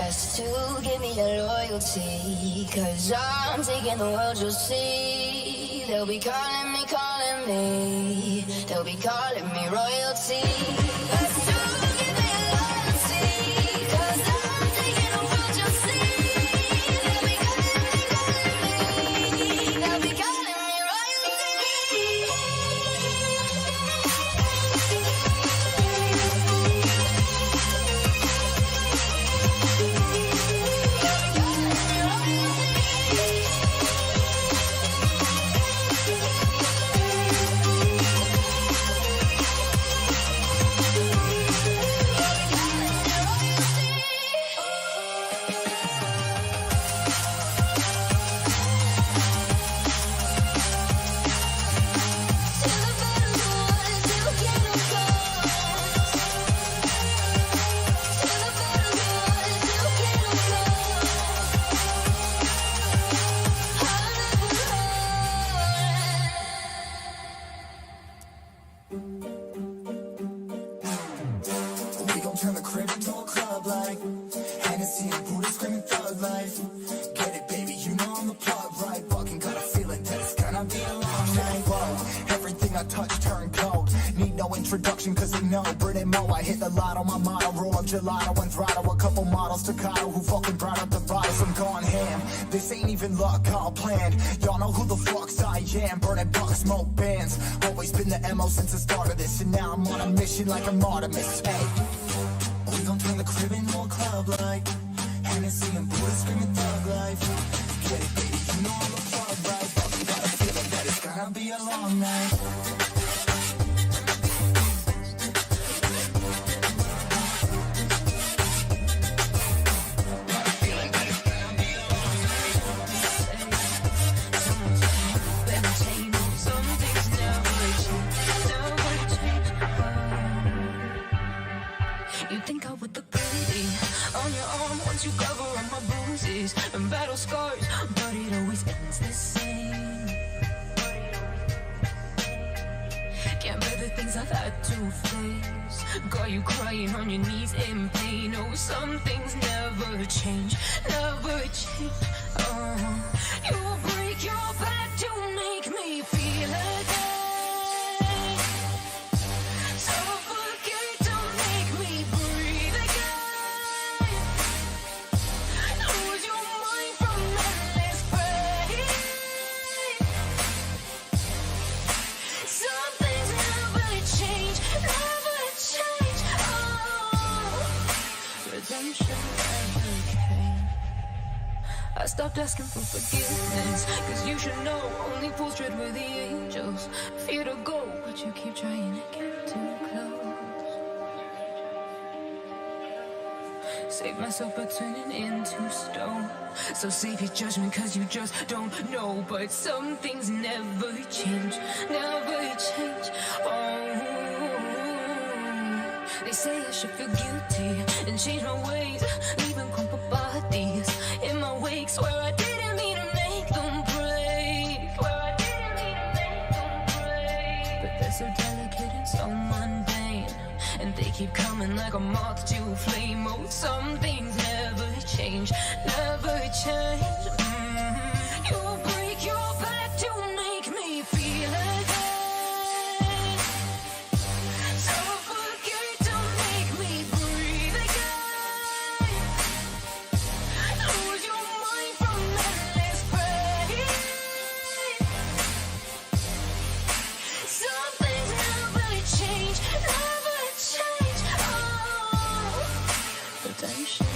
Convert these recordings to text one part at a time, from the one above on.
best to give me your loyalty, 'cause I'm taking the world, you'll see. They'll be calling me, they'll be calling me royalty. Best to give me your loyalty, 'cause I'm taking the world, you'll see. They'll be calling me, they'll be calling me royalty. Turn the crib into a club like Hennessy and Buddha screaming thug life. Get it, baby, you know I'm the plug, right? Fucking got a feeling that it's gonna be a long night. Whoa, everything I touch turn cold. Need no introduction, cause they know Brit and Mo. I hit the lotto, my motto. Roll up gelato and throttle. A couple models, staccato, who fucking brought up the bottles. I'm gone ham. This ain't even luck, all planned. Y'all know who the fucks I am. Burning bucks, smoke bands. Always been the MO since the start of this. And now I'm on a mission like I'm Artemis. Hey, we gon' turn the crib into a club like Hennessy and Buddha screaming thug life. Get it, baby, you know I'm the plug, right? Fucking got a feeling that it's gonna be a long night. You cover up my bruises and battle scars, but it always ends the same. Can't bear the things I've had to face. Got you crying on your knees in pain. Oh, some things never change, never change. Oh, you will break your back to make me feel again. Suffocate to make me breathe again. I stopped asking for forgiveness, 'cause you should know only fools tread with the angels. Fear to go, but you keep trying to get too close. Save myself by turning into stone. So save your judgment, 'cause you just don't know. But some things never change, never change. Oh, they say I should feel guilty and change my ways, leaving crumpled bodies in my wake. Swear I didn't mean to make them break. Swear I didn't mean to make them break. But they're so delicate and so mundane, and they keep coming like a moth to a flame. Oh, some things never change, never change. You will break your back to make me feel again. Suffocate to make me breathe again. Lose your mind from endless pain. Some things never change, never change. Oh, redemption.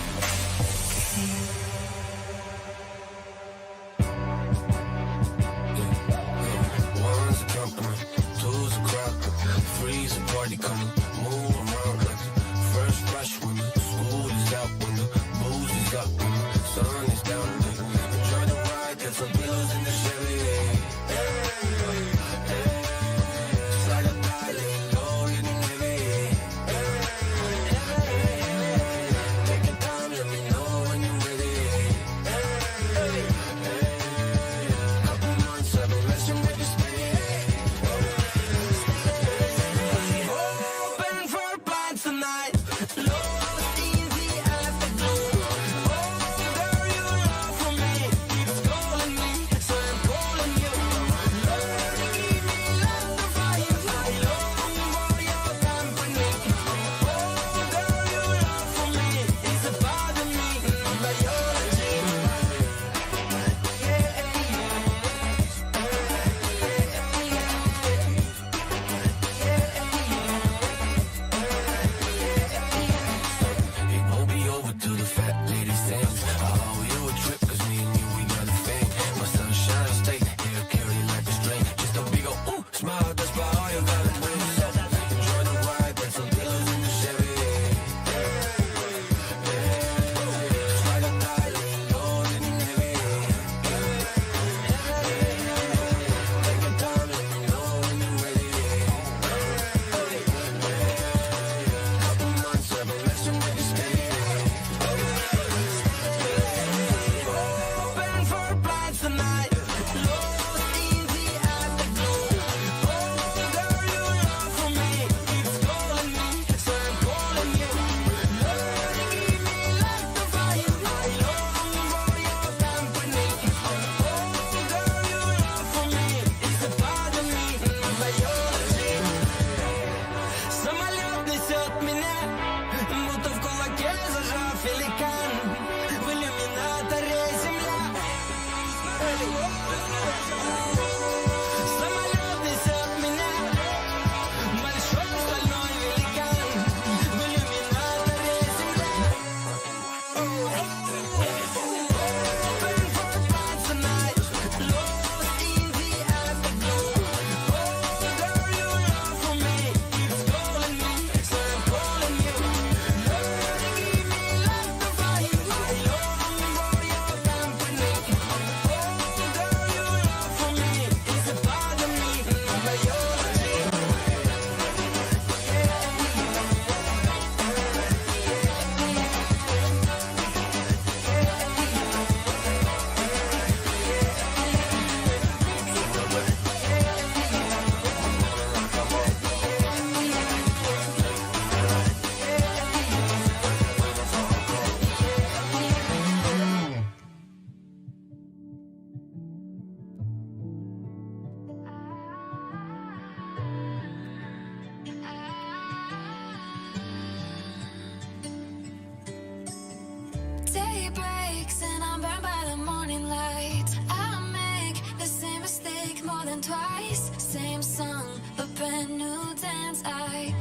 day breaks and I'm burned by the morning light. I make the same mistake more than twice. Same song, but brand new dance.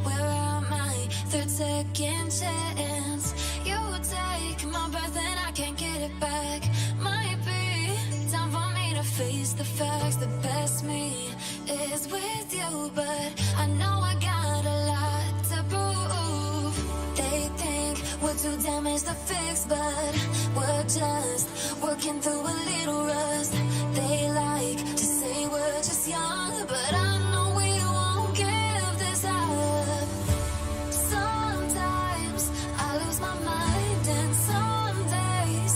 Where am I? Third second chance. You take my breath and I can't get it back. Might be time for me to face the facts. The best me is with you, but I know I got a lot to prove. They think we're too damaged to fix, but we're just working through a little rust. They like to say we're just young, but I know we won't give this up. Sometimes I lose my mind, and some days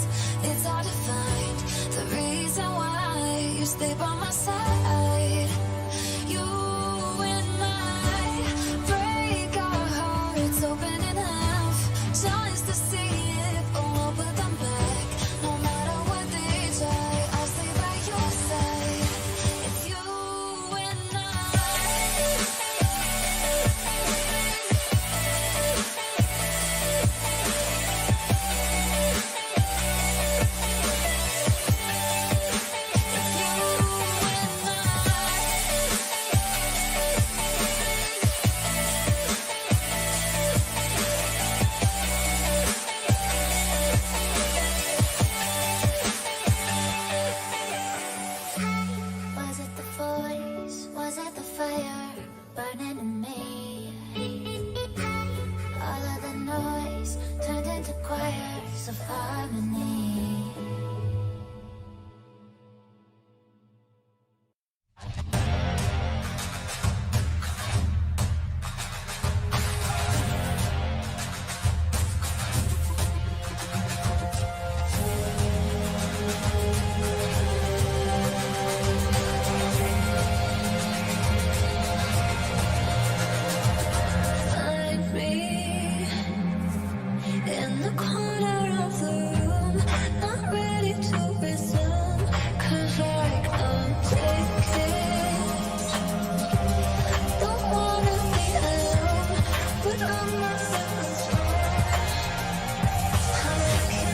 it's hard to find the reason why you stay by my side. You and I break our hearts open in half just to see if we'll put them back. No matter what they try, I'll stay by your side. It's you and Was it the voice? Was it the fire burning in me? All of the noise turned into choirs of harmony. Find me in the corner of the room, not ready to resume, 'cause I can't take it. Don't wanna be alone, but I'm not satisfied. I can't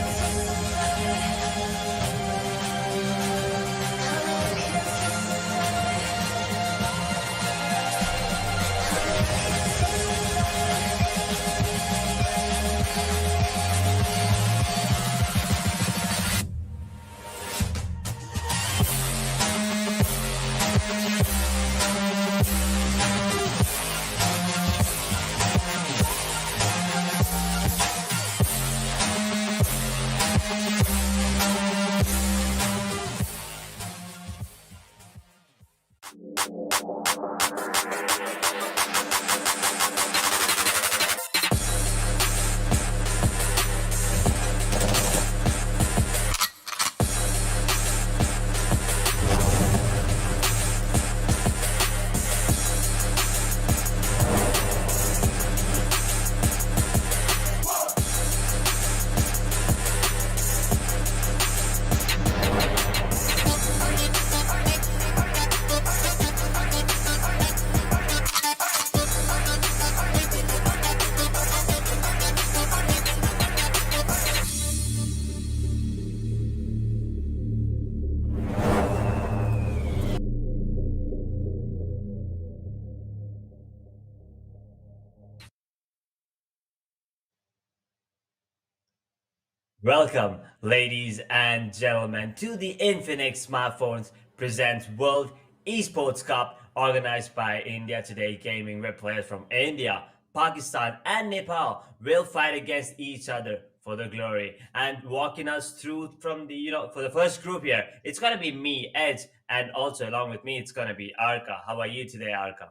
Welcome, ladies and gentlemen, to the Infinix Smartphones presents World Esports Cup organized by India Today Gaming, where players from India, Pakistan, and Nepal will fight against each other for the glory. And walking us through from the, for the first group here, it's gonna be me, Edge, and also along with me, it's gonna be Arka. How are you today, Arka?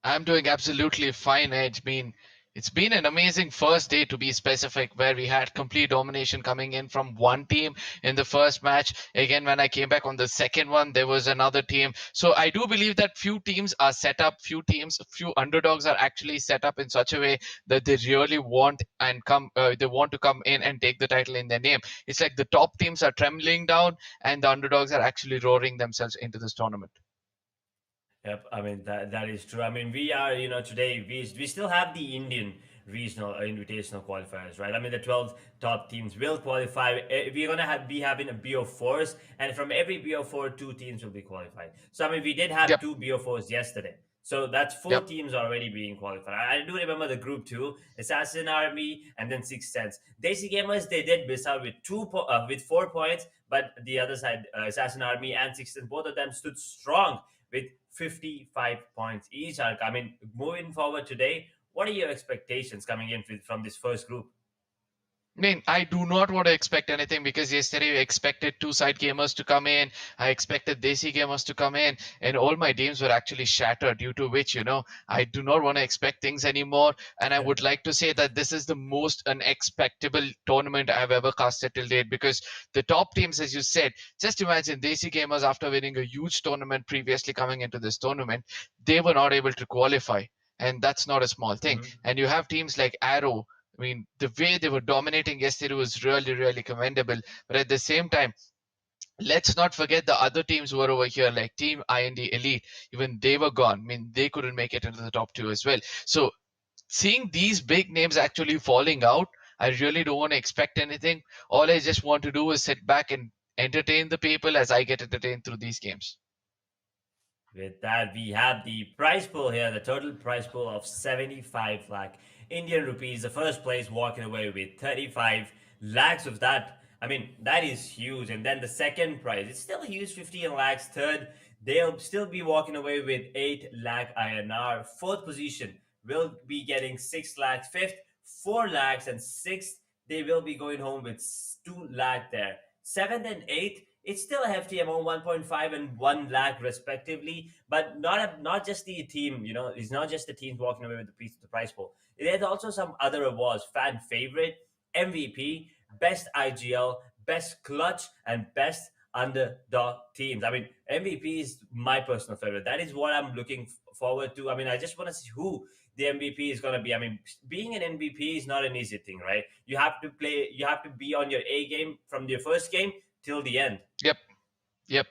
I'm doing absolutely fine, Edge. It's been an amazing first day, to be specific, where we had complete domination coming in from one team in the first match. Again, when I came back on the second one, there was another team. So I do believe that few teams are set up, few underdogs are actually set up in such a way that they really want and they want to come in and take the title in their name. It's like the top teams are trembling down and the underdogs are actually roaring themselves into this tournament. Yep, I mean that is true. I mean we are, today we still have the Indian regional or invitational qualifiers, right? I mean, the 12 top teams will qualify. We're gonna be having a BO4s, and from every BO4, two teams will be qualified. So I mean, we did have Yep. two BO4s yesterday. So that's four Yep. teams already being qualified. I do remember the group two: Assassin Army and then Six Sense. Daisy Gamers, they did miss out with with 4 points, but the other side, Assassin Army and Six Sense, both of them stood strong with 55 points each. I mean, moving forward today, what are your expectations coming in from this first group? I mean, I do not want to expect anything because yesterday I expected two side gamers to come in. I expected Desi gamers to come in, and all my dreams were actually shattered. Due to which, I do not want to expect things anymore. And I would like to say that this is the most unexpectable tournament I've ever casted till date because the top teams, as you said, just imagine Desi gamers after winning a huge tournament previously coming into this tournament, they were not able to qualify. And that's not a small thing. Mhm. And you have teams like Arrow. I mean, the way they were dominating yesterday was really, really commendable. But at the same time, let's not forget the other teams who were over here, like Team IND Elite. Even they were gone. I mean, they couldn't make it into the top two as well. So seeing these big names actually falling out, I really don't want to expect anything. All I just want to do is sit back and entertain the people as I get entertained through these games. With that, we have the prize pool here, the total prize pool of 75 lakh Indian rupees. The first place walking away with 35 lakhs of that. I mean, that is huge. And then the second prize, it's still huge, 15 lakhs. Third, they'll still be walking away with 8 lakh INR. Fourth position will be getting 6 lakhs. Fifth, 4 lakhs. And sixth, they will be going home with 2 lakh there. Seventh and eighth, it's still a hefty amount, 1.5 and 1 lakh respectively, but not just the team, it's not just the teams walking away with the prize pool. There's also some other awards: fan favorite, MVP, best IGL, best clutch, and best underdog teams. I mean, MVP is my personal favorite. That is what I'm looking forward to. I mean, I just want to see who the MVP is going to be. I mean, being an MVP is not an easy thing, right? You have to be on your A game from your first game till the end. Yep. Yep.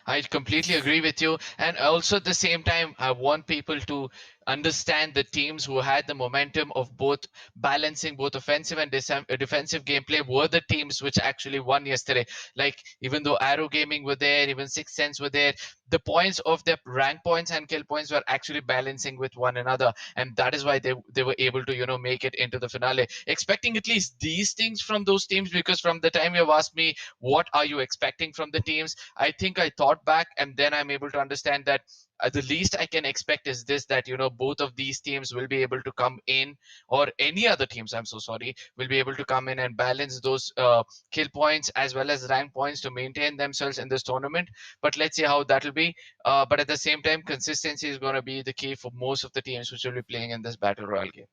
I completely agree with you. And also at the same time, I want people to understand the teams who had the momentum of both balancing both offensive and defensive gameplay were the teams which actually won yesterday. Like, even though Arrow Gaming were there, even Six Sense were there, the points of their rank points and kill points were actually balancing with one another. And that is why they were able to, make it into the finale. Expecting at least these things from those teams, because from the time you have asked me, what are you expecting from the teams? I think I thought back and then I'm able to understand that the least I can expect is this, that both of these teams will be able to come in, or any other teams, I'm so sorry, will be able to come in and balance those kill points as well as rank points to maintain themselves in this tournament. But let's see how that'll be. But at the same time, consistency is going to be the key for most of the teams which will be playing in this battle royale game.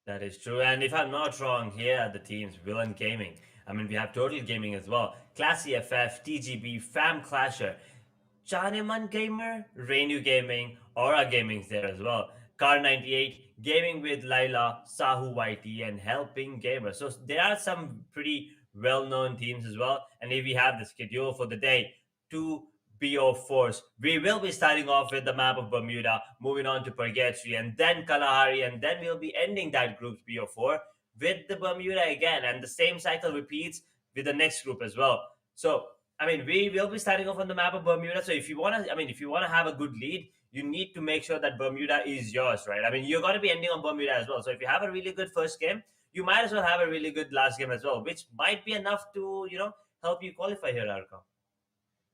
That is true. And if I'm not wrong, here are the teams: Villain Gaming. I mean, we have Total Gaming as well. Classy FF, TGB, Fam Clasher, Chanaman Gamer, Renu Gaming, Aura Gaming's there as well. Car 98, Gaming with Laila, Sahoo YT, and Helping Gamer. So there are some pretty well-known teams as well. And if we have the schedule for the day, two BO4s. We will be starting off with the map of Bermuda, moving on to Purgatory, and then Kalahari, and then we'll be ending that group's BO4 with the Bermuda again. And the same cycle repeats with the next group as well. So I mean, we will be starting off on the map of Bermuda. So if you want to, if you want to have a good lead, you need to make sure that Bermuda is yours, right? I mean, you're going to be ending on Bermuda as well. So if you have a really good first game, you might as well have a really good last game as well, which might be enough to, help you qualify here, Arka.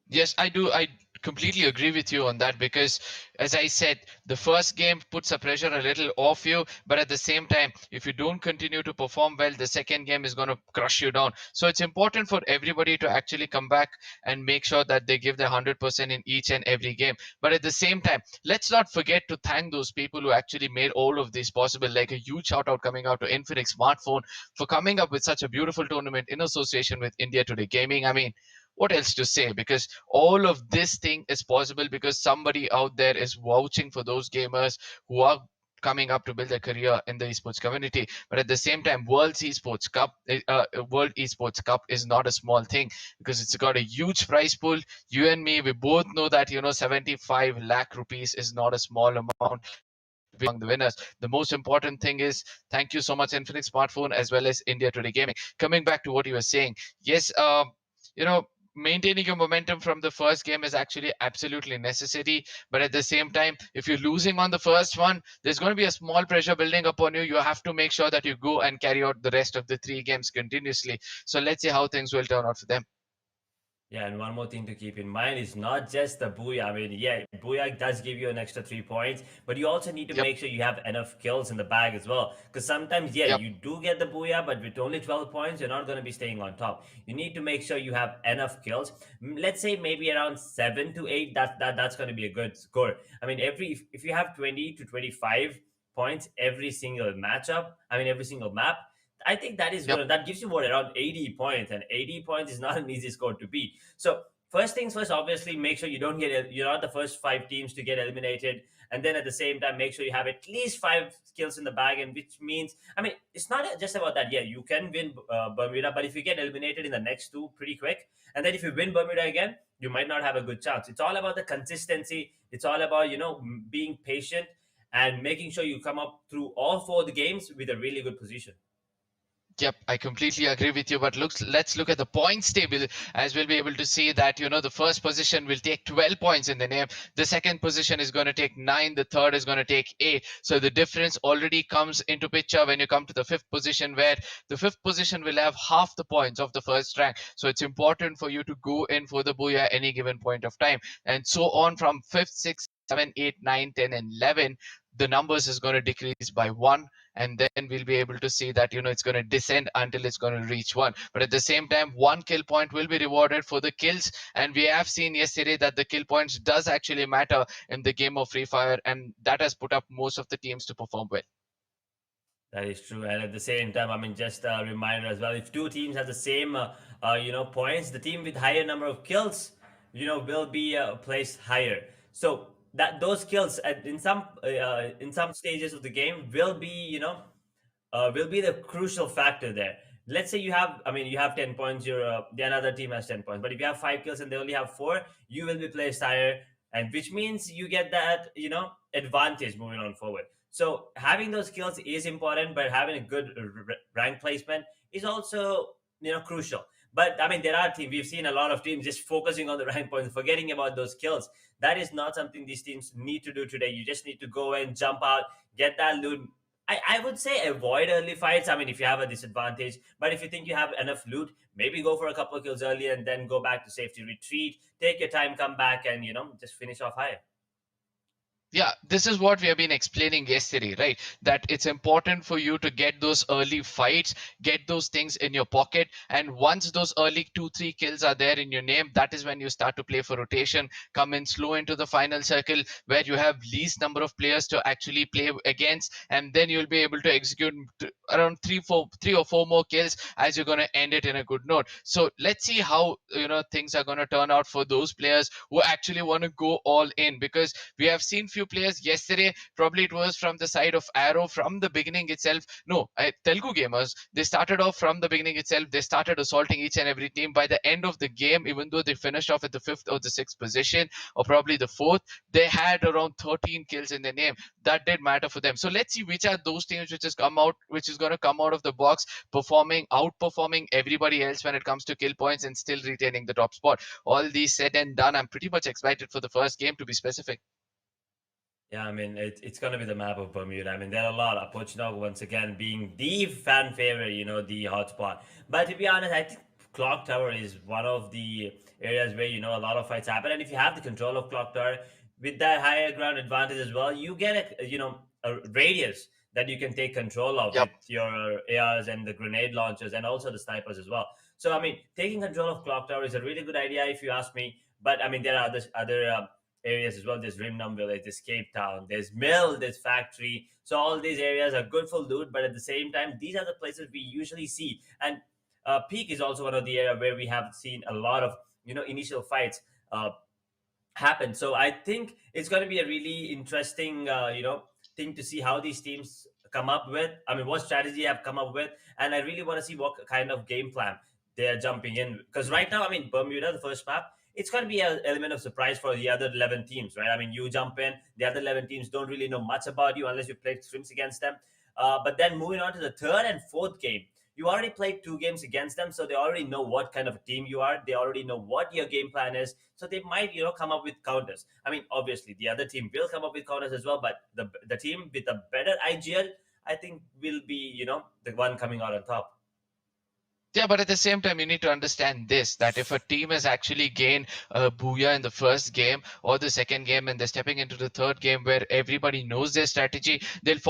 Yes, I do. I completely agree with you on that because, as I said, the first game puts a pressure a little off you, but at the same time, if you don't continue to perform well, the second game is going to crush you down. So it's important for everybody to actually come back and make sure that they give their 100% in each and every game. But at the same time, let's not forget to thank those people who actually made all of this possible. Like, a huge shout out coming out to Infinix Smartphone for coming up with such a beautiful tournament in association with India Today Gaming. I mean, what else to say, because all of this thing is possible because somebody out there is vouching for those gamers who are coming up to build their career in the esports community. But at the same time, World Esports Cup is not a small thing because it's got a huge prize pool. You and me, we both know that 75 lakh rupees is not a small amount. among the winners. The most important thing is thank you so much, Infinix Smartphone, as well as India Today Gaming. Coming back to what you were saying, yes, you know, maintaining your momentum from the first game is actually absolutely necessary. But at the same time, if you're losing on the first one, there's going to be a small pressure building upon you. You have to make sure that you go and carry out the rest of the three games continuously. So let's see how things will turn out for them. Yeah, and one more thing to keep in mind is not just the booyah. I mean, yeah, booyah does give you an extra 3 points, but you also need to Yep, make sure you have enough kills in the bag as well. Because sometimes, yeah, yep, you do get the booyah, but with only 12 points, you're not going to be staying on top. You need to make sure you have enough kills. Let's say maybe around 7 to 8. That's going to be a good score. I mean, if you have 20 to 25 points every single matchup, I mean, every single map, I think that is yep. good. That gives you what, around 80 points, and 80 points is not an easy score to beat. So first things first, obviously make sure you're not the first 5 teams to get eliminated, and then at the same time make sure you have at least 5 kills in the bag, and which means, I mean, it's not just about that. Yeah, you can win Bermuda, but if you get eliminated in the next two pretty quick, and then if you win Bermuda again, you might not have a good chance. It's all about the consistency. It's all about being patient and making sure you come up through all four of the games with a really good position. Yep, I completely agree with you. But let's look at the points table, as we'll be able to see that the first position will take 12 points in the name. The second position is going to take 9. The third is going to take 8. So the difference already comes into picture when you come to the fifth position, where the fifth position will have half the points of the first rank. So it's important for you to go in for the booyah any given point of time, and so on from fifth, sixth, 7, 8, 9, 10, and 11. The numbers is going to decrease by 1, and then we'll be able to see that it's going to descend until it's going to reach 1. But at the same time, 1 kill point will be rewarded for the kills, and we have seen yesterday that the kill points does actually matter in the game of Free Fire, and that has put up most of the teams to perform well. That is true, and at the same time, I mean, just a reminder as well: if two teams have the same, points, the team with higher number of kills, will be placed higher. So that those kills in some stages of the game will be the crucial factor there. Let's say you have 10 points, the another team has 10 points, but if you have 5 kills and they only have 4, you will be placed higher, and which means you get that advantage moving on forward. So having those skills is important, but having a good rank placement is also crucial. But I mean, there are teams, we've seen a lot of teams just focusing on the rank points, forgetting about those kills. That is not something these teams need to do today. You just need to go and jump out, get that loot. I would say avoid early fights. I mean, if you have a disadvantage, but if you think you have enough loot, maybe go for a couple of kills early and then go back to safety retreat. Take your time, come back, and just finish off high. Yeah, this is what we have been explaining yesterday, right? That it's important for you to get those early fights, get those things in your pocket, and once those early 2 3 kills are there in your name, that is when you start to play for rotation, come in slow into the final circle where you have least number of players to actually play against, and then you'll be able to execute around 3 or 4 more kills as you're going to end it in a good note. So let's see how things are going to turn out for those players who actually want to go all in, because we have seen few players yesterday. Probably it was from the side of Arrow from the beginning itself. No, Telugu gamers, they started off from the beginning itself. They started assaulting each and every team. By the end of the game, even though they finished off at the fifth or the sixth position, or probably the fourth, they had around 13 kills in their name. That did matter for them. So let's see which are those teams which is going to come out of the box outperforming everybody else when it comes to kill points and still retaining the top spot. All these said and done, I'm pretty much excited for the first game, to be specific. Yeah, I mean, it's going to be the map of Bermuda. I mean, there are a lot. Pochnog, once again, being the fan favorite, the hotspot. But to be honest, I think Clock Tower is one of the areas where, a lot of fights happen. And if you have the control of Clock Tower, with that higher ground advantage as well, you get a radius that you can take control of Yep. with your ARs and the grenade launchers and also the snipers as well. So, I mean, taking control of Clock Tower is a really good idea if you ask me. But, I mean, there are other areas as well. There's Rimnum Village, there's Cape Town, there's Mill, there's Factory. So all these areas are good for loot, but at the same time, these are the places we usually see. And Peak is also one of the area where we have seen a lot of initial fights happen. So I think it's going to be a really interesting thing to see how these teams come up with. I mean, what strategy have come up with, and I really want to see what kind of game plan they are jumping in. Because right now, I mean, Bermuda, the first map, it's going to be an element of surprise for the other 11 teams, right? I mean, you jump in, the other 11 teams don't really know much about you unless you played scrims against them. But then moving on to the third and fourth game, you already played 2 games against them, so they already know what kind of a team you are. They already know what your game plan is, so they might, come up with counters. I mean, obviously, the other team will come up with counters as well, but the team with a better IGL, I think, will be, the one coming out on top. Yeah, but at the same time, you need to understand this, that if a team has actually gained a booyah in the first game or the second game and they're stepping into the third game where everybody knows their strategy, they'll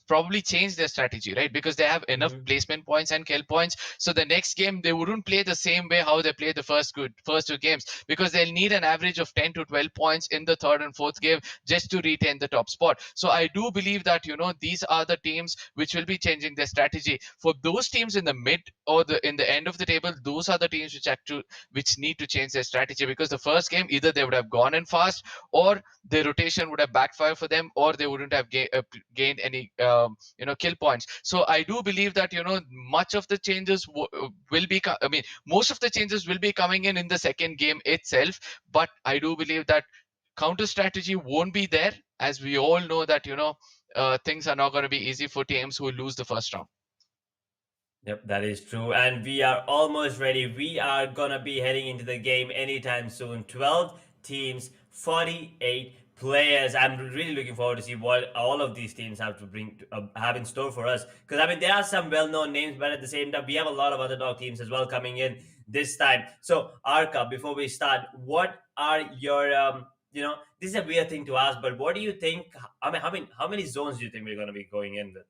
probably change their strategy, right? Because they have enough placement points and kill points. So the next game, they wouldn't play the same way how they played the first 2 games, because they'll need an average of 10 to 12 points in the third and fourth game just to retain the top spot. So I do believe that, these are the teams which will be changing their strategy. For those teams in the mid or in the end of the table, those are the teams which need to change their strategy, because the first game either they would have gone in fast, or their rotation would have backfired for them, or they wouldn't have gained any kill points. So I do believe that much of the changes will be most of the changes will be coming in the second game itself. But I do believe that counter strategy won't be there, as we all know that things are not going to be easy for teams who lose the first round. Yep, that is true. And we are almost ready. We are going to be heading into the game anytime soon. 12 teams, 48 players. I'm really looking forward to see what all of these teams have to have in store for us. Because, I mean, there are some well-known names, but at the same time, we have a lot of other dog teams as well coming in this time. So, Arka, before we start, what are your, this is a weird thing to ask, but what do you think? I mean, how many zones do you think we're going to be going in with?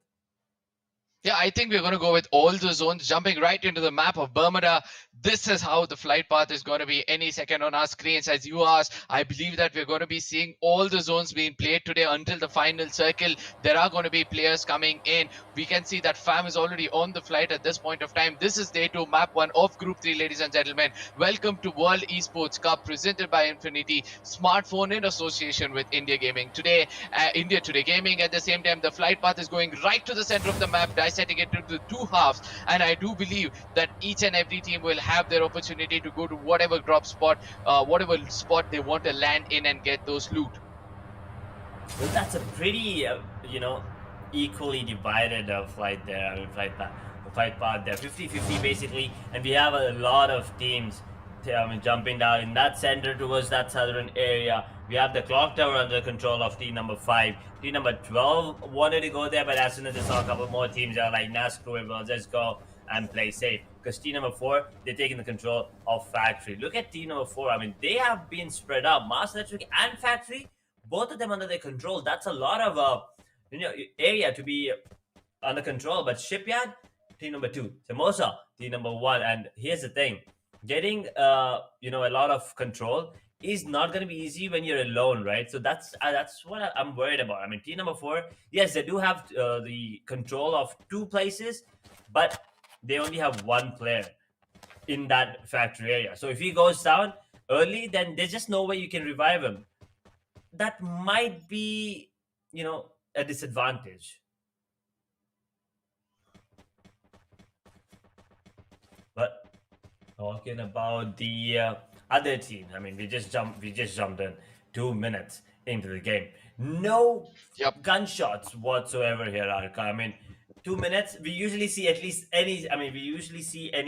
Yeah, I think we're going to go with all the zones, jumping right into the map of Bermuda. This is how the flight path is going to be any second on our screens. As you asked, I believe that we're going to be seeing all the zones being played today until the final circle. There are going to be players coming in. We can see that FAM is already on the flight at this point of time. This is day 2, map 1 of Group 3, ladies and gentlemen. Welcome to World Esports Cup, presented by Infinity Smartphone in association with India Gaming. Today, India Today Gaming. At the same time, the flight path is going right to the center of the map, setting it into 2 halves, and I do believe that each and every team will have their opportunity to go to whatever drop spot, whatever spot they want to land in and get those loot. Well, that's a pretty, equally divided flight there. I mean, flight path there, 50-50 basically, and we have a lot of teams jumping down in that center towards that southern area. We have the clock tower under control of team number 5. Team number 12 wanted to go there, but as soon as they saw a couple more teams, they're like, nah, screw it, we'll just go and play safe. Because team number 4, they're taking the control of Factory. Look at team number 4. I mean, they have been spread out. Mars Electric and Factory, both of them under their control. That's a lot of area to be under control. But Shipyard, team number 2. Samosa, team number 1. And here's the thing. Getting a lot of control is not going to be easy when you're alone, right? So that's what I'm worried about. I mean, team number 4, yes, they do have the control of 2 places, but they only have 1 player in that factory area. So if he goes down early, then there's just no way you can revive him. That might be, a disadvantage. But talking about the other teams, I mean, we just jumped in 2 minutes into the game. No gunshots whatsoever here, Arka. I mean, 2 minutes. We usually see at least any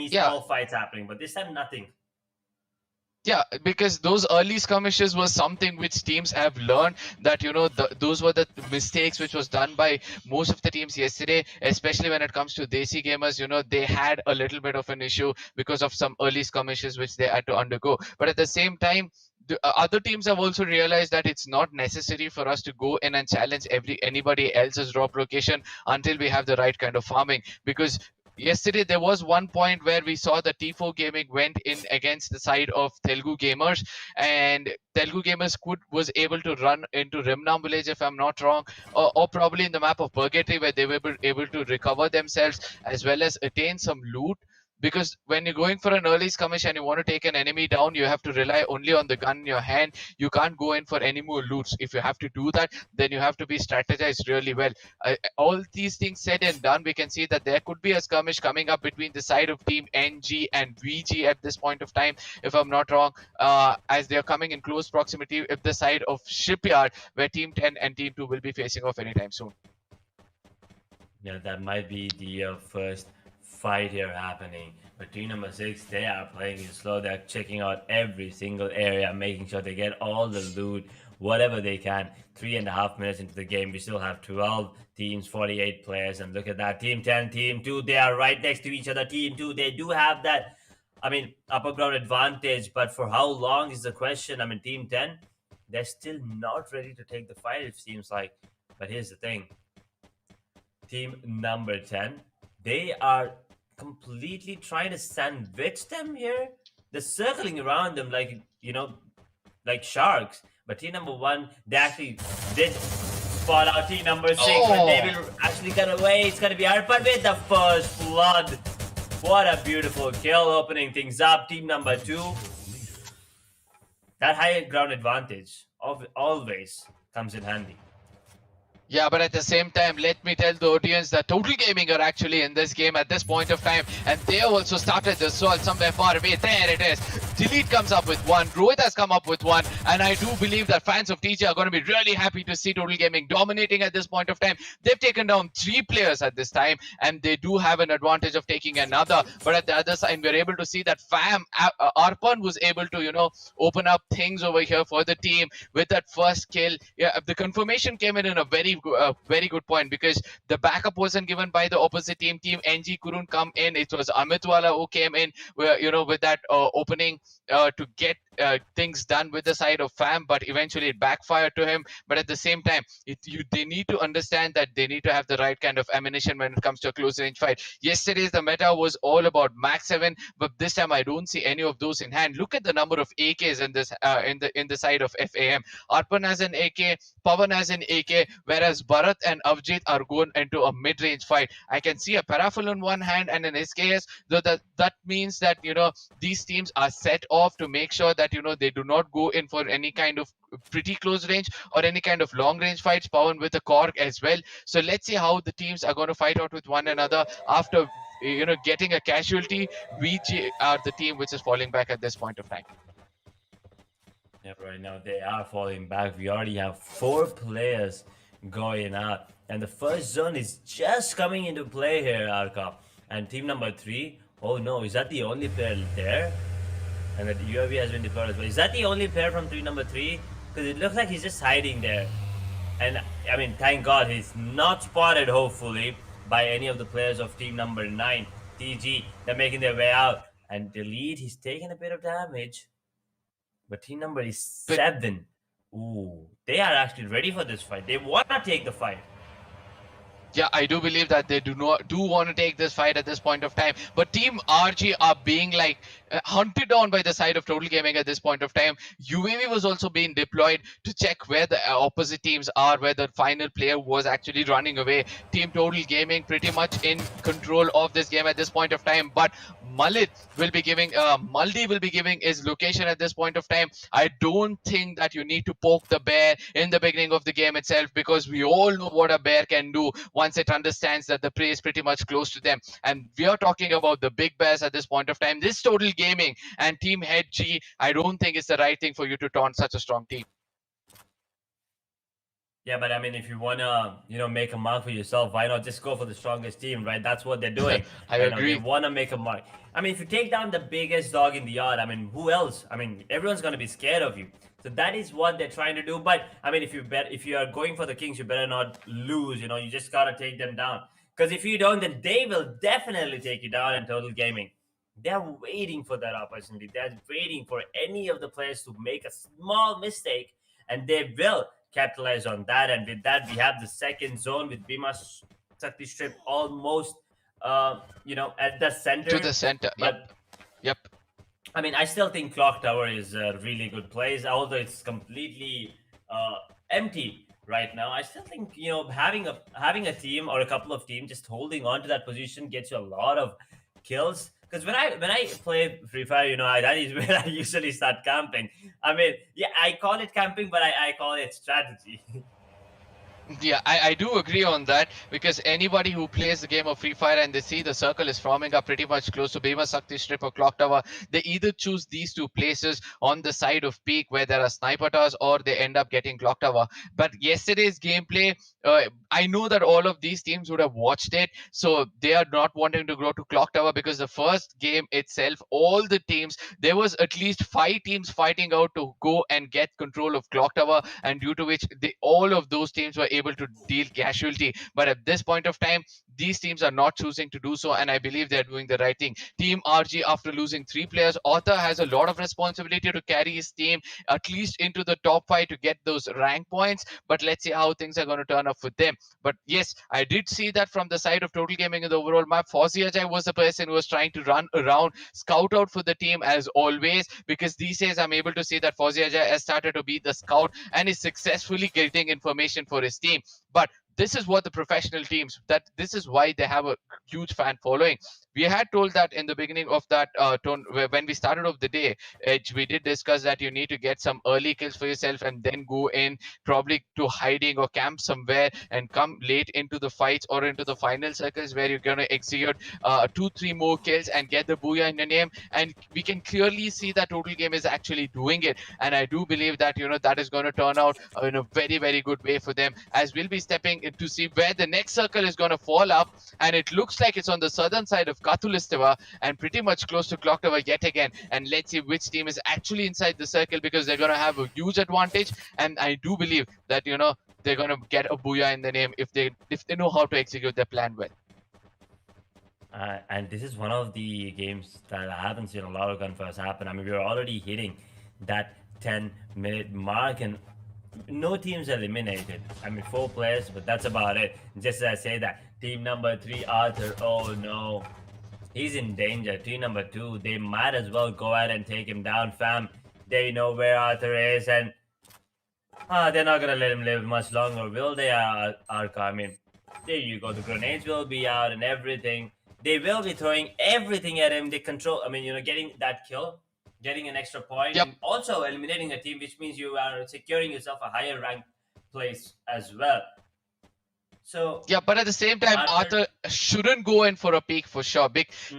small fights happening, but this time nothing. Yeah, because those early skirmishes was something which teams have learned, that those were the mistakes which was done by most of the teams yesterday, especially when it comes to Desi gamers. They had a little bit of an issue because of some early skirmishes which they had to undergo. But at the same time, the other teams have also realized that it's not necessary for us to go in and challenge anybody else's drop location until we have the right kind of farming. Because yesterday there was one point where we saw that T4 Gaming went in against the side of Telugu Gamers, and Telugu Gamers was able to run into Rimnam village, if I'm not wrong, or probably in the map of Purgatory, where they were able to recover themselves as well as attain some loot. Because when you're going for an early skirmish and you want to take an enemy down, you have to rely only on the gun in your hand. You can't go in for any more loots. If you have to do that, then you have to be strategized really well. All these things said and done, we can see that there could be a skirmish coming up between the side of team NG and VG at this point of time, if I'm not wrong, as they're coming in close proximity with the side of Shipyard, where Team 10 and Team 2 will be facing off anytime soon. Yeah, that might be the first fight here happening. But team number 6, they are playing it slow. They're checking out every single area, making sure they get all the loot, whatever they can. 3.5 minutes into the game, we still have 12 teams, 48 players. And look at that. Team 10, Team 2, they are right next to each other. Team 2, they do have that, upper ground advantage. But for how long is the question? Team 10, they're still not ready to take the fight, it seems like. But here's the thing. Team number 10, they are completely trying to sandwich them here. They're circling around them like sharks. But team number 1, they actually did spot out team number 6, but they will actually get away. It's gonna be Arpan with the first blood. What a beautiful kill, opening things up. Team number 2, that high ground advantage always comes in handy. Yeah, but at the same time, let me tell the audience that Total Gaming are actually in this game at this point of time, and they also started the assault somewhere far away. There it is. Delete comes up with one, Rohit has come up with one, and I do believe that fans of TG are going to be really happy to see Total Gaming dominating at this point of time. They've taken down 3 players at this time, and they do have an advantage of taking another. But at the other side, we're able to see that Arpan was able to, open up things over here for the team with that first kill. Yeah, the confirmation came in a very good point, because the backup wasn't given by the opposite team. Team NG couldn't come in. It was Amitwala who came in, with that opening to get things done with the side of FAM, but eventually it backfired to him. But at the same time, they need to understand that they need to have the right kind of ammunition when it comes to a close range fight. Yesterday the meta was all about Max 7, but this time I don't see any of those in hand. Look at the number of AKs in this in the side of FAM. Arpan has an AK, Pavan has an AK, whereas Bharat and Avjit are going into a mid-range fight. I can see a Parafel in one hand and an SKS, though that means that these teams are set off to make sure that they do not go in for any kind of pretty close range or any kind of long range fights. Pawan with a Korg as well. So let's see how the teams are going to fight out with one another after getting a casualty. VG are the team which is falling back at this point of time. Yeah, right now they are falling back. We already have 4 players going out, and the first zone is just coming into play here, Arka. And team number 3, oh no, is that the only player there? And the UAV has been deployed as well. Is that the only player from team number 3? Because it looks like he's just hiding there. And thank God he's not spotted, hopefully, by any of the players of team number 9, TG. They're making their way out. And Delete, he's taking a bit of damage. But team number 7, ooh, they are actually ready for this fight. They want to take the fight. Yeah, I do believe that they do want to take this fight at this point of time. But Team RG are being hunted down by the side of Total Gaming at this point of time. UAV was also being deployed to check where the opposite teams are, where the final player was actually running away. Team Total Gaming pretty much in control of this game at this point of time. But Maldi will be giving his location at this point of time. I don't think that you need to poke the bear in the beginning of the game itself, because we all know what a bear can do once it understands that the prey is pretty much close to them. And we are talking about the big bears at this point of time. This Total Gaming and Team Head G, I don't think it's the right thing for you to taunt such a strong team. Yeah, but if you wanna, make a mark for yourself, why not just go for the strongest team, right? That's what they're doing. I agree. They wanna make a mark. If you take down the biggest dog in the yard, who else? Everyone's gonna be scared of you. So that is what they're trying to do. But if you are going for the Kings, you better not lose. You just gotta take them down. Because if you don't, then they will definitely take you down in Total Gaming. They're waiting for that opportunity. They're waiting for any of the players to make a small mistake, and they will capitalize on that. And with that, we have the second zone with Bhima Shakti Strip almost, at the center. To the center. But yep. I still think Clock Tower is a really good place, although it's completely empty right now. I still think having a team or a couple of teams just holding on to that position gets you a lot of kills. Because when I play Free Fire, that is where I usually start camping. I mean, yeah, I call it camping, but I call it strategy. Yeah, I do agree on that because anybody who plays the game of Free Fire and they see the circle is forming up pretty much close to Bhima Sakti Strip or Clock Tower, they either choose these two places on the side of Peak where there are sniper towers or they end up getting Clock Tower. But yesterday's gameplay, I know that all of these teams would have watched it, so they are not wanting to go to Clock Tower because the first game itself, all the teams, there was at least 5 teams fighting out to go and get control of Clock Tower, and due to which all of those teams were able to deal casualty. But at this point of time, these teams are not choosing to do so, and I believe they're doing the right thing. Team RG, after losing 3 players, Author has a lot of responsibility to carry his team at least into the top 5 to get those rank points. But let's see how things are going to turn up for them. But yes, I did see that from the side of Total Gaming in the overall map. Fozzy Ajay was the person who was trying to run around, scout out for the team as always, because these days I'm able to see that Fozzy Ajay has started to be the scout and is successfully getting information for his team. But this is what the professional teams, that this is why they have a huge fan following. We had told that in the beginning of that when we started off the day, Edge, we did discuss that you need to get some early kills for yourself and then go in probably to hiding or camp somewhere and come late into the fights or into the final circles where you're going to execute 2-3 more kills and get the booyah in your name. And we can clearly see that Total Game is actually doing it, and I do believe that that is going to turn out in a very, very good way for them, as we'll be stepping in to see where the next circle is going to fall up. And it looks like it's on the southern side of Katulistava and pretty much close to Clock Tower yet again. And let's see which team is actually inside the circle, because they're going to have a huge advantage. And I do believe that they're going to get a booyah in the name if they know how to execute their plan well. And this is one of the games that I haven't seen a lot of gunfires happen. I mean, we're already hitting that 10-minute mark, and no teams eliminated. I mean, 4 players, but that's about it. Just as I say that, team number 3, Arthur, oh no, he's in danger. Team number 2, they might as well go ahead and take him down, fam. They know where Arthur is, and they're not gonna let him live much longer, will they, Arca? I mean, there you go. The grenades will be out and everything. They will be throwing everything at him. They control, I mean, getting that kill, getting an extra point, Yep. and also eliminating a team, which means you are securing yourself a higher ranked place as well. So yeah, but at the same time, Arthur shouldn't go in for a peak for sure.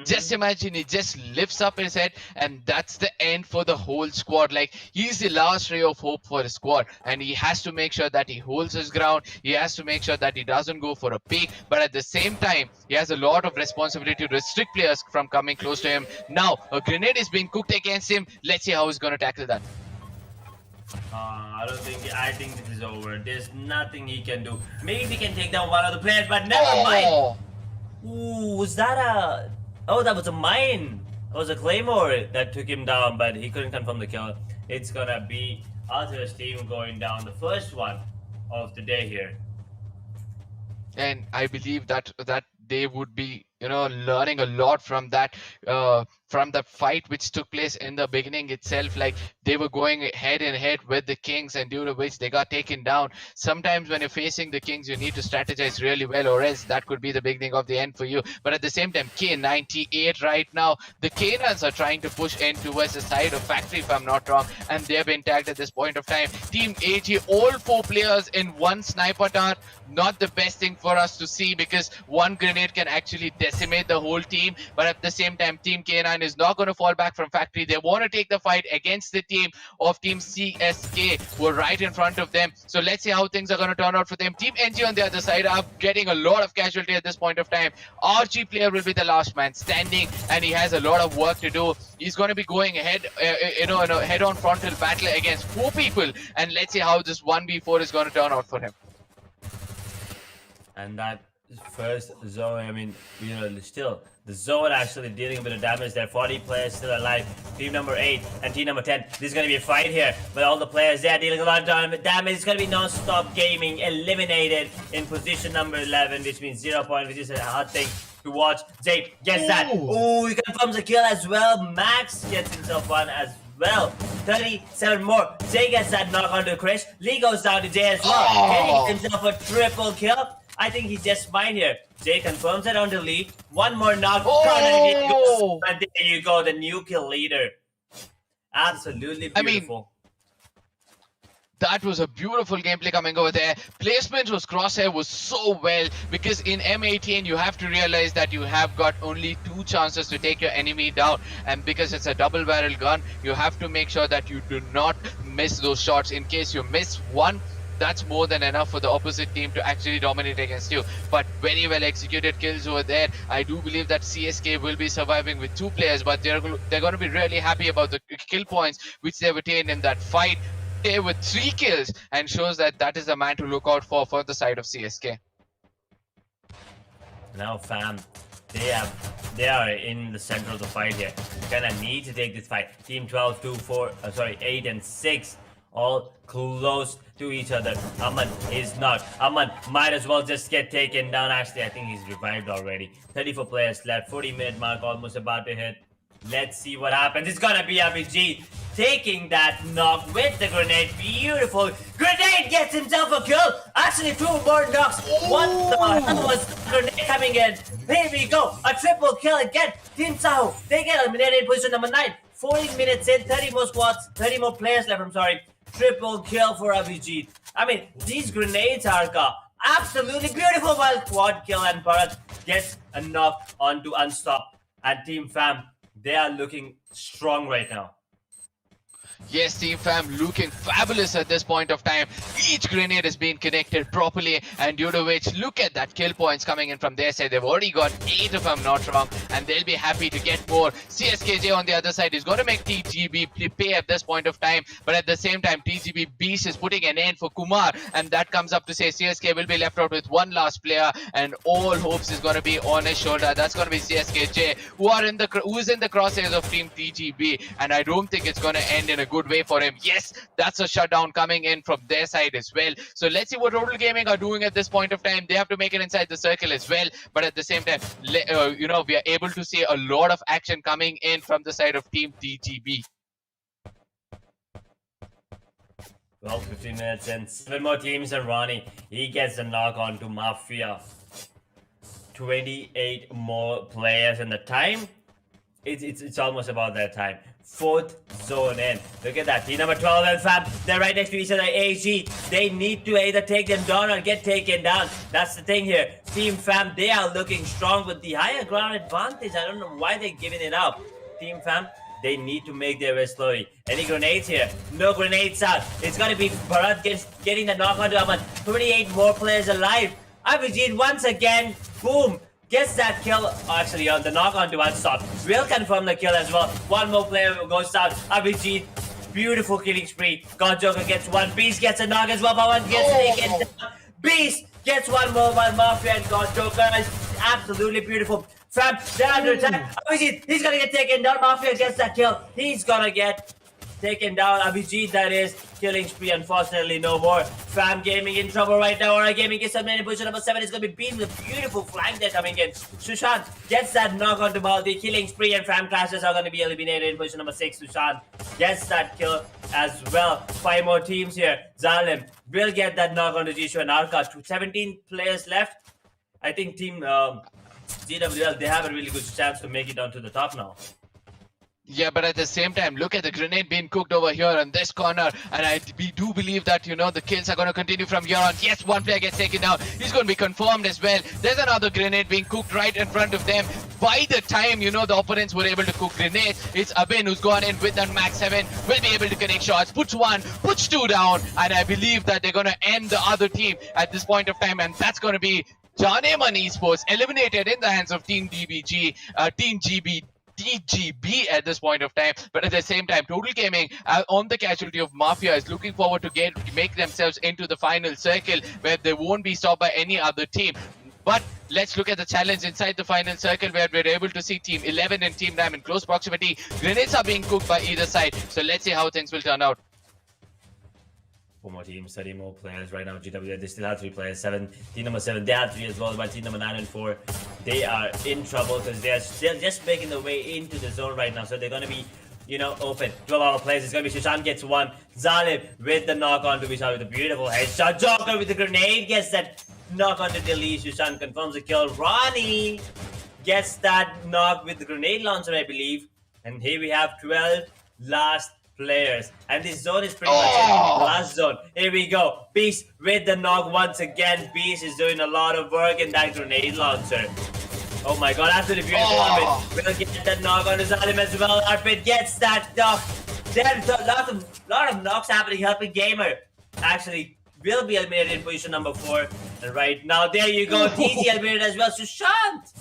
Just imagine he just lifts up his head, and that's the end for the whole squad. Like, he's the last ray of hope for the squad, and he has to make sure that he holds his ground. He has to make sure that he doesn't go for a peak, but at the same time, he has a lot of responsibility to restrict players from coming close to him. Now, a grenade is being cooked against him. Let's see how he's going to tackle that. I think this is over. There's nothing he can do. Maybe he can take down one of the players, but never mind. Ooh, was that a... Oh, that was a mine. It was a claymore that took him down, but he couldn't confirm the kill. It's gonna be Arthur's team going down, the first one of the day here. And I believe that they would be learning a lot from that fight which took place in the beginning itself. Like, they were going head and head with the Kings, and due to which they got taken down. Sometimes when you're facing the Kings, you need to strategize really well, or else that could be the beginning of the end for you. But at the same time, K98 right now, the K-Nuns are trying to push in towards the side of Factory, if I'm not wrong, and they've been tagged at this point of time. Team AG, all 4 players in one sniper tower, not the best thing for us to see, because one grenade can actually decimate the whole team. But at the same time, Team K9 is not going to fall back from Factory. They want to take the fight against the team of Team CSK, who are right in front of them. So let's see how things are going to turn out for them. Team NG on the other side are getting a lot of casualty at this point of time. RG player will be the last man standing, and he has a lot of work to do. He's going to be going ahead, in a head-on frontal battle against 4 people, and let's see how this 1v4 is going to turn out for him. And that first zone, I mean, still the zone actually dealing a bit of damage there. 40 players still alive. Team number 8 and team number 10. This is going to be a fight here, but all the players there dealing a lot of damage. It's going to be non-stop gaming eliminated in position number 11, which means 0 point, which is a hard thing to watch. Zay gets that. Ooh, he confirms a kill as well. Max gets himself one as well. 37 more. Zay gets that knock onto Krish. Lee goes down to Jay as well. Getting himself a triple kill. I think he's just fine here. Jay confirms it on the lead. One more knock. Oh! And there you go, the new kill leader. Absolutely beautiful. That was a beautiful gameplay coming over there. Placement was crosshair was so well, because in M18 you have to realize that you have got only 2 chances to take your enemy down, and because it's a double barrel gun, you have to make sure that you do not miss those shots. In case you miss one, that's more than enough for the opposite team to actually dominate against you. But very well executed kills over there. I do believe that CSK will be surviving with 2 players, but they're going to be really happy about the kill points which they've attained in that fight with 3 kills, and shows that that is the man to look out for the side of CSK. Now fam, they are in the center of the fight here. Kinda need to take this fight. Team 12, 2, 4, 8 and 6 all close to each other. Aman is not. Aman might as well just get taken down. Actually, I think he's revived already. 34 players left, 40-minute mark almost about to hit. Let's see what happens. It's gonna be RPG taking that knock with the grenade. Beautiful. Grenade gets himself a kill. Actually, 2 more knocks. What the hell was the grenade coming in? Here we go. A triple kill again. Team Sahoo, they get eliminated in position number 9. 40 minutes in, 30 more squads, 30 more players left, I'm sorry. Triple kill for RPG. I mean, these grenades are absolutely beautiful, while quad kill and Bharat gets a knock onto Unstop. And Team Fam, they are looking strong right now. Yes, Team Fam looking fabulous at this point of time. Each grenade is being connected properly, and due to which, look at that kill points coming in from their side. They've already got 8 if I'm not wrong, and they'll be happy to get more. CSKJ on the other side is going to make TGB pay at this point of time, but at the same time, TGB Beast is putting an end for Kumar, and that comes up to say CSK will be left out with one last player, and all hopes is going to be on his shoulder. That's going to be CSKJ, who is in the crosshairs of Team TGB, and I don't think it's going to end in a good way for him. Yes, that's a shutdown coming in from their side as well. So let's see what Total Gaming are doing at this point of time. They have to make it inside the circle as well, but at the same time, we are able to see a lot of action coming in from the side of Team TGB. Well, 15 minutes and 7 more teams, and Ronnie, he gets the knock on to Mafia. 28 more players, and the time, it's almost about that time. 4th zone in. Look at that. Team number 12 and Fam, they're right next to each other. AG, they need to either take them down or get taken down. That's the thing here. Team Fam, they are looking strong with the higher ground advantage. I don't know why they're giving it up. Team Fam, they need to make their way slowly. Any grenades here? No grenades out. It's gonna be Bharat getting the knock onto Aman. 28 more players alive. Abhijit once again, boom, gets that kill. Actually, on the knock onto Unstop. Will confirm the kill as well. One more player goes down. Abhijit, beautiful killing spree. God Joker gets one. Beast gets a knock as well. But one gets taken down. Beast gets one more while Mafia and God Joker is absolutely beautiful. Fam, they're under attack. Abhijit, he's gonna get taken down. Mafia gets that kill. He's gonna get taken down. Abhijit, that is. Killing spree, unfortunately, no more. Fam Gaming in trouble right now. Aura Gaming gets eliminated in position number 7. It's going to be beaten with a beautiful flank there coming in. Sushant gets that knock onto Baldi. Killing spree and Fam Clashes are going to be eliminated in position number 6. Sushant gets that kill as well. 5 more teams here. Zalim will get that knock onto Jishu and Arka. 17 players left. I think Team GWL, they have a really good chance to make it down to the top now. Yeah, but at the same time, look at the grenade being cooked over here on this corner, and we do believe that, the kills are going to continue from here on. Yes, one player gets taken down. He's going to be confirmed as well. There's another grenade being cooked right in front of them. By the time, the opponents were able to cook grenades, it's Abin who's gone in with that Max 7, will be able to connect shots, puts 1, puts 2 down, and I believe that they're going to end the other team at this point of time, and that's going to be Nigma Esports eliminated in the hands of Team DBG, Team TGB at this point of time. But at the same time, Total Gaming on the casualty of Mafia is looking forward to make themselves into the final circle where they won't be stopped by any other team. But let's look at the challenge inside the final circle where we're able to see Team 11 and Team 9 in close proximity. Grenades are being cooked by either side. So let's see how things will turn out. 4 more teams, 30 more players right now. GW, they still have 3 players. Team number 7, they have 3 as well. But team number 9 and 4, they are in trouble because they're still just making their way into the zone right now. So they're going to be, open. 12 hour players. It's going to be Shushan gets 1. Zalim with the knock on to Vishal with a beautiful headshot. Joker with the grenade gets that knock onto the Lee. Sushant confirms the kill. Ronnie gets that knock with the grenade launcher, I believe. And here we have 12 last players. And this zone is pretty much it. The Oh, last zone. Here we go. Beast with the knock once again. Beast is doing a lot of work in that grenade launcher. Oh my god, absolutely beautiful. oh. Arpit will get that knock on his item as well. Arpit gets that knock. There's a lot of knocks happening, helping Gamer. Actually, will be eliminated in position number 4. And right now, there you go. TZ eliminated as well. Sushant!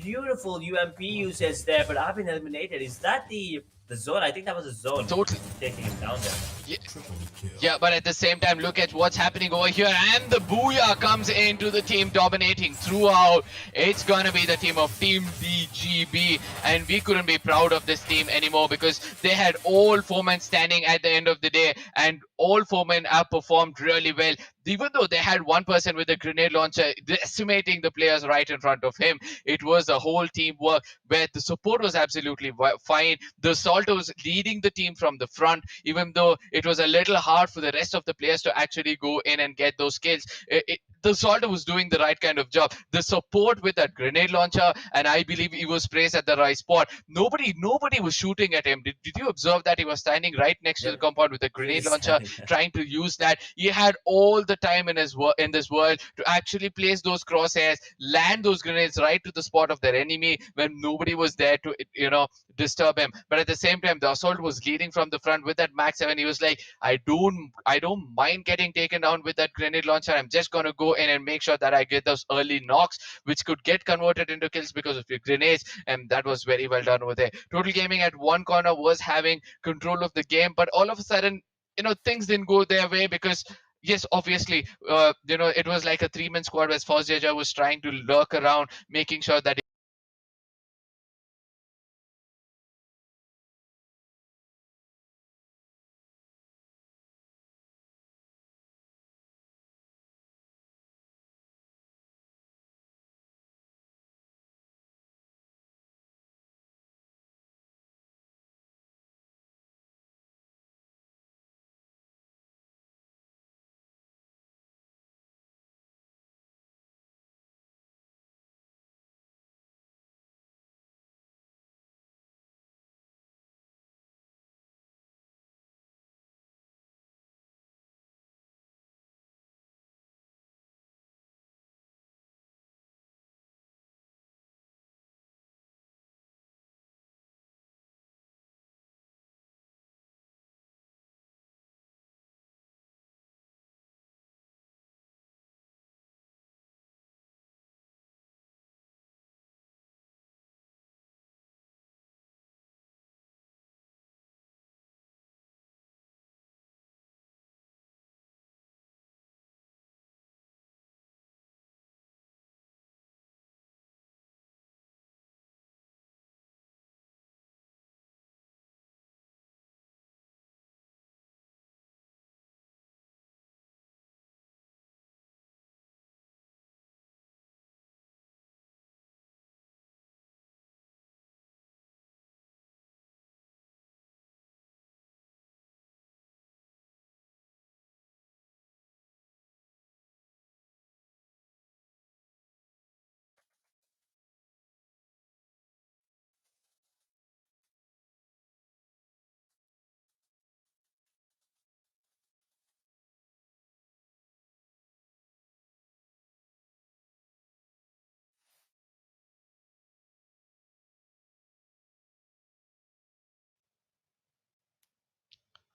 Beautiful UMP usage there, but I've been eliminated. Is that the zone? I think that was a zone Totally. taking him down there. Yeah. Yeah, but at the same time, look at what's happening over here. And the Booyah comes into the team dominating throughout. It's going to be the team of Team BGB. And we couldn't be proud of this team anymore because they had all 4 men standing at the end of the day. And all 4 men have performed really well. Even though they had one person with a grenade launcher decimating the players right in front of him, it was a whole teamwork where the support was absolutely fine. The Salt was leading the team from the front, even though it was a little hard for the rest of the players to actually go in and get those kills. The Salter was doing the right kind of job. The support with that grenade launcher, and I believe he was placed at the right spot. Nobody was shooting at him. Did you observe that he was standing right next to the compound with a grenade launcher, trying to use that? He had all the time in this world to actually place those crosshairs, land those grenades right to the spot of their enemy when nobody was there to disturb him. But at the same time, the Assault was leading from the front with that Max 7. He was like, I don't mind getting taken down with that grenade launcher. I'm just gonna go in and make sure that I get those early knocks, which could get converted into kills because of your grenades. And that was very well done over there. Total Gaming at one corner was having control of the game, but all of a sudden, things didn't go their way because yes, obviously, it was like a 3-man squad where Fauziaja was trying to lurk around, making sure that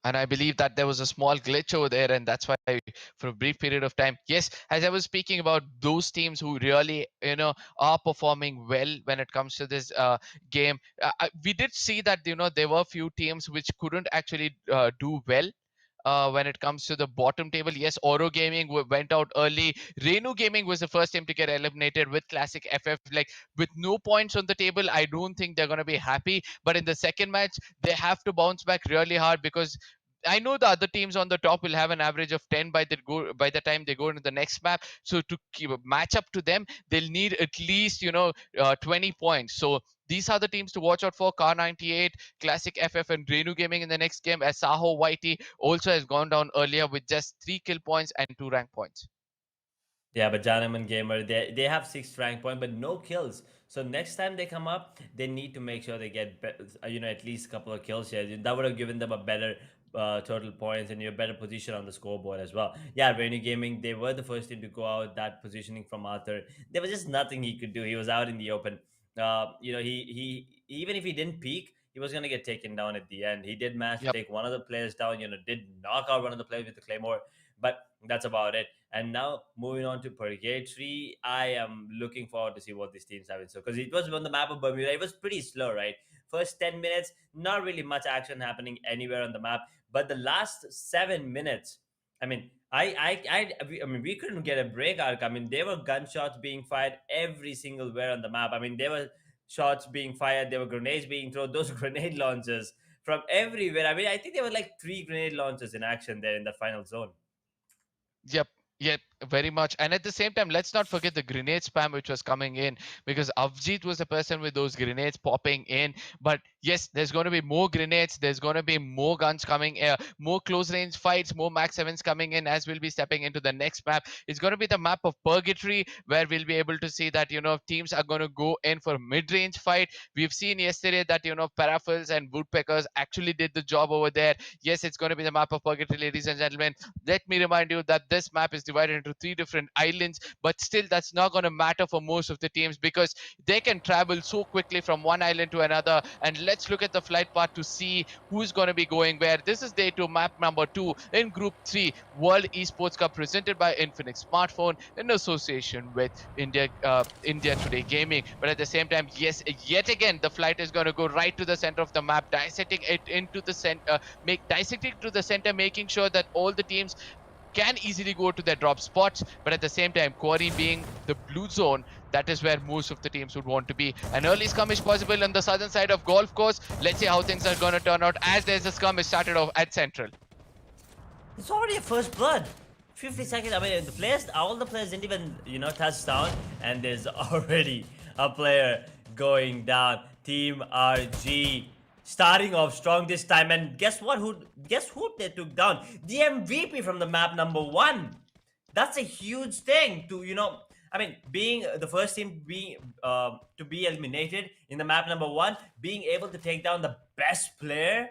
and I believe that there was a small glitch over there, and that's why for a brief period of time, yes, as I was speaking about those teams who really, are performing well when it comes to this game. We did see that there were a few teams which couldn't actually do well. When it comes to the bottom table, yes, Oro Gaming went out early. Renu Gaming was the first team to get eliminated with Classic FF. Like with no points on the table, I don't think they're gonna be happy. But in the second match, they have to bounce back really hard because I know the other teams on the top will have an average of 10 by the time they go into the next map. So to keep a match up to them, they'll need at least 20 points. So these are the teams to watch out for: Car 98, Classic FF, and Renu Gaming in the next game. As Sahoo YT also has gone down earlier with just 3 kill points and 2 rank points. Yeah, but Janaman Gamer, they have sixth rank point, but no kills. So next time they come up, they need to make sure they get at least a couple of kills here. That would have given them a better total points and a better position on the scoreboard as well. Yeah, Renu Gaming, they were the first team to go out that positioning from Arthur. There was just nothing he could do. He was out in the open. He even if he didn't peak, he was gonna get taken down at the end. He did manage to Yep. take one of the players down. Did knock out one of the players with the claymore, but that's about it. And now moving on to Purgatory, I am looking forward to see what these teams have in store because it was on the map of Bermuda. It was pretty slow, right? First 10 minutes, not really much action happening anywhere on the map, but the last 7 minutes, I mean, we couldn't get a break arc. I mean, there were gunshots being fired every single where on the map. I mean, there were shots being fired, there were grenades being thrown. Those grenade launchers from everywhere. I mean, I think there were like three grenade launchers in action there in the final zone. Yep. Yep, very much. And at the same time, let's not forget the grenade spam which was coming in, because Avjit was the person with those grenades popping in. But yes, there's going to be more grenades. There's going to be more guns coming, more close range fights, more Max 7s coming in as we'll be stepping into the next map. It's going to be the map of Purgatory, where we'll be able to see that, teams are going to go in for mid range fight. We've seen yesterday that, Paraffles and Woodpeckers actually did the job over there. Yes, it's going to be the map of Purgatory, ladies and gentlemen. Let me remind you that this map is divided into three different islands, but still that's not going to matter for most of the teams, because they can travel so quickly from one island to another. And let's look at the flight path to see who's going to be going where. This is day 2, map number 2 in group 3, World Esports Cup, presented by Infinix Smartphone in association with India Today Gaming. But at the same time, yes, yet again the flight is going to go right to the center of the map, dissecting it into the center, dissecting to the center, making sure that all the teams can easily go to their drop spots. But at the same time, Quarry being the blue zone, that is where most of the teams would want to be. An early skirmish possible on the southern side of golf course. Let's see how things are going to turn out as there's a skirmish started off at central. It's already a first blood. 50 seconds. I mean, all the players didn't even, touch down, and there's already a player going down. Team RG starting off strong this time, and guess who they took down? The MVP from the map number 1. That's a huge thing to, I mean, being the first team being to be eliminated in the map number 1, being able to take down the best player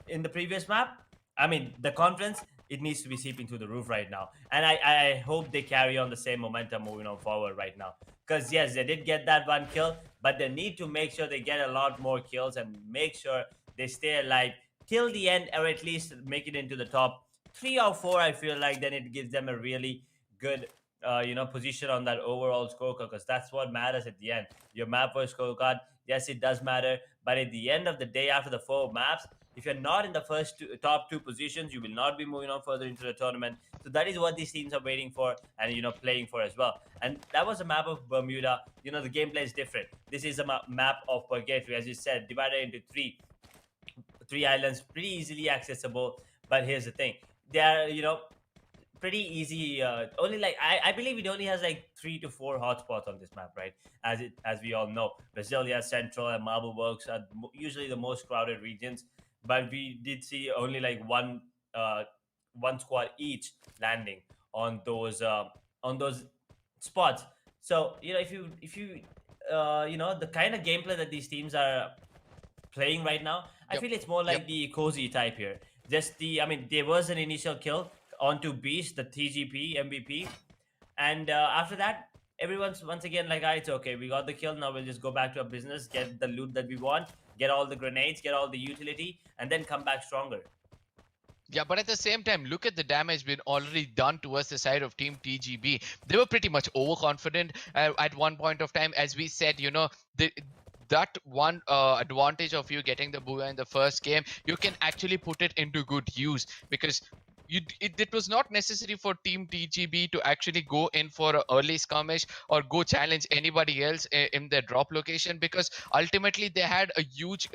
in the previous map. I mean, the confidence, it needs to be seeping through the roof right now. And I hope they carry on the same momentum moving on forward right now. Because yes, they did get that one kill, but they need to make sure they get a lot more kills and make sure they stay alive till the end, or at least make it into the top 3 or 4. I feel like then it gives them a really good position on that overall scorecard, because that's what matters at the end. Your map first scorecard, yes, it does matter, but at the end of the day, after the 4 maps, if you're not in the top 2 positions, you will not be moving on further into the tournament. So that is what these teams are waiting for and playing for as well. And that was a map of Bermuda. The gameplay is different. This is a map of Purgatory, as you said, divided into three islands, pretty easily accessible. But here's the thing: they are pretty easy. Only like I believe it only has like 3 to 4 hotspots on this map, right? As we all know, Brasilia, Central, and Marble Works are usually the most crowded regions. But we did see only like one squad each landing on those spots. So if you the kind of gameplay that these teams are playing right now, I Yep. feel it's more like Yep. the cozy type here. I mean, there was an initial kill onto Beast, the TGP MVP, and after that, everyone's once again like, it's okay, we got the kill. Now we'll just go back to our business, get the loot that we want, get all the grenades, get all the utility, and then come back stronger. Yeah, but at the same time, look at the damage been already done towards the side of Team TGB. They were pretty much overconfident at one point of time. As we said, that one advantage of you getting the booyah in the first game, you can actually put it into good use, because it was not necessary for Team TGB to actually go in for an early skirmish or go challenge anybody else in their drop location, because ultimately they had a huge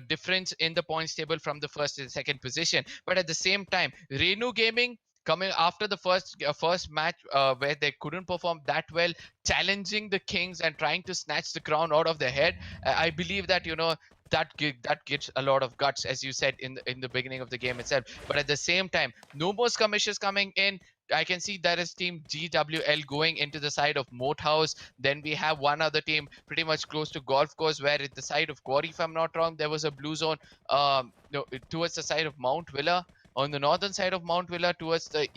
difference in the points table from the first and second position. But at the same time, Renu Gaming, coming after the first match where they couldn't perform that well, challenging the Kings and trying to snatch the crown out of their head, I believe that that gets a lot of guts, as you said in the beginning of the game itself. But at the same time, no more skirmishes coming in. I can see there is team GWL going into the side of Moat House. Then we have one other team pretty much close to Golf Course, where at the side of Quarry, if I'm not wrong, there was a blue zone. No, towards the side of Mount Villa. On the northern side of Mount Villa, towards the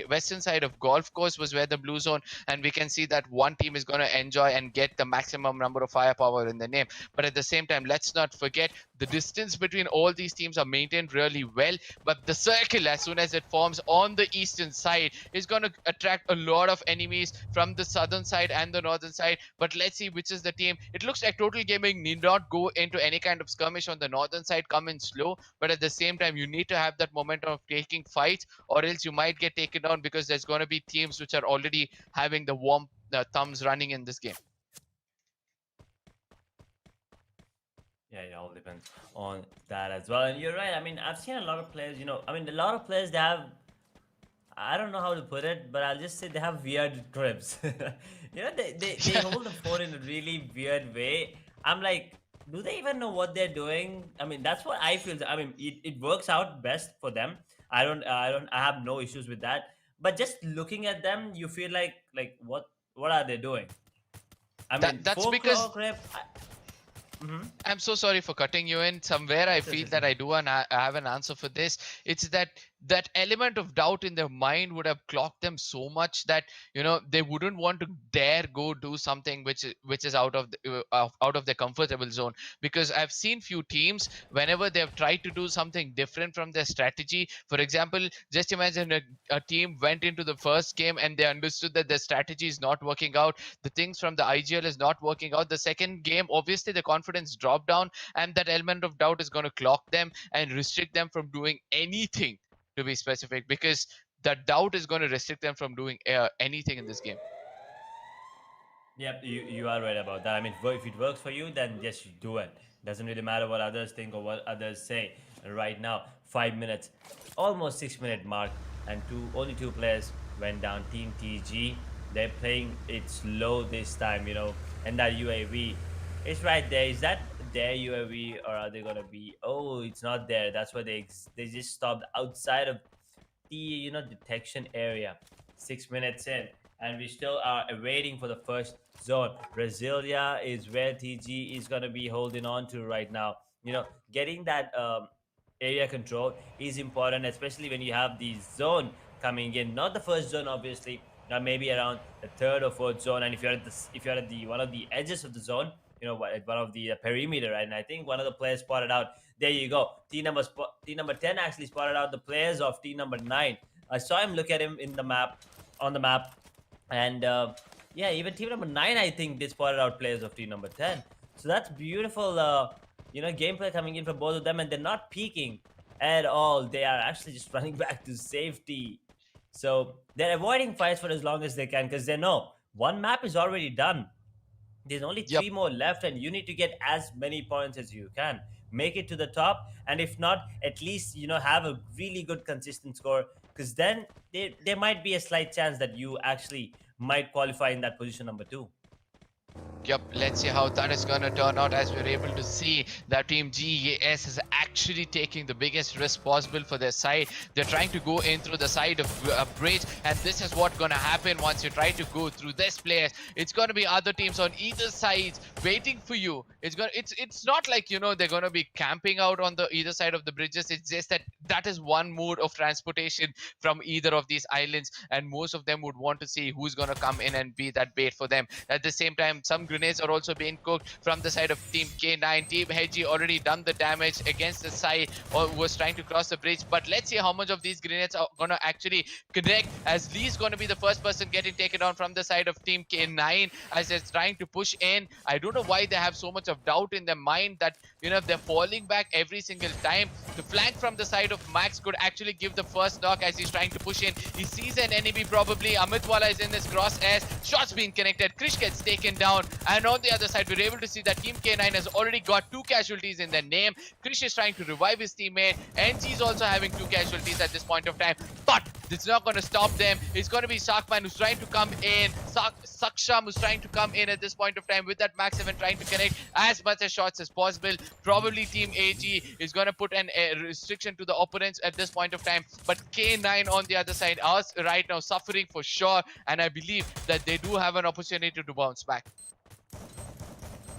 western side of Golf Course, was where the blue zone. And we can see that one team is going to enjoy and get the maximum number of firepower in the name. But at the same time, let's not forget the distance between all these teams are maintained really well. But the circle, as soon as it forms on the eastern side, is going to attract a lot of enemies from the southern side and the northern side. But let's see which is the team. It looks like Total Gaming need not go into any kind of skirmish on the northern side, come in slow. But at the same time, you need to have that momentum of taking fights, or else you might get taken down, because there's going to be teams which are already having the warm thumbs running in this game. Yeah, it all depends on that as well. And you're right. I mean, I've seen a lot of players, I mean, a lot of players, they have, I don't know how to put it, but I'll just say they have weird grips. They hold the phone in a really weird way. I'm like, do they even know what they're doing? I mean, that's what I feel. I mean, it works out best for them. I have no issues with that. But just looking at them, you feel like what are they doing? I mean, that's four because claw grip. I'm so sorry for cutting you in. Somewhere I feel that I do, and I have an answer for this. It's that element of doubt in their mind would have clocked them so much that they wouldn't want to dare go do something which is out of their comfortable zone. Because I've seen few teams, whenever they've tried to do something different from their strategy. For example, just imagine a team went into the first game and they understood that their strategy is not working out. The things from the IGL is not working out. The second game, obviously, the confidence dropped down, and that element of doubt is going to clock them and restrict them from doing anything, to be specific, because that doubt is going to restrict them from doing anything in this game. Yep, you are right about that. I mean, if it works for you, then yes, you do it. Doesn't really matter what others think or what others say. And right now, 5 minutes, almost 6 minute mark, and only two players went down. Team TG, they're playing it slow this time, and that UAV, it's right there. Is that their UAV, or are they gonna be? Oh, it's not there. That's why they just stopped outside of the detection area. 6 minutes in, and we still are waiting for the first zone. Brasilia is where TG is gonna be holding on to right now. Getting that area control is important, especially when you have the zone coming in. Not the first zone, obviously. Maybe around the third or fourth zone, and if you're at the one of the edges of the zone, one of the perimeter, and I think one of the players spotted out. There you go. Team number 10 actually spotted out the players of team number 9. I saw him look at him on the map, and yeah, even team number 9, I think they spotted out players of team number 10. So that's beautiful, gameplay coming in from both of them, and they're not peeking at all. They are actually just running back to safety. So they're avoiding fights for as long as they can, because they know one map is already done. There's only 3 more left, and you need to get as many points as you can. Make it to the top, and if not, at least have a really good consistent score, because then there might be a slight chance that you actually might qualify in that position number 2. Yep, let's see how that is going to turn out, as we're able to see that Team GES is actually taking the biggest risk possible for their side. They're trying to go in through the side of a bridge, and this is what's going to happen once you try to go through this place. It's going to be other teams on either side waiting for you. It's not like, they're going to be camping out on the either side of the bridges. It's just that is one mode of transportation from either of these islands, and most of them would want to see who's going to come in and be that bait for them. At the same time, some grenades are also being cooked from the side of Team K9. Team Hedgie already done the damage against the side, or was trying to cross the bridge. But let's see how much of these grenades are going to actually connect, as Lee's going to be the first person getting taken down from the side of Team K9 as they're trying to push in. I don't know why they have so much of doubt in their mind that, they're falling back every single time. The flank from the side of Max could actually give the first knock as he's trying to push in. He sees an enemy probably. Amitwala is in this crosshairs. Shots being connected. Krish gets taken down. And on the other side, we're able to see that Team K9 has already got 2 casualties in their name. Krish is trying to revive his teammate. NG is also having 2 casualties at this point of time. But it's not going to stop them. It's going to be Sarkman who's trying to come in. Saksham who's trying to come in at this point of time with that Max 7 trying to connect as much as shots as possible. Probably Team AG is going to put a restriction to the opponents at this point of time. But K9 on the other side are right now suffering for sure. And I believe that they do have an opportunity to bounce back.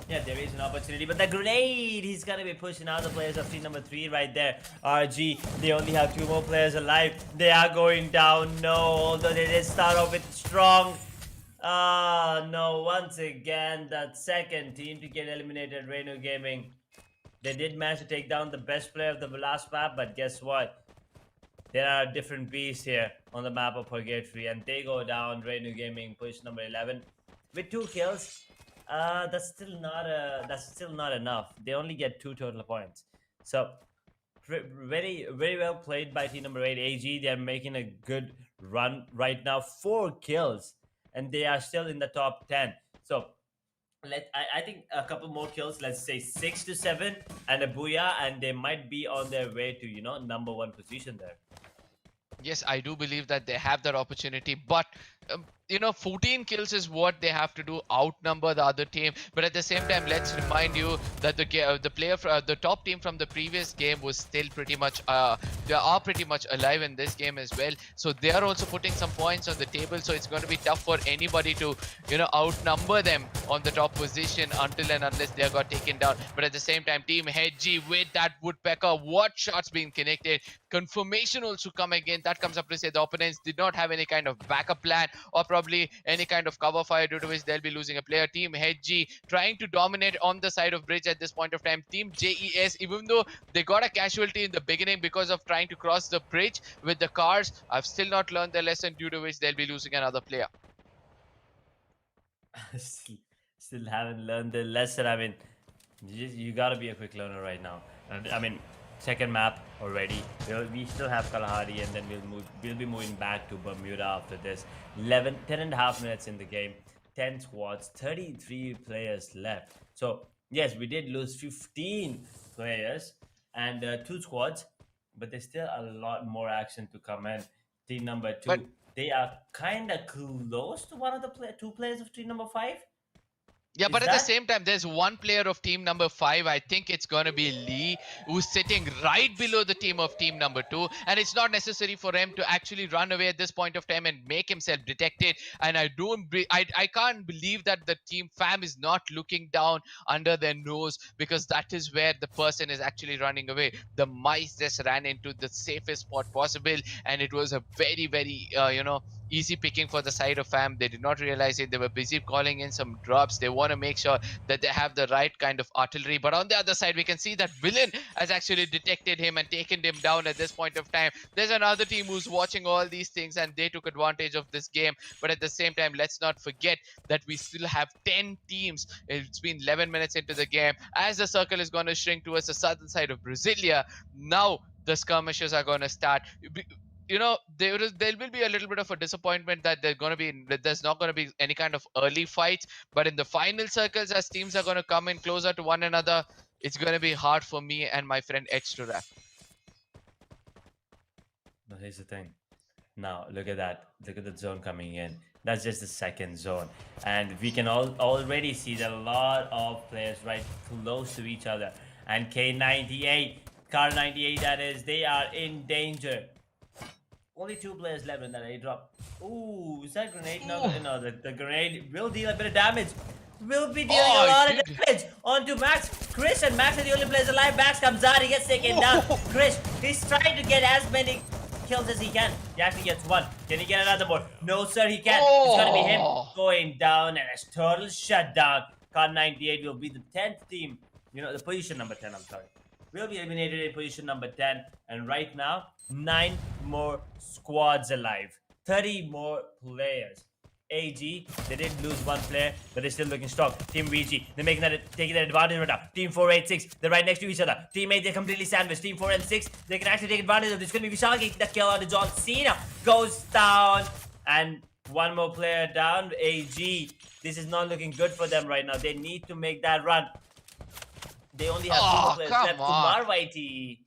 Yeah, there is an opportunity, but the grenade, he's gonna be pushing out the players of team number 3 right there. RG, they only have 2 more players alive. They are going down. No, although they did start off with strong. No, once again, that second team to get eliminated, Renu Gaming. They did manage to take down the best player of the last map, but guess what? There are different beasts here on the map of Purgatory, and they go down. Renu Gaming push number 11 with 2 kills. That's still not enough. They only get 2 total points. So very well played by team number 8 AG. They are making a good run right now. 4 kills, and they are still in the top 10. So I think a couple more kills. Let's say 6 to 7 and a booyah, and they might be on their way to number 1 position there. Yes, I do believe that they have that opportunity, but 14 kills is what they have to do, outnumber the other team. But at the same time, let's remind you that the top team from the previous game was still pretty much they are pretty much alive in this game as well. So they are also putting some points on the table. So it's going to be tough for anybody to outnumber them on the top position until and unless they got taken down. But at the same time, Team Hedgie with that woodpecker, what shots being connected, confirmation also coming in. That comes up to say the opponents did not have any kind of backup plan or probably any kind of cover fire, due to which they'll be losing a player. Team Hedgie trying to dominate on the side of bridge at this point of time. Team JES, even though they got a casualty in the beginning because of trying to cross the bridge with the cars, I've still not learned their lesson, due to which they'll be losing another player. Still haven't learned the lesson. I mean, you gotta be a quick learner right now. I mean, second map already. We still have Kalahari, and then we'll be moving back to Bermuda after this. 10 and a half minutes in the game, 10 squads, 33 players left. So yes, we did lose 15 players and 2 squads, but there's still a lot more action to come in. Team number 2, they are kind of close to one of the 2 players of team number 5. Yeah, but at the same time, there's one player of team number 5. I think it's going to be Lee, who's sitting right below the team of team number 2. And it's not necessary for him to actually run away at this point of time and make himself detected. And I can't believe that the team fam is not looking down under their nose, because that is where the person is actually running away. The mice just ran into the safest spot possible, and it was a very, very, easy picking for the side of fam. They did not realize it. They were busy calling in some drops. They want to make sure that they have the right kind of artillery. But on the other side, we can see that Villain has actually detected him and taken him down at this point of time. There's another team who's watching all these things, and they took advantage of this game. But at the same time, let's not forget that we still have 10 teams. It's been 11 minutes into the game. As the circle is going to shrink towards the southern side of Brasilia, now the skirmishes are going to start. There will be a little bit of a disappointment that there's not going to be any kind of early fights, but in the final circles, as teams are going to come in closer to one another, it's going to be hard for me and my friend Edge to wrap. But here's the thing. Now look at that. Look at the zone coming in. That's just the second zone, and we can already see that a lot of players right close to each other. And K98, Car 98, that is, they are in danger. Only 2 players left in that A drop. Ooh, is that grenade? No, the grenade will deal a bit of damage. Will be dealing a lot of damage onto Max. Chris and Max are the only players alive. Max comes out, he gets taken down. Chris, he's trying to get as many kills as he can. He actually gets 1. Can he get another more? No, sir, he can't. It's gonna be him going down, and a total shutdown. Car 98 will be the 10th team. The position number 10, I'm sorry. Will be eliminated in position number 10, and right now 9 more squads alive, 30 more players. AG, they did lose 1 player, but they're still looking strong. Team VG, they're taking that advantage right now. Team 486, they're right next to each other. Team 8, they're completely sandwiched. Team 4 and 6, they can actually take advantage of this. It's going to be Vishal getting the kill on the John Cena. Goes down, and One more player down. AG. This is not looking good for them right now. They need to make that run. They only have 2 more Oh, players come left. on. Kumar YT.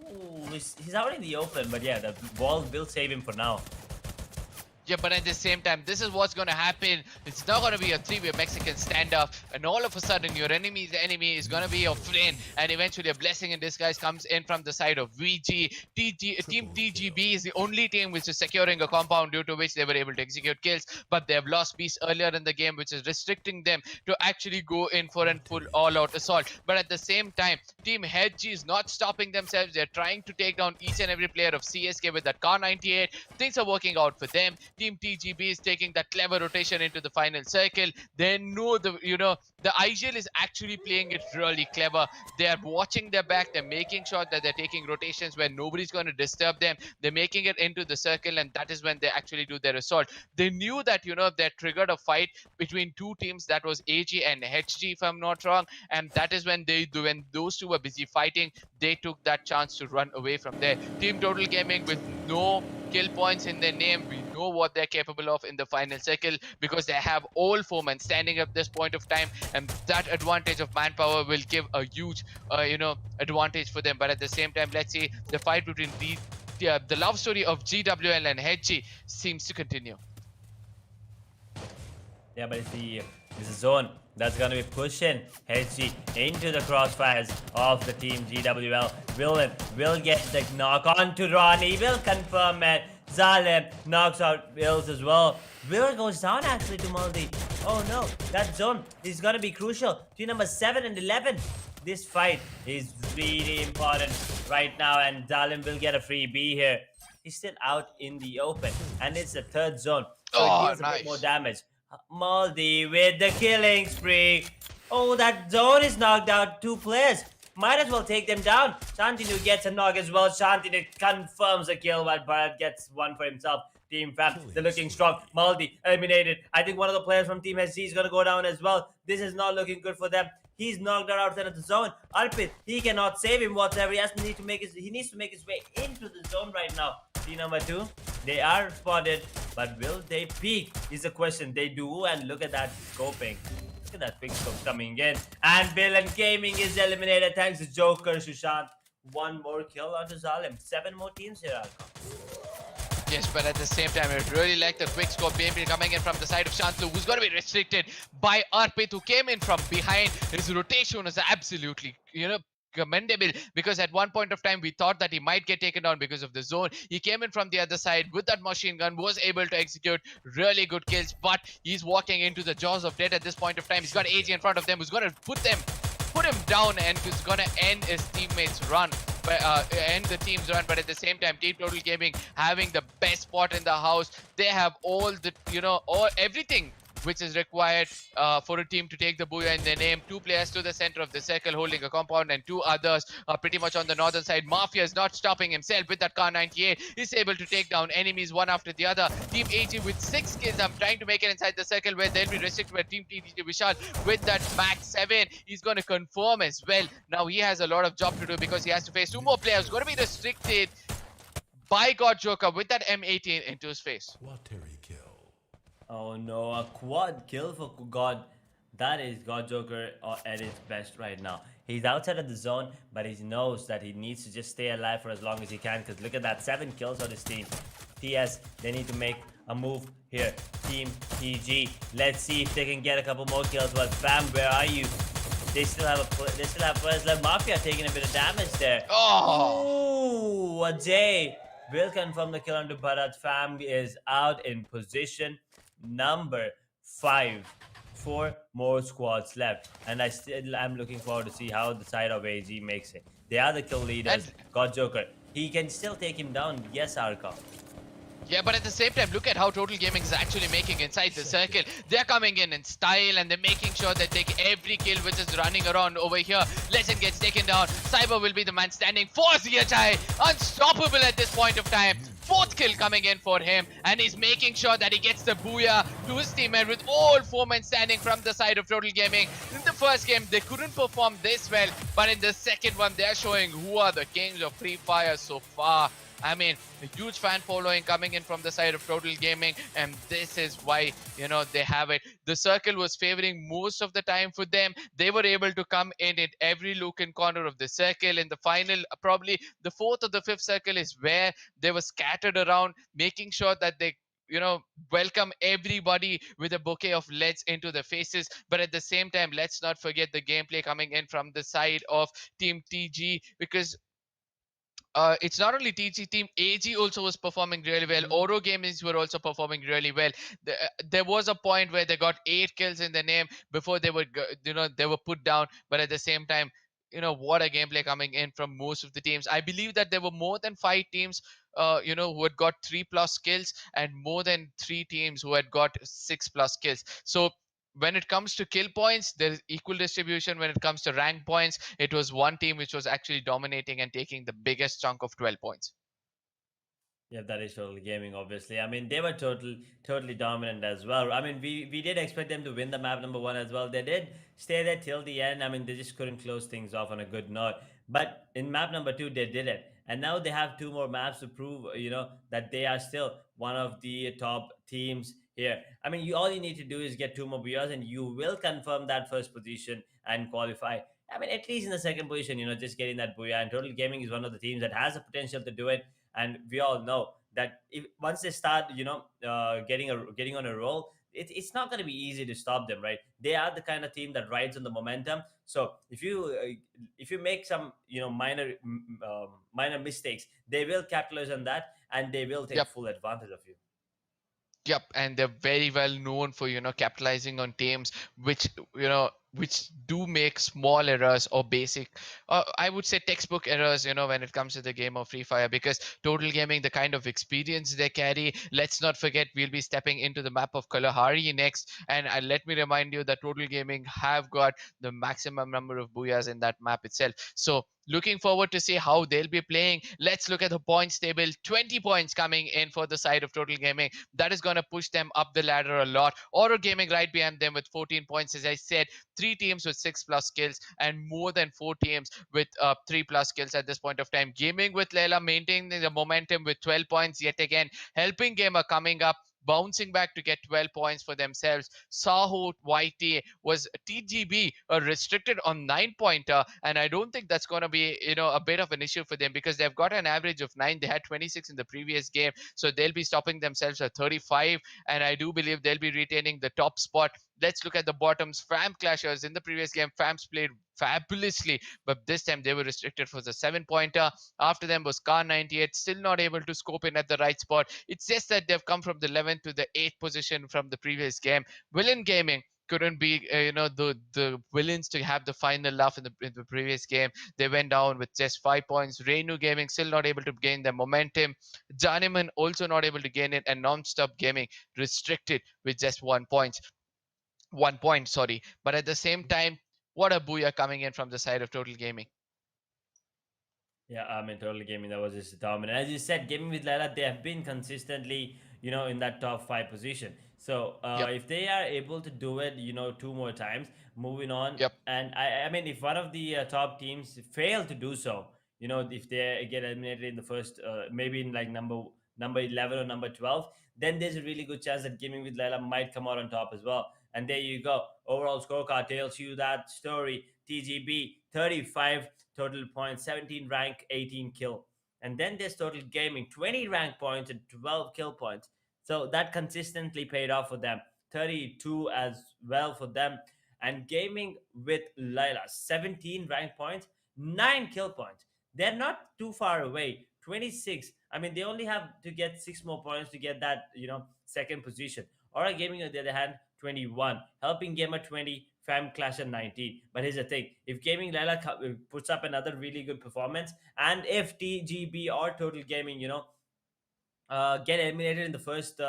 Ooh, he's out in the open, but yeah, the ball will save him for now. Yeah, but at the same time, this is what's going to happen. It's not going to be a three-way Mexican standoff, and all of a sudden, your enemy's enemy is going to be your friend, and eventually a blessing in disguise comes in from the side of VG. Team TGB is the only team which is securing a compound, due to which they were able to execute kills, but they have lost piece earlier in the game, which is restricting them to actually go in for a full all-out assault. But at the same time, Team HG is not stopping themselves. They're trying to take down each and every player of CSK with that Car 98. Things are working out for them. Team TGB is taking that clever rotation into the final circle. They know the IGL is actually playing it really clever. They are watching their back. They're making sure that they're taking rotations where nobody's going to disturb them. They're making it into the circle, and that is when they actually do their assault. They knew that they triggered a fight between two teams, that was AG and HG, if I'm not wrong, and that is when when those two were busy fighting, they took that chance to run away from there. Team Total Gaming, with no kill points in their name, we know what they're capable of in the final circle, because they have all 4 men standing at this point of time, and that advantage of manpower will give a huge advantage for them. But at the same time, let's see, the fight between the love story of GWL and HG seems to continue. Yeah, but it's a zone that's gonna be pushing HG into the crossfires of the team GWL. Will get the knock on to Ronnie. Will confirm it. Zalem knocks out Wills as well. Will goes down actually to Muldi. Oh no, that zone is gonna be crucial to number 7 and 11. This fight is really important right now, and Zalem will get a free B here. He's still out in the open, and it's the 3rd zone, so it deals a bit more damage. Maldi with the killing spree. Oh, that zone is knocked out 2 players. Might as well take them down. Shantinu gets a knock as well. Shantinu confirms a kill, while Bharat gets one for himself. Team Fam, they're looking strong. Maldi eliminated. I think one of the players from Team SC is going to go down as well. This is not looking good for them. He's knocked out outside of the zone. Arpit, he cannot save him whatsoever. He needs to make his way into the zone right now. Team number 2, they are spotted, but will they peek is the question. They do, and look at that scoping. Look at that big scope coming in. And Bill and Gaming is eliminated thanks to Joker Sushant. 1 more kill onto Zalim. 7 more teams here, Yes, but at the same time, I really like the quick scope gameplay coming in from the side of Shantanu, who's going to be restricted by Arpit, who came in from behind. His rotation was absolutely, commendable, because at one point of time we thought that he might get taken down because of the zone. He came in from the other side with that machine gun, was able to execute really good kills, but he's walking into the jaws of death at this point of time. He's got AG in front of them, who's going to put him down, and who's going to end his teammates' run. End the team's run. But at the same time, Team Total Gaming having the best spot in the house. They have all the everything which is required for a team to take the booyah in their name. 2 players to the center of the circle holding a compound, and 2 others are pretty much on the northern side. Mafia is not stopping himself with that Car 98. He's able to take down enemies one after the other. Team AG with 6 kills. I'm trying to make it inside the circle, where they'll be restricted by Team TDG Vishal with that Max 7. He's going to confirm as well. Now he has a lot of job to do, because he has to face 2 more players. Going to be restricted by God Joker with that M18 into his face. Oh no, a quad kill for God. That is God Joker at his best right now. He's outside of the zone, but he knows that he needs to just stay alive for as long as he can, because look at that, 7 kills on his team. TS, they need to make a move here. Team TG, let's see if they can get a couple more kills. But Fam, where are you? They still have players left. Mafia taking a bit of damage there. Oh! Ooh, a J will confirm the kill onto Bharat. Fam is out in position number 5. 4 more squads left, and I'm looking forward to see how the side of AG makes it. They are the kill leaders. God Joker, he can still take him down. Yes, Arka. Yeah, but at the same time, look at how Total Gaming is actually making inside the circle. They're coming in style, and they're making sure they take every kill which is running around over here. Legend gets taken down. Cyber will be the man standing for CHI. Unstoppable at this point of time. 4th kill coming in for him, and he's making sure that he gets the booyah to his teammate with all 4 men standing from the side of Total Gaming. In the first game, they couldn't perform this well, but in the second one, they're showing who are the kings of FreeFire so far. I mean, a huge fan following coming in from the side of Total Gaming, and this is why they have it. The circle was favoring most of the time for them. They were able to come in at every look and corner of the circle. In the final, probably the fourth or the fifth circle is where they were scattered around, making sure that they welcome everybody with a bouquet of leads into the faces. But at the same time, let's not forget the gameplay coming in from the side of Team TG, because it's not only TG, Team AG also was performing really well. Mhm. Oro Gamers were also performing really well. There was a point where they got 8 kills in the name before they were they were put down. But at the same time, what a gameplay coming in from most of the teams. I believe that there were more than 5 teams who had got 3+ kills, and more than 3 teams who had got 6+ kills. So when it comes to kill points, there is equal distribution. When it comes to rank points, it was one team which was actually dominating and taking the biggest chunk of 12 points. Yeah, that is totally gaming, obviously. I mean, they were totally dominant as well. I mean, we did expect them to win the map number one as well. They did stay there till the end. I mean, they just couldn't close things off on a good note. But in map number two, they did it. And now they have two more maps to prove, that they are still one of the top teams here. I mean, all you need to do is get two more BRs and you will confirm that first position and qualify. I mean, at least in the second position, just getting that booyah. And Total Gaming is one of the teams that has the potential to do it, and we all know that if once they start getting on a roll, it's not going to be easy to stop them, right? They are the kind of team that rides on the momentum. So if you make some minor mistakes, they will capitalize on that and they will take Yep. full advantage of you. Yep, and they're very well known for capitalizing on teams which do make small errors or basic, I would say textbook errors. When it comes to the game of Free Fire, because Total Gaming, the kind of experience they carry. Let's not forget, we'll be stepping into the map of Kalahari next, and let me remind you that Total Gaming have got the maximum number of booyahs in that map itself. So looking forward to see how they'll be playing. Let's look at the points table. 20 points coming in for the side of Total Gaming. That is going to push them up the ladder a lot. Oro Gaming right behind them with 14 points. As I said, 3 teams with 6+ kills and more than 4 teams with 3+ kills at this point of time. Gaming with Laila maintaining the momentum with 12 points yet again. Helping Gamer coming up, bouncing back to get 12 points for themselves. Sahoo YT was TGB restricted on 9 pointer, and I don't think that's going to be a bit of an issue for them, because they've got an average of 9. They had 26 in the previous game, so they'll be stopping themselves at 35, and I do believe they'll be retaining the top spot. Let's look at the bottoms. Fam Clashers, in the previous game, Fams played fabulously, but this time they were restricted for the 7 pointer. After them was Car 98, still not able to scope in at the right spot. It's just that they've come from the 11th to the 8th position from the previous game. Villain Gaming couldn't be the villains to have the final laugh in the previous game. They went down with just 5 points. Renu Gaming still not able to gain their momentum. Janiman also not able to gain it, and Non-Stop Gaming restricted with just 1 point, sorry. But at the same time, what a booyah coming in from the side of Total Gaming. Yeah, I mean, Total Gaming, that was just dominant. As you said, Gaming with Laila, they have been consistently, in that top five position. So Yep, if they are able to do it, two more times, moving on, yep, and I mean, if one of the top teams fail to do so, if they get eliminated in the first, maybe in like number 11 or number 12, then there's a really good chance that Gaming with Laila might come out on top as well. And there you go. Overall scorecard tells you that story. TGB 35 total points, 17 rank, 18 kill. And then there's Total Gaming, 20 rank points and 12 kill points. So that consistently paid off for them. 32 as well for them. And Gaming with Laila, 17 rank points, 9 kill points. They're not too far away. 26. I mean, they only have to get 6 more points to get that, second position. Aura Gaming, on the other hand, 21. Helping Gamer, 20. Fam Clash at 19. But here's the thing, if Gaming Laila puts up another really good performance, and if TGB or Total Gaming, get eliminated in the first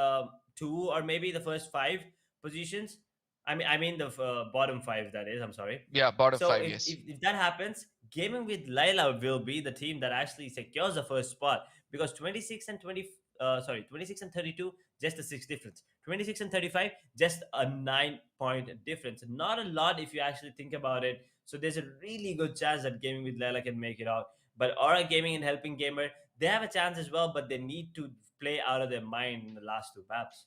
two or maybe the first five positions. I mean the bottom five. That is. I'm sorry. yeah, bottom So five, if, yes. if if that happens, Gaming with Laila will be the team that actually secures the first spot, because 26 and 26 and 32, just a six difference. 26 and 35, just a 9 point difference. Not a lot if you actually think about it. So there's a really good chance that Gaming with Laila can make it out. But Aura Gaming and Helping Gamer, they have a chance as well, but they need to play out of their mind in the last two maps.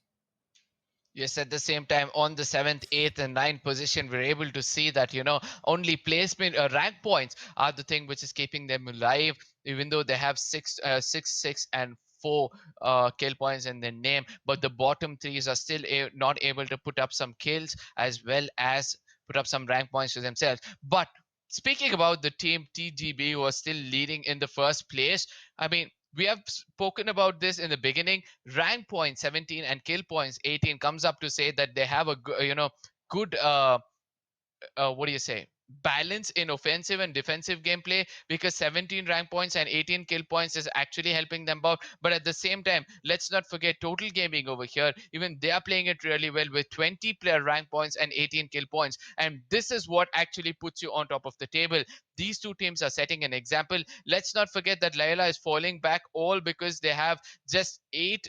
Yes, at the same time, on the seventh, eighth, and ninth position, we're able to see that, only placement, rank points are the thing which is keeping them alive, even though they have six, and four kill points in their name. But the bottom threes are still not able to put up some kills as well as put up some rank points to themselves. But speaking about the team TGB, who are still leading in the first place, I mean, we have spoken about this in the beginning. Rank points 17 and kill points 18 comes up to say that they have a good what do you say, balance in offensive and defensive gameplay, because 17 rank points and 18 kill points is actually helping them out. But at the same time, let's not forget Total Gaming over here. Even they are playing it really well with 20 player rank points and 18 kill points, and this is what actually puts you on top of the table. These two teams are setting an example. Let's not forget that Laila is falling back, all because they have just 8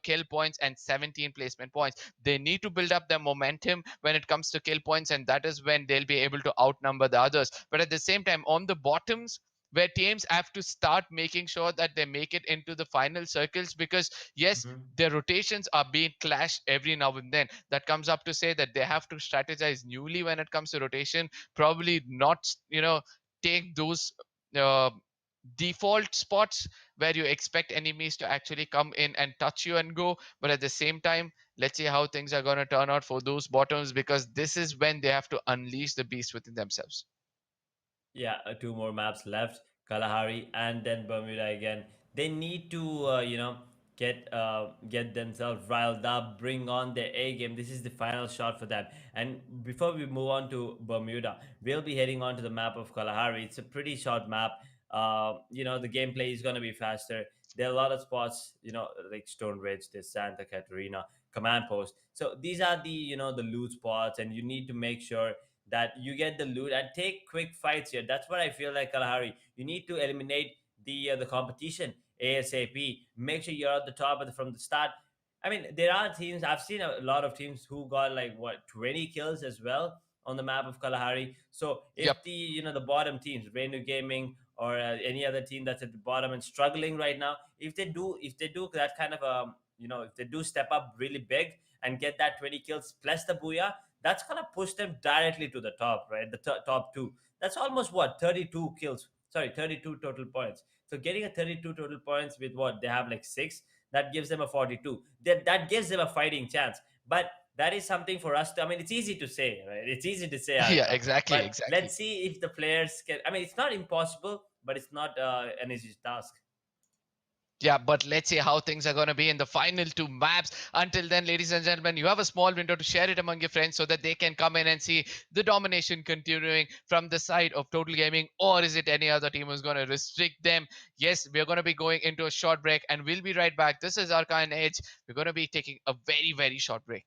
kill points and 17 placement points. They need to build up their momentum when it comes to kill points, and that is when they'll be able to outnumber the others. But at the same time, on the bottoms, where teams have to start making sure that they make it into the final circles, because yes, their rotations are being clashed every now and then. That comes up to say that they have to strategize newly when it comes to rotation, probably not take those uh, default spots where you expect enemies to actually come in and touch you and go. But at the same time, let's see how things are going to turn out for those bottoms, because this is when they have to unleash the beast within themselves. Yeah, two more maps left, Kalahari and then Bermuda again. They need to, get themselves riled up, bring on their A game. This is the final shot for them. And before we move on to Bermuda, we'll be heading on to the map of Kalahari. It's a pretty short map. The gameplay is going to be faster. There are a lot of spots, like Stone Ridge, there's Santa Catarina, Command Post. So these are the loot spots, and you need to make sure that you get the loot and take quick fights here. That's what I feel like, Kalahari. You need to eliminate the competition ASAP. Make sure you're at the top from the start. I mean, there are teams. I've seen a lot of teams who got like 20 kills as well on the map of Kalahari. So if Yep. the bottom teams, Renu Gaming or any other team that's at the bottom and struggling right now, if they do that kind of if they do step up really big and get that 20 kills plus the booyah, that's gonna push them directly to the top, right? The top two. That's almost what 32 kills. Sorry, 32 total points. So getting a 32 total points with what they have like six, that gives them a 42. That gives them a fighting chance. But that is something for us to. I mean, it's easy to say, right? It's easy to say, Yeah, Arka. exactly, But exactly. let's see if the players can. I mean, it's not impossible, but it's not an easy task. Yeah, but let's see how things are going to be in the final two maps. Until then, ladies and gentlemen, you have a small window to share it among your friends so that they can come in and see the domination continuing from the side of Total Gaming, or is it any other team who's going to restrict them? Yes, we're going to be going into a short break and we'll be right back. This is Arcane Edge. We're going to be taking a very, very short break.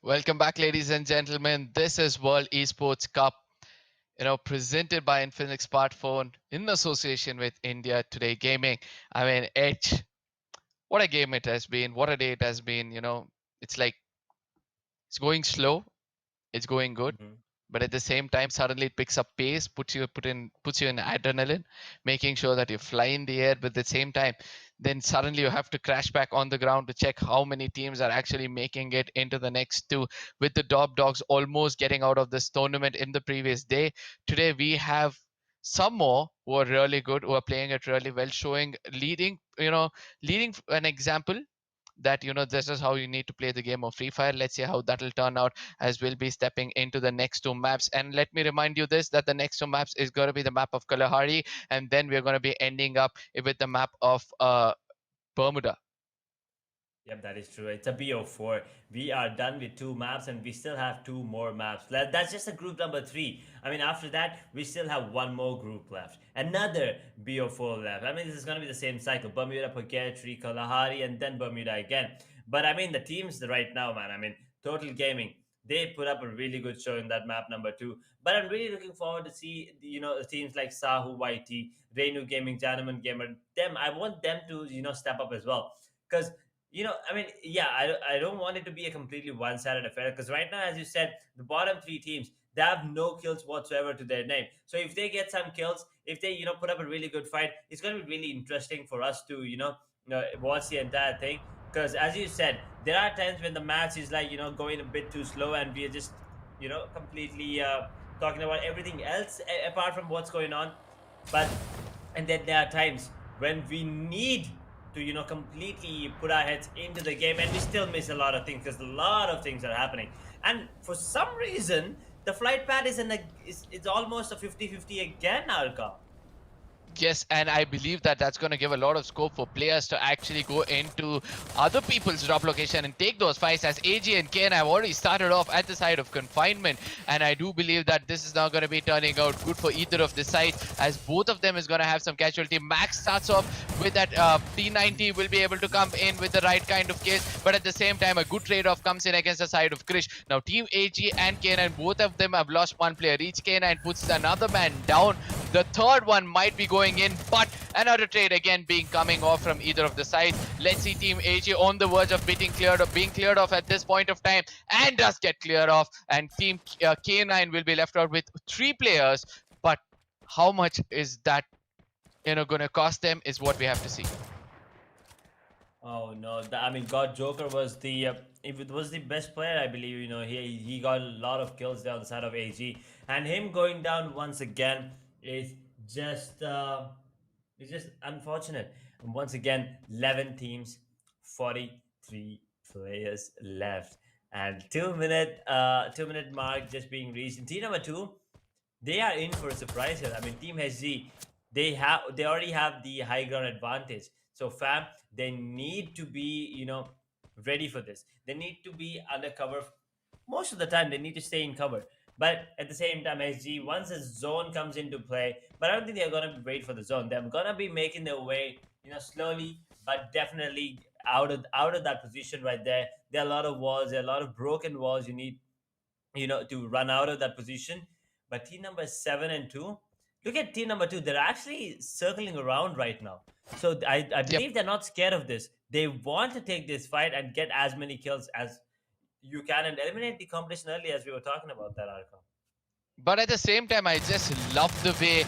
Welcome back, ladies and gentlemen. This is World Esports Cup, presented by Infinix Smartphone in association with India Today Gaming. I mean, what a game it has been. What a day it has been. It's like it's going slow, it's going good, Mhm. but at the same time suddenly it picks up pace, puts you in adrenaline, making sure that you fly in the air, but at the same time then suddenly you have to crash back on the ground to check how many teams are actually making it into the next two, with the top dogs almost getting out of this tournament in the previous day. Today we have some more who are really good, who are playing it really well, showing leading an example that this is how you need to play the game of Free Fire. Let's see how that'll turn out as we'll be stepping into the next two maps. And let me remind you this, that the next two maps is going to be the map of Kalahari, and then we're going to be ending up with the map of Bermuda. Yep, that is true. It's a BO4. We are done with two maps and we still have two more maps. That's just a group number three. I mean, after that, we still have one more group left. Another BO4 left. I mean, this is going to be the same cycle. Bermuda, Purgatory, Kalahari, and then Bermuda again. But I mean, the teams right now, man, I mean, Total Gaming, they put up a really good show in that map number two. But I'm really looking forward to see, teams like Sahoo YT, Renu Gaming, Gentleman Gamer, them. I want them to, step up as well. Because I mean, yeah, I don't want it to be a completely one-sided affair because right now, as you said, the bottom three teams, they have no kills whatsoever to their name. So if they get some kills, if they, put up a really good fight, it's going to be really interesting for us to, watch the entire thing. Because as you said, there are times when the match is like, going a bit too slow and we are just, completely talking about everything else apart from what's going on. But, and then there are times when we need to completely put our heads into the game and we still miss a lot of things because a lot of things are happening, and for some reason the flight pad is it's almost a 50-50 again, Alka. Yes, and I believe that that's going to give a lot of scope for players to actually go into other people's drop location and take those fights, as AG and Kane have already started off at the side of confinement. And I do believe that this is now going to be turning out good for either of the sides, as both of them is going to have some casualty. Max starts off with that T90, will be able to come in with the right kind of case, but at the same time, a good trade-off comes in against the side of Krish. Now, Team AG and K9, both of them have lost one player each. K9 puts another man down. The third one might be going in, but another trade again being coming off from either of the sides. Let's see Team AG on the verge of being cleared off at this point of time, and does get cleared off. And Team K9 will be left out with 3 players. But how much is that going to cost them is what we have to see. Oh no! I mean, God Joker was the if it was the best player, I believe. He got a lot of kills there on the side of AG, and him going down once again is just it's just unfortunate. And once again, 11 teams, 43 players left, and 2 minute mark just being reached. In team number 2, they are in for a surprise here. I mean, Team HG, they already have the high ground advantage. So fam, they need to be ready for this. They need to be undercover. Most of the time, they need to stay in cover. But at the same time, SG, once a zone comes into play, but I don't think they're gonna wait for the zone. They're gonna be making their way, slowly but definitely out of that position right there. There are a lot of walls. There are a lot of broken walls. You need to run out of that position. But team number 7 and 2, look at team number 2. They're actually circling around right now. So I believe they're not scared of this. They want to take this fight and get as many kills as you can and eliminate the competition early, as we were talking about that, Arkham. But at the same time, I just love the way,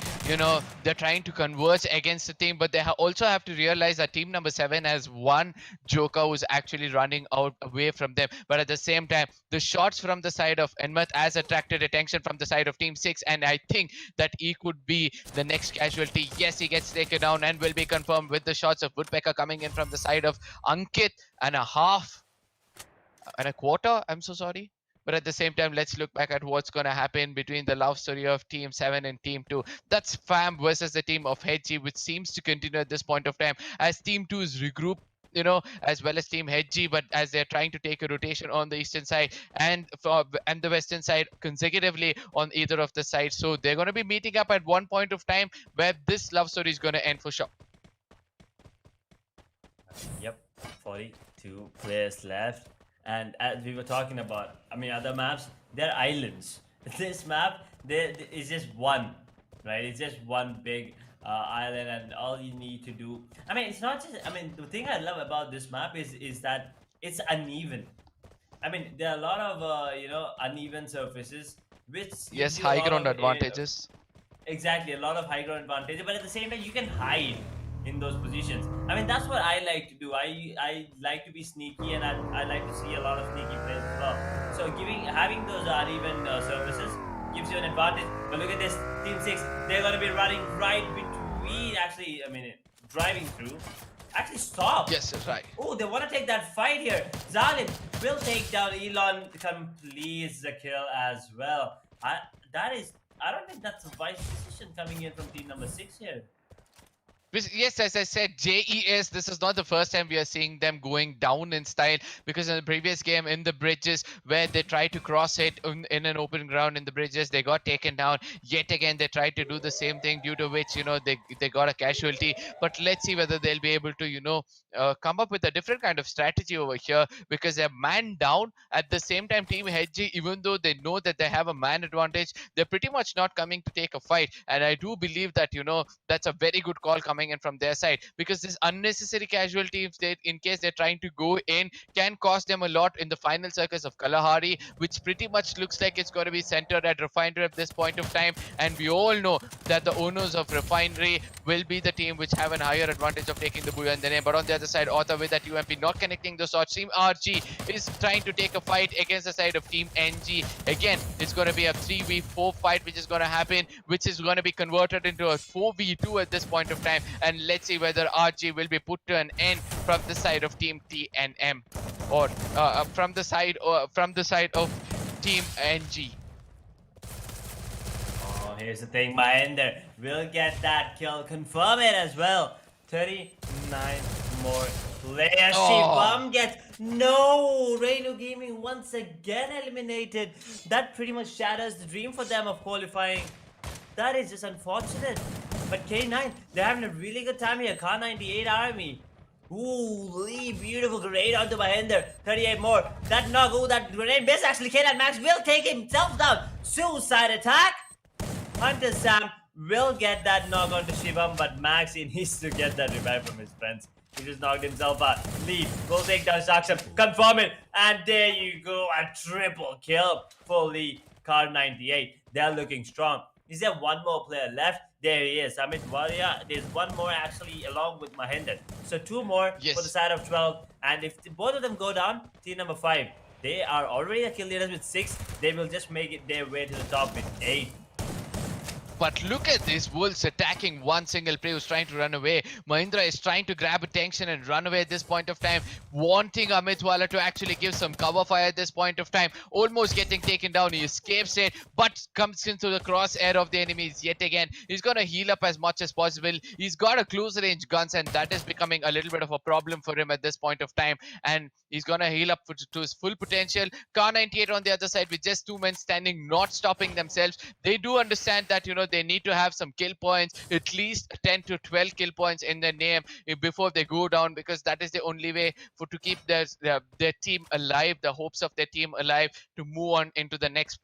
they're trying to converge against the team. But they also have to realize that team number 7 has one Joker who's actually running out away from them. But at the same time, the shots from the side of Enmuth has attracted attention from the side of team 6. And I think that he could be the next casualty. Yes, he gets taken down and will be confirmed with the shots of Woodpecker coming in from the side of Ankit. And a half and a quarter, I'm so sorry. But at the same time, let's look back at what's going to happen between the love story of Team 7 and Team 2. That's FAM versus the team of HG, which seems to continue at this point of time as Team 2 is regrouped, as well as Team HG, but as they're trying to take a rotation on the eastern side and the western side consecutively on either of the sides. So they're going to be meeting up at one point of time where this love story is going to end for sure. Yep, 42 players left. And as we were talking about, I mean, other maps, they're islands. This map, is just one, right? It's just one big island, and all you need to do. I mean, it's not just. I mean, the thing I love about this map is that it's uneven. I mean, there are a lot of uneven surfaces, which yes, high ground advantages. Exactly, a lot of high ground advantages, but at the same time, you can hide in those positions. I mean, that's what I like to do. I like to be sneaky, and I like to see a lot of sneaky plays as well. So having those uneven surfaces gives you an advantage. But look at this, Team 6. They're going to be running right between. Actually, I mean, driving through. Actually, stop. Yes, that's right. Oh, they want to take that fight here. Zalim will take down Elon, completes the kill as well. I don't think that's a wise decision coming in from team number 6 here. Yes, as I said, JES, this is not the first time we are seeing them going down in style, because in the previous game in the bridges where they tried to cross it in an open ground in the bridges, they got taken down. Yet again, they tried to do the same thing, due to which, they got a casualty. But let's see whether they'll be able to, come up with a different kind of strategy over here, because they're man down. At the same time, Team HG, even though they know that they have a man advantage, they're pretty much not coming to take a fight. And I do believe that, that's a very good call coming in from their side, because this unnecessary casualty, in case they're trying to go in, can cost them a lot in the final circus of Kalahari, which pretty much looks like it's going to be centered at Refinery at this point of time. And we all know that the owners of Refinery will be the team which have an higher advantage of taking the Booyah in the name. But on the other side, Author with that UMP not connecting the shots. Team RG is trying to take a fight against the side of Team NG. Again, it's going to be a 3v4 fight which is going to happen, which is going to be converted into a 4v2 at this point of time. And let's see whether RG will be put to an end from the side of Team TNM, or from the side of Team NG. here's the thing, Mahinder will get that kill, confirm it as well. 39 more players. Shivam gets no. Renu Gaming once again eliminated. That pretty much shatters the dream for them of qualifying. That is just unfortunate. But K9, they're having a really good time here. Car 98 Army. Holy beautiful grenade onto Mahinder. 38 more. That knock, that grenade miss actually. K9 Max will take himself down. Suicide attack. Hunter Sam will get that knock onto Shivam, but Max, he needs to get that revive from his friends. He just knocked himself out. Lead will take down Saksham. Confirm it. And there you go. A triple kill for Lee. Car 98. They're looking strong. Is there one more player left? There he is. Amit Waria. There's one more actually along with Mahinder. So 2 more for the side of 12. And if both of them go down, team number 5, they are already the kill leaders with 6. They will just make it their way to the top with 8. But look at this, Wolves attacking one single player who's trying to run away. Mahindra is trying to grab attention and run away at this point of time, wanting Amitwala to actually give some cover fire at this point of time. Almost getting taken down, he escapes it, but comes into the crosshair of the enemies yet again. He's gonna heal up as much as possible. He's got a close range guns, and that is becoming a little bit of a problem for him at this point of time. And he's gonna heal up to his full potential. Car 98 on the other side with just 2 men standing, not stopping themselves. They do understand that, they need to have some kill points, at least 10 to 12 kill points in their name before they go down, because that is the only way to keep their team alive, the hopes of their team alive, to move on into the next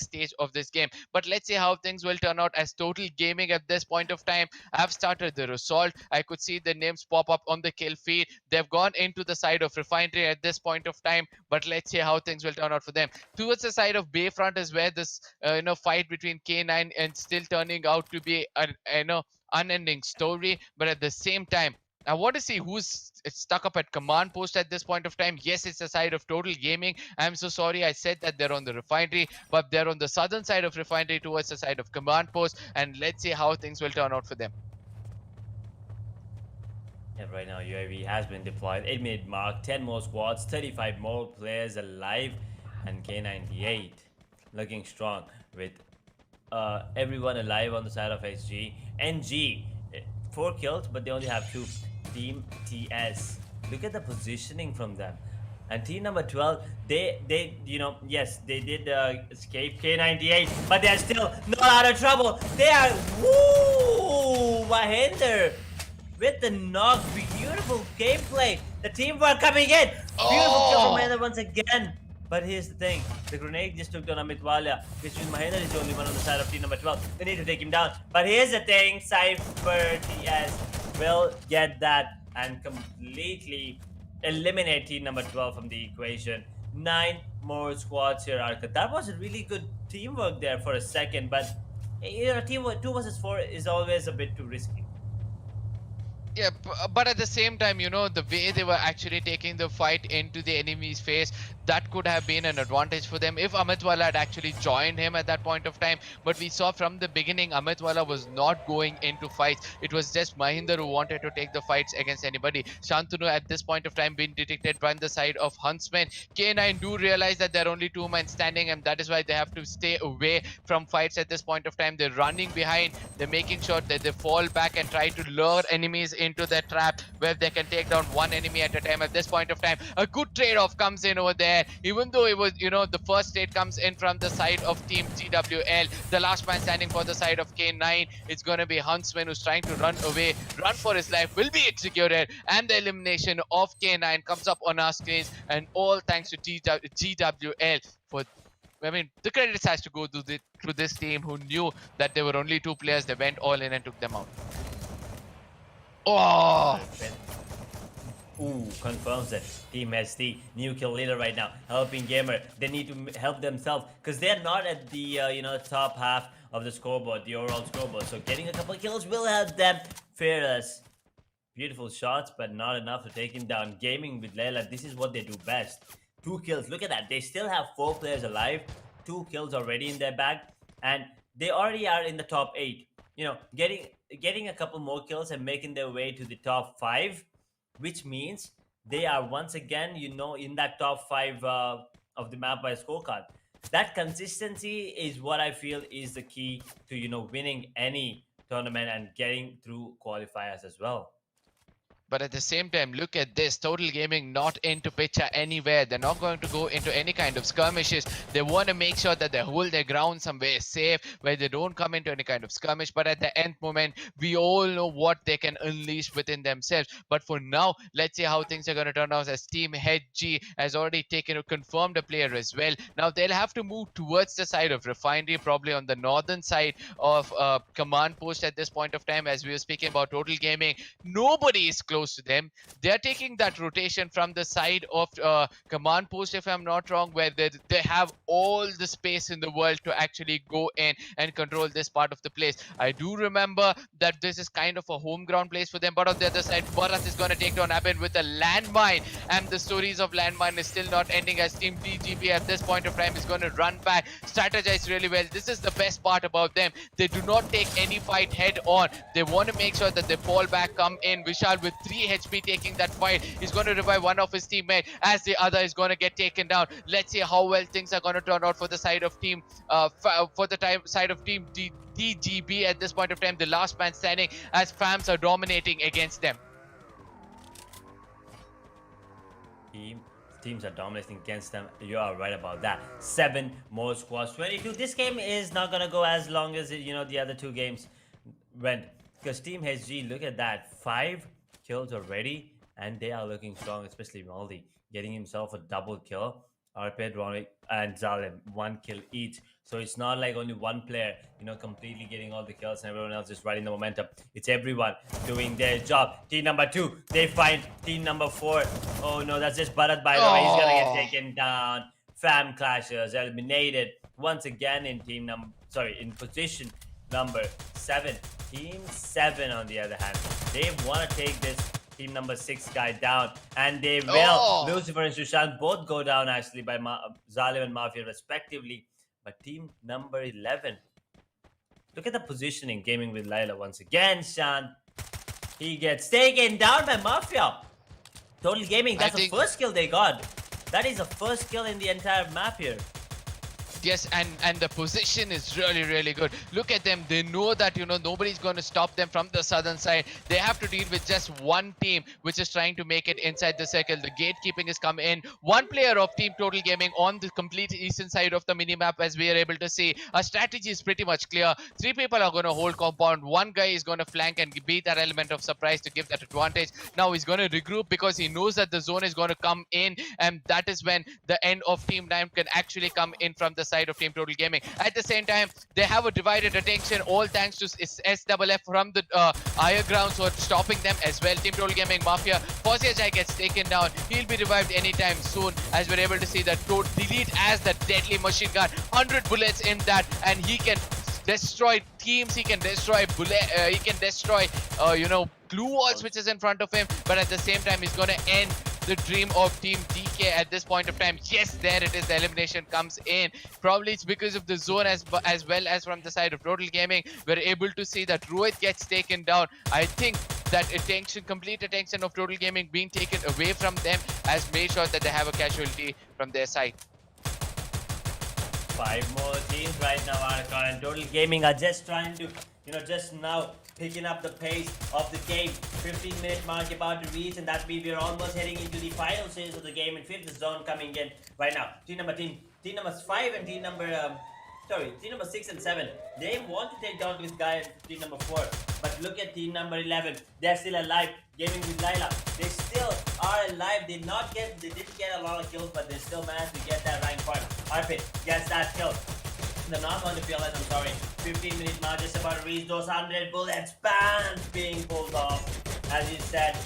stage of this game. But let's see how things will turn out, as Total Gaming at this point of time have started their assault. I could see the names pop up on the kill feed. They've gone into the side of Refinery at this point of time, but let's see how things will turn out for them. Towards the side of Bayfront is where this fight between K9 and still turning out to be an unending story. But at the same time, I want to see who's stuck up at command post at this point of time. Yes, it's the side of Total Gaming. I'm so sorry I said that they're on the Refinery, but they're on the southern side of Refinery towards the side of command post, and let's see how things will turn out for them. Yeah, right now UAV has been deployed. 8-minute mark, 10 more squads, 35 more players alive, and K98 looking strong with everyone alive on the side of HG. NG, 4 kills, but they only have 2. Team TS, look at the positioning from them. And team number 12, they yes, they did escape K98, but they're still not out of trouble. They are, woo, Mahinder with the knock. Beautiful gameplay. The teamwork coming in. Beautiful kill from Mahinder once again. But here's the thing, the grenade just took down Amitwala, which means Mahinder is the only one on the side of team number 12. They need to take him down. But here's the thing, Cypher TS will get that and completely eliminate team number 12 from the equation. 9 more squads here, Arca. That was a really good teamwork there for a second, but teamwork 2 versus 4 is always a bit too risky. Yeah, but at the same time, the way they were actually taking the fight into the enemy's face, that could have been an advantage for them if Amitwala had actually joined him at that point of time. But we saw from the beginning, Amitwala was not going into fights. It was just Mahinder who wanted to take the fights against anybody. Shantanu at this point of time being detected by the side of Huntsman. K9 do realize that there are only 2 men standing, and that is why they have to stay away from fights at this point of time. They're running behind. They're making sure that they fall back and try to lure enemies into their trap where they can take down 1 enemy at a time. At this point of time, a good trade-off comes in over there, even though it was, the first trade comes in from the side of team GWL. The last man standing for the side of K9, it's going to be Huntsman, who's trying to run away, run for his life, will be executed, and the elimination of K9 comes up on our screens, and all thanks to GWL for, the credits has to go to this team, who knew that there were only 2 players. They went all in and took them out. Oh! Ooh, confirms it. Team ST, new kill leader right now, helping Gamer. They need to help themselves because they're not at the top half of the scoreboard, the overall scoreboard. So getting a couple of kills will help them. Fearless, beautiful shots, but not enough to take him down. Gaming with Laila, this is what they do best. 2 kills. Look at that. They still have 4 players alive. 2 kills already in their bag, and they already are in the top 8. Getting a couple more kills and making their way to the top 5, which means they are once again, in that top 5 of the map by scorecard. That consistency is what I feel is the key to winning any tournament and getting through qualifiers as well. But at the same time, look at this. Total Gaming not into picture anywhere. They're not going to go into any kind of skirmishes. They want to make sure that they hold their ground somewhere safe, where they don't come into any kind of skirmish. But at the end moment, we all know what they can unleash within themselves. But for now, let's see how things are going to turn out, as Team HG has already confirmed a player as well. Now they'll have to move towards the side of Refinery, probably on the northern side of Command Post at this point of time. As we were speaking about Total Gaming, nobody is close to them. They're taking that rotation from the side of Command Post, if I'm not wrong, where they have all the space in the world to actually go in and control this part of the place. I do remember that this is kind of a home ground place for them, but on the other side, Bharat is going to take down Abin with a landmine, and the stories of landmine is still not ending, as Team TGB at this point of time is going to run back, strategize really well. This is the best part about them. They do not take any fight head on. They want to make sure that they fall back, come in. Vishal with 3 HP taking that fight. He's going to revive one of his teammates, as the other is going to get taken down. Let's see how well things are going to turn out for the side of Team side of Team TGB at this point of time. The last man standing, as FAMs are dominating against them. Teams are dominating against them. You are right about that. 7 more squads, 22. This game is not gonna go as long as the other 2 games went, because Team HG, look at that, 5 kills already, and they are looking strong, especially Maldi getting himself a double kill. Arped, Ronik, and Zalim 1 kill each. So it's not like only one player, completely getting all the kills and everyone else just riding the momentum. It's everyone doing their job. Team number 2, they find team number 4. Oh no, that's just Bharat, by the way. He's gonna get taken down. Fam Clashers eliminated once again in in position number 7. Team 7, on the other hand, they want to take this team number 6 guy down, and they will. Lucifer and Sushant both go down actually by Zalim and Mafia respectively. But team number 11, look at the positioning. Gaming with Laila once again. Shant, he gets taken down by Mafia. Total Gaming, that's the first kill they got. That is the first kill in the entire map here. Yes, and the position is really, really good. Look at them. They know that, nobody's going to stop them from the southern side. They have to deal with just one team, which is trying to make it inside the circle. The gatekeeping has come in. One player of Team Total Gaming on the complete eastern side of the minimap, as we are able to see. Our strategy is pretty much clear. 3 people are going to hold compound. 1 guy is going to flank and be that element of surprise to give that advantage. Now he's going to regroup, because he knows that the zone is going to come in, and that is when the end of Team 9 can actually come in from the side of Team Total Gaming. At the same time, they have a divided attention, all thanks to SFF from the higher ground, so stopping them as well. Team Total Gaming Mafia, Jai gets taken down. He'll be revived anytime soon, as we're able to see that Delete as the deadly machine gun. 100 bullets in that, and he can destroy teams. He can destroy glue walls which is in front of him, but at the same time he's going to end the dream of Team DK at this point of time. Yes, there it is. The elimination comes in. Probably it's because of the zone as well as from the side of Total Gaming. We're able to see that Rohit gets taken down. I think that complete attention of Total Gaming being taken away from them has made sure that they have a casualty from their side. 5 more teams right now, Arcon, and Total Gaming are just trying to, just now picking up the pace of the game. 15-minute mark about to reach, and that means we're almost heading into the final stage of the game, and 5th zone coming in right now. Team number 5 and team number 6 and 7. They want to take down this guy in team number 4. But look at team number 11. They're still alive. Gaming with Laila. They still are alive. They didn't get a lot of kills, but they still managed to get that rank point. Arpit gets that kill. They're not going to feel it, I'm sorry. 15-minute mark, just about to reach those 100 bullets. Bam! Being pulled off. As you said,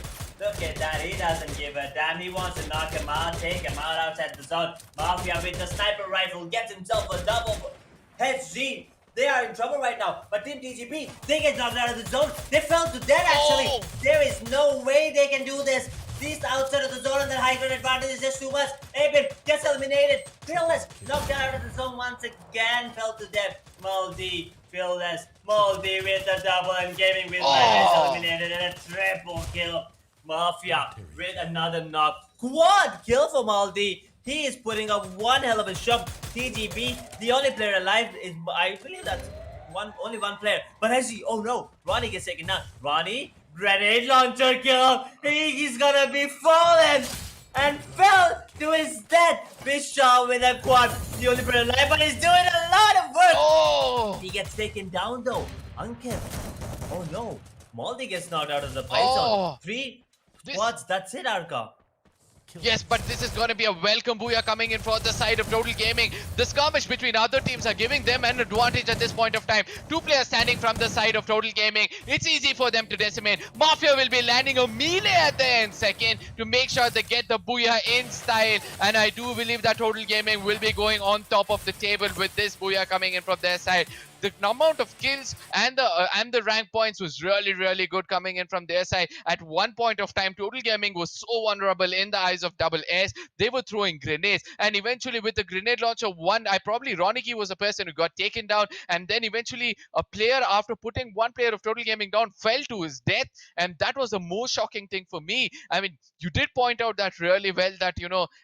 look at that. He doesn't give a damn. He wants to knock him out, take him out outside the zone. Mafia with the sniper rifle gets himself a double. HG, they are in trouble right now. But Team TGB, they get knocked out of the zone. They fell to death actually. Oh. There is no way they can do this. These outside of the zone and the high ground advantage is just too much. Abin gets eliminated. Fearless knocked out of the zone once again. Fell to death. Moldy, Fearless, Moldy with the double, and Gaming with eliminated, and a triple kill. Mafia with another knock. Quad kill for Maldi. He is putting up one hell of a shot. TGB, the only player alive is, I believe that's only one player. But as he, oh no, Ronnie gets taken down. Ronnie, grenade launcher kill. He's gonna be fallen and fell to his death. Bishop with a quad, the only player alive, but he's doing a lot of work. Oh! He gets taken down though. Ankit. Oh no. Maldi gets knocked out of the play zone. Oh! Three This- squads, that's it, Arka. Yes, but this is going to be a welcome booyah coming in for the side of Total Gaming. The skirmish between other teams are giving them an advantage at this point of time. Two players standing from the side of Total Gaming. It's easy for them to decimate. Mafia will be landing a melee at the end second to make sure they get the booyah in style. And I do believe that Total Gaming will be going on top of the table with this booyah coming in from their side. The amount of kills and the rank points was really good coming in from their side. At one point of time, Total Gaming was so vulnerable in the eyes of Double S. They were throwing grenades, and eventually with the grenade launcher, Roniki was the person who got taken down, and then eventually a player, after putting one player of Total Gaming down, fell to his death, and that was the most shocking thing for me. I mean, you did point out that really well, that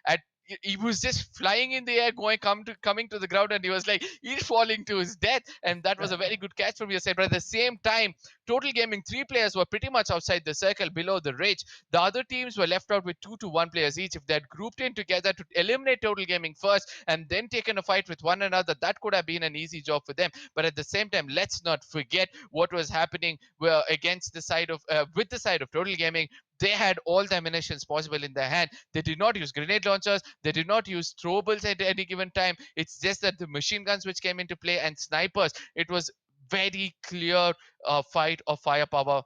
at he was just flying in the air, coming to the ground, and he was like, he's falling to his death. And that was a very good catch from your side. But at the same time, Total Gaming, three players were pretty much outside the circle below the ridge. The other teams were left out with 2 to 1 players each. If they had grouped in together to eliminate Total Gaming first and then taken a fight with one another, that could have been an easy job for them. But at the same time, let's not forget what was happening against the side of with the side of Total Gaming. They had all the ammunitions possible in their hand. They did not use grenade launchers. They did not use throwables at any given time. It's just that the machine guns which came into play and snipers. It was very clear fight of firepower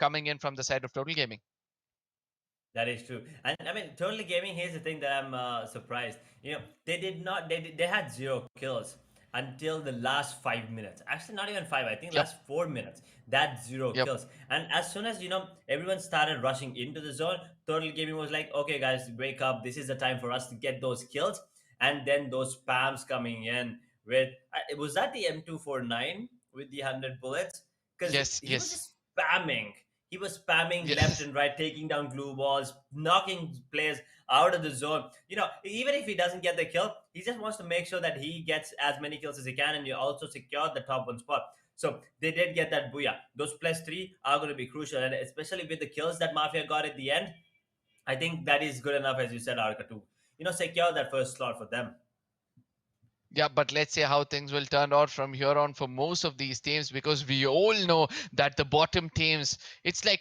coming in from the side of Total Gaming. That is true, and I mean, Total Gaming. Here's the thing that I'm surprised. They did not. They had 0 kills until the last 5 minutes. Actually, not even five. I think Yep. last 4 minutes. That zero Yep. kills, and as soon as everyone started rushing into the zone, Total Gaming was like, "Okay, guys, wake up! This is the time for us to get those kills." And then those spams coming in with was that the M249 with the 100 bullets? Because Yes. he was Yes. just spamming. He was spamming left Yes. and right, taking down glue balls, knocking players out of the zone. Even if he doesn't get the kill, he just wants to make sure that he gets as many kills as he can, and you also secure the top one spot. So they did get that booyah. Those +3 are going to be crucial, and especially with the kills that Mafia got at the end, I think that is good enough, as you said, Arka, to secure that first slot for them. Yeah, but let's see how things will turn out from here on for most of these teams, because we all know that the bottom teams, it's like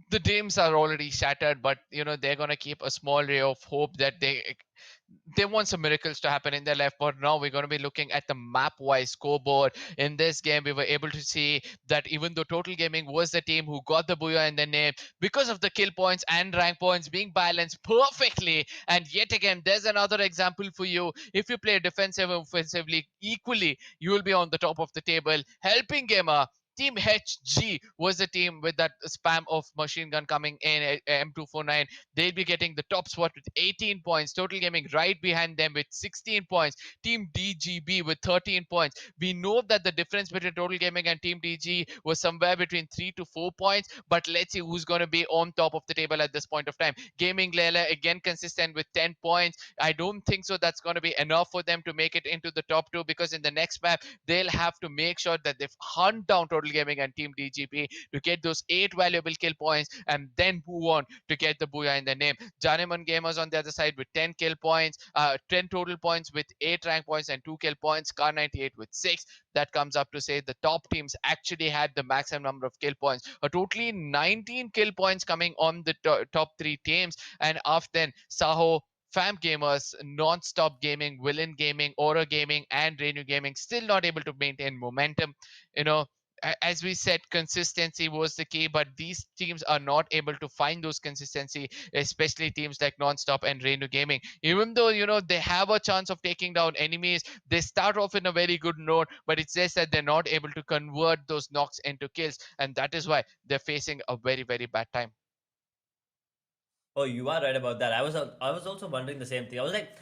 the dreams are already shattered, but they're going to keep a small ray of hope that they want some miracles to happen in their life. But now we're going to be looking at the map wise scoreboard. In this game, we were able to see that even though Total Gaming was the team who got the booyah in their name, because of the kill points and rank points being balanced perfectly. And yet again, there's another example for you. If you play defensive and offensively equally, you will be on the top of the table. Helping Gamer, Team HG was the team with that spam of machine gun coming in at M249. They'll be getting the top spot with 18 points. Total Gaming right behind them with 16 points. Team DGB with 13 points. We know that the difference between Total Gaming and Team DG was somewhere between 3 to 4 points. But let's see who's going to be on top of the table at this point of time. Gaming Laila again consistent with 10 points. I don't think so that's going to be enough for them to make it into the top 2, because in the next map, they'll have to make sure that they hunt down Total Gaming and Team DGP to get those 8 valuable kill points and then move on to get the booyah in their name. Janiman Gamers on the other side with 10 kill points, 10 total points with 8 rank points and 2 kill points. Car98 with 6. That comes up to say the top teams actually had the maximum number of kill points. A totally 19 kill points coming on the top 3 teams. And after then, Sahoo, Fam Gamers, Non-Stop Gaming, Villain Gaming, Aura Gaming, and Renu Gaming still not able to maintain momentum. As we said, consistency was the key, but these teams are not able to find those consistency, especially teams like Non-Stop and Renu Gaming. Even though they have a chance of taking down enemies, they start off in a very good note, but it's just that they're not able to convert those knocks into kills, and that is why they're facing a very, very bad time. Oh, you are right about that. I was also wondering the same thing. I was like,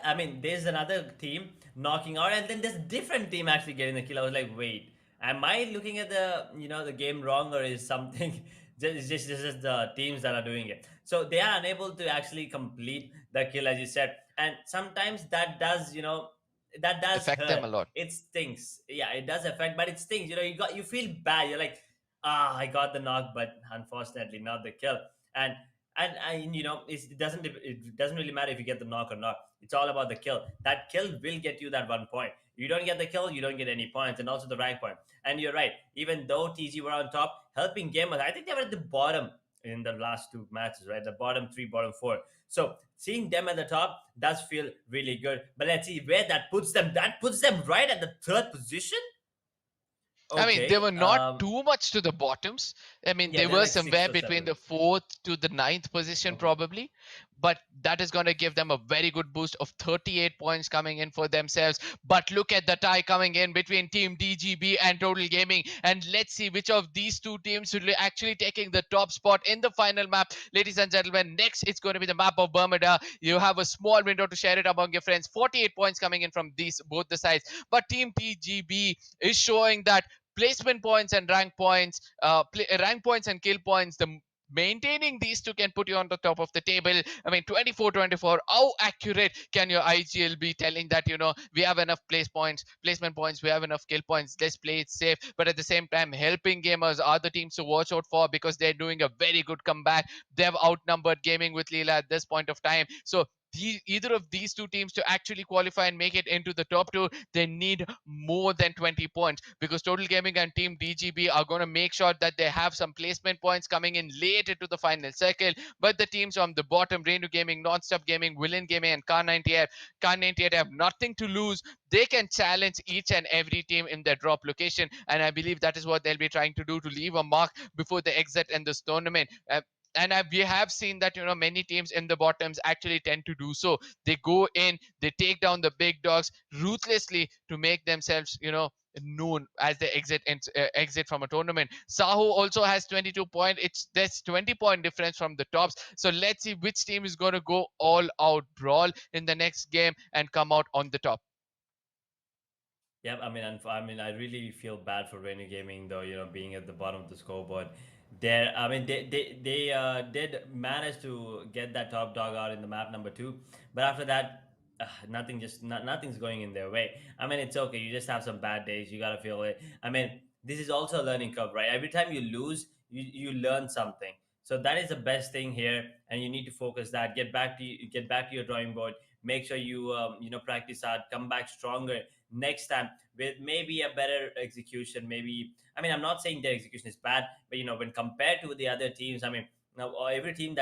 I mean, there's another team knocking out, and then there's a different team actually getting the kill. I was like, wait, am I looking at the game wrong, or is something Just the teams that are doing it. So they are unable to actually complete the kill, as you said, and sometimes that does, that does Affect them hurt. a lot. It stings. Yeah, it does affect, but it stings. You feel bad. You're like, I got the knock, but unfortunately not the kill. And it doesn't really matter if you get the knock or not. It's all about the kill. That kill will get you that 1 point. You don't get the kill, you don't get any points, and also the rank point. And you're right. Even though TG were on top, helping gamers, I think they were at the bottom in the last two matches, right? The bottom three, bottom four. So seeing them at the top does feel really good. But let's see where that puts them. That puts them right at the third position. I mean, they Okay. were not too much to the bottoms. I mean, Yeah, they they're were like sixth somewhere or between seventh. the fourth to the ninth position, Mhm. probably. But that is going to give them a very good boost of 38 points coming in for themselves. But look at the tie coming in between Team DGB and Total Gaming. And let's see which of these two teams will be actually taking the top spot in the final map. Ladies and gentlemen, next it's going to be the map of Bermuda. You have a small window to share it among your friends. 48 points coming in from these both the sides. But Team DGB is showing that placement points and rank points and kill points, maintaining these two can put you on the top of the table. I mean, 24-24, how accurate can your IGL be telling that, we have enough placement points, we have enough kill points, let's play it safe, but at the same time helping gamers, other teams to watch out for, because they're doing a very good comeback. They've outnumbered Gaming with Leela at this point of time. So either of these two teams to actually qualify and make it into the top two, they need more than 20 points, because Total Gaming and Team DGB are going to make sure that they have some placement points coming in late into the final circle. But the teams on the bottom, Renu Gaming, Nonstop Gaming, Villain Gaming, and Car98 have nothing to lose. They can challenge each and every team in their drop location, and I believe that is what they'll be trying to do, to leave a mark before they exit in this tournament. We have seen that, many teams in the bottoms actually tend to do so. They go in, they take down the big dogs ruthlessly to make themselves, known as they exit from a tournament. Sahoo also has 22 points. There's 20-point difference from the tops. So let's see which team is going to go all out brawl in the next game and come out on the top. Yep, I really feel bad for Renu Gaming, though. Being at the bottom of the scoreboard, they did manage to get that top dog out in the map number two, but after that, nothing's going in their way. I mean, it's okay. You just have some bad days. You gotta feel it. I mean, this is also a learning curve, right? Every time you lose, you learn something. So that is the best thing here, and you need to focus that. Get back to your drawing board. Make sure you practice hard. Come back stronger next time with maybe a better execution. Maybe, I mean, I'm not saying their execution is bad, but when compared to the other teams, I mean, now every team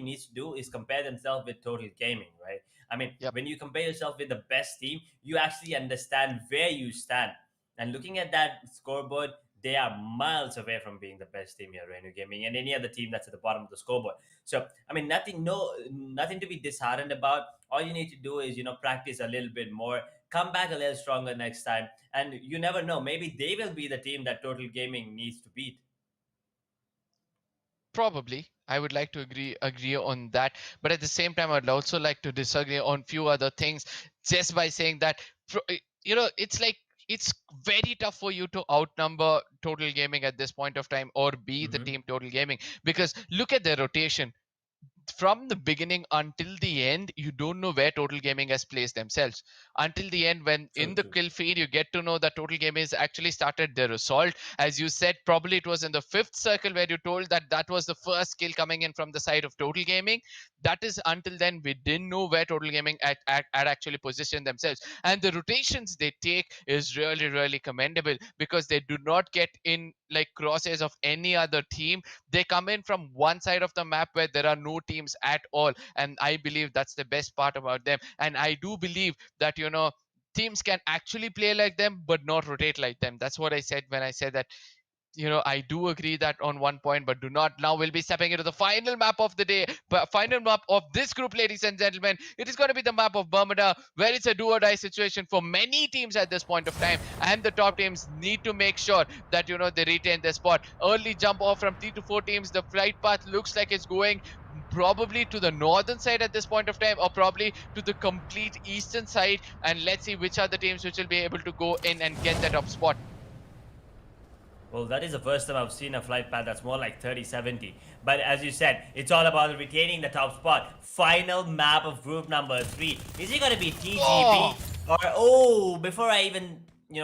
needs to do is compare themselves with Total Gaming, right? I mean, Yep. when you compare yourself with the best team, you actually understand where you stand. And looking at that scoreboard, they are miles away from being the best team here, Renu Gaming, and any other team that's at the bottom of the scoreboard. So, I mean, nothing to be disheartened about. All you need to do is, practice a little bit more, come back a little stronger next time, and you never know. Maybe they will be the team that Total Gaming needs to beat. Probably, I would like to agree on that, but at the same time I'd also like to disagree on few other things, just by saying that, it's like, it's very tough for you to outnumber Total Gaming at this point of time, or be the Hmm. team Total Gaming, because look at their rotation from the beginning until the end. You don't know where Total Gaming has placed themselves until the end, when True, in the true. kill feed you get to know that Total Gaming has actually started their assault. As you said, probably it was in the fifth circle where you told that that was the first kill coming in from the side of Total Gaming. That is, until then we didn't know where Total Gaming had actually positioned themselves, and the rotations they take is really, really commendable, because they do not get in like crosshairs of any other team. They come in from one side of the map where there are no teams at all, and I believe that's the best part about them. And I do believe that, teams can actually play like them but not rotate like them. That's what I said when I said that, I do agree that on one point, but do not. Now we'll be stepping into the final map of the day, but final map of this group, ladies and gentlemen. It is going to be the map of Bermuda, where it's a do or die situation for many teams at this point of time, and the top teams need to make sure that, they retain their spot. Early jump off from 3 to 4 teams. The flight path looks like it's going probably to the northern side at this point of time, or probably to the complete eastern side. And let's see which are the teams which will be able to go in and get that top spot. Well, that is the first time I've seen a flight path that's more like 30-70. But as you said, it's all about retaining the top spot. Final map of group number 3. Is it going to be TGB? Oh, Or, oh, before I even,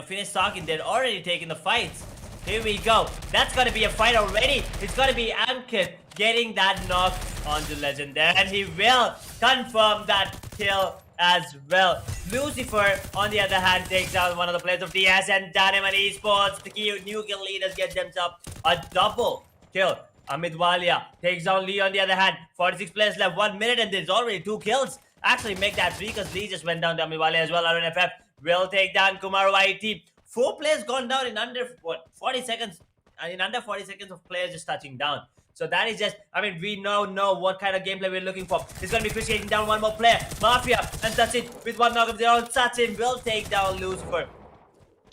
finish talking, they're already taking the fights. Here we go. That's going to be a fight already. It's going to be Ankit getting that knock onto Legend there. And he will confirm that kill as well. Lucifer, on the other hand, takes down one of the players of DS, and Dynamite Esports, the key new kill leaders, get themselves a double kill. Amit Walia takes down Lee on the other hand. 46 players left, 1 minute, and there's already 2 kills. Actually, make that 3 because Lee just went down to Amit Walia as well. RNFF will take down Kumar YT. 4 players gone down in under 40 seconds. In under 40 seconds of players just touching down. So that is just, I mean, we now know what kind of gameplay we're looking for. He's going to be pushing down one more player. Mafia, and that's it. With one knock of their own, Sachin will take down Lucifer.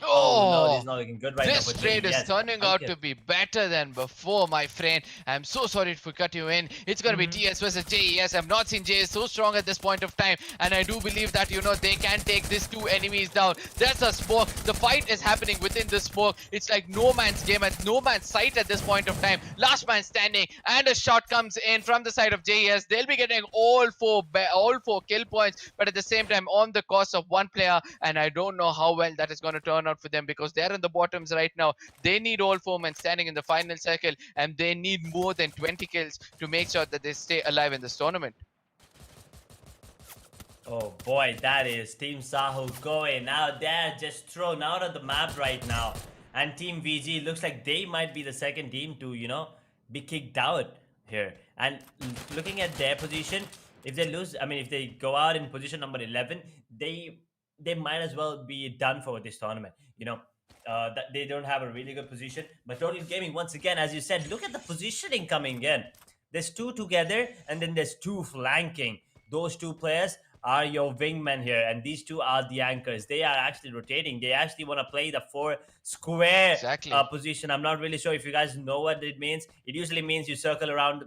Oh no, this is not looking good right now. This trade is turning out to be better than before, my friend. I'm so sorry to cut you in. It's going to be TS versus JES. I've not seen JES so strong at this point of time, and I do believe that, they can take these 2 enemies down. There's a smoke. The fight is happening within the smoke. It's like no man's game at no man's sight at this point of time. Last man standing, and a shot comes in from the side of JES. They'll be getting all four kill points, but at the same time on the cost of 1 player, and I don't know how well that is going to turn out for them because they're in the bottoms right now. They need all 4 men standing in the final circle, and they need more than 20 kills to make sure that they stay alive in this tournament. Oh boy, that is Team Sahoo going. Now they're just thrown out of the map right now. And Team VG looks like they might be the second team to, be kicked out here. And looking at their position, if they lose, I mean, if they go out in position number 11, they might as well be done for this tournament. That they don't have a really good position. But Total Gaming, once again, as you said, look at the positioning coming in. There's 2 together, and then there's 2 flanking. Those 2 players are your wingmen here, and these 2 are the anchors. They are actually rotating. They actually want to play the 4 square position. I'm not really sure if you guys know what it means. It usually means you circle around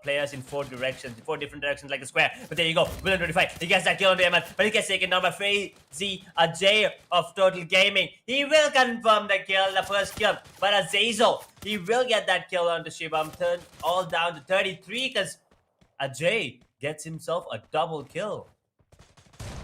players in 4 directions, 4 different directions like a square. But there you go, Villain 25. He gets that kill on the MN, but he gets taken down by Crazy Ajay of Total Gaming. He will confirm the kill, the first kill. But Azazel, he will get that kill on the Shibam, turn all down to 33 because Ajay gets himself a double kill.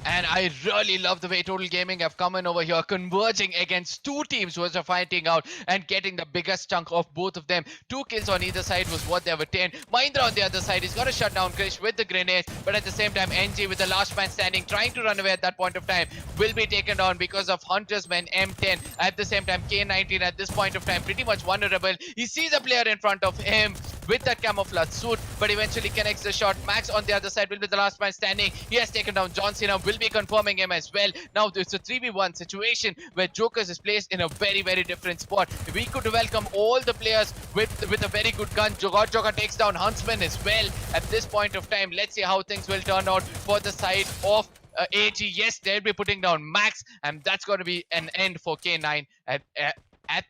And I really love the way Total Gaming have come in over here, converging against 2 teams who are fighting out and getting the biggest chunk of both of them. 2 kills on either side was what they have attained. Mahindra on the other side, he's got to shut down Krish with the grenades, but at the same time, NG with the last man standing, trying to run away at that point of time, will be taken down because of Hunter's men M10. At the same time, K19 at this point of time, pretty much vulnerable. He sees a player in front of him with that camouflage suit, but eventually connects the shot. Max on the other side will be the last man standing. He has taken down John Cena, will be confirming him as well. Now it's a 3v1 situation where Jokers is placed in a very, very different spot. We could welcome all the players with a very good gun. Joker takes down Huntsman as well at this point of time. Let's see how things will turn out for the side of AG. Yes, they'll be putting down Max, and that's going to be an end for K9 at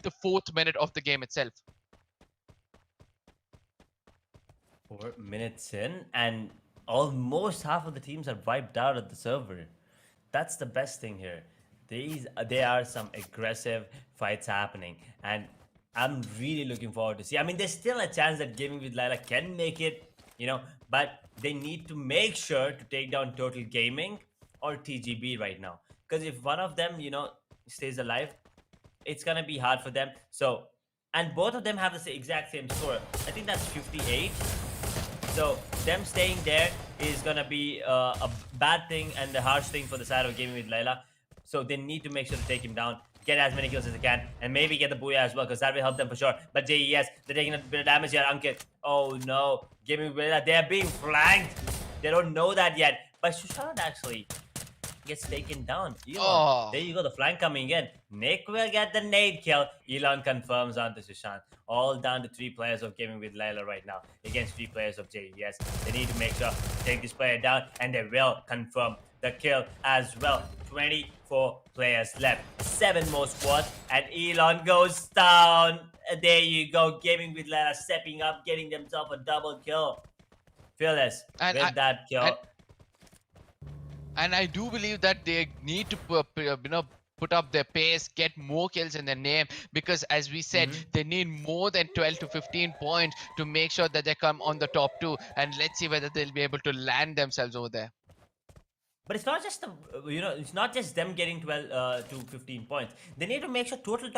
the 4th minute of the game itself. 4 minutes in, and almost half of the teams are wiped out at the server. That's the best thing here. There are some aggressive fights happening, and I'm really looking forward to see. I mean, there's still a chance that Gaming with Laila can make it, but they need to make sure to take down Total Gaming or TGB right now. Because if one of them, stays alive, it's gonna be hard for them. So, and both of them have the exact same score. I think that's 58. So them staying there is gonna be a bad thing and a harsh thing for the side of Gaming with Laila. So they need to make sure to take him down, get as many kills as they can, and maybe get the booyah as well, because that will help them for sure. But JES, they're taking a bit of damage here. Ankit, oh no, Gaming with Laila, they're being flanked. They don't know that yet. But Sushant actually gets taken down. Elon, there you go, the flank coming in. Nick will get the nade kill. Elon confirms onto Sushant. All down to 3 players of Gaming with Laila right now against 3 players of JES. They need to make sure to take this player down, and they will confirm the kill as well. 24 players left, 7 more squads, and Elon goes down. There you go, Gaming with Laila stepping up, getting themselves a double kill. Fearless with that kill. And I do believe that they need to put up their pace, get more kills in their name, because as we said, they need more than 12 to 15 points to make sure that they come on the top two. And let's see whether they'll be able to land themselves over there. But it's not just the it's not just them getting 12 to 15 points. They need to make sure Total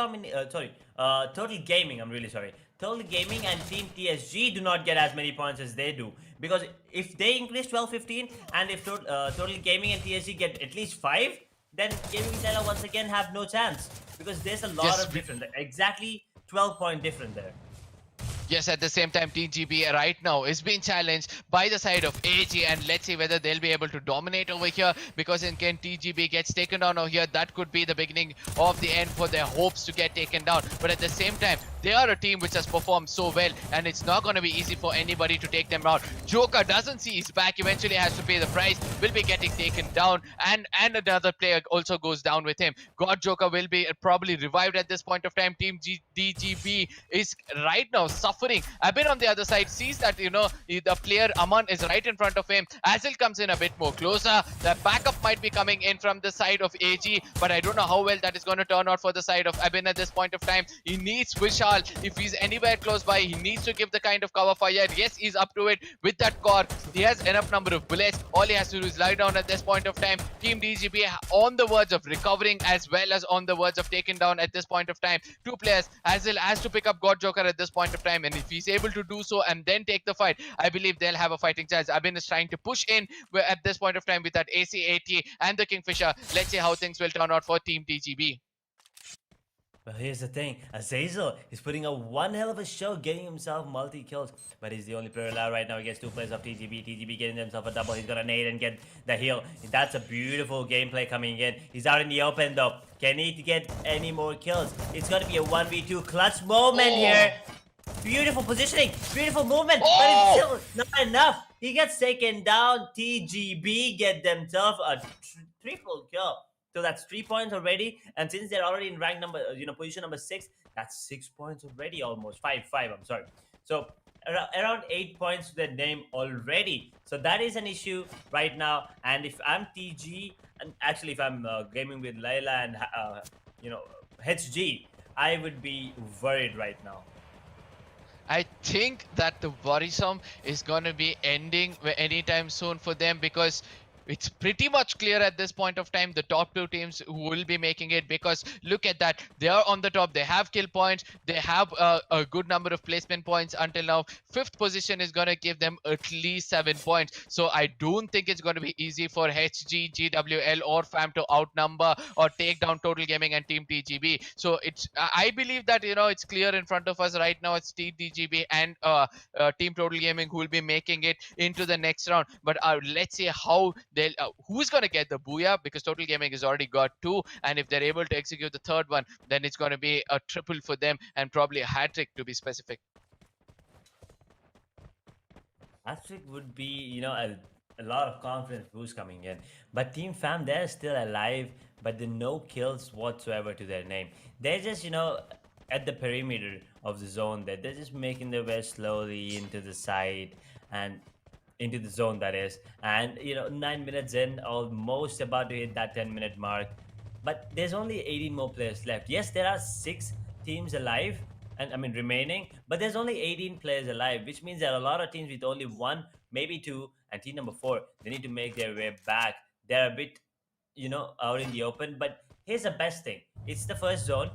Gaming. I'm really sorry. Total Gaming and Team TSG do not get as many points as they do, because if they increase 12-15, and if Total Gaming and TSG get at least 5, then Gaming Laila once again have no chance, because there's a lot Yes, of difference. Exactly 12-point difference there. Yes, at the same time, TGB right now is being challenged by the side of AG, and let's see whether they'll be able to dominate over here, because in case TGB gets taken down over here, that could be the beginning of the end for their hopes to get taken down. But at the same time, they are a team which has performed so well, and it's not going to be easy for anybody to take them out. Joker doesn't see his back, eventually has to pay the price, will be getting taken down, and another player also goes down with him. God Joker will be probably revived at this point of time. Team DGB is right now suffering. Abin on the other side sees that, the player Aman is right in front of him. Azil comes in a bit more closer. The backup might be coming in from the side of AG, but I don't know how well that is going to turn out for the side of Abin at this point of time. He needs Vishal. If he's anywhere close by, he needs to give the kind of cover fire. Yes, he's up to it with that core. He has enough number of bullets. All he has to do is lie down at this point of time. Team DGB on the verge of recovering, as well as on the verge of taking down at this point of time. Two players. Azil has to pick up God Joker at this point of time, and if he's able to do so and then take the fight, I believe they'll have a fighting chance. Abin is trying to push in at this point of time with that AC-AT and the Kingfisher. Let's see how things will turn out for Team DGB. Well, here's the thing. Azazel is putting up one hell of a show, getting himself multi-kills. But he's the only player allowed right now against two players of TGB. TGB getting himself a double. He's gonna nade and get the heal. That's a beautiful gameplay coming in. He's out in the open though. Can he get any more kills? It's gonna be a 1v2 clutch moment here. Beautiful positioning, beautiful movement, but it's still not enough. He gets taken down. TGB get themselves a triple kill. So that's 3 points already, and since they're already in rank number, position number 6, that's 6 points already, almost 5. I'm sorry. So around 8 points to their name already. So that is an issue right now. And if I'm TG, and actually if I'm gaming with Laila and HG, I would be worried right now. I think that the worrisome is going to be ending anytime soon for them, because it's pretty much clear at this point of time the top two teams who will be making it, because look at that, they are on the top, they have kill points, they have a good number of placement points until now. 5th position is going to give them at least 7 points, so I don't think it's going to be easy for HG, GWL or FAM to outnumber or take down Total Gaming and Team TGB. So I believe that it's clear in front of us right now. It's Team TGB and Team Total Gaming who will be making it into the next round. But let's see how who's going to get the booyah, because Total Gaming has already got 2, and if they're able to execute the third one, then it's going to be a triple for them, and probably a hat-trick to be specific. Hat-trick would be, a lot of confidence boost coming in. But Team Fam, they're still alive, but there are no kills whatsoever to their name. They're just, at the perimeter of the zone there. They're just making their way slowly into the side and into the zone, that is. And 9 minutes in, almost about to hit that 10-minute mark. But there's only 18 more players left. Yes, there are 6 teams alive, and remaining, but there's only 18 players alive, which means there are a lot of teams with only 1, maybe 2, and team number 4, they need to make their way back. They're a bit, out in the open. But here's the best thing: it's the first zone.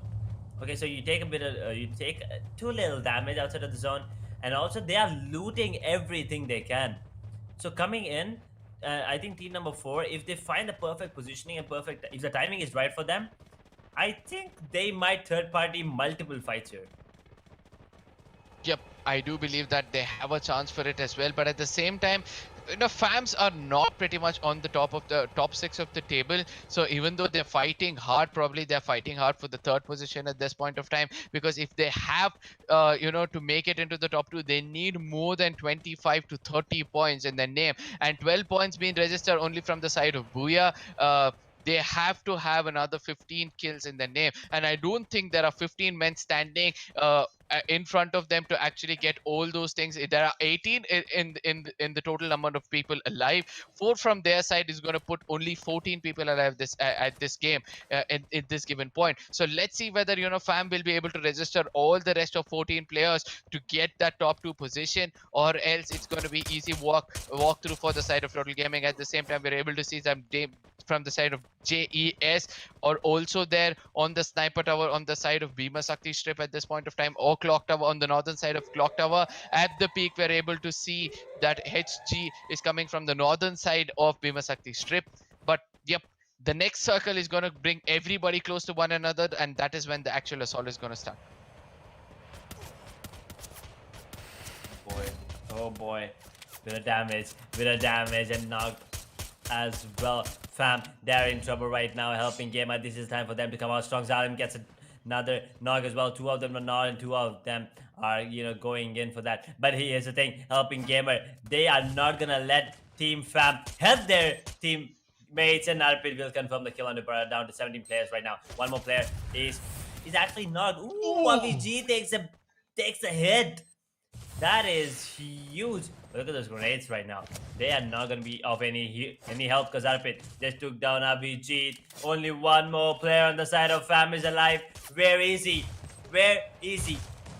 Okay, so you take a bit of, you take too little damage outside of the zone, and also they are looting everything they can. So coming in, I think team number 4, if they find the perfect positioning and if the timing is right for them, I think they might third-party multiple fights here. Yep, I do believe that they have a chance for it as well. But at the same time, FAMs are not pretty much on the top 6 of the table. So even though they're fighting hard, probably they're fighting hard for the 3rd position at this point of time. Because if they have, to make it into the top 2, they need more than 25 to 30 points in their name. And 12 points being registered only from the side of Booyah. they have to have another 15 kills in their name, and I don't think there are 15 men standing in front of them to actually get all those things. There are 18 in the total number of people alive. 4 from their side is going to put only 14 people alive this at this game at this given point. So let's see whether Fam will be able to register all the rest of 14 players to get that top 2 position, or else it's going to be easy walk through for the side of Total Gaming. At the same time, we're able to see some from the side of JES, or also there on the sniper tower on the side of Bhima Sakti strip at this point of time, or clock tower on the northern side of clock tower. At the peak, we're able to see that HG is coming from the northern side of Bhima Sakti strip. But yep, the next circle is going to bring everybody close to one another, and that is when the actual assault is going to start. Oh boy, bit of damage, and knocked as well. Fam, they're in trouble right now. Helping Gamer, this is time for them to come out strong. Zalim gets another knock as well. 2 of them are not, and 2 of them are going in for that. But here's the thing, Helping Gamer, they are not gonna let Team Fam help their teammates, and Arpid will confirm the kill on the Barra, down to 17 players right now. One more player is actually knocked. Ooh, RVG takes a hit. That is huge. Look at those grenades right now. They are not going to be of any help, because Arpit just took down Abhijit. Only one more player on the side of Fam is alive. Where is he?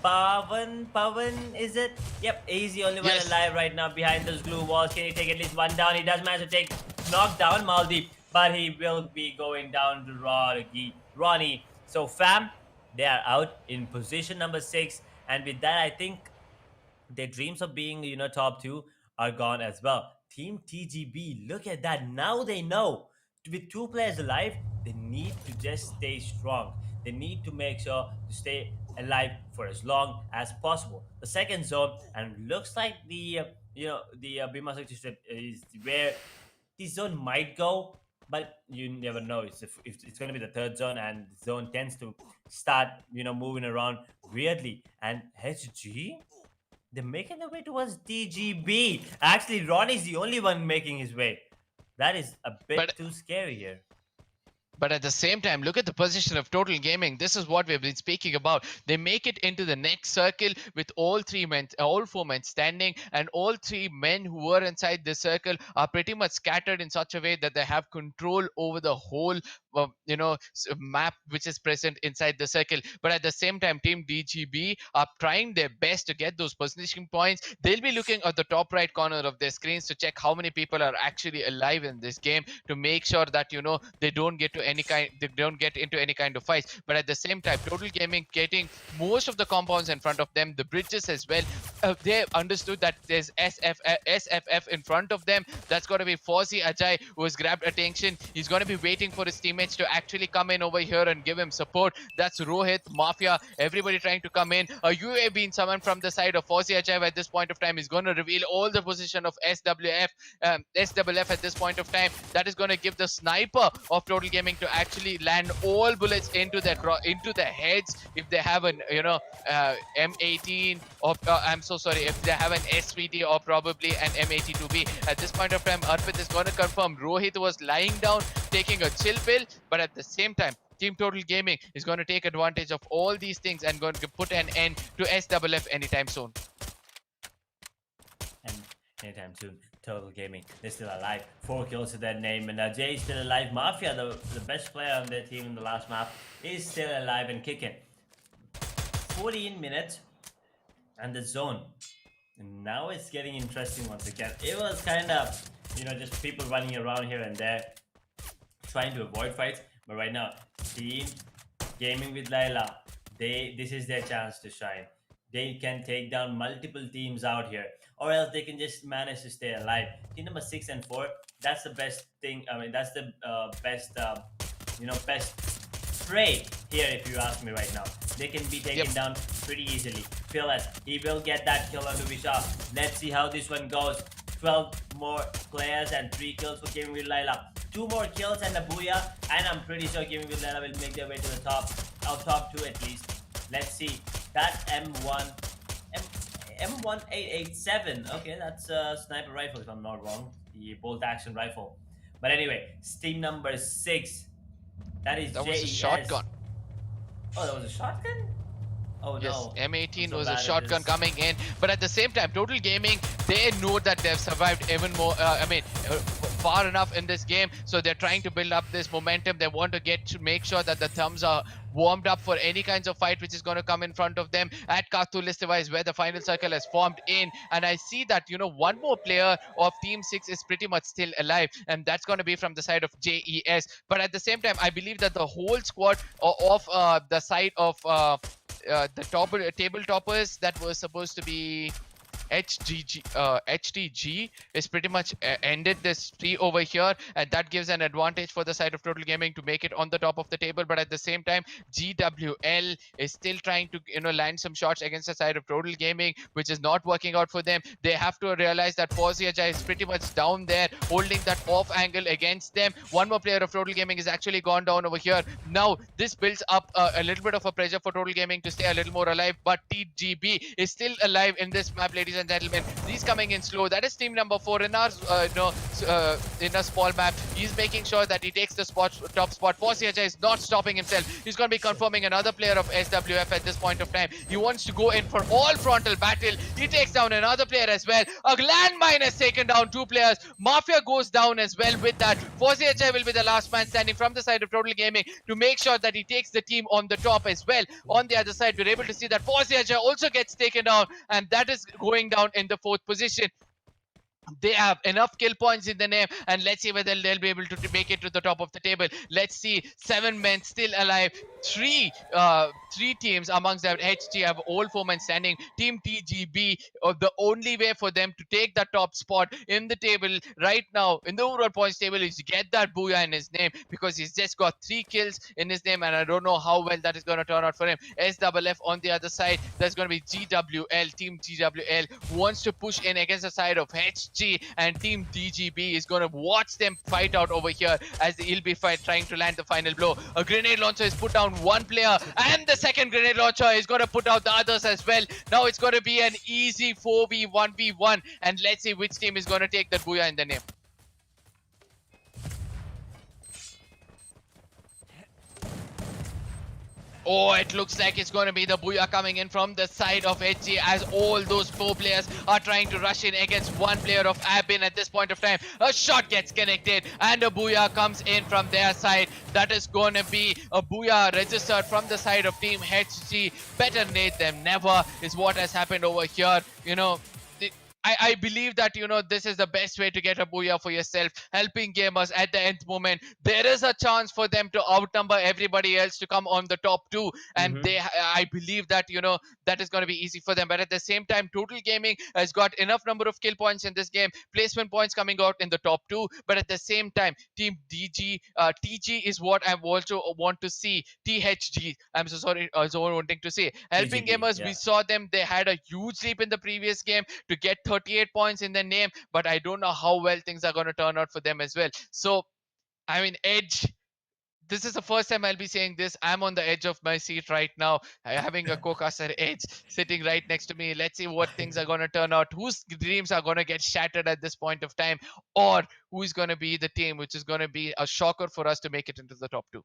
Pavan, is it? Yep, Easy, only one alive right now behind those glue walls. Can he take at least one down? He does manage to knock down Maldeep, but he will be going down to Ronnie. So Fam, they are out in position number 6, and with that, I think their dreams of being top 2 are gone as well. Team TGB, look at that. Now they know, with 2 players alive, they need to just stay strong. They need to make sure to stay alive for as long as possible. The second zone, and looks like the Bhima Sakti strip is where the zone might go, but you never know. If it's going to be the third zone, and the zone tends to start moving around weirdly. And HG, they're making their way towards TGB. Actually, Ronnie's the only one making his way. That is a bit too scary here. But at the same time, look at the position of Total Gaming. This is what we've been speaking about. They make it into the next circle with all 4 men standing, and all 3 men who were inside this circle are pretty much scattered in such a way that they have control over the whole map which is present inside the circle. But at the same time, Team DGB are trying their best to get those positioning points. They'll be looking at the top right corner of their screens to check how many people are actually alive in this game, to make sure that they don't get into any kind of fights. But at the same time, Total Gaming getting most of the compounds in front of them, the bridges as well. They understood that there's SFF in front of them. That's got to be Fozzy Ajay, who has grabbed attention. He's going to be waiting for his teammates to actually come in over here and give him support. That's Rohit, Mafia, everybody trying to come in. A UA being summoned from the side of Fozzy Ajay at this point of time is going to reveal all the position of SWF at this point of time. That is going to give the sniper of Total Gaming to actually land all bullets into their heads if they have an M18, or I'm so sorry, if they have an SVT or probably an M82B. At this point of time, Arpit is going to confirm Rohit was lying down taking a chill pill, but at the same time, Team Total Gaming is going to take advantage of all these things and going to put an end to SFF anytime soon. And anytime soon, Total Gaming, they're still alive. 4 kills to their name, and Jay is still alive. Mafia, the best player on their team in the last map, is still alive and kicking. 14 minutes, and the zone. And now it's getting interesting once again. It was kind of, just people running around here and there, trying to avoid fights. But right now, Team Gaming with Laila, this is their chance to shine. They can take down multiple teams out here, or else they can just manage to stay alive. Team number 6 and 4, that's the best thing. I mean, that's the best trade here, if you ask me right now. They can be taken down pretty easily. Phyllis, he will get that kill onto Vishal. Let's see how this one goes. 12 more players and 3 kills for Gaming with Laila. 2 more kills and a booyah, and I'm pretty sure Gaming with Laila will make their way to the top 2 at least. Let's see. That M1887. Okay, that's a sniper rifle if I'm not wrong. The bolt action rifle. But anyway, team number 6, that is That was a JES. shotgun. Oh, that was a shotgun? Oh Yes, no, I'm M18 so was a bad at shotgun this. coming in, but at the same time, Total Gaming, they know that they've survived even more. Far enough in this game, so they're trying to build up this momentum. They want to get to make sure that the thumbs are warmed up for any kinds of fight which is going to come in front of them at Kartu Listivais, where the final circle has formed in. And I see that one more player of Team 6 is pretty much still alive, and that's going to be from the side of JES. But at the same time, I believe that the whole squad of the side of the table toppers that was supposed to be HTG is pretty much ended this tree over here, and that gives an advantage for the side of Total Gaming to make it on the top of the table. But at the same time, GWL is still trying to land some shots against the side of Total Gaming, which is not working out for them. They have to realize that Forziaja is pretty much down there, holding that off angle against them. One more player of Total Gaming is actually gone down over here. Now this builds up a little bit of a pressure for Total Gaming to stay a little more alive, but TGB is still alive in this map, ladies and gentlemen. He's coming in slow. That is team number 4 in our in a small map. He's making sure that he takes the top spot. Forsiaja is not stopping himself. He's going to be confirming another player of SWF at this point of time. He wants to go in for all frontal battle. He takes down another player as well. A landmine has taken down 2 players. Mafia goes down as well with that. Forsiaja will be the last man standing from the side of Total Gaming to make sure that he takes the team on the top as well. On the other side, we're able to see that Forsiaja also gets taken down, and that is going down in the 4th position. They have enough kill points in the name, and let's see whether they'll be able to make it to the top of the table. Let's see, 7 men still alive. Three teams amongst them. HG have all 4 men standing. Team TGB, the only way for them to take the top spot in the table right now in the overall points table is to get that booyah in his name, because he's just got 3 kills in his name, and I don't know how well that is going to turn out for him. SWF on the other side, there's going to be GWL. Team GWL wants to push in against the side of HG, and Team DGB is going to watch them fight out over here as he'll be trying to land the final blow. A grenade launcher is put down one player, and the second grenade launcher is going to put out the others as well. Now it's going to be an easy 4v1v1, and let's see which team is going to take that booyah in the name. Oh, it looks like it's going to be the booyah coming in from the side of HG, as all those 4 players are trying to rush in against one player of Abin at this point of time. A shot gets connected and a booyah comes in from their side. That is going to be a booyah registered from the side of Team HG. Better late than never is what has happened over here. I believe that this is the best way to get a booyah for yourself, helping gamers at the nth moment. There is a chance for them to outnumber everybody else to come on the top 2, and Mm-hmm. I believe that that is going to be easy for them. But at the same time, Total Gaming has got enough number of kill points in this game, placement points coming out in the top 2. But at the same time, Team TG is what I also want to see. THG, I'm so sorry, also wanting to see helping TGP, gamers. We yeah. saw them; they had a huge leap in the previous game to get 38 points in their name, but I don't know how well things are going to turn out for them as well. So, I mean, Edge. This is the first time I'll be saying this. I'm on the edge of my seat right now, having a co-caster Edge sitting right next to me. Let's see what things are going to turn out. Whose dreams are going to get shattered at this point of time, or who is going to be the team which is going to be a shocker for us to make it into the top 2.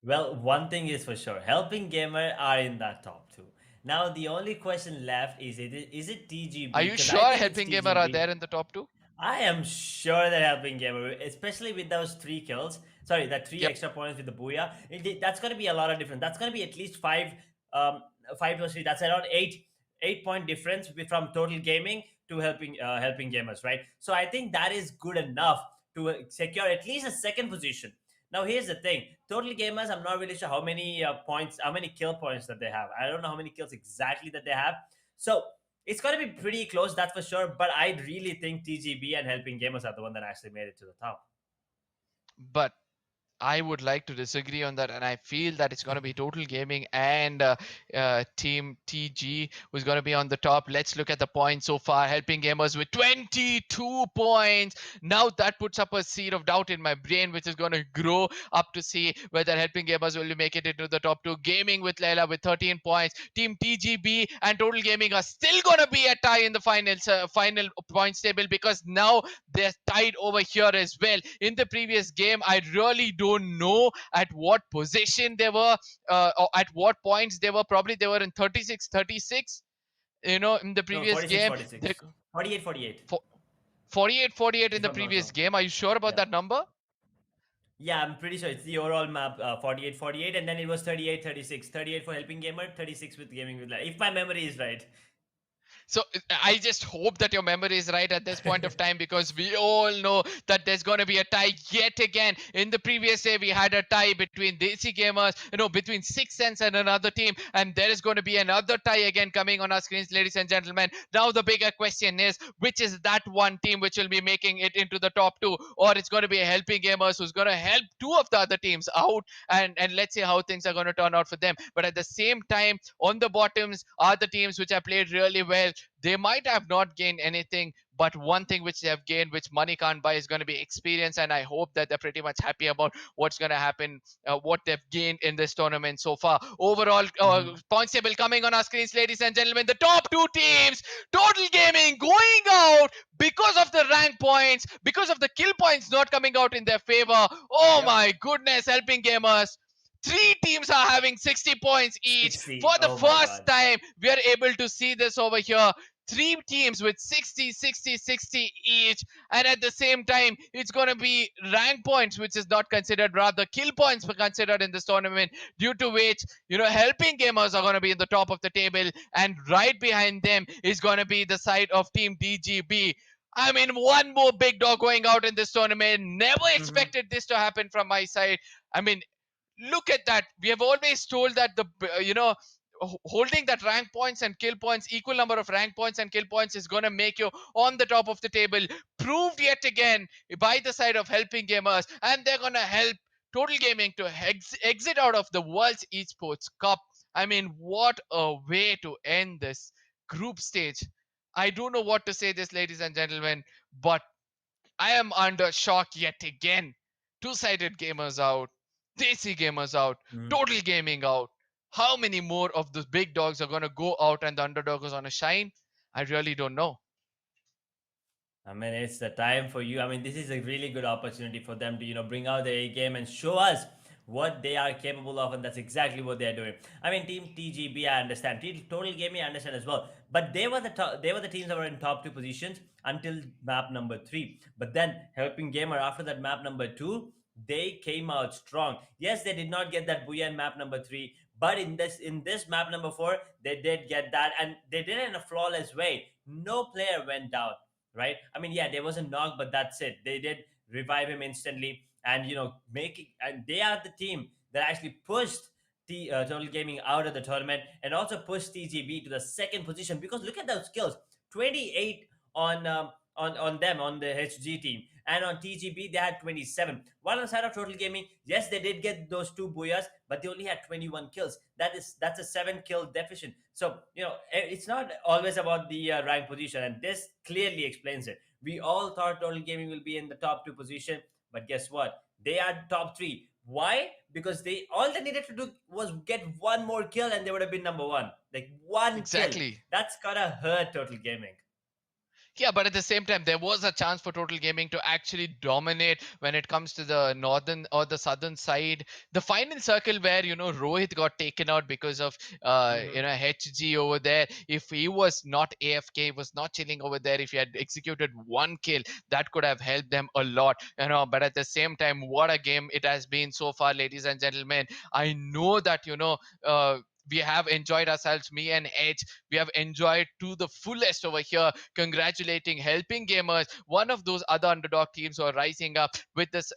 Well, one thing is for sure, helping gamer are in that top 2. Now the only question left is it Are TGB? you Because I sure think it's helping gamer are TGB. there in the top 2? I am sure they're helping Gamer, especially with those 3 kills. Sorry, that three Yep. extra points with the booyah. That's going to be a lot of difference. That's going to be at least um, 5 plus 3. That's around 8 point difference from total gaming to helping gamers, right? So I think that is good enough to secure at least a second position. Now here's the thing: total gamers. I'm not really sure how many points, how many kill points that they have. I don't know how many kills exactly that they have. So it's going to be pretty close, that's for sure. But I really think TGB and Helping Gamers are the one that actually made it to the top. But I would like to disagree on that, and I feel that it's going to be Total Gaming and Team TG who's going to be on the top. Let's look at the points so far. Helping Gamers with 22 points. Now that puts up a seed of doubt in my brain, which is going to grow up to see whether Helping Gamers will make it into the top two. Gaming with Laila with 13 points. Team TGB and Total Gaming are still going to be a tie in the final points table, because now they're tied over here as well. In the previous game, I really don't know at what position they were, or at what points they were. Probably they were in 36-36. In the No, previous 46, game, they 46. 48, 48. 48-48 in If the I'm not previous wrong. game. Are you sure about Yeah. that number? Yeah, I'm pretty sure it's the overall map 48, 48, and then it was 38, 36. 38 for helping gamer, 36 with gaming with life. If my memory is right. So I just hope that your memory is right at this point of time, because we all know that there's going to be a tie yet again. In the previous day, we had a tie between Desi Gamers, between Six Sense and another team, and there is going to be another tie again coming on our screens, ladies and gentlemen. Now the bigger question is, which is that one team which will be making it into the top two, or it's going to be Helping Gamers who's going to help two of the other teams out, and let's see how things are going to turn out for them. But at the same time, on the bottoms are the teams which have played really well. They might have not gained anything, but one thing which they have gained, which money can't buy, is going to be experience. And I hope that they're pretty much happy about what's going to happen, what they've gained in this tournament so far. Overall, Mhm. points table coming on our screens, ladies and gentlemen. The top two teams, Total Gaming going out because of the rank points, because of the kill points not coming out in their favor. Oh Yep. my goodness, Helping Gamers. Three teams are having 60 points each. For 60. the Oh my first god. time, we are able to see this over here. Three teams with 60, 60, 60 each. And at the same time, it's going to be rank points, which is not considered, rather kill points were considered in this tournament, due to which, Helping Gamers are going to be in the top of the table. And right behind them is going to be the side of Team DGB. I mean, one more big dog going out in this tournament. Never Mhm. expected this to happen from my side. I mean, look at that. We have always told that holding that rank points and kill points, equal number of rank points and kill points, is going to make you on the top of the table. Proved yet again by the side of Helping Gamers, and they're going to help Total Gaming to exit out of the World's Esports Cup. I mean, what a way to end this group stage. I don't know what to say this, ladies and gentlemen, but I am under shock yet again. Two-sided gamers out, Desi gamers out, Mhm. total gaming out. How many more of those big dogs are gonna go out and the underdog is gonna shine? I really don't know. I mean, it's the time for you. I mean, this is a really good opportunity for them to, bring out their A game and show us what they are capable of, and that's exactly what they are doing. I mean, Team TGB, I understand. Total Gaming, I understand as well. But they were they were the teams that were in top two positions until map number three. But then Helping Gamer, after that map number two, they came out strong. Yes, they did not get that Booyah in map number three, but in this map number four, they did get that, and they did it in a flawless way. No player went down, right? I mean, yeah, there was a knock, but that's it. They did revive him instantly, and making, and they are the team that actually pushed the Total Gaming out of the tournament, and also pushed TGB to the second position, because look at those skills. 28 on on them, on the HG team, and on TGB they had 27. While on the side of Total Gaming, yes, they did get those two booyahs, but they only had 21 kills. That's a 7 kill deficit. So it's not always about the rank position, and this clearly explains it. We all thought Total Gaming will be in the top two position, but guess what? They are top three. Why? Because they all they needed to do was get one more kill, and they would have been number one. Like, one kill. Exactly. That's gotta hurt Total Gaming. Yeah, but at the same time, there was a chance for Total Gaming to actually dominate when it comes to the northern or the southern side. The final circle where Rohit got taken out because of Hmm. HG over there. If he was not AFK, was not chilling over there, if he had executed one kill, that could have helped them a lot. But at the same time, what a game it has been so far, ladies and gentlemen. I know that we have enjoyed ourselves, me and Edge. We have enjoyed to the fullest over here, congratulating Helping Gamers, one of those other underdog teams who are rising up with this.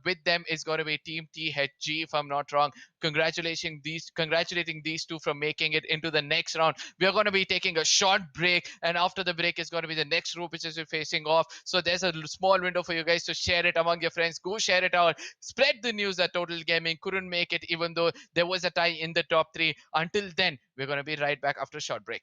With them is going to be Team THG, if I'm not wrong. congratulating these two from making it into the next round. We are going to be taking a short break, and after the break is going to be the next group which is facing off. So there's a small window for you guys to share it among your friends. Go share it out. Spread the news that Total Gaming couldn't make it, even though there was a tie in the top three. Until then, we're going to be right back after a short break.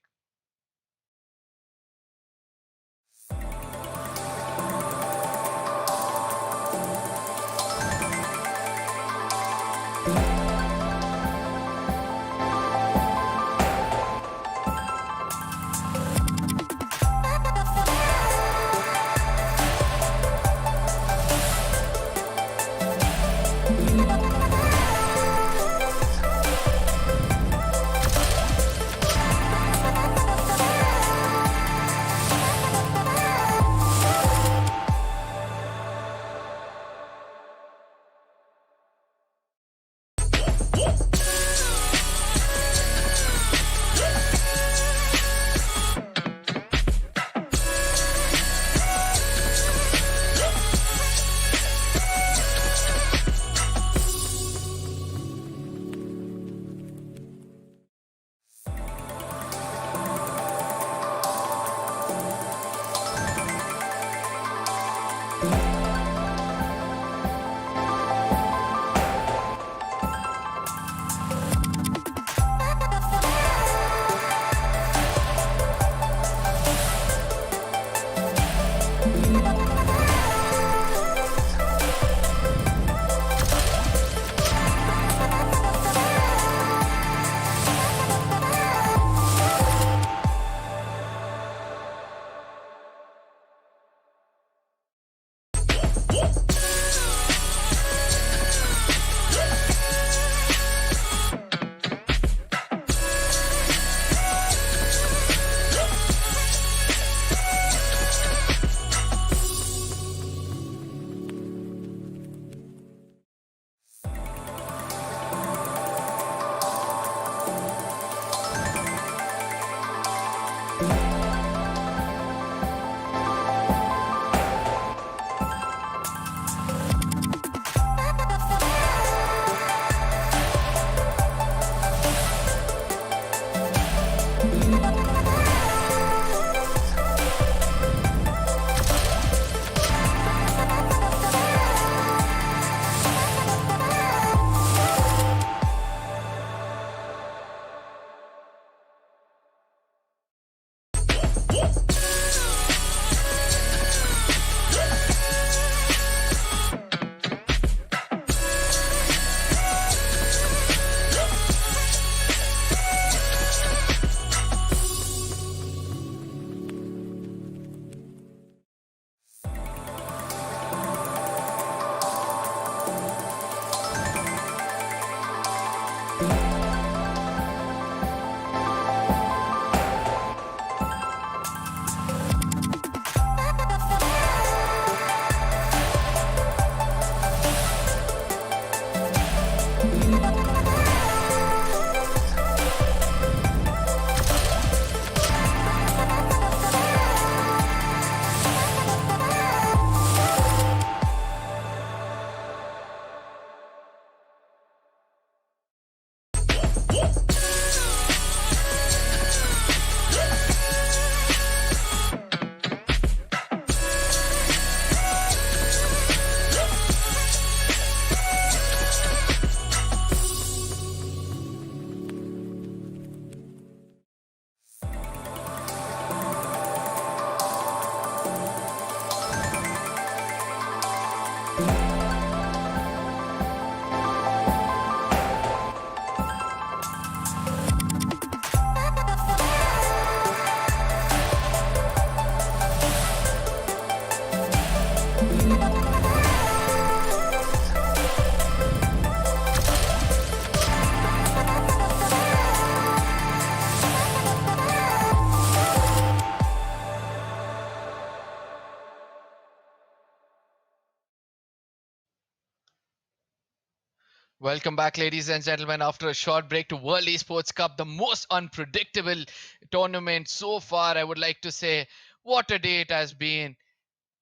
Welcome back, ladies and gentlemen, after a short break to World Esports Cup, the most unpredictable tournament so far. I would like to say, what a day it has been.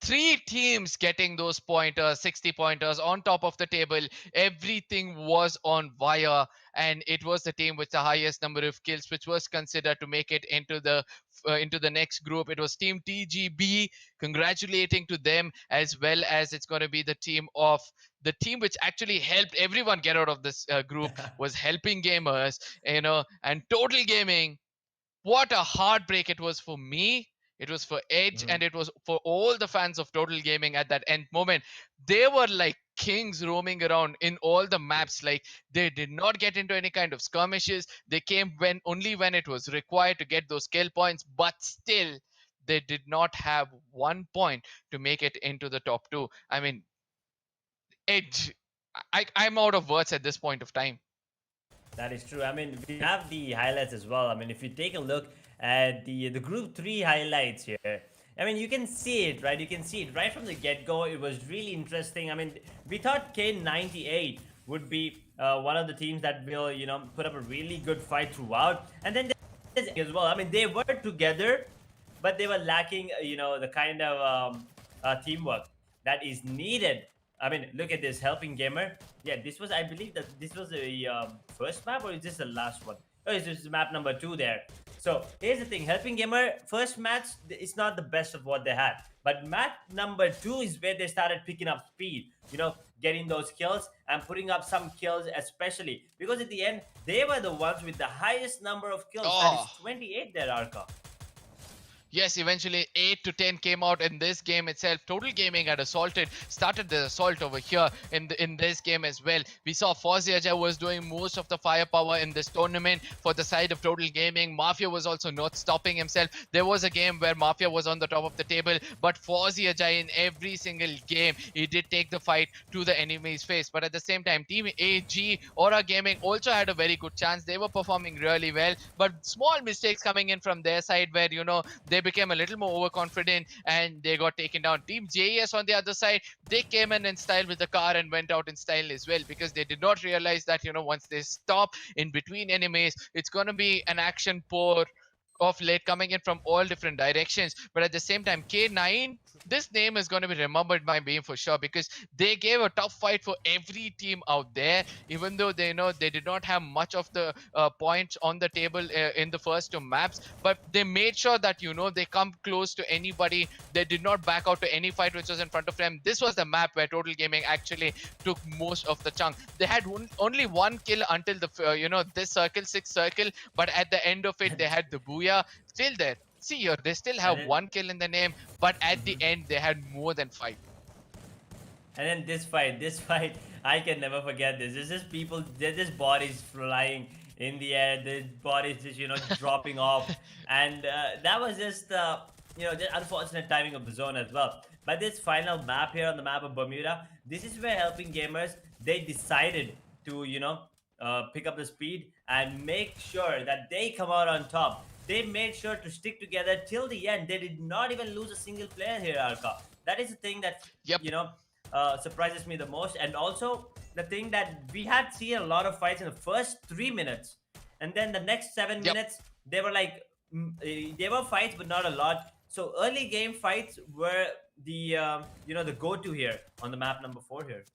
three teams getting those pointers, 60 pointers on top of the table. Everything was on fire, and it was the team with the highest number of kills which was considered to make it into the next group. It was team TGB. Congratulating to them, as well as it's going to be the team which actually helped everyone get out of this group was Helping Gamers, and Total Gaming. What a heartbreak it was for me. It was for Edge, Mhm. and it was for all the fans of Total Gaming at that end moment. They were like kings roaming around in all the maps. Like, they did not get into any kind of skirmishes. They came when it was required to get those kill points, but still they did not have 1 point to make it into the top two. I mean, Edge. I'm out of words at this point of time. That is true. I mean, we have the highlights as well. I mean, if you take a look at the Group 3 highlights here, I mean, you can see it, right? You can see it right from the get-go. It was really interesting. I mean, we thought K98 would be one of the teams that will, put up a really good fight throughout. And then there's as well. I mean, they were together, but they were lacking, the kind of teamwork that is needed. I mean, look at this Helping Gamer. Yeah, this was, I believe that this was the first map, or is this the last one? Oh, it's just map number 2 there. So here's the thing, Helping Gamer, first match, it's not the best of what they had. But map number 2 is where they started picking up speed, getting those kills and putting up some kills, especially because at the end, they were the ones with the highest number of kills. That is Oh, 28 there, Arka. yes, eventually 8 to 10 came out in this game itself. Total Gaming had started the assault over here in this game as well. We saw Fozzy was doing most of the firepower in this tournament for the side of Total Gaming. Mafia was also not stopping himself. There was a game where Mafia was on the top of the table, but Fozzy in every single game, he did take the fight to the enemy's face. But at the same time, Team AG, Aura Gaming, also had a very good chance. They were performing really well, but small mistakes coming in from their side where, they became a little more overconfident and they got taken down. Team JES on the other side, they came in style with the car and went out in style as well, because they did not realize that, once they stop in between enemies, it's going to be an action pour of late coming in from all different directions. But at the same time, K9, this name is going to be remembered by me for sure, because they gave a tough fight for every team out there, even though they did not have much of the points on the table in the first two maps. But they made sure that, they come close to anybody. They did not back out to any fight which was in front of them. This was the map where Total Gaming actually took most of the chunk. They had only one kill until this circle 6 circle, but at the end of it they had the booyah still there. See here, they still And have then, one kill in the name, but at the end they had more than 5. and then this fight, I can never forget this. There's just people, there's just bodies flying in the air, the bodies just, dropping off. And that was just, just unfortunate timing of the zone as well. But this final map here on the map of Bermuda, this is where Helping Gamers, they decided to, pick up the speed and make sure that they come out on top. They made sure to stick together till the end. They did not even lose a single player here, Arka. That is the thing that, Yep. surprises me the most. And also the thing that we had seen a lot of fights in the first 3 minutes, and then the next seven Yep. minutes they were like, they were fights, but not a lot. So early game fights were the the go-to here on the map number 4 here.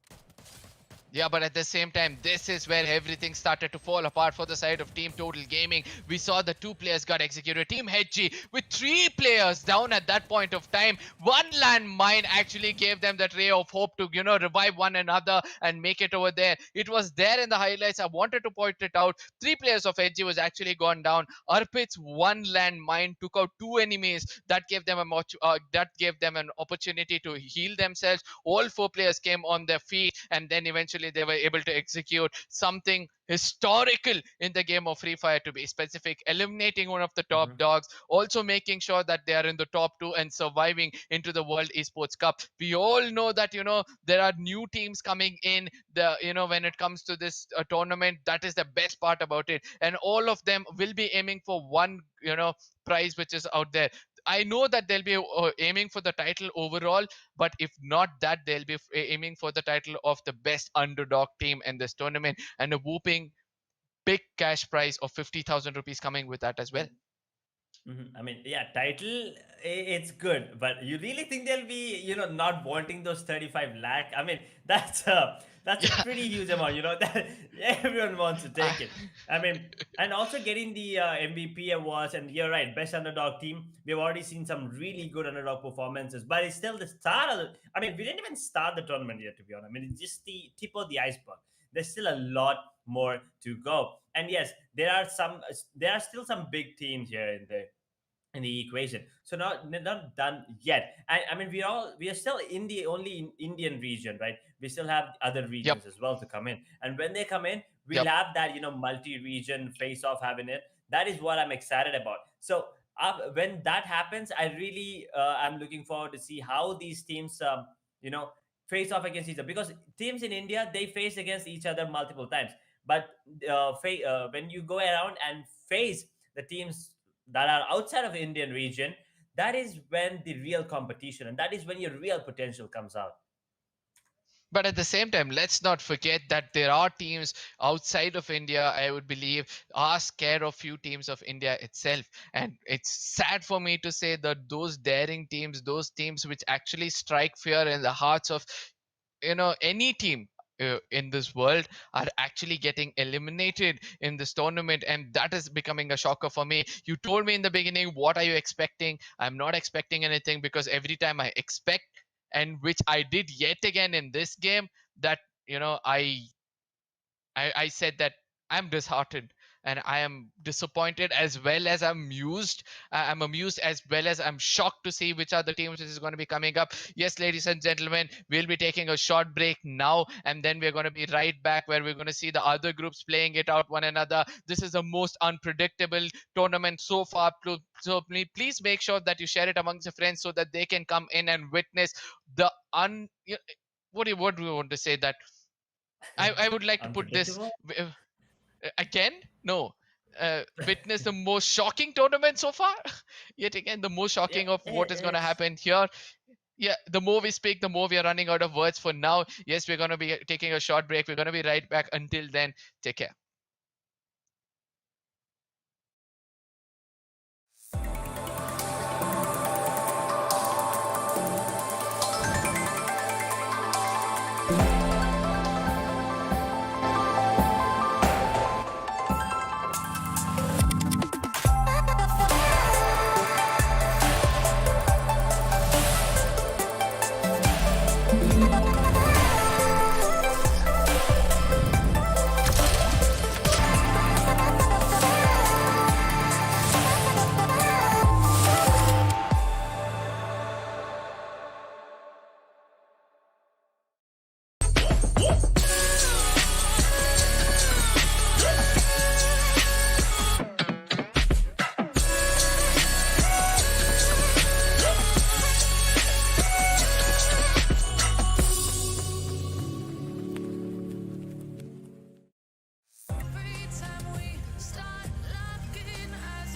Yeah, but at the same time, this is where everything started to fall apart for the side of Team Total Gaming. We saw the 2 players got executed. Team Hedgie with 3 players down at that point of time. One landmine actually gave them that ray of hope to, revive one another and make it over there. It was there in the highlights. I wanted to point it out. 3 players of Hedgie was actually gone down. Arpit's one landmine took out 2 enemies. That gave them an opportunity to heal themselves. All 4 players came on their feet, and then eventually they were able to execute something historical in the game of Free Fire, to be specific, eliminating one of the top dogs, also making sure that they are in the top 2 and surviving into the World Esports Cup. We all know that, there are new teams coming in when it comes to this tournament. That is the best part about it, and all of them will be aiming for one prize which is out there. I know that they'll be aiming for the title overall, but if not that, they'll be aiming for the title of the best underdog team in this tournament, and a whooping big cash prize of 50,000 rupees coming with that as well. I mean, yeah, title, it's good, but you really think they'll be, not wanting those 35 lakh? I mean, that's a Yeah, pretty huge amount, that everyone wants to I, take it. I mean, and also getting the MVP awards, and you're right, best underdog team. We've already seen some really good underdog performances, but it's still the start of I mean, we didn't even start the tournament yet, to be honest. I mean, it's just the tip of the iceberg. There's still a lot more to go, and yes, there are still some big teams here in the equation. So not done yet. I mean, we are still in the only Indian region, right? We still have other yep, regions as well to come in, and when they come in, we'll yep. have that multi-region face off having it. That is what I'm excited about. So when that happens, I really I'm looking forward to see how these teams you know face off against each other, because teams in India, they face against each other multiple times, but when you go around and face the teams that are outside of Indian region, that is when the real competition, and that is when your real potential comes out. But at the same time, let's not forget that there are teams outside of India, I would believe, are scared of few teams of India itself. And it's sad for me to say that those daring teams, those teams which actually strike fear in the hearts of any team in this world, are actually getting eliminated in this tournament, and that is becoming a shocker for me. You told me in the beginning, what are you expecting? I'm not expecting anything, because every time I expect, and which I did yet again in this game, that I said that I'm disheartened and I am disappointed as well as I'm amused. I'm amused as well as I'm shocked to see which are the teams which is going to be coming up. Yes, ladies and gentlemen, we'll be taking a short break now, and then we're going to be right back where we're going to see the other groups playing it out one another. This is the most unpredictable tournament so far. So please make sure that you share it amongst your friends so that they can come in and witness the what do you want to say that I would like to put this Unpredictable. again. No, witness the most shocking tournament so far. Yet again, the most Yeah, shocking of what is going to it's happen here. Yeah, the more we speak, the more we are running out of words for now. Yes, we're going to be taking a short break. We're going to be right back. Until then, take care. Every time we start locking eyes,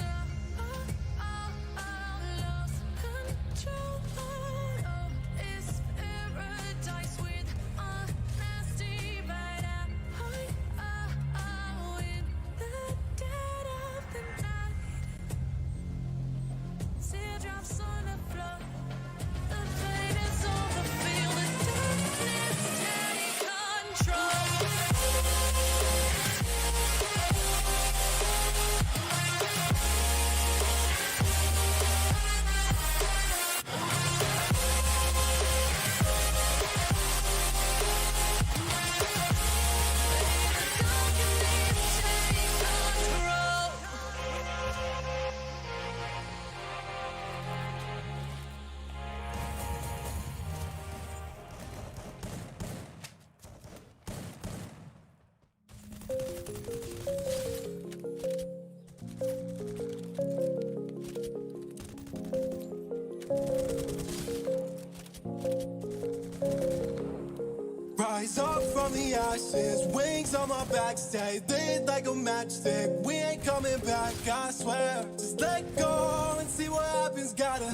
lost control. Oh, it's paradise with honesty, but in the dead of the night, teardrops on the floor. The pain is over, feel the darkness take control. Rise up from the ashes, wings on my back, stay lit like a matchstick. We ain't coming back, I swear. Just let go and see what happens. Gotta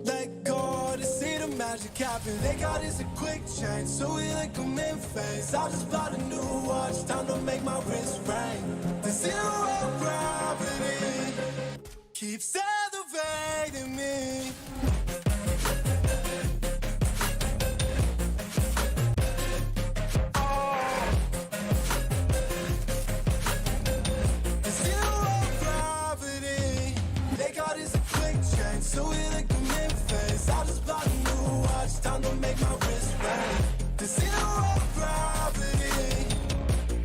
let go to see the magic happen. They got us a quick change, so we like them in phase. I just bought a new watch, time to make my wrist ring. The zero gravity keeps elevating me. The zero gravity, they got this a quick change, so it like a mid-phase. I just bought a new watch, time to make my wrist ring. The zero gravity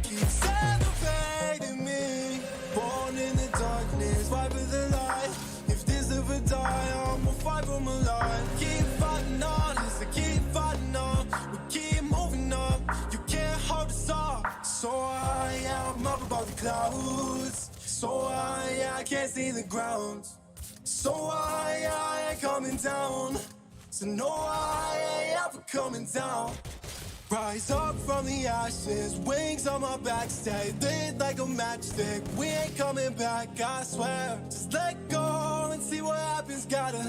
keeps elevating me. Born in the darkness, fight for the light. If this ever die, I'ma fight for my life. Keep fighting on, yes, I keep fighting on. We keep moving up, you can't hold us up. So I'm up above the clouds. So I can't see the ground. So I ain't coming down. So no, I ain't ever coming down. Rise up from the ashes, wings on my back, stay lit like a matchstick. We ain't coming back, I swear. Just let go and see what happens. Gotta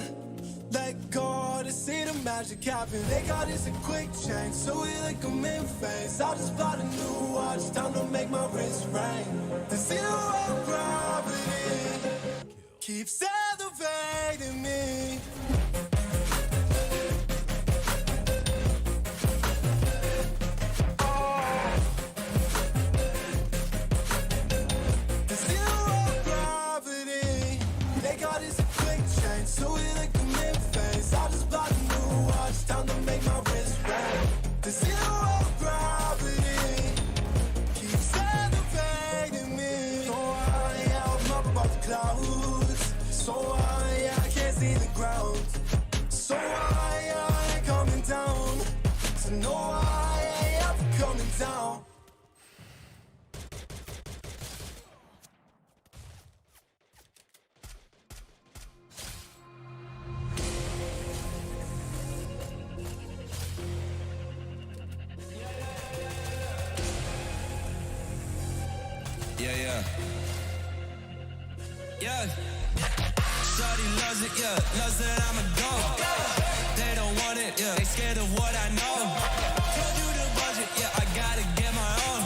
let go to see the magic happen. They got this a quick change, so we like a mid-phase. I just bought a new watch, time to make my wrist ring. The zero gravity keeps elevating me. The zero gravity, they got this a quick change, so we like a mid-phase. I just bought a new watch, time to make my wrist ring. The zero gravity keeps elevating me. So I'm up above the clouds. So I can't see the ground. So I ain't coming down. So no, I ain't ever coming down. Yeah. Shawty loves it, yeah. Loves that I'm a go. They don't want it, yeah. They scared of what I know. Told you the budget, yeah. I gotta get my own.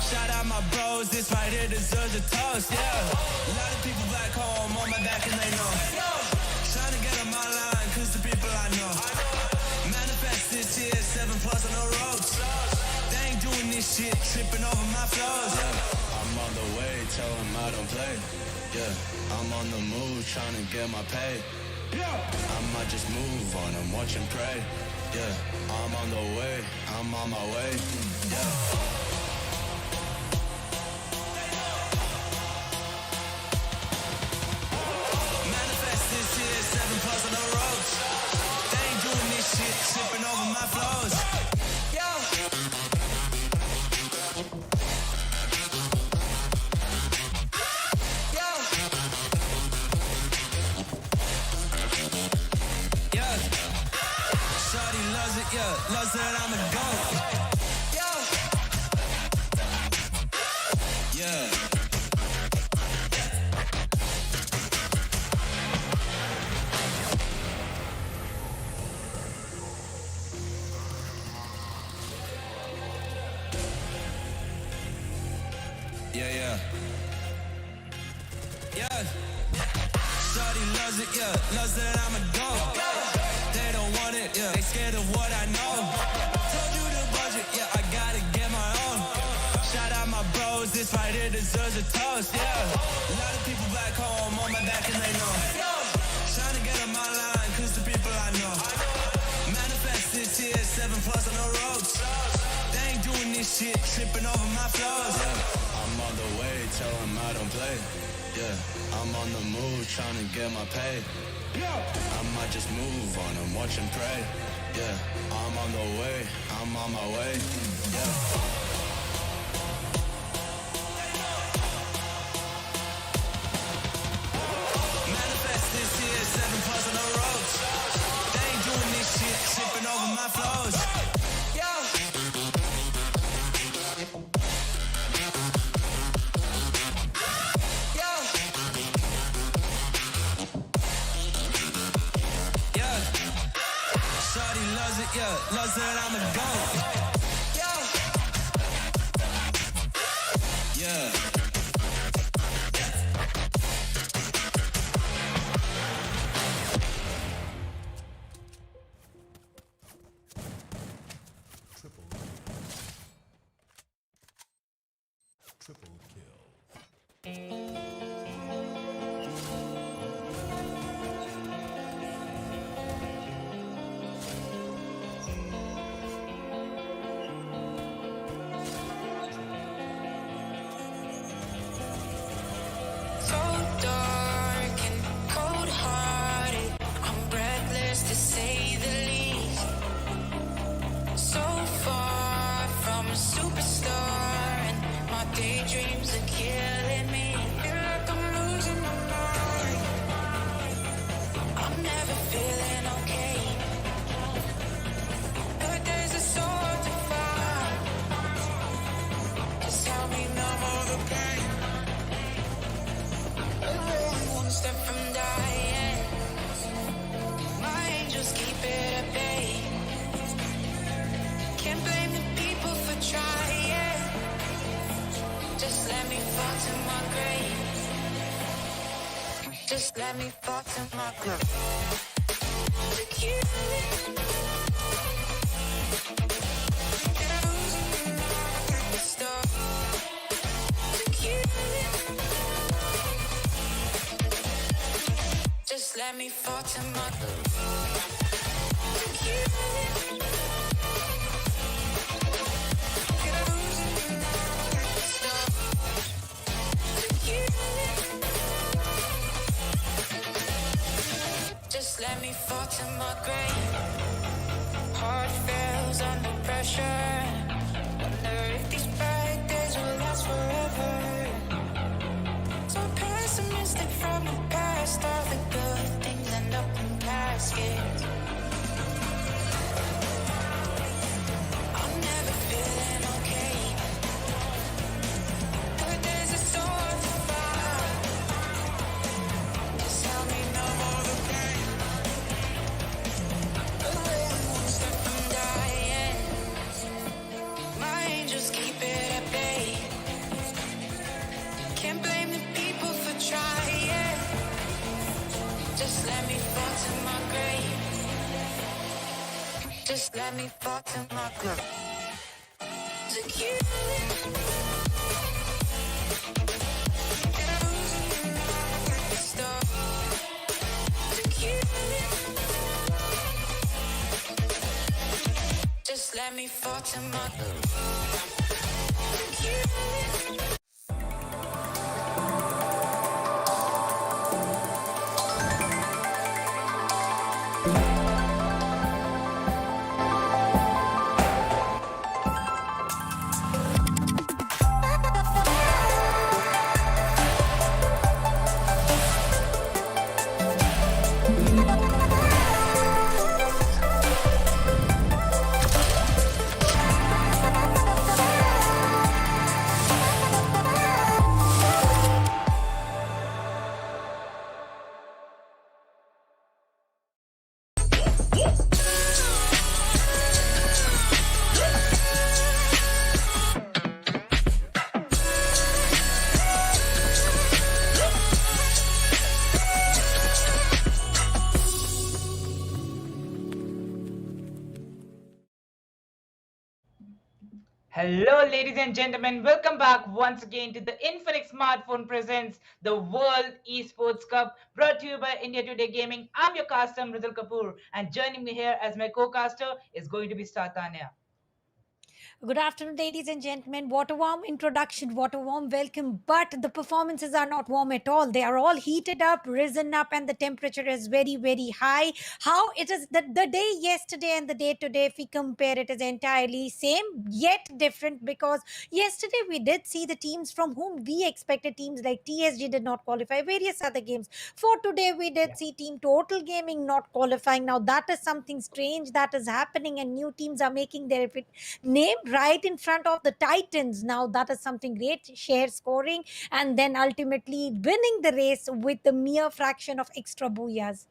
Shout out my bros, this right here deserves a toast, yeah. A lot of people back home on my back and they know. Trying to get on my line, cause the people I know. Manifest this year, 7+ on the ropes. They ain't doing this shit, tripping over my flows. Yeah, I'm on the way, tell them I don't play. Yeah, I'm on the move, trying to get my pay. I might just move on and watch and pray. Yeah, I'm on the way, I'm on my way. Yeah. Manifest this year, 7+ on the ropes. They ain't doing this shit, tripping over my flows. Yo. Yeah, loves that I'm a goat. Yeah. Yeah. Shawty loves it, yeah. Loves that I'm a goat. They don't want it, yeah. They scared of what I know. Told you the budget, yeah. I gotta get my own. Shout out my bros, this right here deserves a toast, yeah. A lot of people back home on my back and they know. Trying to get on my line, cause the people I know. Manifest this year, 7+ on the ropes. They ain't doing this shit, tripping over my flows. Yeah, I'm on the way, tell them I don't play. Yeah, I'm on the move, trying to get my pay. I might just move on and watch and pray. Yeah, I'm on the way, I'm on my way. Yeah. Manifest this year, 7+ on the ropes. They ain't doing this shit, tripping over my flows. Yeah, loves that I'm a goat. Yeah. So dark and cold-hearted, I'm breathless to say the least. So far from a superstar, and my daydreams are killing me. Feel like I'm losing my mind. I'm never feeling okay. Good days are so hard to find. Just help me numb all the pain. One step from dying. My angels keep it at bay. Can't blame the people for trying. Just let me fall to my grave. Just let me fall to my grave. To kill it. Stop. To kill it. Just let me fall to my grave. To kill it. Stop. To kill it. Just let me fall to my grave. Heart fails under pressure. Wonder if these bad days will last forever. So pessimistic from the past. All the good things end up in caskets. I'm never feeling okay. Good days are so hard to find. Just help me numb all the pain. One step from dying. My angels keep it at bay. Can't blame the people for trying. Just let me fall to my grave. Just let me fall to my grave. To kill it. Stop. To kill it. Just let me fall to my grave. To kill it. Hello, ladies and gentlemen. Welcome back once again to the Infinix Smartphone presents the World Esports Cup, brought to you by India Today Gaming. I'm your caster, Mridul Kapoor, and joining me here as my co-caster is going to be Startania. Good afternoon, ladies and gentlemen. What a warm introduction, what a warm welcome. But the performances are not warm at all. They are all heated up, risen up, and the temperature is very, very high. How it is the day yesterday and the day today, if we compare it, is entirely same, yet different, because yesterday we did see the teams from whom we expected. Teams like TSG did not qualify, various other games. For today, we did see Team Total Gaming not qualifying. Now, that is something strange that is happening, and new teams are making their name right in front of the Titans. Now that is something great. Share scoring and then ultimately winning the race with the mere fraction of extra booyahs.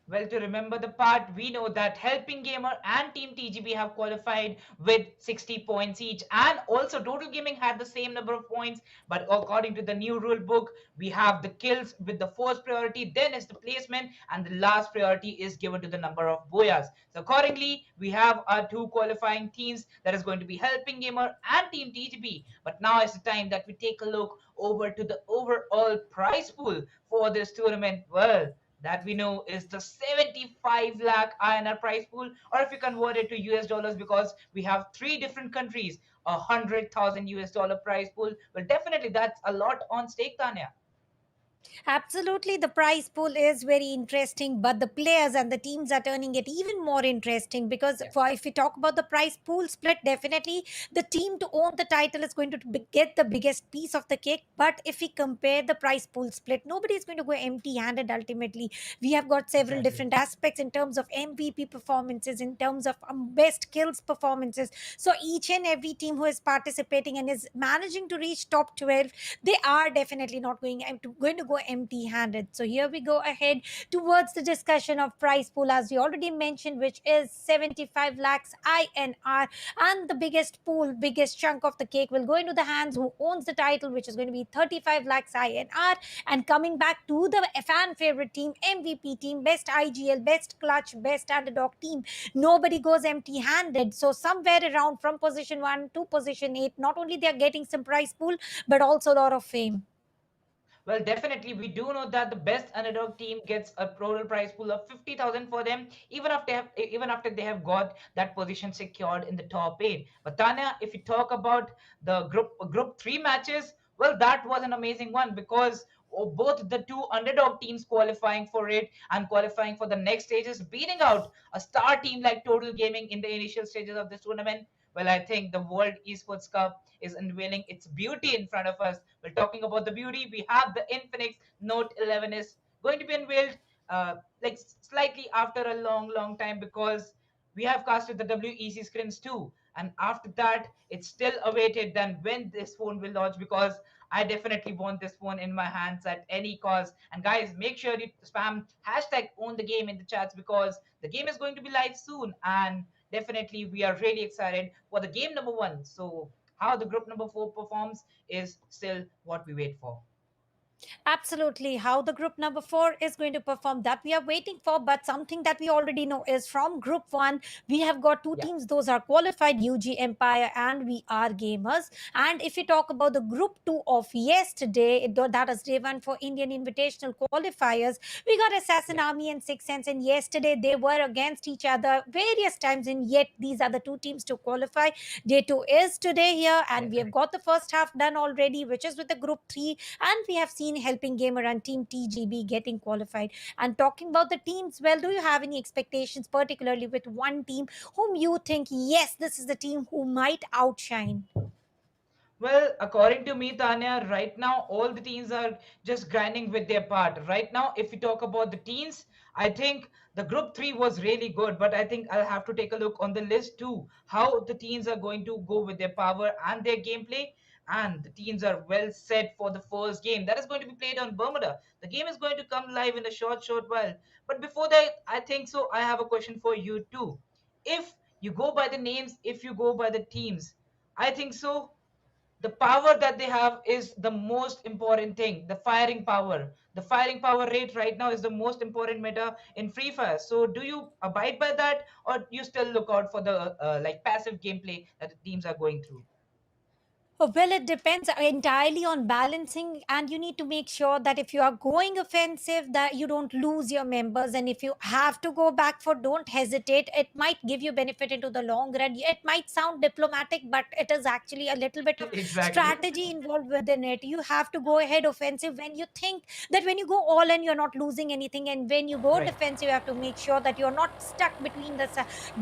Well, to remember the part, we know that Helping Gamer and Team TGB have qualified with 60 points each, and also Total Gaming had the same number of points. But according to the new rule book, we have the kills with the first priority, then is the placement, and the last priority is given to the number of boyas. So accordingly, we have our two qualifying teams, that is going to be Helping Gamer and Team TGB. But now is the time that we take a look over to the overall prize pool for this tournament. Well, that we know is the 75 lakh INR prize pool, or if you convert it to US dollars, because we have three different countries, 100,000 US dollar prize pool. Well, definitely that's a lot on stake, Tanya. Absolutely, the prize pool is very interesting, but the players and the teams are turning it even more interesting because Yeah. for if we talk about the prize pool split, definitely the team to own the title is going to get the biggest piece of the cake. But if we compare the prize pool split, nobody is going to go empty-handed. Ultimately, we have got several Exactly. different aspects in terms of MVP performances, in terms of best kills performances. So each and every team who is participating and is managing to reach top 12, they are definitely not going to go empty handed. So here we go ahead towards the discussion of prize pool, as we already mentioned, which is 75 lakhs INR. And the biggest pool, biggest chunk of the cake will go into the hands who owns the title, which is going to be 35 lakhs INR. And coming back to the fan favorite team, MVP team, best IGL, best clutch, best underdog team, nobody goes empty handed. So somewhere around from position 1 to position 8, not only they are getting some prize pool, but also a lot of fame. Well, definitely, we do know that the best underdog team gets a total prize pool of 50,000 for them, even after they have got that position secured in the top eight. But Tanya, if you talk about the group three matches, well, that was an amazing one because both the two underdog teams qualifying for it and qualifying for the next stages, beating out a star team like Total Gaming in the initial stages of this tournament. Well, I think the World Esports Cup is unveiling its beauty in front of us. We're talking about the beauty. We have the Infinix Note 11 is going to be unveiled like slightly after a long, long time because we have casted the WEC screens too. And after that, it's still awaited then when this phone will launch because I definitely want this phone in my hands at any cost. And guys, make sure you spam hashtag own the game in the chats because the game is going to be live soon. And definitely, we are really excited for the game number one. So, how the group number four performs is still what we wait for. Absolutely. How the group number 4 is going to perform, that we are waiting for. But something that we already know is from group 1, we have got two Yeah. teams. Those are qualified, UG Empire and We Are Gamers. And if we talk about the group 2 of yesterday, that is day 1 for Indian Invitational Qualifiers, we got Assassin Yeah. Army and Six Sense. And yesterday, they were against each other various times. And yet, these are the two teams to qualify. Day 2 is today here. And we have Definitely. got the first half done already, which is with the group 3, and we have seen Helping Gamer and Team TGB getting qualified. And talking about the teams, well, do you have any expectations, particularly with one team whom you think, yes, this is the team who might outshine? Well, according to me, Tanya, right now all the teams are just grinding with their part. Right now, if we talk about the teams, I think the group three was really good, but I think I'll have to take a look on the list too, how the teams are going to go with their power and their gameplay. And the teams are well set for the first game that is going to be played on Bermuda. The game is going to come live in a short while. But before that, I think so. I have a question for you too. If you go by the names, if you go by the teams, I think so the power that they have is the most important thing, the firing power rate right now is the most important meta in Free Fire. So do you abide by that or you still look out for the like passive gameplay that the teams are going through? Well, it depends entirely on balancing, and you need to make sure that if you are going offensive, that you don't lose your members. And if you have to go back for, don't hesitate. It might give you benefit into the long run. It might sound diplomatic, but it is actually a little bit of Exactly. strategy involved within it. You have to go ahead offensive when you think that when you go all in, you're not losing anything, and when you go Right. defensive, you have to make sure that you're not stuck between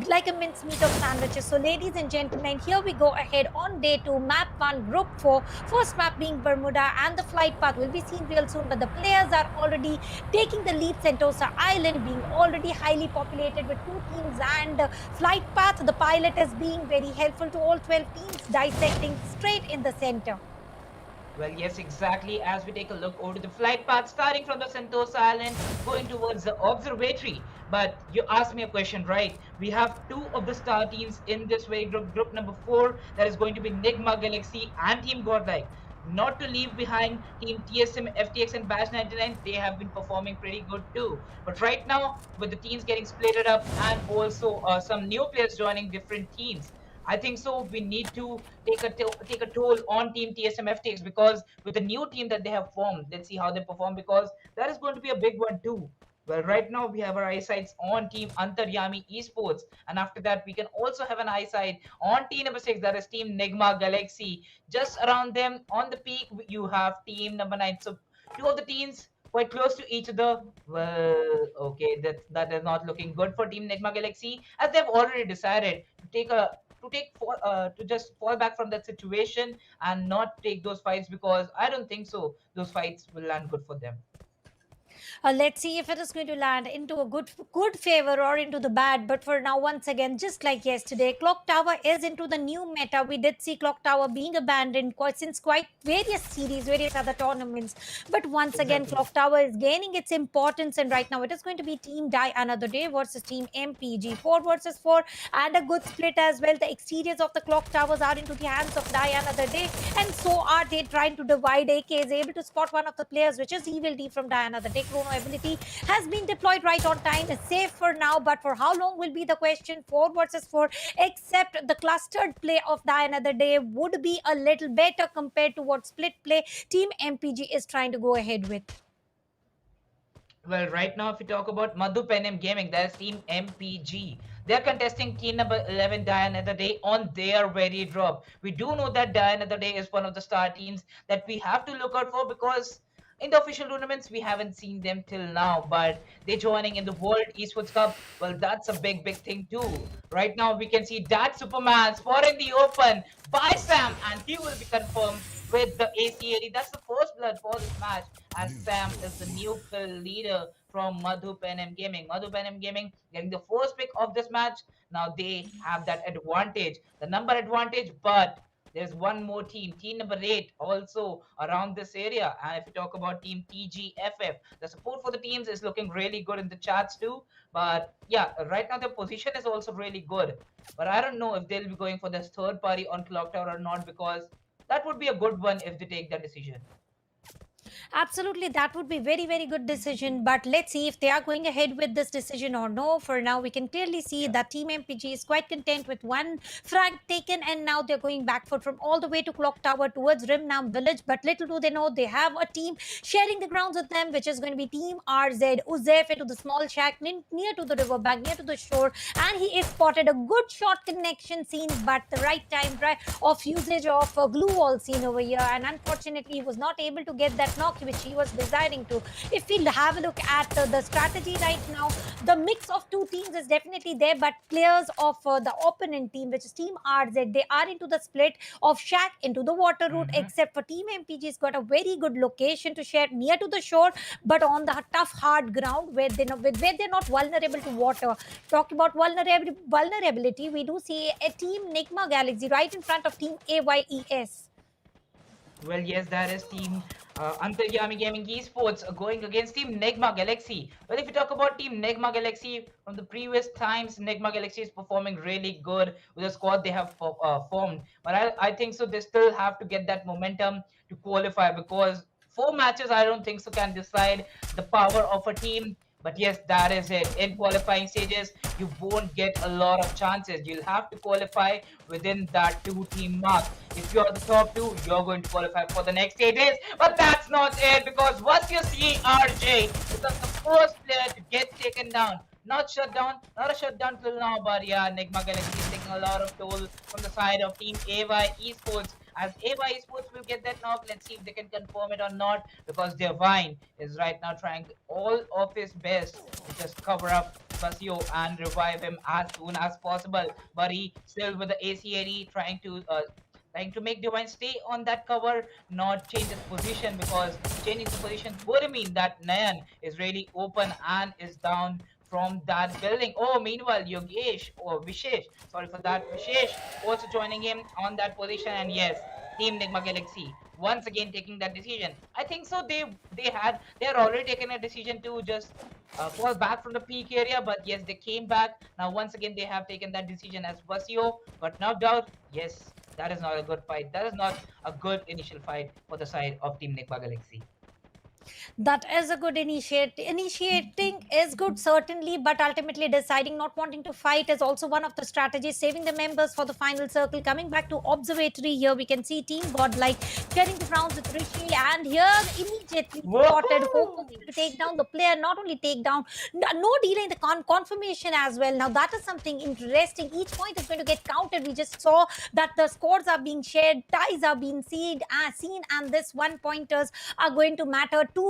like a mincemeat of sandwiches. So, ladies and gentlemen, here we go ahead on day 2, map 1, group 4. First map being Bermuda, and the flight path will be seen real soon. But the players are already taking the lead. Sentosa Island being already highly populated with two teams, and flight path, the pilot is being very helpful to all 12 teams, dissecting straight in the center. Well, yes, exactly. As we take a look over the flight path, starting from the Sentosa Island, going towards the observatory. But you asked me a question, right? We have two of the star teams in this way, group number four, that is going to be Nigma Galaxy and Team Godlike. Not to leave behind Team TSM, FTX, and Bash 99, they have been performing pretty good too. But right now, with the teams getting splitted up and also some new players joining different teams, I think so. We need to take a toll on Team TSM FTX because with the new team that they have formed, let's see how they perform because that is going to be a big one too. Well, right now we have our eyesights on Team Antaryami Esports, and after that we can also have an eyesight on team number six, that is Team Nigma Galaxy. Just around them on the peak, you have Team number nine. So two of the teams quite close to each other. Well, okay, that is not looking good for Team Nigma Galaxy as they've already decided to just fall back from that situation and not take those fights because I don't think so those fights will land good for them. Let's see if it is going to land into a good favor or into the bad. But for now, once again, just like yesterday, Clock Tower is into the new meta. We did see Clock Tower being abandoned since quite various series, various other tournaments. But once again, Exactly. Clock Tower is gaining its importance, and right now it is going to be Team Die Another Day versus Team MPG, 4 versus 4, and a good split as well. The exteriors of the Clock Towers are into the hands of Die Another Day, and so are they trying to divide. AK is able to spot one of the players, which is Evil D from Diana. The Chrono ability has been deployed right on time. It's safe for now, but for how long will be the question. 4 versus 4, except the clustered play of Diana the Day would be a little better compared to what split play Team MPG is trying to go ahead with. Well, right now, if we talk about Madhu Penem Gaming, that's Team MPG. They're contesting team number 11, Die Another Day, on their very drop. We do know that Die Another Day is one of the star teams that we have to look out for because in the official tournaments, we haven't seen them till now, but they're joining in the World Esports Cup. Well, that's a big thing too. Right now, we can see that Superman spot in the open by Sam, and he will be confirmed with the ACAD. That's the first blood for this match, as Sam is the new kill leader from Madhu Penem Gaming. Madhu Penem Gaming getting the first pick of this match. Now they have that advantage, the number advantage, but there's one more team, team number 8, also around this area. And if you talk about team TGFF, the support for the teams is looking really good in the charts too. But yeah, right now the position is also really good. But I don't know if they'll be going for this third party on Clock Tower or not because that would be a good one if they take that decision. Absolutely, that would be very good decision. But let's see if they are going ahead with this decision or no. For now, we can clearly see Yeah. that Team MPG is quite content with one frag taken, and now they're going back foot from all the way to Clock Tower towards Rimnam Village. But little do they know, they have a team sharing the grounds with them, which is going to be Team RZ. Uzef into the small shack near to the riverbank, near to the shore, and he is spotted. A good shot connection seen, but the right time of usage of a glue wall seen over here, and unfortunately, he was not able to get that knock which he was desiring to. If we have a look at the strategy right now, the mix of two teams is definitely there, but players of the opponent team, which is Team RZ, they are into the split of shack into the water route, Mhm. except for Team MPG's got a very good location to share near to the shore, but on the tough, hard ground where they're not vulnerable to water. Talk about vulnerability, we do see a Team Nigma Galaxy right in front of Team AYES. Well, yes, that is Team Antaryami Gaming Esports going against Team Nigma Galaxy. Well, if you talk about Team Nigma Galaxy, from the previous times, Nigma Galaxy is performing really good with the squad they have formed. But I think so they still have to get that momentum to qualify because 4 matches, I don't think so, can decide the power of a team. But yes, that is it. In qualifying stages, you won't get a lot of chances. You'll have to qualify within that 2 team mark. If you're the top 2, you're going to qualify for the next stages. But that's not it because once you see RJ becomes the first player to get taken down. Not shut down, not a shutdown till now, but yeah, Nigma Galaxy is taking a lot of toll from the side of Team AY Esports. As AY Esports will get that knock, let's see if they can confirm it or not because Divine is right now trying all of his best to just cover up Basio and revive him as soon as possible. But he still with the ACAD trying to make Divine stay on that cover, not change his position because changing the position would mean that Nayan is really open and is down from that building. Oh, meanwhile, Yogesh or Vishesh, sorry for that, Vishesh also joining him on that position. And yes, Team Nigma Galaxy once again taking that decision. I think so. They had already taken a decision to just fall back from the peak area, but yes, they came back. Now once again they have taken that decision as Vasio got knocked out. Yes, that is not a good fight. That is not a good initial fight for the side of Team Nigma Galaxy. That is a good initiating is good, certainly, but ultimately deciding not wanting to fight is also one of the strategies, saving the members for the final circle. Coming back to observatory, here we can see Team Godlike sharing the rounds with Rishi, and here immediately spotted Hope was Woohoo! able to take down the player. Not only take down, no delay in the confirmation as well. Now that is something interesting. Each point is going to get counted. We just saw that the scores are being shared, ties are being seen, and this one pointers are going to matter too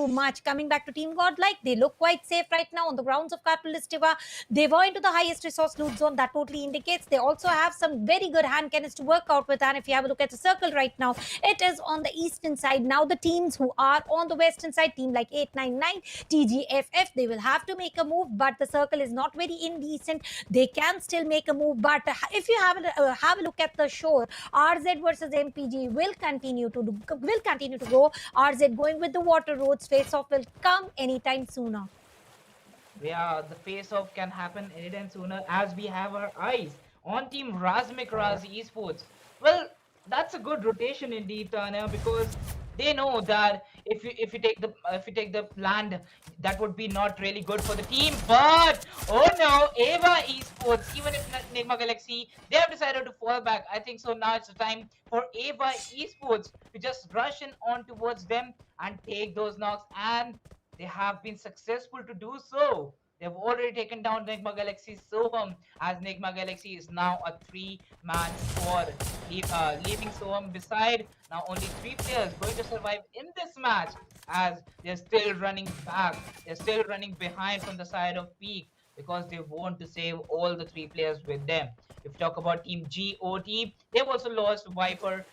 much. Coming back to Team Godlike, they look quite safe right now on the grounds of Kapalistiva. They were into the highest resource loot zone. That totally indicates they also have some very good hand cannons to work out with. And if you have a look at the circle right now, it is on the eastern side. Now the teams who are on the western side, team like 899, TGFF, they will have to make a move, but the circle is not very indecent. They can still make a move, but if you have a look at the shore, RZ versus MPG will continue to go. RZ going with the water roads. Face off will come anytime sooner. Yeah, the face-off can happen anytime sooner as we have our eyes on Team Razmik Raz Esports. Well, that's a good rotation indeed, Tanya, because they know that if you take the land, that would be not really good for the team. But oh no, Ava Esports, even if Nigma Galaxy, they have decided to fall back. I think so. Now it's the time for Ava Esports to just rush in on towards them and take those knocks, and they have been successful to do so. They've already taken down Nigma Galaxy Soham, as Nigma Galaxy is now a three-man squad. Leaving Soham beside, now only three players going to survive in this match, as they're still running back. They're still running behind from the side of Peak because they want to save all the three players with them. If you talk about Team GOT, they've also lost Viper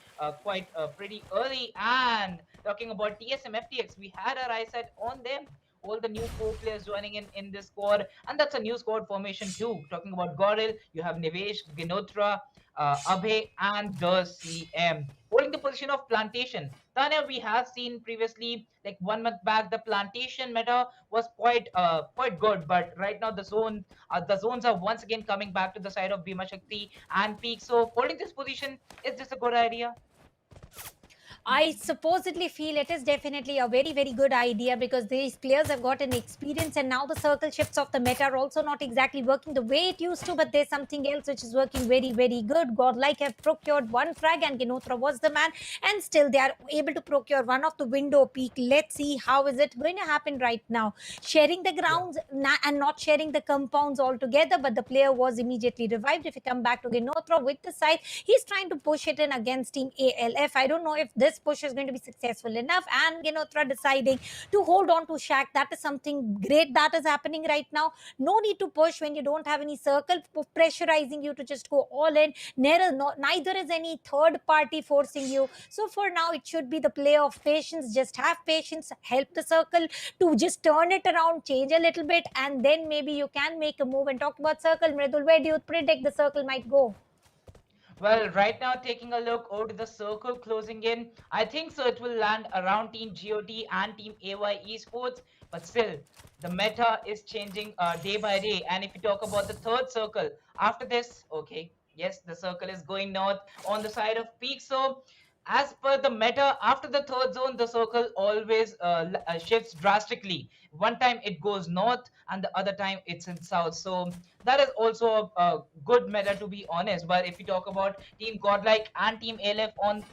quite pretty early. And talking about TSM FTX, we had our eyesight on them. All the new four players joining in this squad, and that's a new squad formation too. Talking about Goril, you have Nivesh, Ginotra, Abhay, and the CM holding the position of Plantation. Tanya, we have seen previously, like 1 month back, the Plantation meta was quite good, but right now the zones are once again coming back to the side of Bhima Shakti and Peak. So holding this position, is this a good idea? I supposedly feel it is definitely a very good idea because these players have got an experience, and now the circle shifts of the meta are also not exactly working the way it used to, but there's something else which is working very good. Godlike have procured one frag and Ginotra was the man, and still they are able to procure one of the window peak. Let's see how is it going to happen right now. Sharing the grounds and not sharing the compounds altogether, but the player was immediately revived. If you come back to Ginotra with the side, he's trying to push it in against Team ALF. I don't know if this push is going to be successful enough, and Ginotra deciding to hold on to Shaq. That is something great that is happening right now. No need to push when you don't have any circle pressurizing you to just go all in. Neither is any third party forcing you. So for now, it should be the play of patience. Just have patience, help the circle to just turn it around, change a little bit, and then maybe you can make a move. And talk about circle, Mridul, where do you predict the circle might go? Well, right now, taking a look over to the circle closing in, I think so it will land around Team GOT and Team AY Esports, but still, the meta is changing day by day. And if you talk about the third circle, after this, okay, yes, the circle is going north on the side of Peak. So, as per the meta, after the third zone, the circle always shifts drastically. One time it goes north, and the other time it's in south. So that is also a good meta, to be honest. But if you talk about Team Godlike and Team ALF on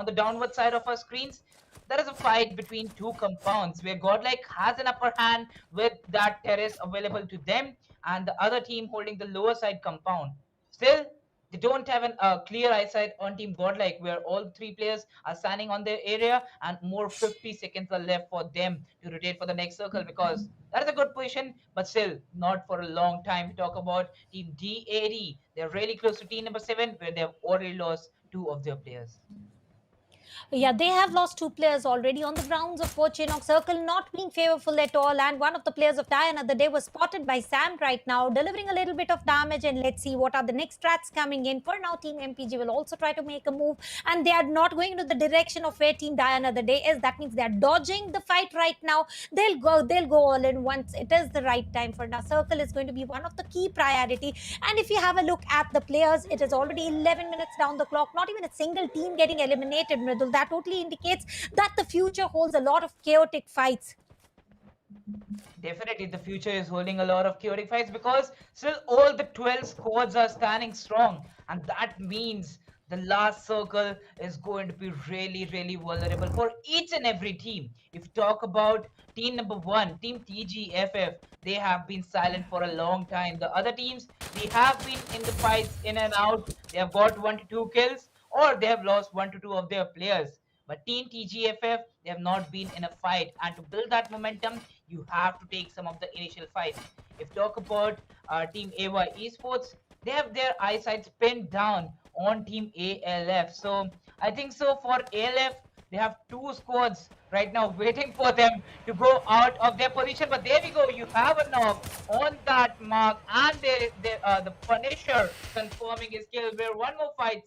the downward side of our screens, there is a fight between two compounds where Godlike has an upper hand with that terrace available to them, and the other team holding the lower side compound. Still, they don't have a clear eyesight on Team Godlike, where all three players are standing on their area, and more 50 seconds are left for them to rotate for the next circle, because that is a good position, but still not for a long time. We talk about Team DAD. They're really close to team number 7, where they have already lost two of their players. Yeah, they have lost two players already on the grounds of Chinook Circle not being favorable at all. And one of the players of Diana the day was spotted by Sam right now, delivering a little bit of damage. And let's see what are the next strats coming in. For now, Team MPG will also try to make a move, and they are not going into the direction of where Team Diana the day is. That means they are dodging the fight right now. They'll go all in once it is the right time. For now, Circle is going to be one of the key priority. And if you have a look at the players, it is already 11 minutes down the clock. Not even a single team getting eliminated, Mridul. That totally indicates that the future holds a lot of chaotic fights. Definitely, the future is holding a lot of chaotic fights because still all the 12 squads are standing strong, and that means the last circle is going to be really, really vulnerable for each and every team. If you talk about team number one, Team TGFF, they have been silent for a long time. The other teams, they have been in the fights in and out. They have got 1 to 2 kills, or they have lost 1 to 2 of their players. But Team TGFF, they have not been in a fight, and to build that momentum, you have to take some of the initial fights. If talk about Team AY Esports, they have their eyesight pinned down on Team ALF. So I think so for ALF, they have two squads right now waiting for them to go out of their position. But there we go, you have a knock on that mark, and the Punisher confirming his kill. Where one more fight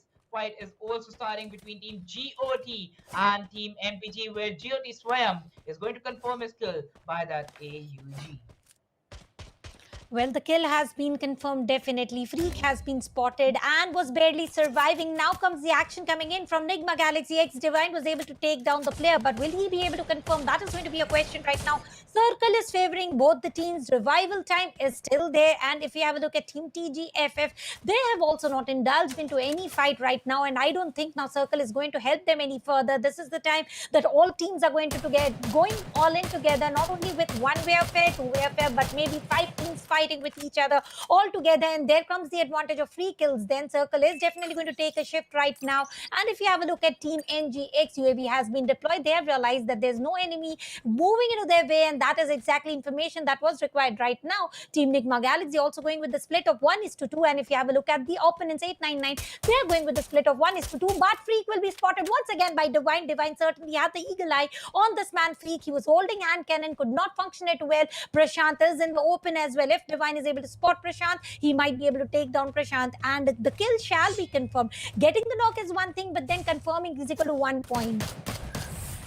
is also starting between Team GOT and Team MPG, where GOT Swam is going to confirm his kill by that AUG. Well, the kill has been confirmed definitely. Freak has been spotted and was barely surviving. Now comes the action coming in from Nigma Galaxy. X Divine was able to take down the player, but will he be able to confirm? That is going to be a question right now. Circle is favoring both the teams. Revival time is still there. And if you have a look at Team TGFF, they have also not indulged into any fight right now. And I don't think now Circle is going to help them any further. This is the time that all teams are going to get going all in together, not only with one way affair, two way affair, but maybe 5 teams fighting with each other all together. And there comes the advantage of free kills. Then Circle is definitely going to take a shift right now. And if you have a look at Team NGX, UAV has been deployed. They have realized that there's no enemy moving into their way, and that is exactly information that was required right now. Team Nigma Galaxy also going with the split of 1:2. And if you have a look at the opponents 899, they are going with the split of 1:2. But Freak will be spotted once again by Divine. Divine certainly had the eagle eye on this man Freak. He was holding hand cannon, could not function it well. Prashant is in the open as well. If Divine is able to spot Prashant, he might be able to take down Prashant, and the kill shall be confirmed. Getting the knock is one thing, but then confirming is equal to 1 point.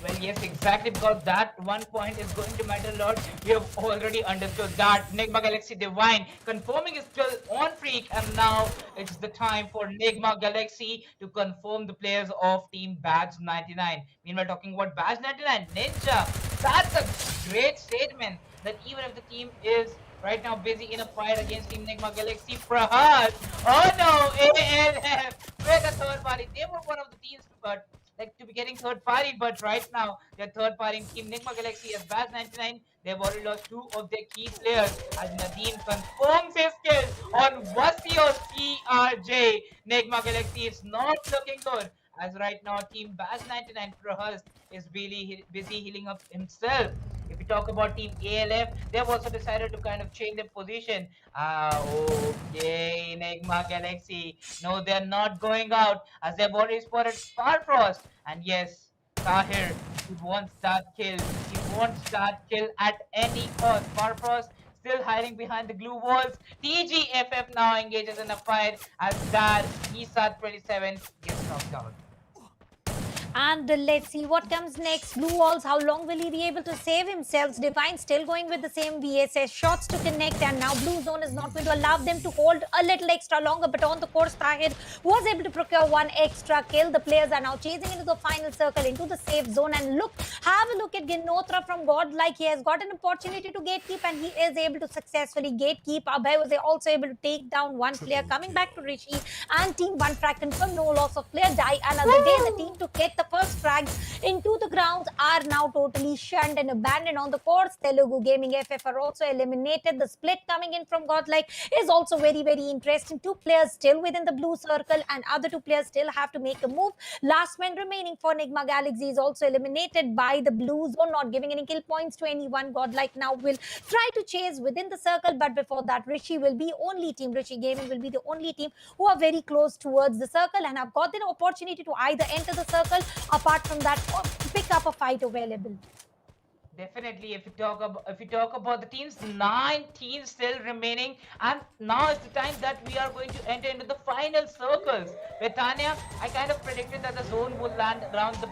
Well, yes, exactly, because that 1 point is going to matter a lot. We have already understood that. Nigma Galaxy Divine confirming his kill on Freak, and now it's the time for Nigma Galaxy to confirm the players of Team Badge 99. Meanwhile, talking about Badge 99, Ninja, that's a great statement that even if the team is right now busy in a fight against Team Nigma Galaxy, Prahad, oh no, ALF, where the third party, they were one of the teams to be getting third party, but right now they're third party Team Nigma Galaxy as Baz 99. They've already lost 2 of their key players as Nadeem confirms his kill on Wasio CRJ. Nigma Galaxy is not looking good as right now Team Baz 99 Prahas is really busy healing up himself. If we talk about Team ALF, they have also decided to kind of change their position. Okay, Nigma Galaxy. No, they're not going out as they've already spotted Farfrost. And yes, Tahir, he wants that kill. He wants that kill at any cost. Farfrost still hiding behind the glue walls. TGFF now engages in a fight as that ESAT 27 gets knocked out. And let's see what comes next. Blue walls, how long will he be able to save himself? Divine still going with the same VSS shots to connect, and now Blue Zone is not going to allow them to hold a little extra longer. But on the course, Tahir was able to procure 1 extra kill. The players are now chasing into the final circle, into the safe zone. And look, have a look at Ginotra from Godlike. He has got an opportunity to gatekeep, and he is able to successfully gatekeep. Abhay was also able to take down 1 player. Coming back to Rishi and Team 1 frag confirmed, no loss of player. Die another day. The team to get the first frags into the grounds are now totally shunned and abandoned on the course. Telugu Gaming FF are also eliminated. The split coming in from Godlike is also very, very interesting. 2 players still within the blue circle, and other 2 players still have to make a move. Last man remaining for Nigma Galaxy is also eliminated by the blue zone, not giving any kill points to anyone. Godlike now will try to chase within the circle, but before that, Rishi Gaming will be the only team who are very close towards the circle and have got the opportunity to either enter the circle apart from that, pick up a fight available. Definitely, if you talk about the teams, 9 teams still remaining, and now is the time that we are going to enter into the final circles. With Tanya, I kind of predicted that the zone would land around the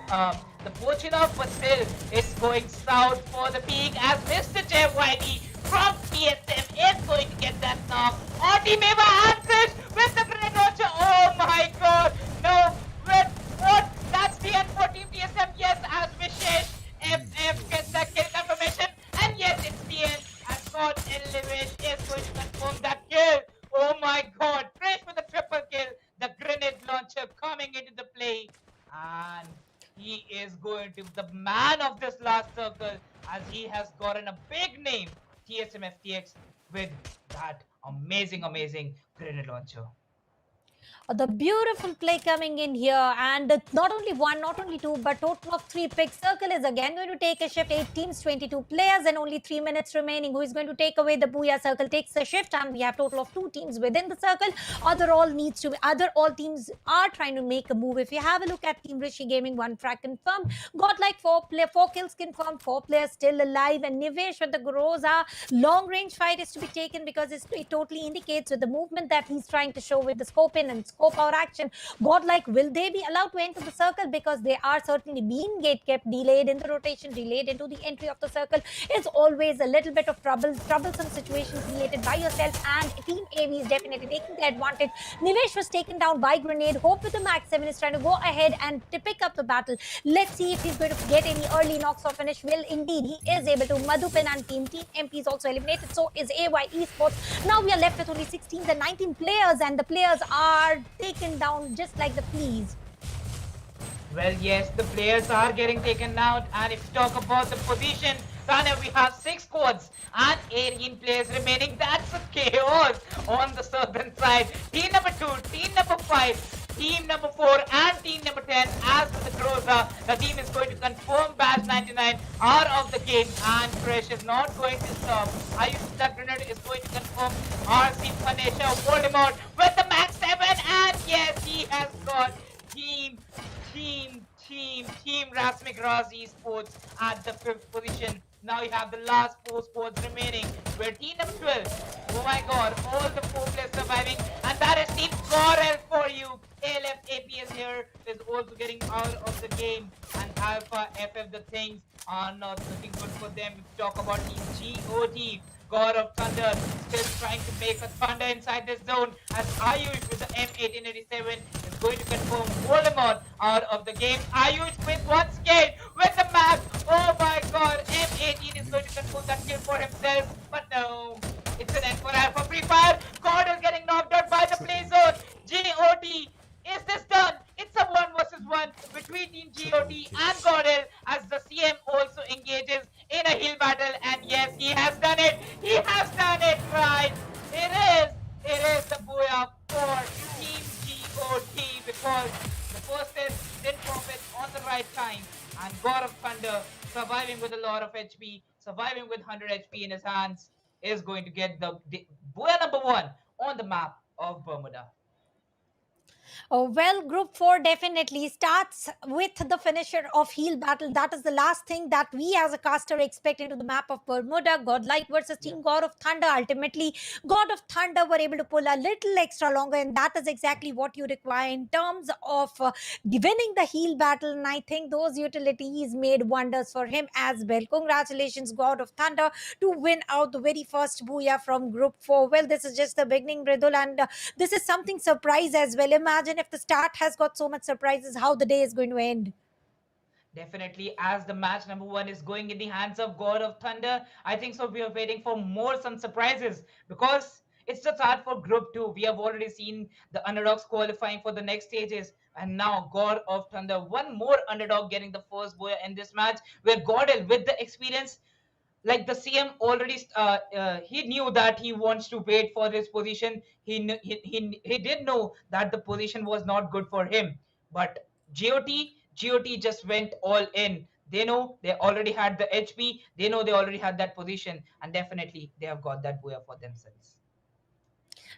Pochinov, but still it's going south for the peak as Mr. Jeff Whitey from TSM is going to get that knock. Auntie Meva answers with the grenade launcher. Oh my God! No, with what? That's the end for Team TSM. Yes, as Vishesh. FF gets the kill confirmation, and yes, it's the end. And God Elivish is going to confirm that kill. Oh my God, Trish with the triple kill, the grenade launcher coming into the play, and he is going to be the man of this last circle as he has gotten a big name, TSM FTX, with that amazing grenade launcher. The beautiful play coming in here, and not only one, not only two, but total of three picks. Circle is again going to take a shift. 8 teams, 22 players, and only 3 minutes remaining. Who is going to take away the Booyah? Circle takes a shift, and we have total of 2 teams within the circle. Other all teams are trying to make a move. If you have a look at Team Rishi Gaming, 1 frag confirmed. Godlike 4 kills confirmed, 4 players still alive, and Nivesh with the Groza long range fight is to be taken because it totally indicates with the movement that he's trying to show with the scope in and scope out action. Godlike, will they be allowed to enter the circle? Because they are certainly being gate kept, delayed in the rotation, delayed into the entry of the circle. It's always a little bit of troublesome situation created by yourself, and Team AB is definitely taking the advantage. Nivesh was taken down by grenade. Hope with the Max 7 is trying to go ahead and to pick up the battle. Let's see if he's going to get any early knocks or finish. Well, indeed, he is able to. Madhupan and Team MP is also eliminated. So is AY Esports. Now we are left with only 16 and 19 players, and the players are taken down just like the fleas. Well, yes, the players are getting taken out, and if you talk about the position, Tanya, we have 6 squads and 18 players remaining. That's a chaos on the southern side. Team number 2, team number 5, team number 4, and team number 10. As for the Groza, the team is going to confirm Bash 99 out of the game, and Fresh is not going to stop. Ayush the Grenade is going to confirm RC Panesha Voldemort with the Max 7, and yes, he has got Team Rasmic Raz Esports at the 5th position. Now you have the last 4 spots remaining. Where team number 12, oh my God, all the 4 players surviving, and that is Team Corel for you. ALF APS here is also getting out of the game, and Alpha FF, the things are not looking good for them. If you talk about Team GOT, God of Thunder, still trying to make a thunder inside this zone, as Ayush with the M1887 is going to confirm Voldemort out of the game. Ayush with once again with the map. Oh my God, M18 is going to confirm that kill for himself, but no, it's an end for Alpha FreeFire. God is getting knocked out by the play zone. GOT, is this done? It's a 1 versus 1 between Team GOT and Godel as the CM also engages in a heal battle, and yes, he has done it. He has done it right. It is the booyah for Team GOT because the first test didn't profit on the right time, and God of Thunder, surviving with a lot of HP, surviving with 100 HP in his hands, is going to get the booyah number 1 on the map of Bermuda. Oh, well, Group 4 definitely starts with the finisher of Heal Battle. That is the last thing that we as a caster expect into the map of Bermuda. Godlike versus Team God of Thunder. Ultimately, God of Thunder were able to pull a little extra longer, and that is exactly what you require in terms of winning the Heal Battle. And I think those utilities made wonders for him as well. Congratulations, God of Thunder, to win out the very first Booyah from Group 4. Well, this is just the beginning, Ridul, and this is something surprise as well. Imagine if the start has got so much surprises, how the day is going to end. Definitely, as the match number 1 is going in the hands of God of Thunder, I think so. We are waiting for some surprises because it's the start for Group 2. We have already seen the underdogs qualifying for the next stages, and now God of Thunder, one more underdog getting the first Booyah in this match, where Godel, with the experience, like the CM already he knew that he wants to wait for his position. He did know that the position was not good for him, but GOT just went all in. They know they already had the HP, they know they already had that position, and definitely they have got that booyah for themselves.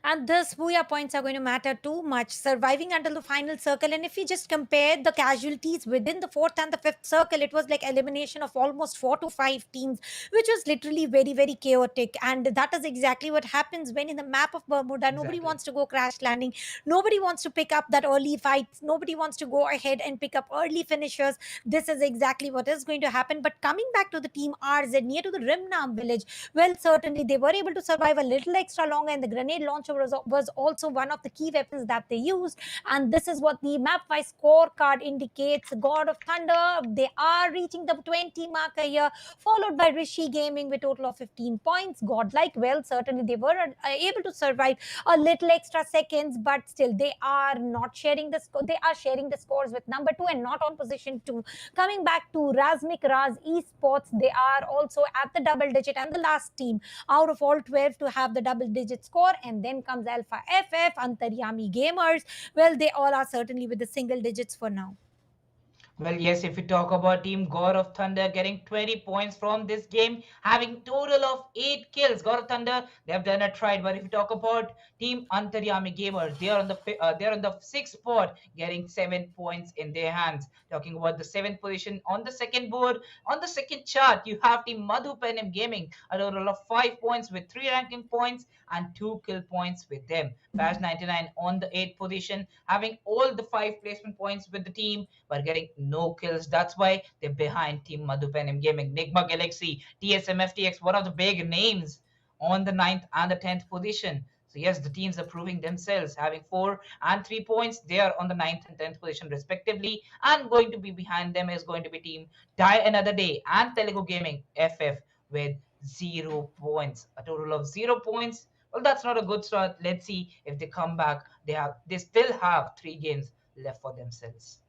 And thus, Booyah points are going to matter too much, surviving until the final circle. And if we just compare the casualties within the fourth and the fifth circle, it was like elimination of almost 4 to 5 teams, which was literally very, very chaotic. And that is exactly what happens when in the map of Bermuda, nobody Exactly. wants to go crash landing. Nobody wants to pick up that early fights. Nobody wants to go ahead and pick up early finishers. This is exactly what is going to happen. But coming back to the team RZ near to the Rimnam village, well, certainly they were able to survive a little extra longer, and the grenade launcher was also one of the key weapons that they used. And this is what the map wise scorecard indicates. God of Thunder, they are reaching the 20 marker here, followed by Rishi Gaming with total of 15 points. Godlike, well, certainly they were able to survive a little extra seconds, but still they are not sharing the score. They are sharing the scores with number 2 and not on position 2. Coming back to Razmik Raz Esports, they are also at the double digit and the last team out of all 12 to have the double digit score. And then comes Alpha FF, Antaryami Gamers. Well, they all are certainly with the single digits for now. Well, yes, if we talk about Team God of Thunder getting 20 points from this game, having total of 8 kills. God of Thunder, they have done it right. But if you talk about Team Antaryami Gamers, they are on the sixth spot, getting 7 points in their hands. Talking about the seventh position on the second board, on the second chart, you have Team Madhupenem Gaming, a total of 5 points with 3 ranking points and 2 kill points with them. Bash 99 on the 8th position, having all the 5 placement points with the team, but getting no kills. That's why they're behind Team Madhupenem Gaming. Nigma Galaxy, TSM FTX, one of the big names on the 9th and the 10th position. So yes, the teams are proving themselves, having 4 and 3 points. They are on the 9th and 10th position respectively. And going to be behind them is going to be Team Die Another Day and Telugu Gaming FF with 0 points. A total of 0 points. Well, that's not a good start. Let's see if they come back. They still have 3 games left for themselves.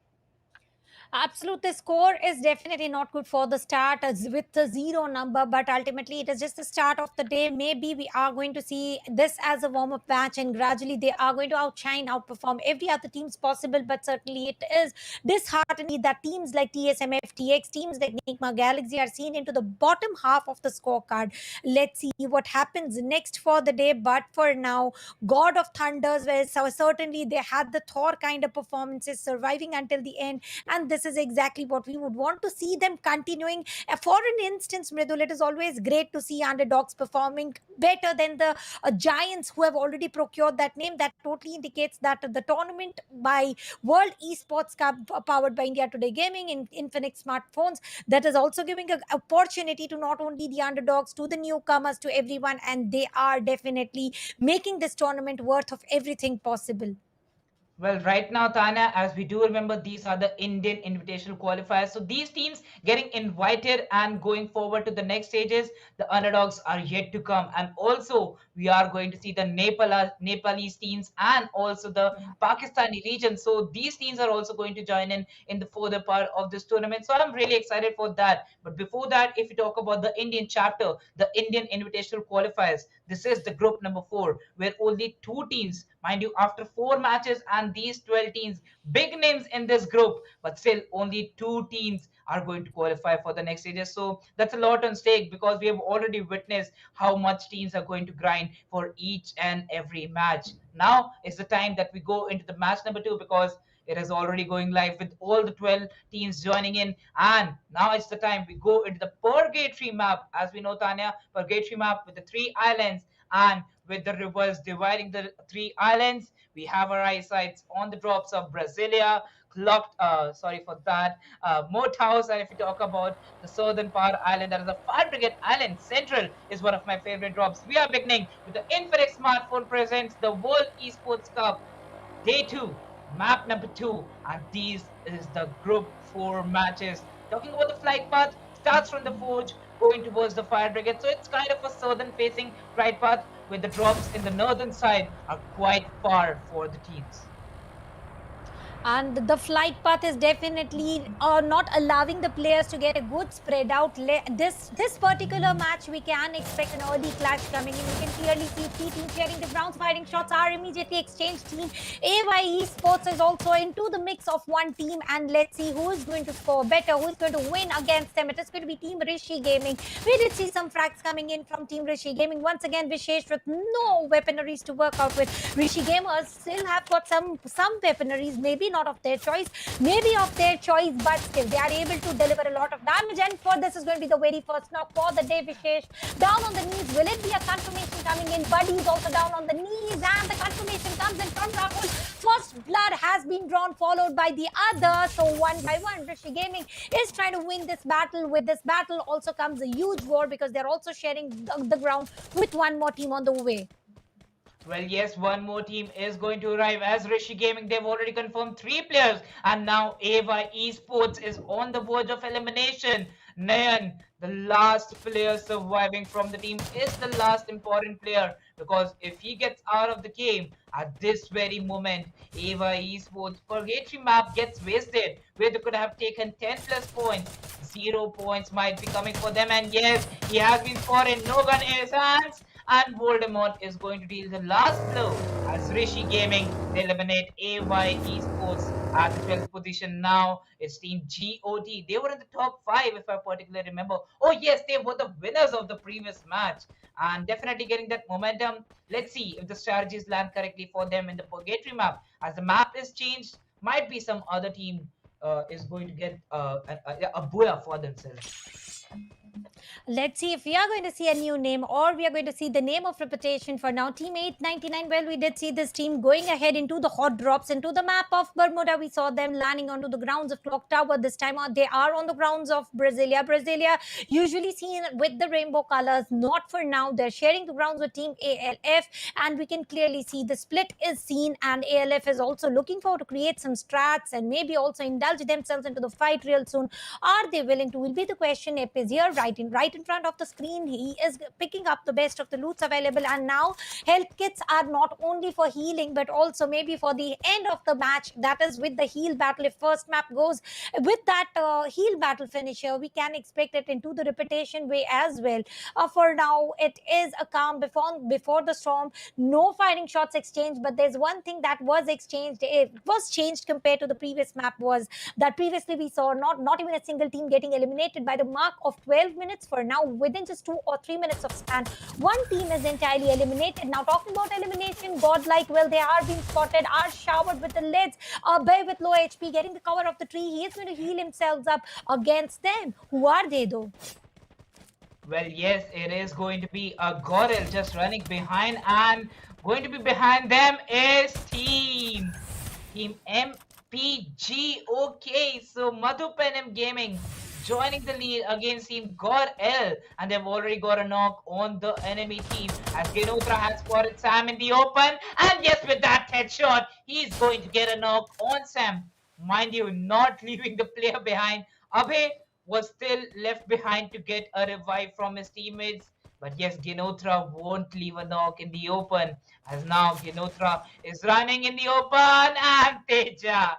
Absolute, the score is definitely not good for the start with the zero number, but ultimately it is just the start of the day. Maybe we are going to see this as a warm up match, and gradually they are going to outshine, outperform every other teams possible. But certainly it is disheartening that teams like TSM FTX, teams like Nigma Galaxy are seen into the bottom half of the scorecard. Let's see what happens next for the day. But for now, God of Thunders, where so certainly they had the Thor kind of performances, surviving until the end, and this is exactly what we would want to see them continuing. For an instance, Mridul, it is always great to see underdogs performing better than the giants who have already procured that name. That totally indicates that the tournament by World Esports Cup, powered by India Today Gaming in Infinix smartphones, that is also giving an opportunity to not only the underdogs, to the newcomers, to everyone, and they are definitely making this tournament worth of everything possible. Well, right now, Tanya, as we do remember, these are the Indian Invitational Qualifiers. So these teams getting invited and going forward to the next stages, the underdogs are yet to come. And also, we are going to see the Nepalese teams and also the Pakistani region. So these teams are also going to join in the further part of this tournament. So I'm really excited for that. But before that, if you talk about the Indian chapter, the Indian Invitational Qualifiers, this is the group number 4, where only 2 teams, mind you, after 4 matches and these 12 teams, big names in this group, but still only 2 teams are going to qualify for the next stages. So that's a lot on stake, because we have already witnessed how much teams are going to grind for each and every match. Now is the time that we go into the match number 2, because it is already going live with all the 12 teams joining in. And now it's the time we go into the purgatory map. As we know, Tanya, purgatory map with the 3 islands and with the rivers dividing the 3 islands. We have our eyesights on the drops of Brasilia, sorry for that, Moathouse. And if you talk about the southern part island, that is the Fire Brigade Island. Central is one of my favorite drops. We are beginning with the Infinix Smartphone presents the World Esports Cup Day 2, map number 2, and these is the group 4 matches. Talking about the flight path, starts from the Forge, going towards the Fire Brigade. So it's kind of a southern facing flight path, where the drops in the northern side are quite far for the teams. And the flight path is definitely not allowing the players to get a good spread out. This particular match, we can expect an early clash coming in. We can clearly see three teams sharing the grounds. Firing shots are immediately exchanged. Team AY Esports is also into the mix of one team, and let's see who is going to score better, who is going to win against them. It is going to be Team Rishi Gaming. We did see some frags coming in from Team Rishi Gaming. Once again, Vishesh with no weaponaries to work out with. Rishi Gamers still have got some weaponaries, maybe not of their choice, maybe of their choice, but still they are able to deliver a lot of damage. And for this is going to be the very first knock for the day. Vishesh down on the knees. Will it be a confirmation coming in? Buddy is also down on the knees, and the confirmation comes in from Rahul. First blood has been drawn, followed by the other. So one by one, Rishi Gaming is trying to win this battle. With this battle also comes a huge war, because they're also sharing the ground with one more team on the way. Well, yes, one more team is going to arrive. As Rishi Gaming, they've already confirmed 3 players. And now AY Esports is on the verge of elimination. Nayan, the last player surviving from the team, is the last important player. Because if he gets out of the game at this very moment, AY Esports purgatory map gets wasted, where they could have taken 10 plus points. 0 points might be coming for them. And yes, he has been scoring. No gun in his hands. And Voldemort is going to deal the last blow as Rishi Gaming eliminate AY Esports at the 12th position. Now it's Team GOT. They were in the top 5, if I particularly remember. Oh yes, they were the winners of the previous match, and definitely getting that momentum. Let's see if the strategies land correctly for them in the purgatory map. As the map is changed, might be some other team is going to get a booyah for themselves. Let's see if we are going to see a new name, or we are going to see the name of reputation for now. Team 899, well, we did see this team going ahead into the hot drops, into the map of Bermuda. We saw them landing onto the grounds of Clock Tower. This time they are on the grounds of Brasilia. Brasilia, usually seen with the rainbow colors, not for now. They're sharing the grounds with Team ALF, and we can clearly see the split is seen, and ALF is also looking forward to create some strats and maybe also indulge themselves into the fight real soon. Are they willing to? Will be the question. Ep is here right in front of the screen. He is picking up the best of the loots available, and now health kits are not only for healing but also maybe for the end of the match. That is with the heal battle. If first map goes with that heal battle finisher, we can expect it into the reputation way as well. For now, it is a calm before the storm. No firing shots exchanged, but there's one thing that was exchanged. It was changed compared to the previous map, was that previously we saw not even a single team getting eliminated by the mark of 12 minutes. For now, within just 2 or 3 minutes of span, one team is entirely eliminated. Now, talking about elimination, Godlike, well, they are being spotted, are showered with the leads. Bear with low HP, getting the cover of the tree. He is going to heal himself up against them. Who are they, though? Well, yes, it is going to be a Goril just running behind, and going to be behind them is Team MPG. Okay, so Madhupenem Gaming joining the lead against Team God L, and they've already got a knock on the enemy team as Genotra has spotted Sam in the open, and yes, with that headshot, he's going to get a knock on Sam. Mind you, not leaving the player behind. Abhay was still left behind to get a revive from his teammates. But yes, Genotra won't leave a knock in the open, as now Genotra is running in the open, and Teja.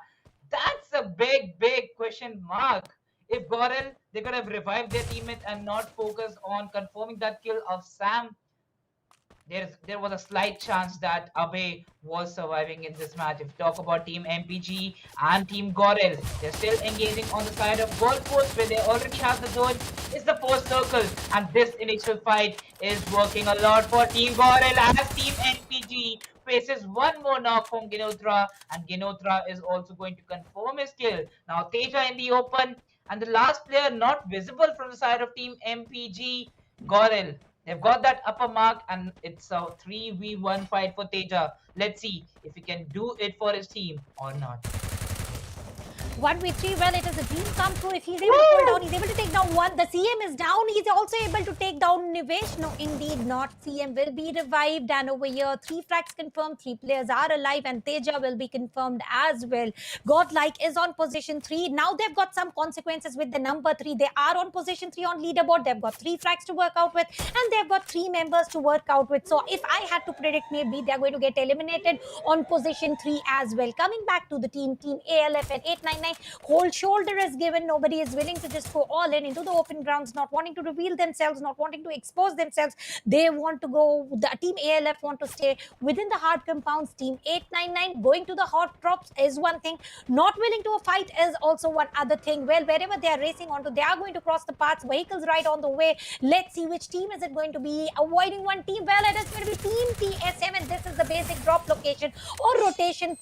That's a big question mark. If Goril, they could have revived their teammate and not focused on confirming that kill of Sam. There was a slight chance that Abe was surviving in this match. If you talk about Team MPG and Team Goril, they're still engaging on the side of Gold Coast, where they already have the zone. It's the 4 circles, and this initial fight is working a lot for Team Goril as Team MPG faces one more knock from Genotra, and Genotra is also going to confirm his kill. Now Teja in the open, and the last player not visible from the side of Team MPG, Goril. They've got that upper mark, and it's a 3v1 fight for Teja. Let's see if he can do it for his team or not. 1v3, well, it is a dream come true. If he's able to pull down, he's able to take down one. The CM is down. He's also able to take down Nivesh. No, indeed not. CM will be revived. And over here, 3 frags confirmed. 3 players are alive. And Teja will be confirmed as well. Godlike is on position 3. Now they've got some consequences with the number 3. They are on position 3 on leaderboard. They've got 3 frags to work out with. And they've got 3 members to work out with. So if I had to predict, maybe they're going to get eliminated on position 3 as well. Coming back to the team ALF and 899, cold shoulder is given. Nobody is willing to just go all in into the open grounds, not wanting to reveal themselves, not wanting to expose themselves. They want to go, the team ALF want to stay within the hard compounds. Team 899 going to the hot drops is one thing. Not willing to a fight is also one other thing. Well, wherever they are racing onto, they are going to cross the paths. Vehicles right on the way. Let's see which team is it going to be. Avoiding one team. Well, it is going to be Team TSM, and this is the basic drop location or rotating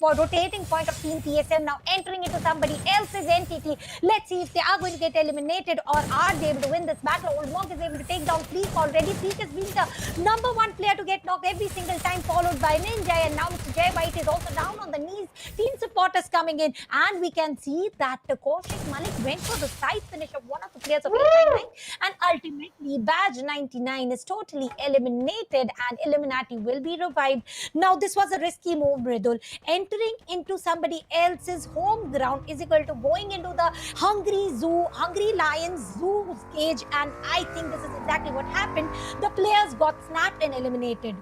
point of Team TSM. Now entering into somebody else's entity. Let's see if they are going to get eliminated or are they able to win this battle. Old Monk is able to take down Fleek already. Fleek has been the number 1 player to get knocked every single time, followed by Ninja, and now Mr. Jay White is also down on the knees. Team supporters coming in, and we can see that Kaushik Malik went for the side finish of one of the players of 899, and ultimately Badge 99 is totally eliminated, and Illuminati will be revived. Now this was a risky move, Mridul. Entering into somebody else's home ground is equal to going into the Hungry Lions zoo cage, and I think this is exactly what happened. The players got snapped and eliminated.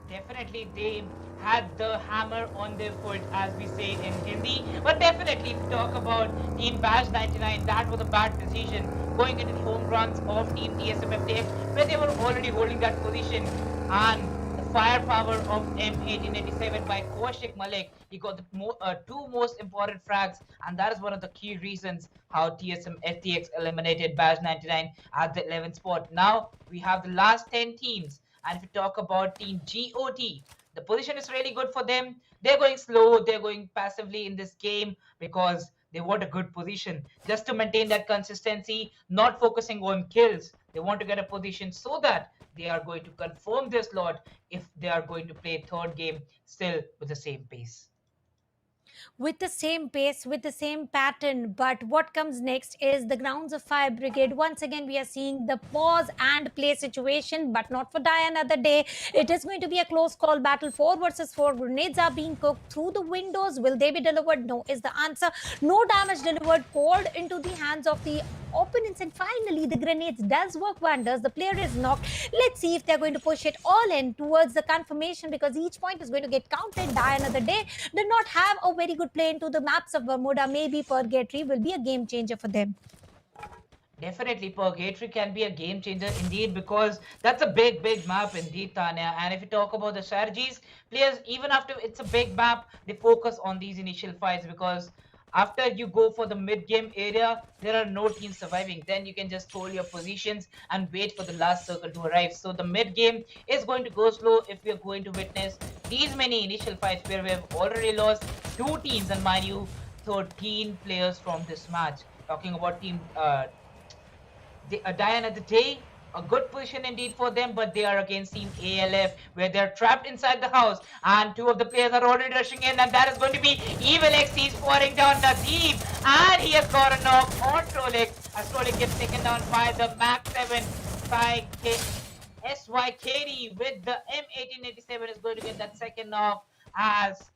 Definitely, they had the hammer on their foot, as we say in Hindi. But definitely, if you talk about Team Bash 99, that was a bad decision. Going into the home grounds of Team TSMFTX, where they were already holding that position. And the firepower of M1887 by Kaushik Malik, he got the 2 most important frags, and that is one of the key reasons how TSM FTX eliminated Bash 99 at the 11th spot. Now, we have the last 10 teams. And if you talk about Team GOT, the position is really good for them. They're going slow, they're going passively in this game because they want a good position just to maintain that consistency, not focusing on kills. They want to get a position so that they are going to confirm their slot if they are going to play 3rd game still with the same pace. With the same pace, with the same pattern. But what comes next is the Grounds of Fire Brigade. Once again, we are seeing the pause and play situation, but not for die another day. It is going to be a close call battle. 4 versus 4. Grenades are being cooked through the windows. Will they be delivered? No is the answer. No damage delivered. Poured into the hands of the opponents, and finally the grenades does work wonders. The player is knocked. Let's see if they're going to push it all in towards the confirmation, because each point is going to get counted. Die another day did not have a very good play into the maps of Bermuda. Maybe Purgatory will be a game changer for them. Definitely, Purgatory can be a game changer indeed, because that's a big map indeed, Tanya. And if you talk about the strategies, players, even after it's a big map, they focus on these initial fights, because after you go for the mid-game area, there are no teams surviving. Then you can just hold your positions and wait for the last circle to arrive. So the mid-game is going to go slow if we are going to witness these many initial fights where we have already lost 2 teams, and mind you, 13 players from this match. Talking about team Diana the Day, a good position indeed for them, but they are against Team ALF, where they're trapped inside the house, and 2 of the players are already rushing in, and that is going to be Evil X. He's pouring down Nadeem, and he has got a knock on Trolik, as Trolik gets taken down by the Mac 7 by SYKD, with the M1887 is going to get that second knock as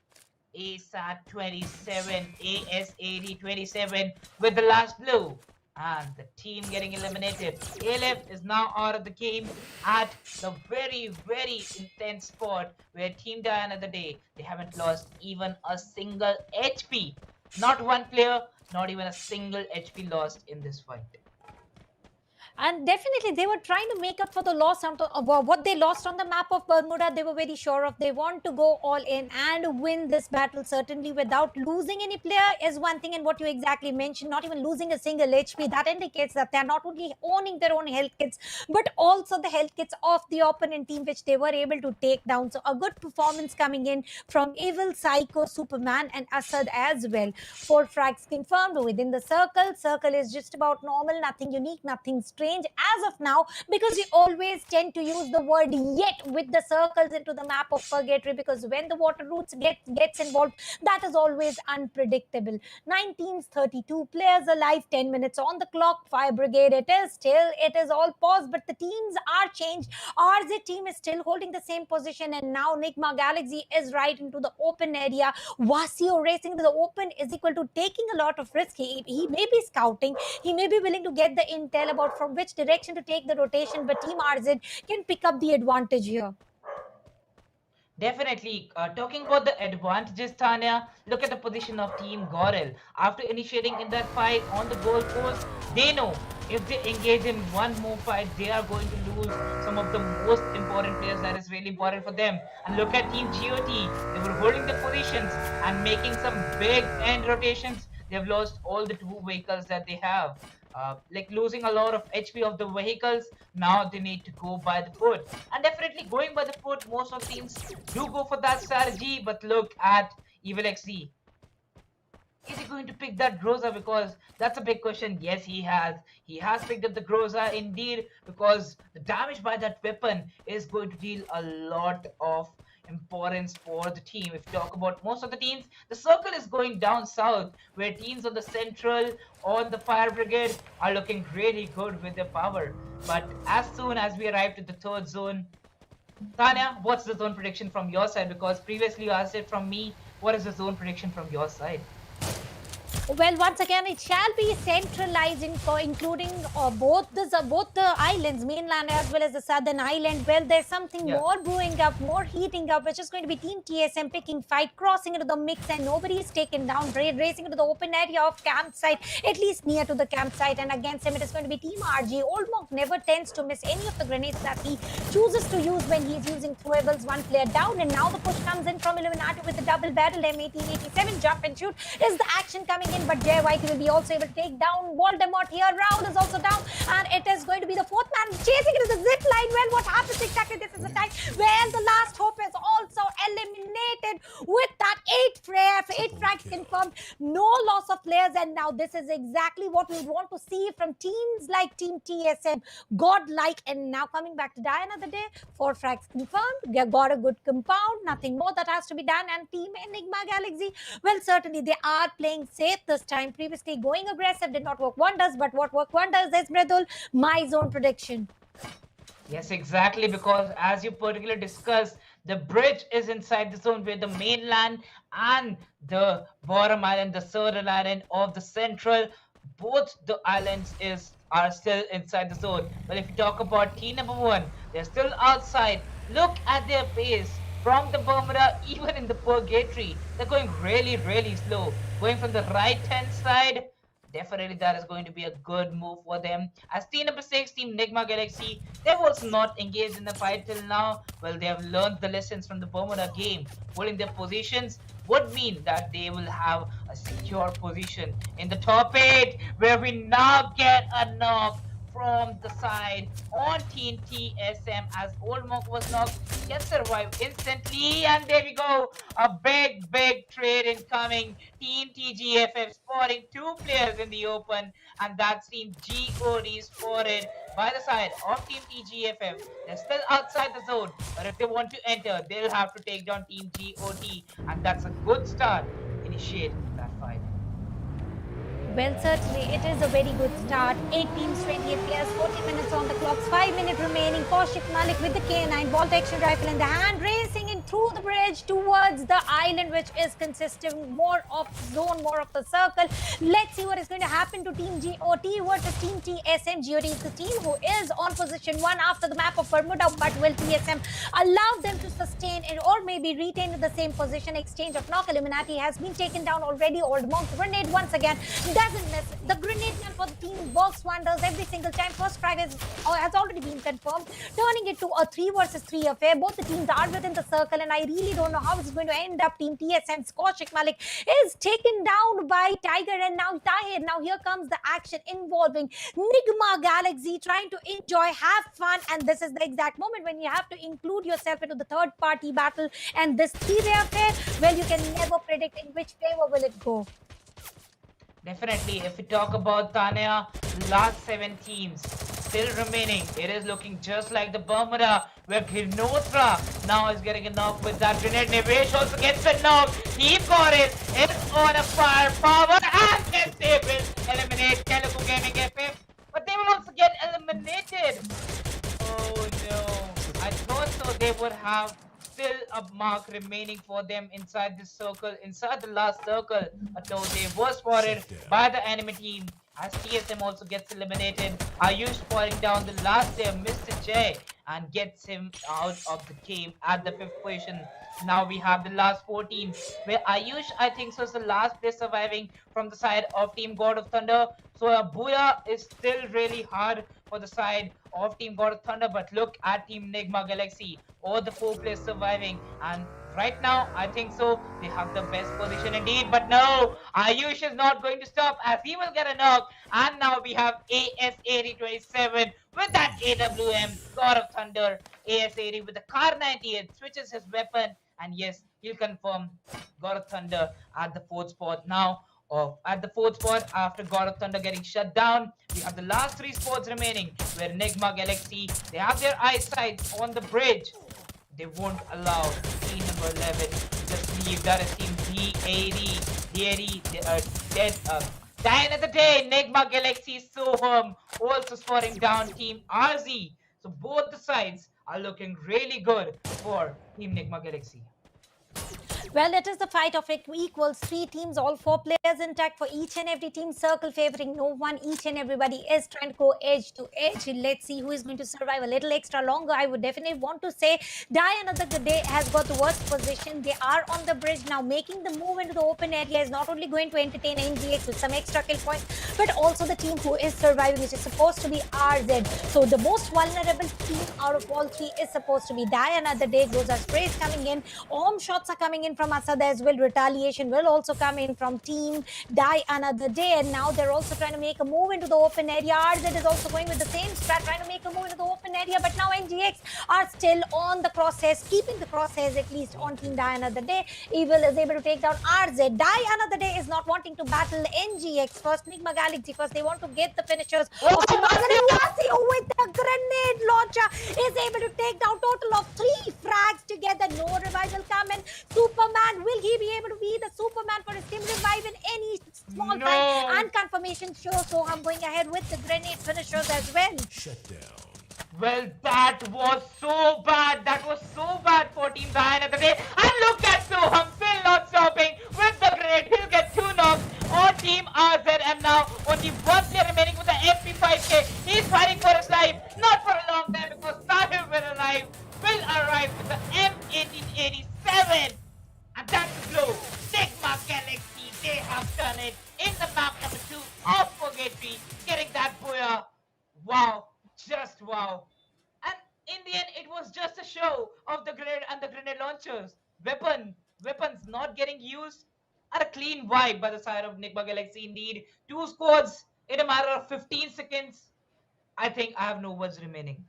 ASAT 27, ASAD 27 with the last blow. And the team getting eliminated. ALF is now out of the game at the very intense spot where Team Diana the Day, they haven't lost even a single HP. Not one player, not even a single HP lost in this fight. And definitely they were trying to make up for the loss of what they lost on the map of Bermuda. They were very sure of. They want to go all in and win this battle, certainly without losing any player is one thing. And what you exactly mentioned, not even losing a single HP, that indicates that they're not only owning their own health kits, but also the health kits of the opponent team, which they were able to take down. So a good performance coming in from Evil, Psycho, Superman and Asad as well. 4 frags confirmed within the circle. Circle is just about normal, nothing unique, nothing strange. strange as of now, because we always tend to use the word yet with the circles into the map of purgatory, because when the water roots gets involved, that is always unpredictable. 19 32 players alive, 10 minutes on the clock, fire brigade, it is all paused, but the teams are changed. RZ team is still holding the same position, and now Nigma Galaxy is right into the open area. Vasio racing to the open is equal to taking a lot of risk. He may be scouting, he may be willing to get the intel about from which direction to take the rotation, but Team RZ can pick up the advantage here. Definitely. Talking about the advantages, Tanya, look at the position of Team Goril. After initiating in that fight on the goal post, they know if they engage in one more fight, they are going to lose some of the most important players that is really important for them. And look at Team GOT. They were holding the positions and making some big end rotations. They've lost all the 2 vehicles that they have. Like losing a lot of HP of the vehicles. Now they need to go by the foot, and definitely going by the foot, most of teams do go for that strategy. But look at Evil XZ. Is he going to pick that Groza? Because that's a big question. Yes, he has. He has picked up the Groza indeed, because the damage by that weapon is going to deal a lot of importance for the team. If you talk about most of the teams, the circle is going down south, where teams on the central, on the fire brigade are looking really good with their power. But as soon as we arrive to the third zone, Tanya, what's the zone prediction from your side? Because previously you asked it from me. What is the zone prediction from your side? Well, once again, it shall be centralized, including both the islands, mainland as well as the southern island. Well, there's something more brewing up, more heating up, which is going to be Team TSM picking fight, crossing into the mix, and nobody is taken down, racing into the open area of campsite, at least near to the campsite. And against him, it is going to be Team RG. Old Monk never tends to miss any of the grenades that he chooses to use when he's using throwables. One player down, and now the push comes in from Illuminati with the double barrel M1887 jump and shoot. Is the action coming in? But Jay White will be also able to take down Voldemort here. Raul is also down, and it is going to be the fourth man chasing it is the zip line. Well, what happens exactly? This is the time where the last hope is also eliminated with that 8 frags confirmed. No loss of players, and now this is exactly what we want to see from teams like Team TSM, Godlike, and now coming back to die another day. 4 frags confirmed. They got a good compound. Nothing more that has to be done. And Team Enigma Galaxy, well, certainly they are playing safe this time. Previously going aggressive did not work wonders, but what worked wonders is, Mridul, my zone prediction. Yes, exactly, because as you particularly discussed, the bridge is inside the zone where the mainland and the bottom island, the southern island of the central, both the islands are still inside the zone. But if you talk about team number 1, they're still outside. Look at their pace. From the Bermuda, even in the purgatory, they're going really, really slow. Going from the right-hand side, definitely that is going to be a good move for them. As team number 6, Team Nigma Galaxy, they've also not engaged in the fight till now. Well, they have learned the lessons from the Bermuda game. Holding their positions would mean that they will have a secure position in the top 8, where we now get a knock from the side on Team TSM, as Old Monk was knocked, can survive instantly. And there we go, a big trade incoming. Team TGFF spotting 2 players in the open, and that's Team GOD spotted by the side of Team TGFF. They're still outside the zone, but if they want to enter, they'll have to take down Team GOD, and that's a good start to initiate that fight. Well, certainly it is a very good start. 8 teams, 28 players, 40 minutes on the clock, 5 minutes remaining. Kaushik Malik with the K9 bolt action rifle in the hand, racing in through the bridge towards the island, which is consisting more of zone, more of the circle. Let's see what is going to happen to Team GOT versus Team TSM. GOT is the team who is on position 1 after the map of Bermuda, but will TSM allow them to sustain it or maybe retain the same position? Exchange of knock. Illuminati has been taken down already. Old Monk grenade once again. Doesn't miss. The grenade gun for the team works wonders every single time. First frag has already been confirmed, turning it to a 3 versus 3 affair. Both the teams are within the circle, and I really don't know how it's going to end up. Team TSM's Kaushik Malik is taken down by Tiger, and now Tahir. Now here comes the action involving Nigma Galaxy trying to enjoy, have fun, and this is the exact moment when you have to include yourself into the third party battle. And this 3-way affair, well, you can never predict in which favor will it go. Definitely, if we talk about Tanya, last 7 teams, still remaining. It is looking just like the Bermuda, where Ginotra now is getting a knock with that grenade. Nevesh also gets a knock. He got it. It's on a firepower and gets it. Will eliminate Telugu Gaming FF, but they will also get eliminated. Oh no. I thought so they would have still a mark remaining for them inside this circle, inside the last circle. But no, they were spotted by the enemy team. As TSM also gets eliminated, Ayush spotting down the last player, Mr. J, and gets him out of the game at the 5th position. Now we have the last 4 teams, where Ayush, I think, so is the last player surviving from the side of Team God of Thunder. So Booyah is still really hard for the side of Team God of Thunder, but look at Team Nigma Galaxy, all the 4 players surviving, and right now I think so they have the best position indeed. But no, Ayush is not going to stop as he will get a knock, and now we have AS8027 with that AWM God of Thunder. AS80 with the Car 98 switches his weapon, and yes, he'll confirm God of Thunder at the 4th spot now. At the 4th spot, after God of Thunder getting shut down, we have the last 3 spots remaining, where Nigma Galaxy, they have their eyesight on the bridge. They won't allow team number 11 to just leave. That is team D80. They are dead. Dying at the day, Nigma Galaxy Soham also scoring down team RZ. So both the sides are looking really good for team Nigma Galaxy. Well, it is the fight of equals. 3 teams, all 4 players intact for each and every team. Circle favoring no one. Each and everybody is trying to go edge to edge. Let's see who is going to survive a little extra longer. I would definitely want to say Diana the Day has got the worst position. They are on the bridge now. Making the move into the open area is not only going to entertain NGX with some extra kill points, but also the team who is surviving, which is supposed to be RZ. So the most vulnerable team out of all 3 is supposed to be Diana the Day. Those are sprays coming in. Arm shots are coming in from Asad as well. Retaliation will also come in from team Die Another Day, and now they're also trying to make a move into the open area. RZ is also going with the same strat, trying to make a move into the open area, but now NGX are still on the crosshairs, keeping the crosshairs at least on team Die Another Day. Evil is able to take down RZ. Die Another Day is not wanting to battle NGX first, Nigma Galaxy first. They want to get the finishers. Vasio with the grenade launcher is able to take down total of 3 frags together. No revival coming. Superman, will he be able to be the Superman for his team revive in any small time? And confirmation shows, so I'm going ahead with the grenade finishers as well. Shut down. Well, that was so bad. That was so bad for Team Diana the Day. And look at Soham still not stopping with the grenade. He'll get 2 knocks on Team RZM now. Only 1 player remaining with the MP5K. He's fighting for his life. Not for a long time, because Sahoo will arrive with the M1887. And that's the blow. Nigma Galaxy, they have done it in the map number 2 of Purgatory, getting that booyah. Wow, just wow. And in the end, it was just a show of the grenade and the grenade launchers. Weapons not getting used, and a clean vibe by the side of Nigma Galaxy indeed. 2 squads in a matter of 15 seconds. I think I have no words remaining.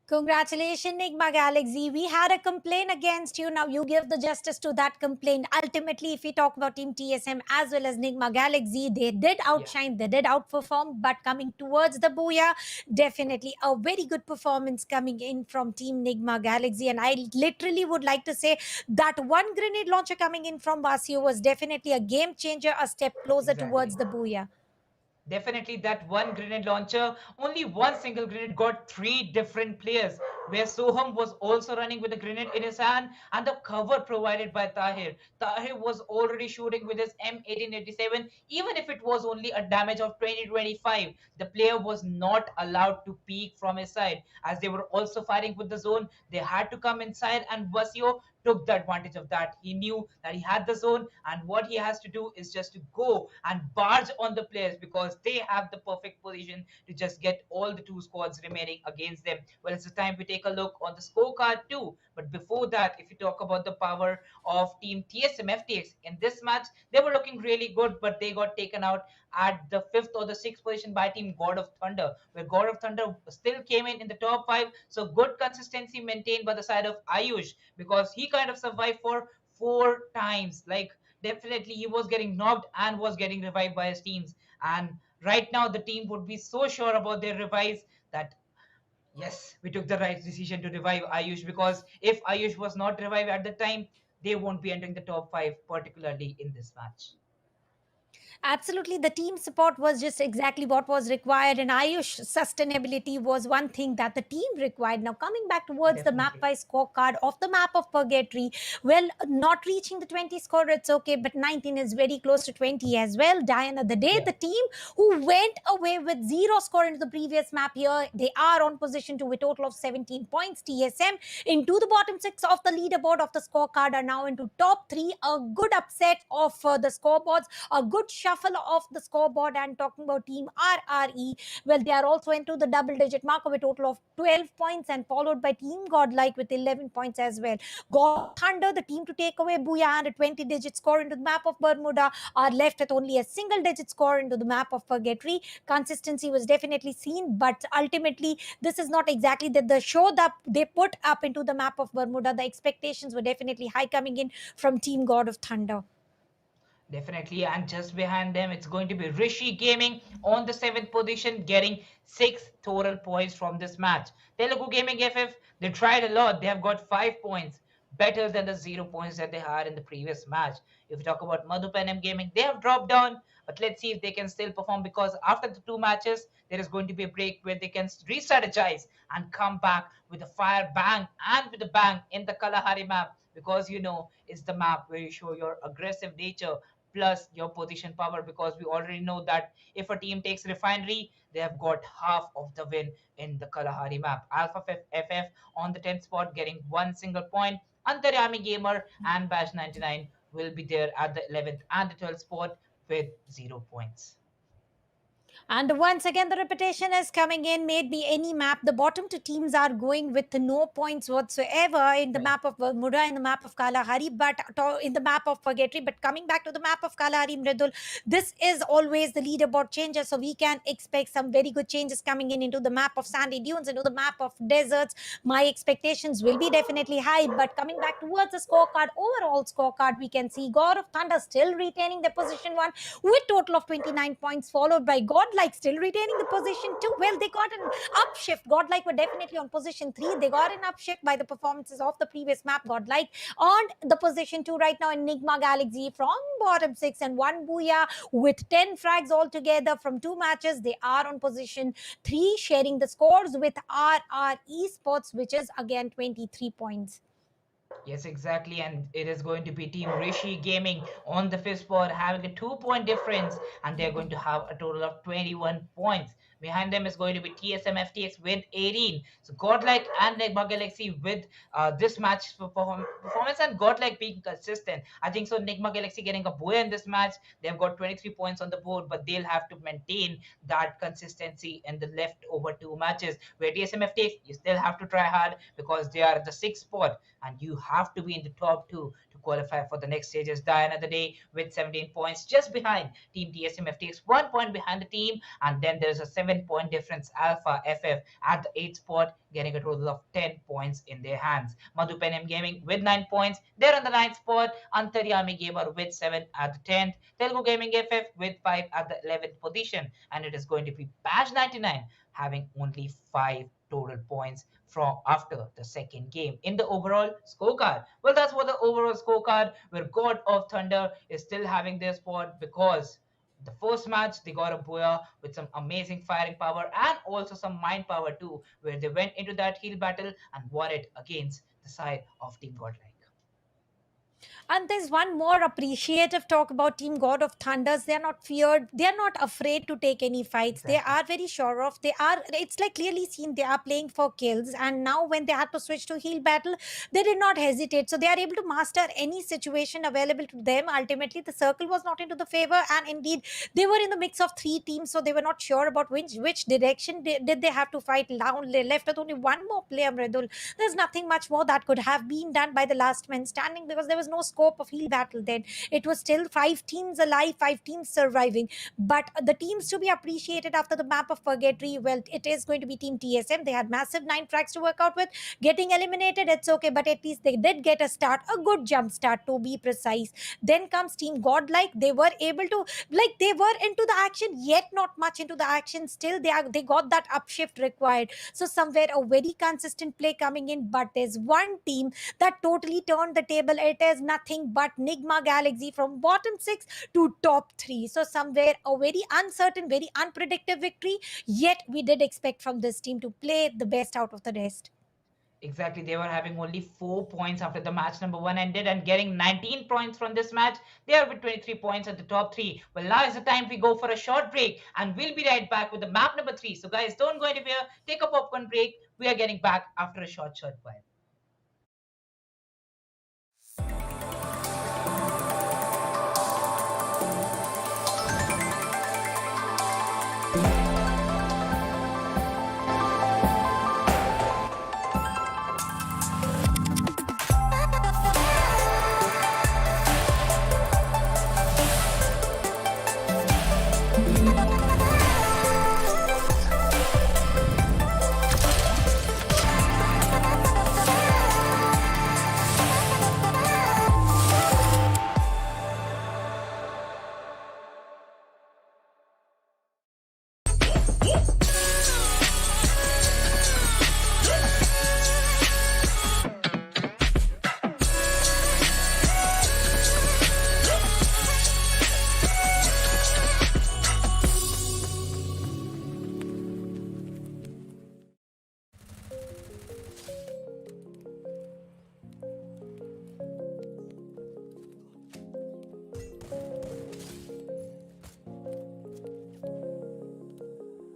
Congratulations, Nigma Galaxy. We had a complaint against you. Now you give the justice to that complaint. Ultimately, if we talk about Team TSM as well as Nigma Galaxy, they did outshine, they did outperform. But coming towards the Booyah, definitely a very good performance coming in from Team Nigma Galaxy. And I literally would like to say that 1 grenade launcher coming in from Vasio was definitely a game changer, a step closer towards the Booyah. Definitely that 1 grenade launcher, only 1 single grenade got 3 different players, where Soham was also running with a grenade in his hand, and the cover provided by Tahir. Tahir was already shooting with his M1887, even if it was only a damage of 20-25. The player was not allowed to peek from his side, as they were also fighting with the zone. They had to come inside, and Vasio took the advantage of that. He knew that he had the zone, and what he has to do is just to go and barge on the players, because they have the perfect position to just get all the 2 squads remaining against them. Well, it's the time we take a look on the scorecard too. But before that, if you talk about the power of Team TSM FTX in this match, they were looking really good, but they got taken out at the 5th or the 6th position by Team God of Thunder, where God of Thunder still came in the top 5. So good consistency maintained by the side of Ayush, because he kind of survived for 4 times. Like, definitely he was getting knocked and was getting revived by his teams. And right now the team would be so sure about their revives that yes, we took the right decision to revive Ayush, because if Ayush was not revived at the time, they won't be entering the top five, particularly in this match. Absolutely, the team support was just exactly what was required, and Ayush sustainability was one thing that the team required. Now, coming back towards the map Definitely. wise scorecard of the map of Purgatory, well, not reaching the 20 score, it's okay, but 19 is very close to 20 as well. Diana, the day Yeah. the team who went away with zero score into the previous map here, they are on position to a total of 17 points. TSM into the bottom six of the leaderboard of the scorecard are now into top three. A good upset of the scoreboards, a good shuffle of the scoreboard. And talking about team RRE, well, they are also into the double digit mark of a total of 12 points, and followed by team Godlike with 11 points as well. God Thunder, the team to take away Booyah and a 20 digit score into the map of Bermuda, are left with only a single digit score into the map of Purgatory. Consistency was definitely seen, but ultimately this is not exactly the show that they put up into the map of Bermuda. The expectations were definitely high coming in from team God of Thunder. Definitely, and just behind them, it's going to be Rishi Gaming on the seventh position, getting 6 total points from this match. Telugu Gaming FF, they tried a lot. They have got 5 points, better than the 0 points that they had in the previous match. If we talk about Madhupanem Gaming, they have dropped down, but let's see if they can still perform, because after the two matches, there is going to be a break where they can re-strategize and come back with a fire bang and with a bang in the Kalahari map, because it's the map where you show your aggressive nature plus your position power, because we already know that if a team takes refinery, they have got half of the win in the Kalahari map. Alpha FF on the 10th spot, getting one single point. Antaryami Gamer and Bash 99 will be there at the 11th and the 12th spot with 0 points. And once again, the repetition is coming in. Maybe any map, the bottom two teams are going with no points whatsoever in the Right. map of Bermuda, in the map of Kalahari, but in the map of Purgatory. But coming back to the map of Kalahari, Mridul, this is always the leaderboard changes. So we can expect some very good changes coming in into the map of sandy dunes, into the map of deserts. My expectations will be definitely high. But coming back towards the scorecard, overall scorecard, we can see God of Thunder still retaining the position one with total of 29 points, followed by Godlike still retaining the position 2. Well, they got an upshift. Godlike were definitely on position 3. They got an upshift by the performances of the previous map. Godlike on the position 2 right now in Nigma Galaxy from bottom 6 and 1 Booyah with 10 frags altogether from 2 matches. They are on position 3, sharing the scores with RR Esports, which is again 23 points. Yes, exactly. And it is going to be Team Rishi Gaming on the fifth spot, having a 2 point difference, and they're going to have a total of 21 points. Behind them is going to be TSM FTX with 18. So Godlike and Nigma Galaxy with this match performance, and Godlike being consistent. I think so. Nigma Galaxy getting a boy in this match. They've got 23 points on the board, but they'll have to maintain that consistency in the leftover two matches. Where TSM FTX, you still have to try hard, because they are at the sixth spot, and you have to be in the top two to qualify for the next stages. Diana the Day with 17 points, just behind Team TSM FTX, 1 point behind the team, and then there's a 7 point difference. Alpha FF at the 8th spot, getting a total of 10 points in their hands. Madhupanem Gaming with 9 points, they're on the 9th spot. Antaryami Gamer with 7 at the 10th. Telugu Gaming FF with 5 at the 11th position, and it is going to be Bash 99 having only 5 total points from after the second game in the overall scorecard. Well, that's what the overall scorecard, where God of Thunder is still having their spot, because the first match they got a Boya with some amazing firing power and also some mind power too, where they went into that heal battle and won it against the side of Team Godlike. And there's one more appreciative talk about Team God of Thunders. They're not feared. They're not afraid to take any fights. They Exactly. are very sure of. They are. It's like clearly seen. They are playing for kills. And now when they had to switch to heal battle, they did not hesitate. So they are able to master any situation available to them. Ultimately, the circle was not into the favor, and indeed they were in the mix of 3 teams. So they were not sure about which direction did they have to fight. Now they left with only one more player, Mridul. There's nothing much more that could have been done by the last man standing, because there was no scope of heel battle then. It was still 5 teams alive, 5 teams surviving. But the teams to be appreciated after the map of purgatory, well, it is going to be Team TSM. They had massive 9 tracks to work out with. Getting eliminated, it's okay, but at least they did get a start, a good jump start to be precise. Then comes Team Godlike. They were able to, like, they were into the action, yet not much into the action. Still, they got that upshift required. So somewhere a very consistent play coming in. But there's one team that totally turned the table. It is nothing but Nigma Galaxy from bottom 6 to top 3. So somewhere a very uncertain, very unpredictable victory. Yet we did expect from this team to play the best out of the rest. Exactly, they were having only 4 points after the match number 1 ended and getting 19 points from this match. They are with 23 points at the top 3. Well, now is the time we go for a short break and we'll be right back with the map number 3. So guys, don't go anywhere. Take a popcorn break. We are getting back after a short while.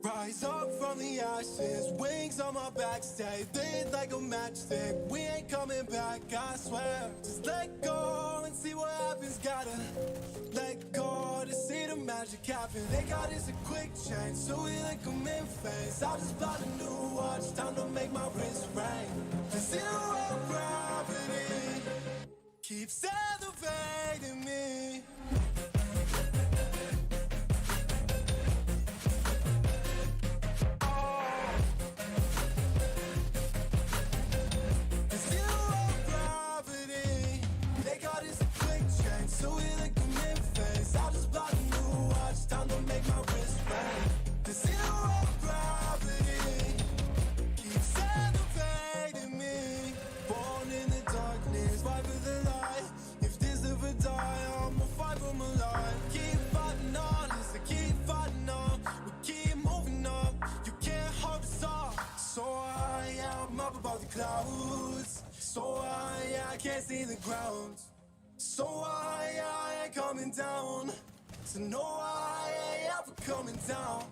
Rise up from the ashes, wings on my back, stay lit like a matchstick. We ain't coming back, I swear. Just let go and see what happens. Gotta let go to see the magic happen. They got us a quick change, so we like them in phase. I just bought a new watch, time to make my wrist ring. The zero gravity keeps elevating me. So we like them in phase. I just bought a new watch, time to make my wrist ring. The zero gravity keeps elevating me. Born in the darkness, fight for the light. If this ever die, I'ma fight for my life. Keep fighting on, listen, keep fighting on. We keep moving up, you can't hold us off. So I am up above the clouds. So I can't see the ground. So I ain't coming down. So no, I ain't ever coming down.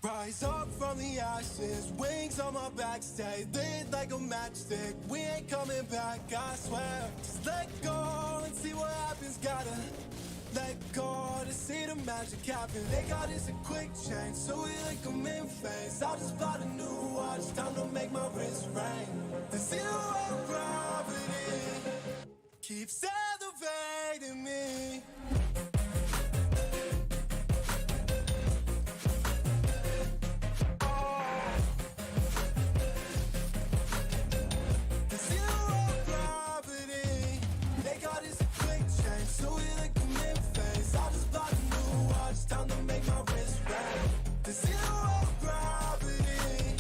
Rise up from the ashes, wings on my back, stay lit like a matchstick. We ain't coming back, I swear. Just let go and see what happens. Gotta let go to see the magic happen. They got us a quick change, so we like them in phase. I just bought a new watch, time to make my wrist ring. The zero gravity keeps elevating me. The zero gravity, they got us a quick change, so we like them in phase. I just bought a new watch, time to make my wrist ring. The zero gravity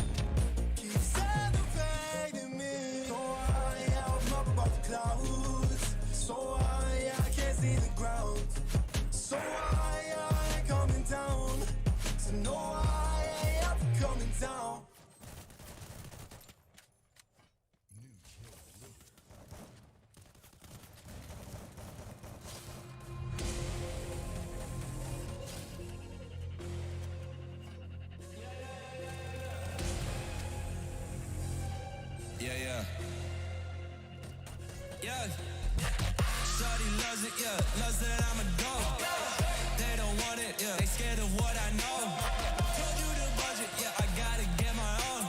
keeps elevating me. So I am up above the clouds. So I can't see the ground. So I ain't coming down. So no, I ain't ever coming down. Yeah. Shawty loves it, yeah. Loves that I'm a dog. They don't want it, yeah. They scared of what I know. Told you the budget, yeah. I gotta get my own.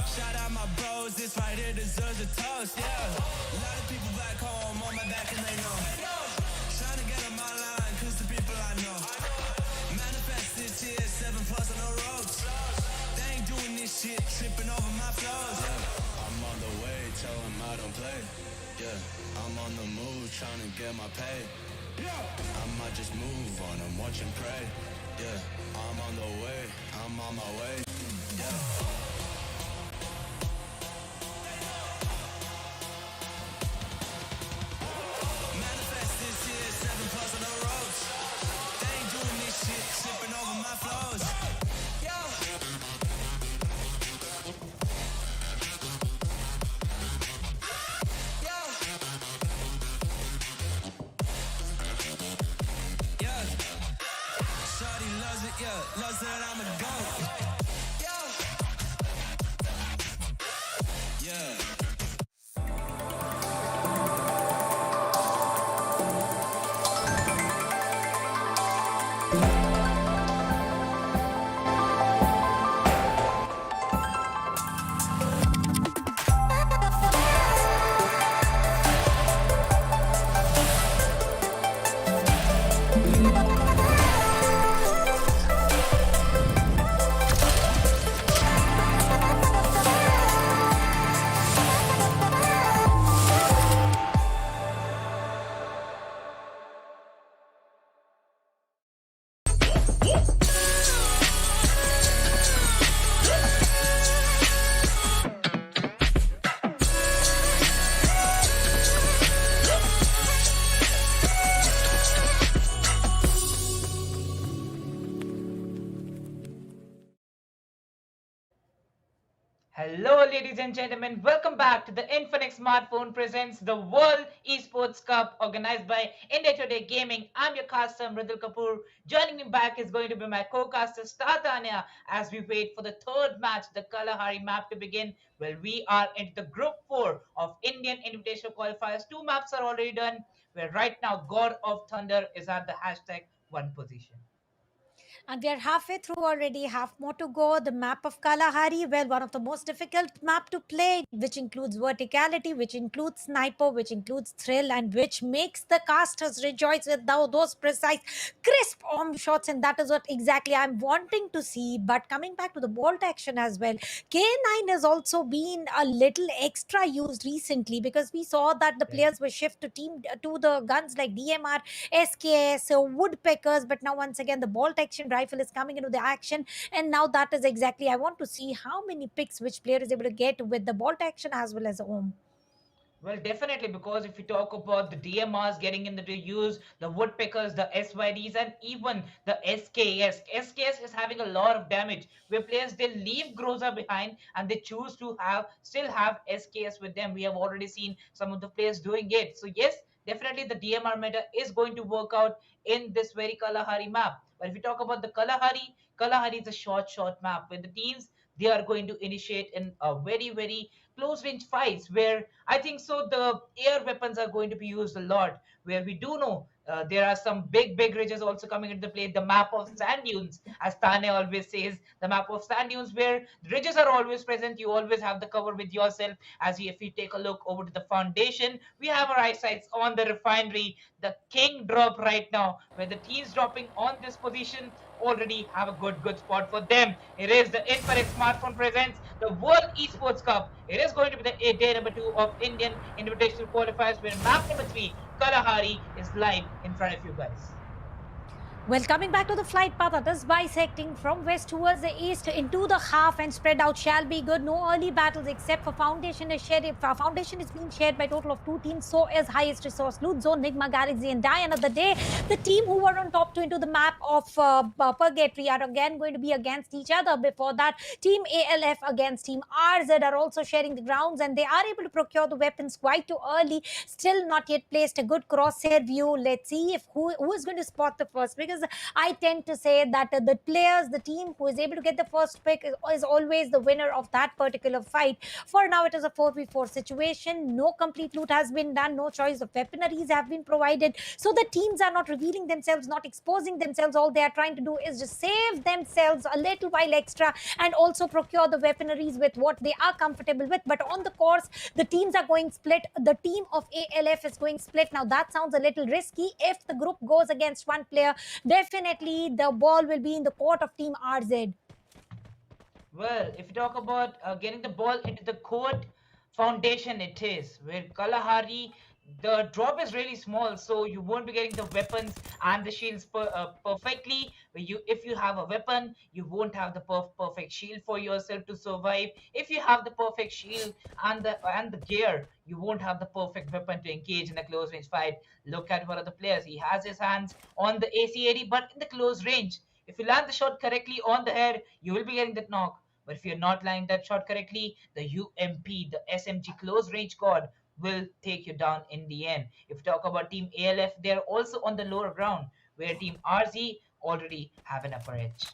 Shout out my bros, this right here deserves a toast, yeah. A lot of people back home on my back and they know. I might just move on and watch and pray. Yeah, I'm on the way, I'm on my way. Manifest this year, 7+ on the roads. They ain't doing this shit, slipping over my flows. Yo. Yo. Yeah. Shawty loves it, yeah. Loves that I'm a goat. Yeah. Yeah. Hello, ladies and gentlemen. Welcome back to the Infinix Smartphone presents the World Esports Cup organized by India Today Gaming. I'm your caster, Mridul Kapoor. Joining me back is going to be my co-caster, Statania, as we wait for the third match, the Kalahari map to begin. Well, we are into the Group 4 of Indian Invitational Qualifiers. Two maps are already done, where right now God of Thunder is at the hashtag 1 position. And we are halfway through already, half more to go. The map of Kalahari, well, one of the most difficult map to play, which includes verticality, which includes sniper, which includes thrill, and which makes the casters rejoice with those precise, crisp arm shots. And that is what exactly I'm wanting to see. But coming back to the bolt action as well, K9 has also been a little extra used recently because we saw that the players were shifted to the guns like DMR, SKS, woodpeckers, but now once again the bolt action rifle is coming into the action, and now that is exactly I want to see how many picks which player is able to get with the bolt action as well as home. Well, definitely, because if you talk about the DMRs getting into use, the woodpeckers, the SYDs, and even the SKS. SKS is having a lot of damage where players they leave Groza behind and they choose to still have SKS with them. We have already seen some of the players doing it. So yes, definitely the DMR meta is going to work out in this very Kalahari map. But if you talk about the Kalahari is a short map where the teams they are going to initiate in a very close range fights where I think so the air weapons are going to be used a lot. Where we do know there are some big ridges also coming into play. The map of sand dunes, as Tane always says, the map of sand dunes where ridges are always present. You always have the cover with yourself. If you take a look over to the foundation, we have our eyesights on the refinery, the king drop right now, where the teams dropping on this position already have a good spot for them. It is the Infinix Smartphone presents the World Esports Cup. It is going to be the day number 2 of Indian Invitational Qualifiers, where map number 3, Kalahari, is live in front of you guys. Well, coming back to the flight path, that is bisecting from west towards the east into the half and spread out shall be good. No early battles except for Foundation is shared. Foundation is being shared by a total of 2 teams. So is highest resource loot zone, Nigma Galaxy, and Die Another Day. The team who were on top 2 into the map of Purgatory are again going to be against each other. Before that, Team ALF against Team RZ are also sharing the grounds, and they are able to procure the weapons quite too early. Still not yet placed a good crosshair view. Let's see if who is going to spot the first, because I tend to say that the team who is able to get the first pick is always the winner of that particular fight. For now, it is a 4v4 situation. No complete loot has been done. No choice of weaponaries have been provided. So the teams are not revealing themselves, not exposing themselves. All they are trying to do is just save themselves a little while extra and also procure the weaponaries with what they are comfortable with. But on the course, the teams are going split. The team of ALF is going split. Now, that sounds a little risky. If the group goes against one player, definitely the ball will be in the court of Team RZ. Well, if you talk about getting the ball into the court, Foundation it is, where Kalahari the drop is really small, so you won't be getting the weapons and the shields perfectly. If you have a weapon, you won't have the perfect shield for yourself to survive. If you have the perfect shield and the gear, you won't have the perfect weapon to engage in a close range fight. Look at one of the players. He has his hands on the ACAD, but in the close range. If you land the shot correctly on the head, you will be getting that knock. But if you're not landing that shot correctly, the UMP, the SMG close range god, will take you down in the end. If you talk about Team ALF, they're also on the lower ground, where Team RZ already have an upper edge.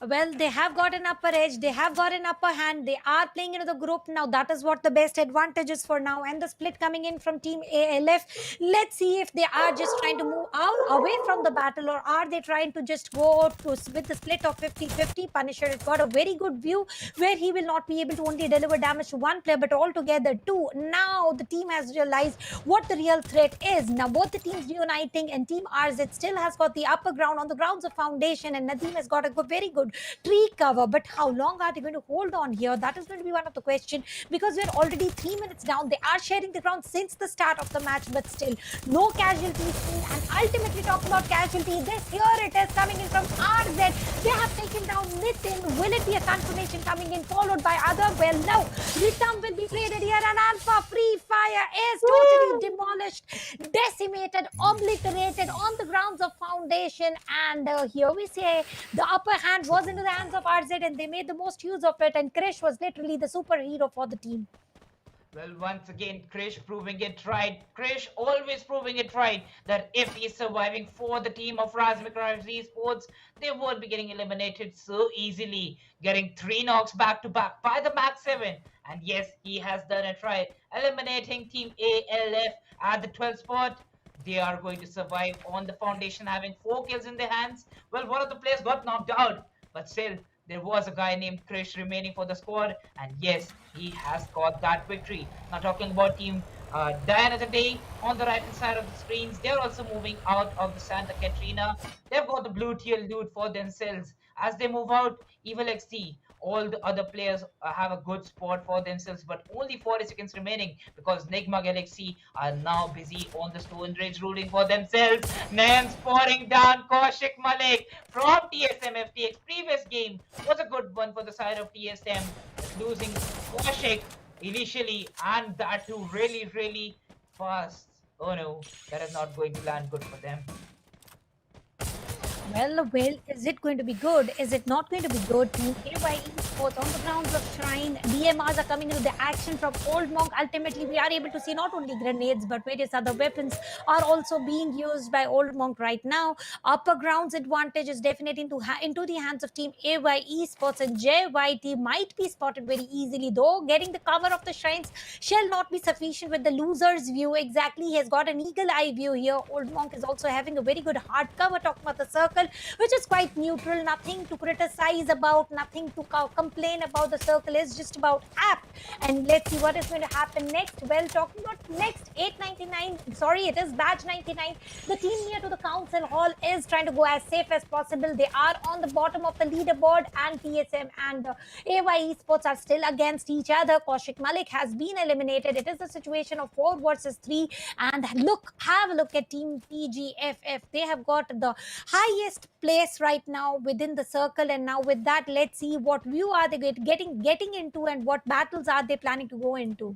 Well, they have got an upper edge, they have got an upper hand, they are playing into the group now. That is what the best advantage is for now. And the split coming in from Team ALF. Let's see if they are just trying to move out away from the battle, or are they trying to just go to with the split of 50-50. Punisher has got a very good view where he will not be able to only deliver damage to one player but altogether two. Now the team has realized what the real threat is. Now both the teams reuniting, and Team RZ still has got the upper ground on the grounds of Foundation, and Nadeem has got a very good tree cover. But how long are they going to hold on here? That is going to be one of the questions, because we're already 3 minutes down. They are sharing the ground since the start of the match, but still no casualties seen. And ultimately, talking about casualty, this here it is coming in from RZ. They have taken down Nitin. Will it be a confirmation coming in followed by other? Well, no. Rhythm will be traded here, and Alpha Free Fire is totally demolished, decimated, obliterated on the grounds of Foundation. And here we say the upper hand was into the hands of RZ, and they made the most use of it. And Krish was literally the superhero for the team. Well, once again, Krish proving it right. Krish always proving it right that if he's surviving for the team of Razmik Esports, they won't be getting eliminated so easily. Getting 3 knocks back to back by the Max 7. And yes, he has done it right. Eliminating Team ALF at the 12th spot. They are going to survive on the Foundation, having 4 kills in their hands. Well, one of the players got knocked out, but still, there was a guy named Krish remaining for the squad, and yes, he has got that victory. Now talking about Team Diana today, on the right hand side of the screens, they're also moving out of the Santa Catrina. They've got the blue tier loot for themselves. As they move out, Evil XT, all the other players have a good spot for themselves, but only 40 seconds remaining, because Nigma Galaxy are now busy on the Stone Ridge rooting for themselves. Names pouring down Kaushik Malik from TSM FTX. Previous game was a good one for the side of TSM, losing Kaushik initially, and that too really fast. Oh no, that is not going to land good for them. Well, is it going to be good? Is it not going to be good? Team AY Esports on the grounds of Shrine. DMRs are coming into the action from Old Monk. Ultimately, we are able to see not only grenades, but various other weapons are also being used by Old Monk right now. Upper grounds advantage is definitely into the hands of Team AY Esports, and JYT might be spotted very easily, though getting the cover of the Shrines shall not be sufficient with the loser's view. Exactly, he has got an eagle eye view here. Old Monk is also having a very good hard cover, talking about the circle, which is quite neutral, nothing to criticize about, nothing to complain about. The circle is just about apt. And let's see what is going to happen next. Well, talking about next, 899, sorry, it is badge 99. The team near to the council hall is trying to go as safe as possible. They are on the bottom of the leaderboard, and TSM and AY Esports are still against each other. Kaushik Malik has been eliminated. It is a situation of 4 versus 3. And look, have a look at Team PGFF. They have got the highest place right now within the circle, and now with that, let's see what view are they getting into, and what battles are they planning to go into.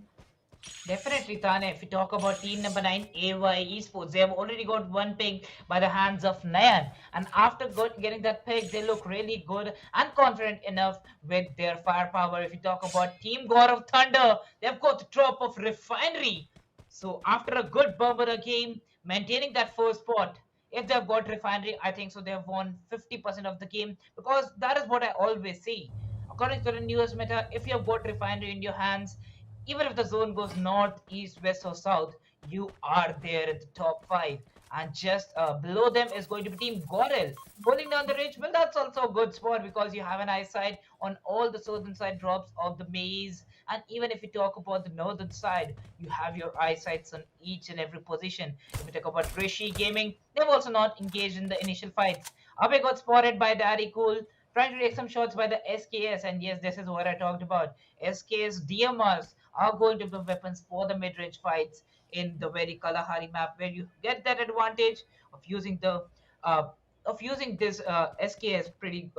Definitely, Tane. If we talk about team number 9, AY Esports, they have already got 1 pick by the hands of Nayan. And after getting that pick, they look really good and confident enough with their firepower. If you talk about Team God of Thunder, they've got the drop of Refinery. So after a good Barbara game, maintaining that first spot, if they've got Refinery, I think so they have won 50% of the game, because that is what I always say. According to the newest meta, if you have got Refinery in your hands, even if the zone goes north, east, west, or south, you are there at the top 5. And just below them is going to be Team Gorel. Holding down the ridge, well, that's also a good spot, because you have an eyesight on all the southern side drops of the maze. And even if you talk about the northern side, you have your eyesights on each and every position. If you talk about Rishi Gaming, they've also not engaged in the initial fights. Abe got spotted by Daddy Cool, trying to take some shots by the SKS. And yes, this is what I talked about. SKS DMRs are going to be weapons for the mid-range fights in the very Kalahari map, where you get that advantage of using the uh, of using this SKS pretty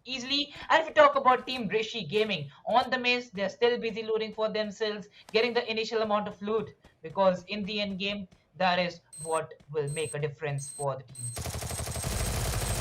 easily. And if we talk about Team Rishi Gaming on the maze, they're still busy looting for themselves, getting the initial amount of loot, because in the end game, that is what will make a difference for the teams.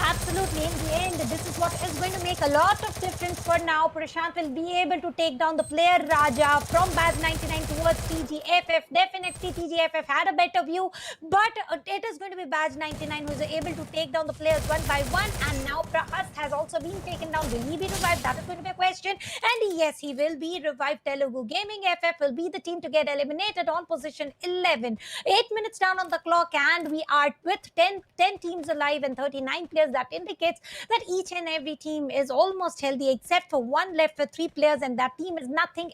Absolutely. In the end, this is what is going to make a lot of difference for now. Prashant will be able to take down the player Raja from Baz 99 towards TGFF. Definitely, TGFF had a better view, but it is going to be Baz 99 who is able to take down the players one by one. And now Prahast has also been taken down. Will he be revived? That is going to be a question. And yes, he will be revived. Telugu Gaming FF will be the team to get eliminated on position 11. 8 minutes down on the clock, and we are with 10 teams alive and 39 players. That indicates that each and every team is almost healthy except for one left with 3 players, and that team is nothing.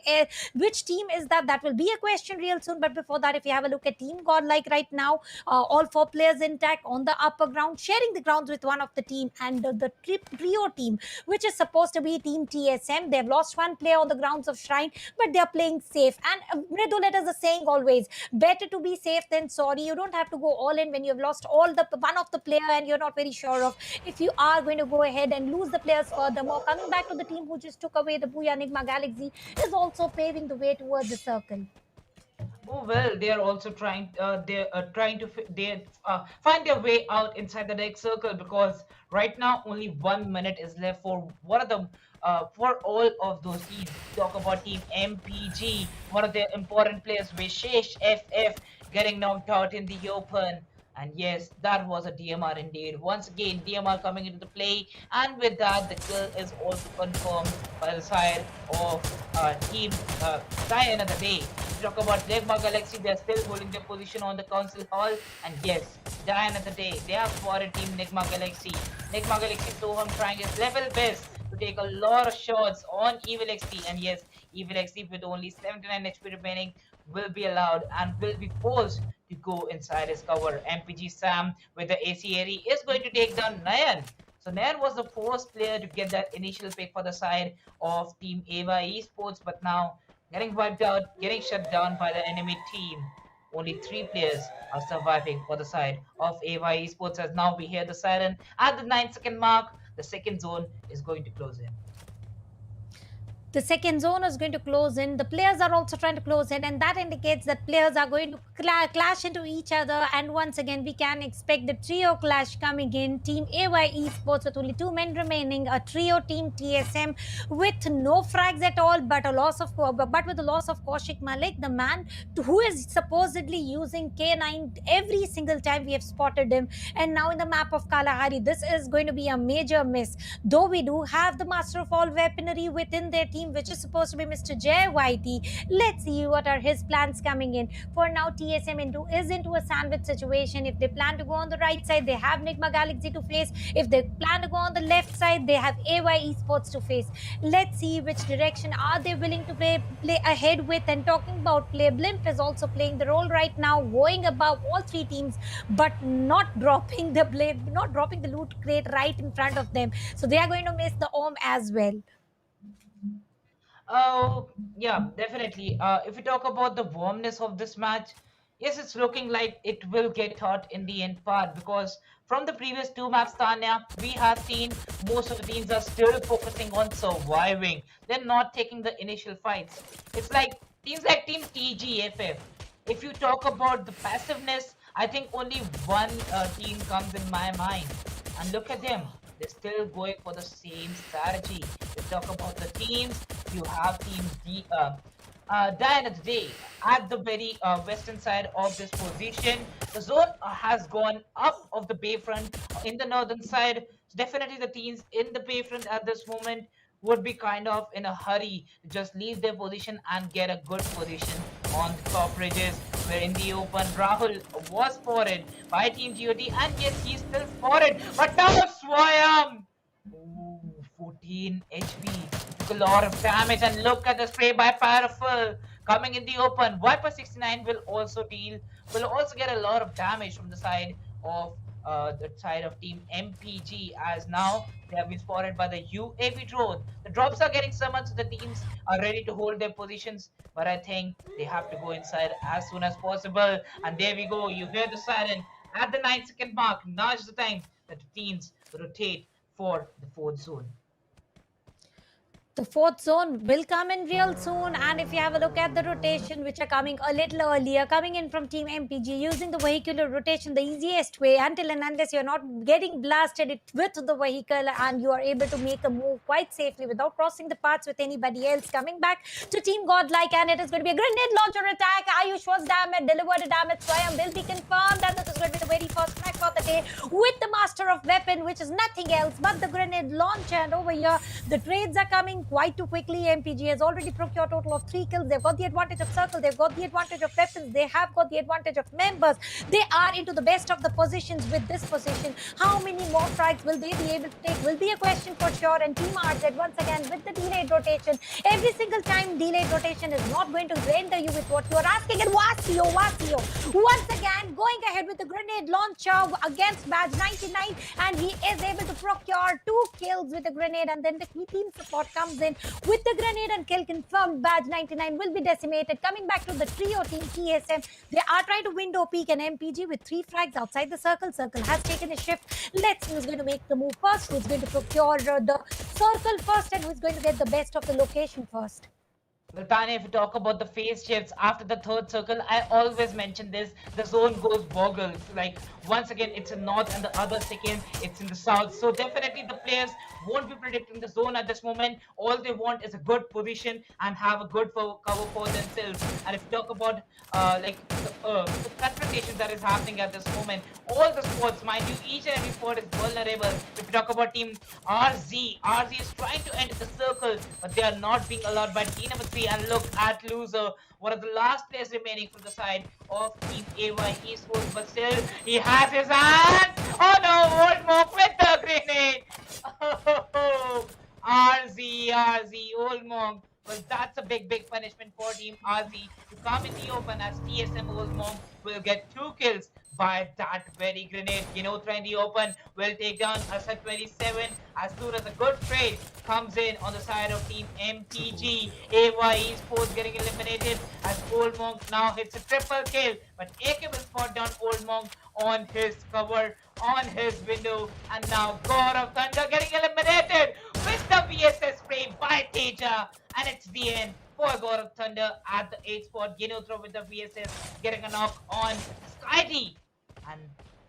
Which team is that? That will be a question real soon. But before that, if you have a look at Team Godlike right now, all 4 players intact on the upper ground, sharing the grounds with one of the team, and the trio team, which is supposed to be Team TSM. They've lost 1 player on the grounds of Shrine, but they're playing safe. And Mridul, it is the saying always, better to be safe than sorry. You don't have to go all in when you've lost all the one of the player and you're not very sure of if you are going to go ahead and lose the players furthermore. Coming back to the team who just took away the Booyah, Nigma Galaxy is also paving the way towards the circle. Oh well, they are also trying. They're trying to find their way out inside the next circle, because right now only 1 minute is left for one of them. For all of those teams, talk about Team MPG, one of their important players, Vishesh FF, getting knocked out in the open. And yes, that was a DMR indeed. Once again, DMR coming into the play, and with that, the kill is also confirmed by the side of Team Diana the Day. Talk about Nigma Galaxy, they're still holding their position on the council hall. And yes, Diana the Day, they have spotted Team Nigma Galaxy. Nigma Galaxy Soham trying his level best to take a lot of shots on Evil XT. And yes, Evil XT with only 79 HP remaining will be allowed and will be forced to go inside his cover. MPG Sam with the ACRE is going to take down Nayan. So Nayan was the first player to get that initial pick for the side of Team Ava Esports, but now getting wiped out, getting shut down by the enemy team. Only 3 players are surviving for the side of Ava Esports, as now we hear the siren at the 9-second mark. The second zone is going to close in. The second zone is going to close in. The players are also trying to close in, and that indicates that players are going to clash into each other. And once again, we can expect the trio clash coming in. Team AY Esports with only 2 men remaining, a trio team TSM with no frags at all, but with the loss of Kaushik Malik, the man who is supposedly using K9 every single time we have spotted him. And now in the map of Kalahari, this is going to be a major miss. Though we do have the master of all weaponry within their team, which is supposed to be Mr. Jay YT. Let's see what are his plans coming in. For now, TSM is into a sandwich situation. If they plan to go on the right side, they have Nigma Galaxy to face. If they plan to go on the left side, they have AY Esports to face. Let's see which direction are they willing to play ahead with. And talking about play, Blimp is also playing the role right now, going above all 3 teams, but not dropping the loot crate right in front of them. So they are going to miss the OM as well. Oh, yeah, definitely. If we talk about the warmness of this match, yes, it's looking like it will get hot in the end part, because from the previous 2 maps, Tanya, we have seen most of the teams are still focusing on surviving. They're not taking the initial fights. It's like teams like Team TGFF. If you talk about the passiveness, I think only one team comes in my mind. And look at them. They're still going for the same strategy. We talk about the teams. You have Team Diana today at the very western side of this position. The zone has gone up of the bayfront in the northern side. Definitely the teams in the bayfront at this moment would be kind of in a hurry to just leave their position and get a good position on the top ridges. Where in the open, Rahul was spotted by Team GOT, and yes, he's still spotted. But now Swayam! Ooh, 14 HP. Took a lot of damage, and look at the spray by Powerful coming in the open. Viper 69 will also get a lot of damage from the side of the side of team MPG, as now they have been spotted by the UAV drone. The drops are getting summoned, so the teams are ready to hold their positions. But I think they have to go inside as soon as possible. And there we go. You hear the siren at the 9-second mark. Now is the time that the teams rotate for the fourth zone. The fourth zone will come in real soon, and if you have a look at the rotation, which are coming a little earlier, coming in from Team MPG, using the vehicular rotation the easiest way, until and unless you're not getting blasted it with the vehicle and you are able to make a move quite safely without crossing the paths with anybody else. Coming back to Team Godlike, and it is going to be a grenade launcher attack. Ayush was damaged, delivered a damage. Swayam will be confirmed, and this is going to be the very first strike for the day with the master of weapon, which is nothing else but the grenade launcher. And over here, the trades are coming quite too quickly. MPG has already procured a total of 3 kills. They've got the advantage of circle. They've got the advantage of weapons. They have got the advantage of members. They are into the best of the positions with this position. How many more frags will they be able to take will be a question for sure. And Team RZ once again with the delayed rotation. Every single time delayed rotation is not going to render you with what you're asking. And Wasio once again going ahead with the grenade launcher against Badge 99, and he is able to procure 2 kills with the grenade, and then the team support comes in with the grenade and kill confirmed. Badge 99 will be decimated. Coming back to the trio team TSM, they are trying to window peek an MPG with 3 frags outside the circle. Circle has taken a shift. Let's see who's going to make the move first, who's going to procure the circle first, and who's going to get the best of the location first. Well, Tanya, if you talk about the phase shifts after the third circle, I always mention this. The zone goes boggles. Like, once again, it's in north, and the other second, it's in the south. So definitely the players won't be predicting the zone at this moment. All they want is a good position and have a good cover for themselves. And if you talk about the confrontation that is happening at this moment, all the spots, mind you, each and every spot is vulnerable. If you talk about team RZ is trying to enter the circle, but they are not being allowed by team number 3. And look at loser, one of the last players remaining from the side of Team AY Esports, but still he has his hand. Oh no, Oldmore with the grenade. Oh, RZ, Old Monk. Well, that's a big punishment for Team RZ to come in the open, as TSM Old Monk will get 2 kills by that very grenade. Throw in the open will take down Asad 27 as soon as a good trade comes in on the side of Team MPG. AY Esports getting eliminated as Old Monk now hits a triple kill, but AK will spot down Old Monk on his cover, on his window, and now God of Thunder getting eliminated with the VSS spray by Teja, and it's the end for God of Thunder at the 8th spot. Throw with the VSS getting a knock on Skyty, and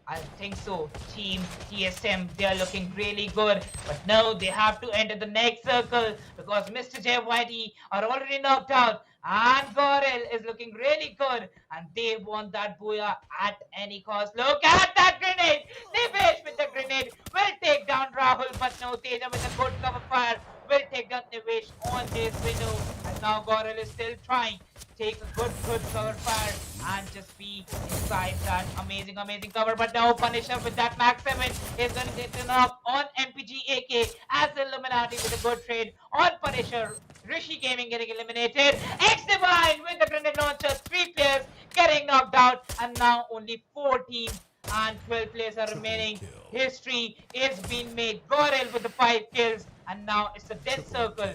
I think so. Team TSM, they are looking really good. But now they have to enter the next circle because Mr. JYT are already knocked out. And Goril is looking really good. And they want that booyah at any cost. Look at that grenade! Nivesh with the grenade will take down Rahul. But no, Teja with a good cover fire will take down Nivesh on his window. And now Goril is still trying to take a good cover fire and just be inside that amazing cover. But now Punisher with that Max 7 is going to get the knock on MPG AK as Illuminati with a good trade on Punisher. Rishi Gaming getting eliminated. X Divine with the grenade launcher. 3 players getting knocked out, and now only 4 teams and 12 players are remaining. History is being made. Goril with the 5 kills, and now it's a death circle.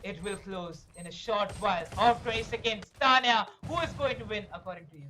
It will close in a short while of 20 seconds. Tanya, who is going to win according to you?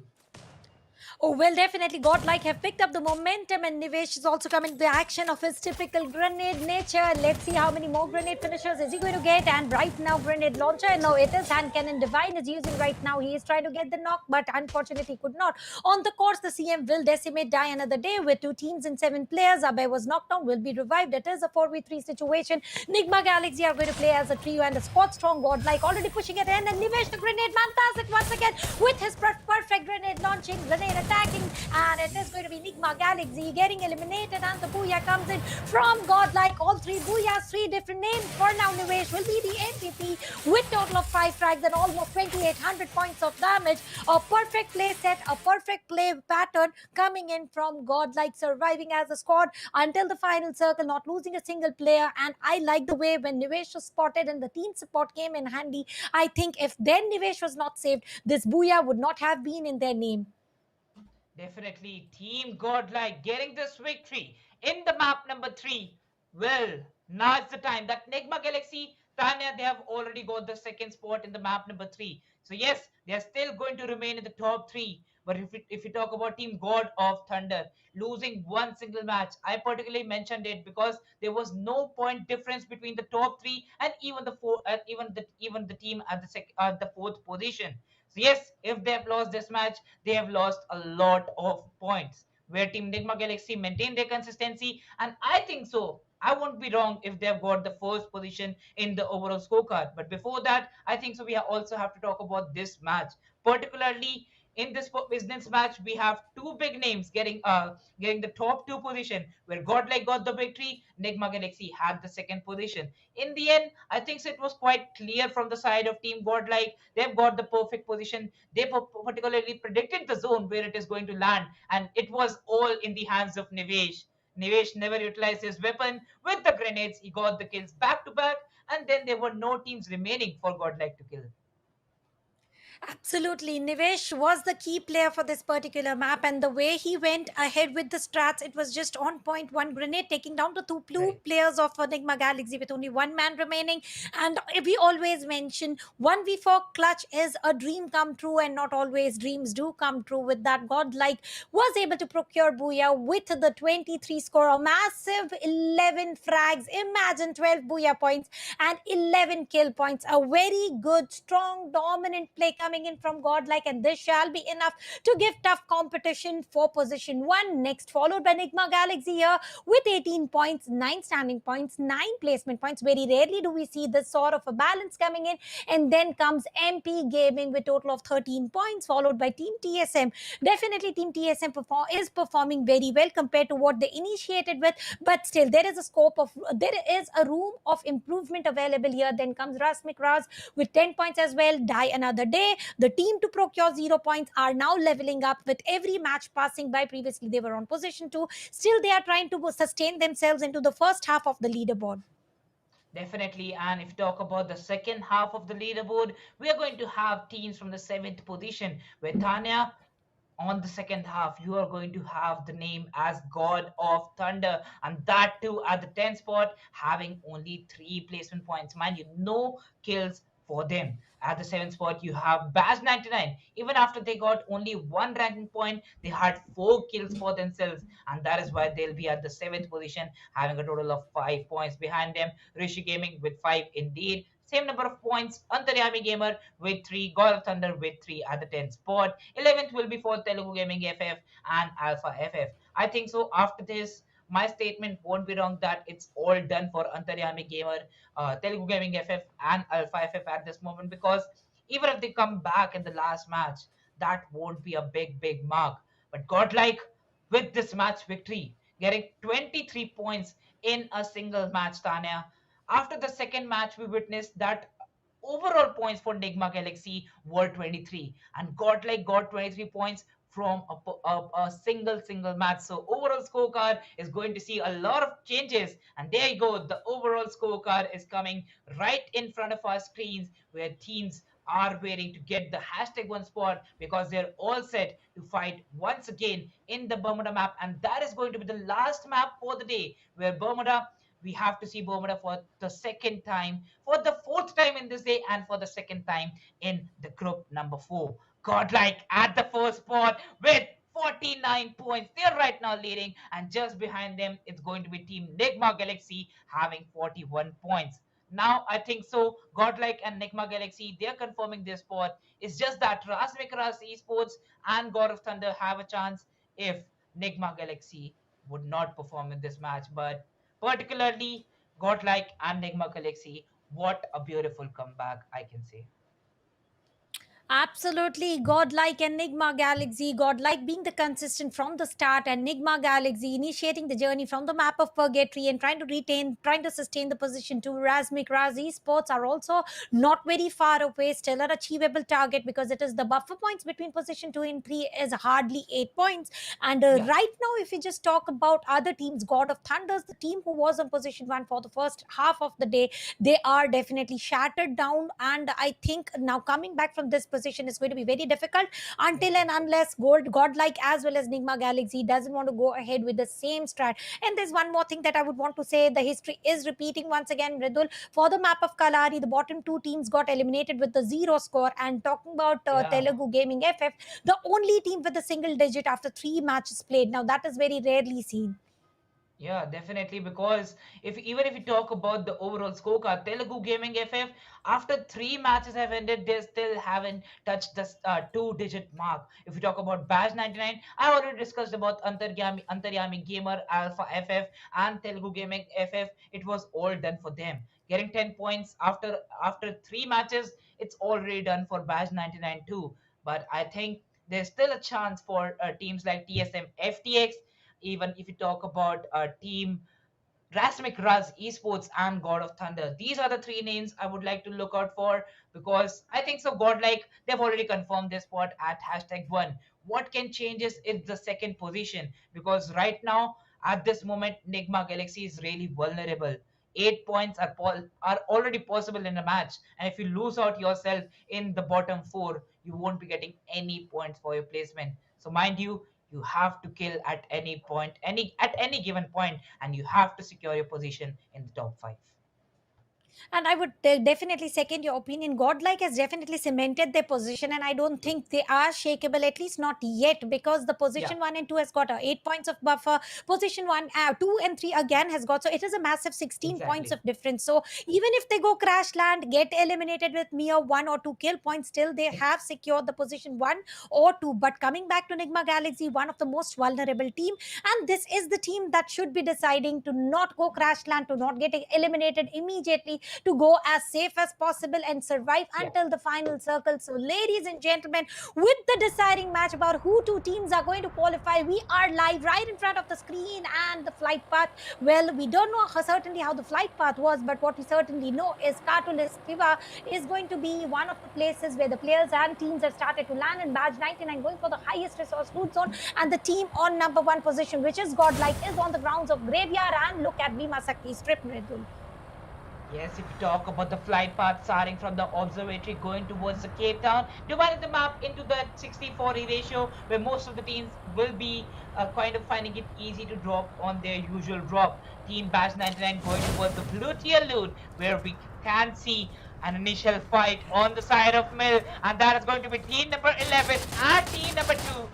Oh, well, definitely Godlike have picked up the momentum, and Nivesh is also coming to the action of his typical grenade nature. Let's see how many more grenade finishers is he going to get. And right now, grenade launcher. No, it is hand cannon Divine is using right now. He is trying to get the knock, but unfortunately could not. On the course, the CM will decimate die another day with 2 teams and 7 players. Abe was knocked down, will be revived. It is a 4v3 situation. Nigma Galaxy are going to play as a trio, and a squad strong Godlike already pushing it in. And Nivesh, the grenade man, does it once again with his perfect grenade launching, grenade attacking, and it is going to be Nigma Galaxy getting eliminated, and the booyah comes in from Godlike. All 3 booyahs, 3 different names. For now, Nivesh will be the MVP with total of 5 frags and almost 2,800 points of damage. A perfect play set, a perfect play pattern coming in from Godlike, surviving as a squad until the final circle, not losing a single player. And I like the way when Nivesh was spotted and the team support came in handy. I think if then Nivesh was not saved, this booyah would not have been in their name. Definitely, Team Godlike getting this victory in the map number 3. Well, now it's the time that Nigma Galaxy, Tanya, they have already got the second spot in the map number 3. So, yes, they are still going to remain in the top 3. But if you talk about Team God of Thunder losing one single match, I particularly mentioned it because there was no point difference between the top 3 and even the four, even the team at the fourth position. So yes, if they have lost this match, they have lost a lot of points. Where Team Nigma Galaxy maintain their consistency, and I think so. I won't be wrong if they have got the first position in the overall scorecard. But before that, I think so. We also have to talk about this match, particularly in this business match. We have two big names getting the top two position. Where Godlike got the victory, Nigma Galaxy had the second position. In the end, I think so it was quite clear from the side of Team Godlike. They've got the perfect position. They particularly predicted the zone where it is going to land, and it was all in the hands of Nivesh. Nivesh never utilized his weapon with the grenades. He got the kills back to back, and then there were no teams remaining for Godlike to kill. Absolutely. Nivesh was the key player for this particular map, and the way he went ahead with the strats, it was just on point. One grenade taking down the two blue Right. players of Enigma Galaxy with only one man remaining. And we always mention 1v4 clutch is a dream come true, and not always dreams do come true. With that, Godlike was able to procure Booyah with the 23 score, a massive 11 frags. Imagine 12 Booyah points and 11 kill points. A very good, strong, dominant play coming in from Godlike, and this shall be enough to give tough competition for position 1. Next, followed by Nigma Galaxy here with 18 points, 9 standing points, 9 placement points. Very rarely do we see this sort of a balance coming in. And then comes MP Gaming with total of 13 points, followed by Team TSM. Definitely, Team TSM is performing very well compared to what they initiated with, but still there is a room of improvement available here. Then comes Rasmik Raz with 10 points as well. Die another day. The team to procure 0 points are now leveling up with every match passing by. Previously, they were on position 2. Still, they are trying to sustain themselves into the first half of the leaderboard. Definitely. And if you talk about the second half of the leaderboard, we are going to have teams from the seventh position, where Tanya, on the second half, you are going to have the name as God of Thunder, and that too at the 10th spot, having only 3 placement points. Mind you, no kills for them. At the 7th spot, you have Baz 99. Even after they got only one ranking point, they had 4 kills for themselves, and that is why they'll be at the 7th position, having a total of 5 points. Behind them, Rishi Gaming with 5 indeed. Same number of points, Antaryami Gamer with 3, God of Thunder with 3 at the 10th spot. 11th will be for Telugu Gaming FF and Alpha FF. I think so. After this, my statement won't be wrong that it's all done for Antaryami Gamer, Telugu Gaming FF, and Alpha FF at this moment, because even if they come back in the last match, that won't be a big mark. But Godlike, with this match victory, getting 23 points in a single match, Tanya. After the second match, we witnessed that overall points for Nigma Galaxy were 23, and Godlike got 23 points from a single match. So overall scorecard is going to see a lot of changes, and there you go. The overall scorecard is coming right in front of our screens, where teams are waiting to get the #1 spot, because they're all set to fight once again in the Bermuda map, and that is going to be the last map for the day, where Bermuda, we have to see Bermuda for the second time, for the fourth time in this day, and for the second time in the group number 4. Godlike at the first spot with 49 points. They're right now leading, and just behind them, it's going to be Team Nigma Galaxy having 41 points. Now, I think so. Godlike and Nigma Galaxy, they're confirming their spot. It's just that Rasmikaras Esports and God of Thunder have a chance if Nigma Galaxy would not perform in this match. But particularly Godlike and Nigma Galaxy, what a beautiful comeback, I can say. Absolutely, Godlike Enigma Galaxy, Godlike being the consistent from the start, and Enigma Galaxy initiating the journey from the map of Purgatory and trying to sustain the position to Razmik Raz Esports are also not very far away, still an achievable target, because it is the buffer points between position 2 and 3 is hardly 8 points. And Yeah. right now, if we just talk about other teams, God of Thunders, the team who was on position 1 for the first half of the day, they are definitely shattered down, and I think now coming back from this position is going to be very difficult until and unless Godlike as well as Nigma Galaxy doesn't want to go ahead with the same strat. And there's one more thing that I would want to say. The history is repeating once again, Ridul. For the map of Kalari, the bottom two teams got eliminated with the 0 score. And talking about Yeah. Telugu Gaming FF, the only team with a single digit after 3 matches played. Now, that is very rarely seen. Yeah, definitely. Because if you talk about the overall scorecard, Telugu Gaming FF, after 3 matches have ended, they still haven't touched the 2-digit mark. If you talk about Badge 99, I already discussed about Antaryami Gamer, Alpha FF, and Telugu Gaming FF. It was all done for them. Getting 10 points after 3 matches, it's already done for Badge 99 too. But I think there's still a chance for teams like TSM FTX. Even if you talk about team Rasmic Raz Esports and God of Thunder. These are the three names I would like to look out for, because I think so Godlike, they've already confirmed their spot at #1. What can change is the second position, because right now at this moment Nigma Galaxy is really vulnerable. 8 points are already possible in a match, and if you lose out yourself in the bottom four, you won't be getting any points for your placement. So mind you, you have to kill at any point, any given point, and you have to secure your position in the top 5. And I would definitely second your opinion. Godlike has definitely cemented their position, and I don't think they are shakeable, at least not yet, because the Yeah, position 1 and 2 has got 8 points of buffer. Position 2 and 3 again has got, so it is a massive 16 points exactly. of difference. So even if they go crash land, get eliminated with mere 1 or 2 kill points, still they have secured the position 1 or 2. But coming back to Nigma Galaxy, one of the most vulnerable team, and this is the team that should be deciding to not go crash land, to not get eliminated immediately, to go as safe as possible and survive Yeah. until the final circle. So, ladies and gentlemen, with the deciding match about who two teams are going to qualify, we are live right in front of the screen and the flight path. Well, we don't know certainly how the flight path was, but what we certainly know is Cartoonist Kiva is going to be one of the places where the players and teams have started to land in Badge 99, going for the highest resource food zone. And the team on #1 position, which is Godlike, is on the grounds of Graveyard. And look at Bimasaki Strip, Redul. Yes, if you talk about the flight path starting from the observatory going towards the Cape Town, divided the map into the 60-40 ratio, where most of the teams will be kind of finding it easy to drop on their usual drop. Team Bash 99 going towards the blue tier loot, where we can see an initial fight on the side of Mill, and that is going to be team number 11 and team number 2.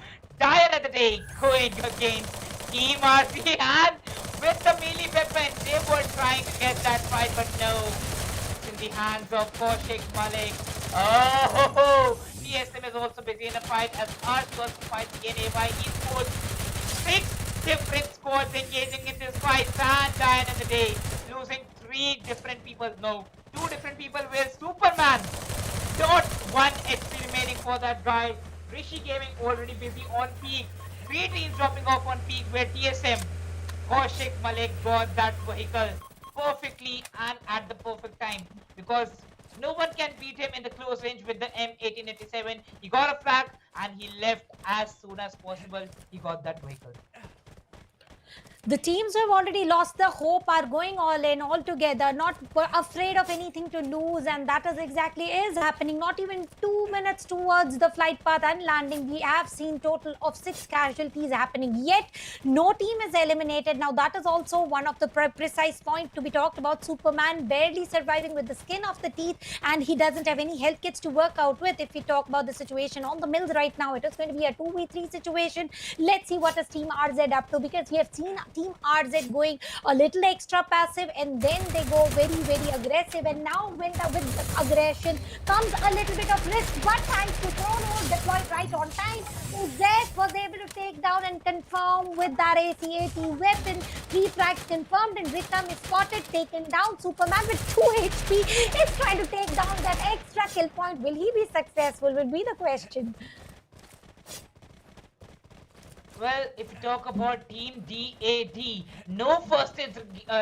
Dire at the day going against Team RC, and with the melee weapon, they were trying to get that fight, but no. It's in the hands of Kaushik Malik. Oh, TSM is also busy in a fight as RC also fights again AY Esports. 6 different squads engaging in this fight. And Diane in the day, losing 3 different people. No, 2 different people with Superman. Dot 1 HP remaining for that guy. Rishi Gaming already busy on peak. 3 teams dropping off on peak, where TSM Kaushik Malik got that vehicle perfectly and at the perfect time, because no one can beat him in the close range with the M1887. He got a flag and he left as soon as possible. He got that vehicle. The teams who have already lost the hope are going all in, all together, not afraid of anything to lose, and that is exactly is happening. Not even 2 minutes towards the flight path and landing, we have seen total of 6 casualties happening. Yet no team is eliminated. Now that is also one of the precise point to be talked about. Superman barely surviving with the skin of the teeth, and he doesn't have any health kits to work out with. If we talk about the situation on the mills right now, it is going to be a 2v3 situation. Let's see what is Team RZ up to, because we have seen Team RZ going a little extra passive, and then they go very, very aggressive. And now with the aggression comes a little bit of risk, but thanks to Chrono deployed right on time, Zed was able to take down and confirm with that ACAT weapon. 3 frags confirmed, and Rikam is spotted, taken down. Superman with 2 HP is trying to take down that extra kill point. Will he be successful, will be the question. Well, if you talk about Team DAD, no first is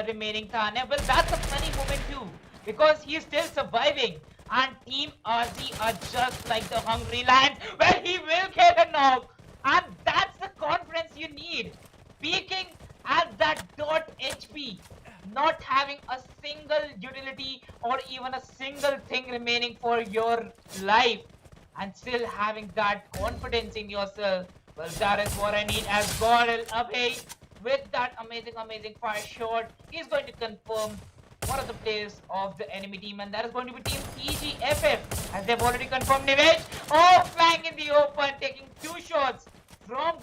remaining, Tanya. Well, that's a funny moment too, because he is still surviving. And Team RZ are just like the hungry lions, where he will get a knock. And that's the confidence you need. Peaking at that dot HP, not having a single utility or even a single thing remaining for your life. and still having that confidence in yourself. Well, that is what I need as Gordon away with that amazing fire shot. He's going to confirm one of the players of the enemy team, and that is going to be team TGFF, as they've already confirmed Nivej. Oh, flying in the open, taking 2 shots from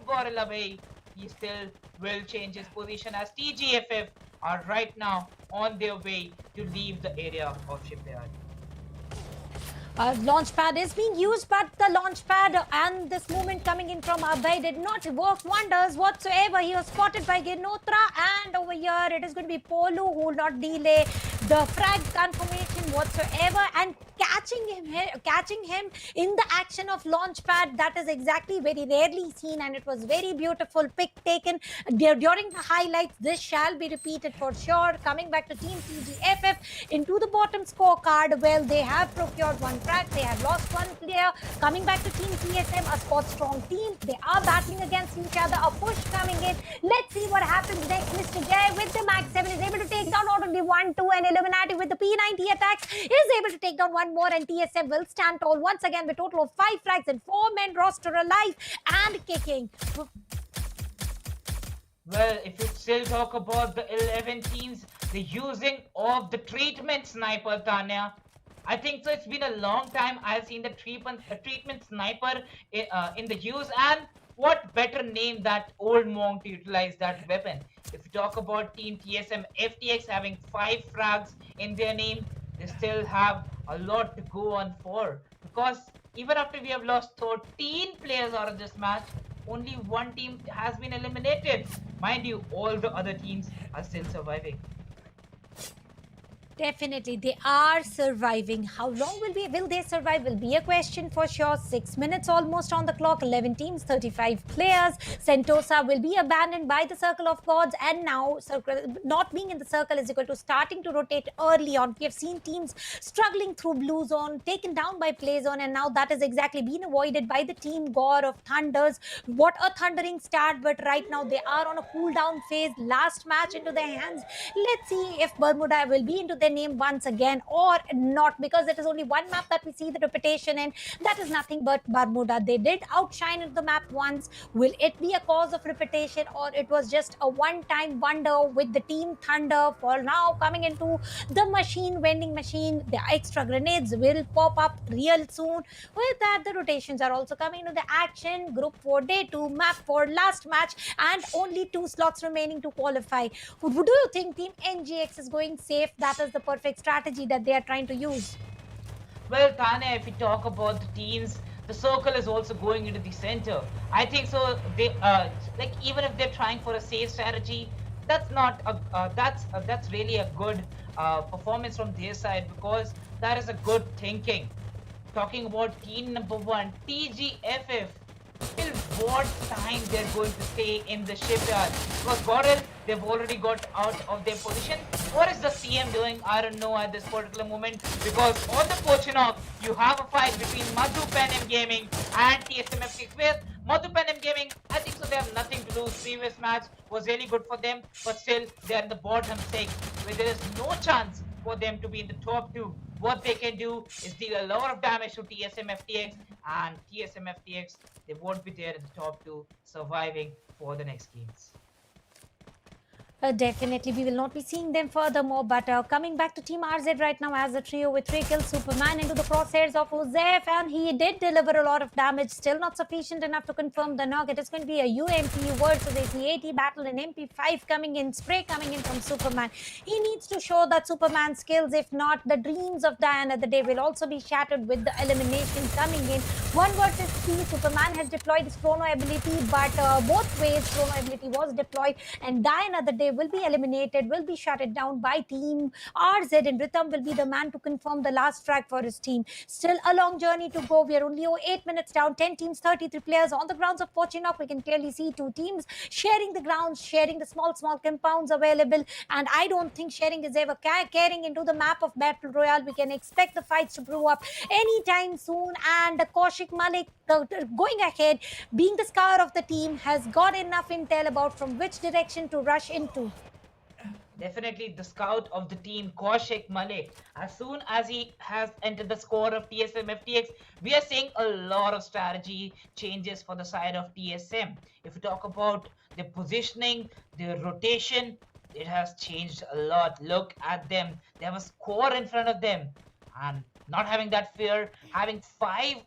Gorilla away. He still will change his position as TGFF are right now on their way to leave the area of shipyard. Launchpad is being used, but the launchpad and this movement coming in from Abhay did not work wonders whatsoever. He was spotted by Ginotra, and over here it is going to be Polu who will not delay the frag confirmation whatsoever, and catching him in the action of launchpad. That is exactly very rarely seen, and it was very beautiful pick taken during the highlights. This shall be repeated for sure. Coming back to team TGFF into the bottom scorecard, well, they have procured 1 frag, they have lost 1 player. Coming back to team TSM, a spot strong team, they are battling against each other. A push coming in. Let's see what happens next. Mr. Jay with the Max 7 is able to take down not only 1, 2, and Illuminati with the P90 attacks is able to take down 1 more, and TSM will stand tall once again with total of 5 frags and 4 men roster alive and kicking. Well, if you still talk about the 11 teams, the using of the treatment sniper, Tanya, I think so. It's been a long time I've seen the treatment sniper in the use, and what better name that old monk to utilize that weapon. If you talk about team TSM FTX having 5 frags in their name, they still have a lot to go on for, because even after we have lost 13 players out of this match, only 1 team has been eliminated. Mind you, all the other teams are still surviving. Definitely, they are surviving. How long will they survive will be a question for sure. 6 minutes almost on the clock, 11 teams, 35 players. Sentosa will be abandoned by the Circle of Gods, and now not being in the circle is equal to starting to rotate early on. We have seen teams struggling through blue zone, taken down by play zone, and now that has exactly been avoided by the team Gore of Thunders. What a thundering start, but right now they are on a cool down phase. Last match into their hands. Let's see if Bermuda will be into their name once again or not, because it is only 1 map that we see the reputation in. That is nothing but Bermuda. They did outshine the map once. Will it be a cause of reputation, or it was just a one-time wonder with the team Thunder? For now, coming into the vending machine, the extra grenades will pop up real soon. With that, the rotations are also coming into the action. Group 4 day 2 map for last match, and only 2 slots remaining to qualify. Who do you think team NGX is going safe? That is the perfect strategy that they are trying to use. Well, Tanya, if we talk about the teams, the circle is also going into the center. I think so. They like, even if they're trying for a safe strategy, that's not that's really a good performance from their side, because that is a good thinking. Talking about team number 1, TGFF. Till what time they're going to stay in the shipyard? Because Goril, they've already got out of their position. What is the CM doing? I don't know at this particular moment, because on the Pochinok, you have a fight between Madhu Pen M Gaming and TSMF6, where Madhu Pen M Gaming, I think so they have nothing to lose. Previous match was really good for them, but still they're in the bottom 6, where there is no chance for them to be in the top 2. What they can do is deal a lot of damage to TSM FTX, and TSM FTX, they won't be there in the top 2, surviving for the next games. Definitely, we will not be seeing them furthermore. But coming back to Team RZ right now as a trio with 3 kills, Superman into the crosshairs of Joseph, and he did deliver a lot of damage. Still not sufficient enough to confirm the knock. It is going to be a UMP versus a CAT battle, an MP5 coming in, spray coming in from Superman. He needs to show that Superman skills. If not, the dreams of Diana the Day will also be shattered with the elimination coming in. 1 versus 3, Superman has deployed his chrono ability, but both ways chrono ability was deployed, and Diana the Day will be eliminated, will be shut down by team RZ, and Rhythm will be the man to confirm the last frag for his team. Still a long journey to go. We are only 8 minutes down, 10 teams, 33 players on the grounds of Pochinok. We can clearly see 2 teams sharing the grounds, sharing the small compounds available, and I don't think sharing is ever carrying into the map of Battle Royale. We can expect the fights to brew up anytime soon, and Kaushik Malik going ahead, being the scar of the team, has got enough intel about from which direction to rush into. Definitely the scout of the team, Kaushik Malik. As soon as he has entered the score of TSM FTX, we are seeing a lot of strategy changes for the side of TSM. If we talk about the positioning, the rotation, it has changed a lot. Look at them. They have a score in front of them. And not having that fear, having five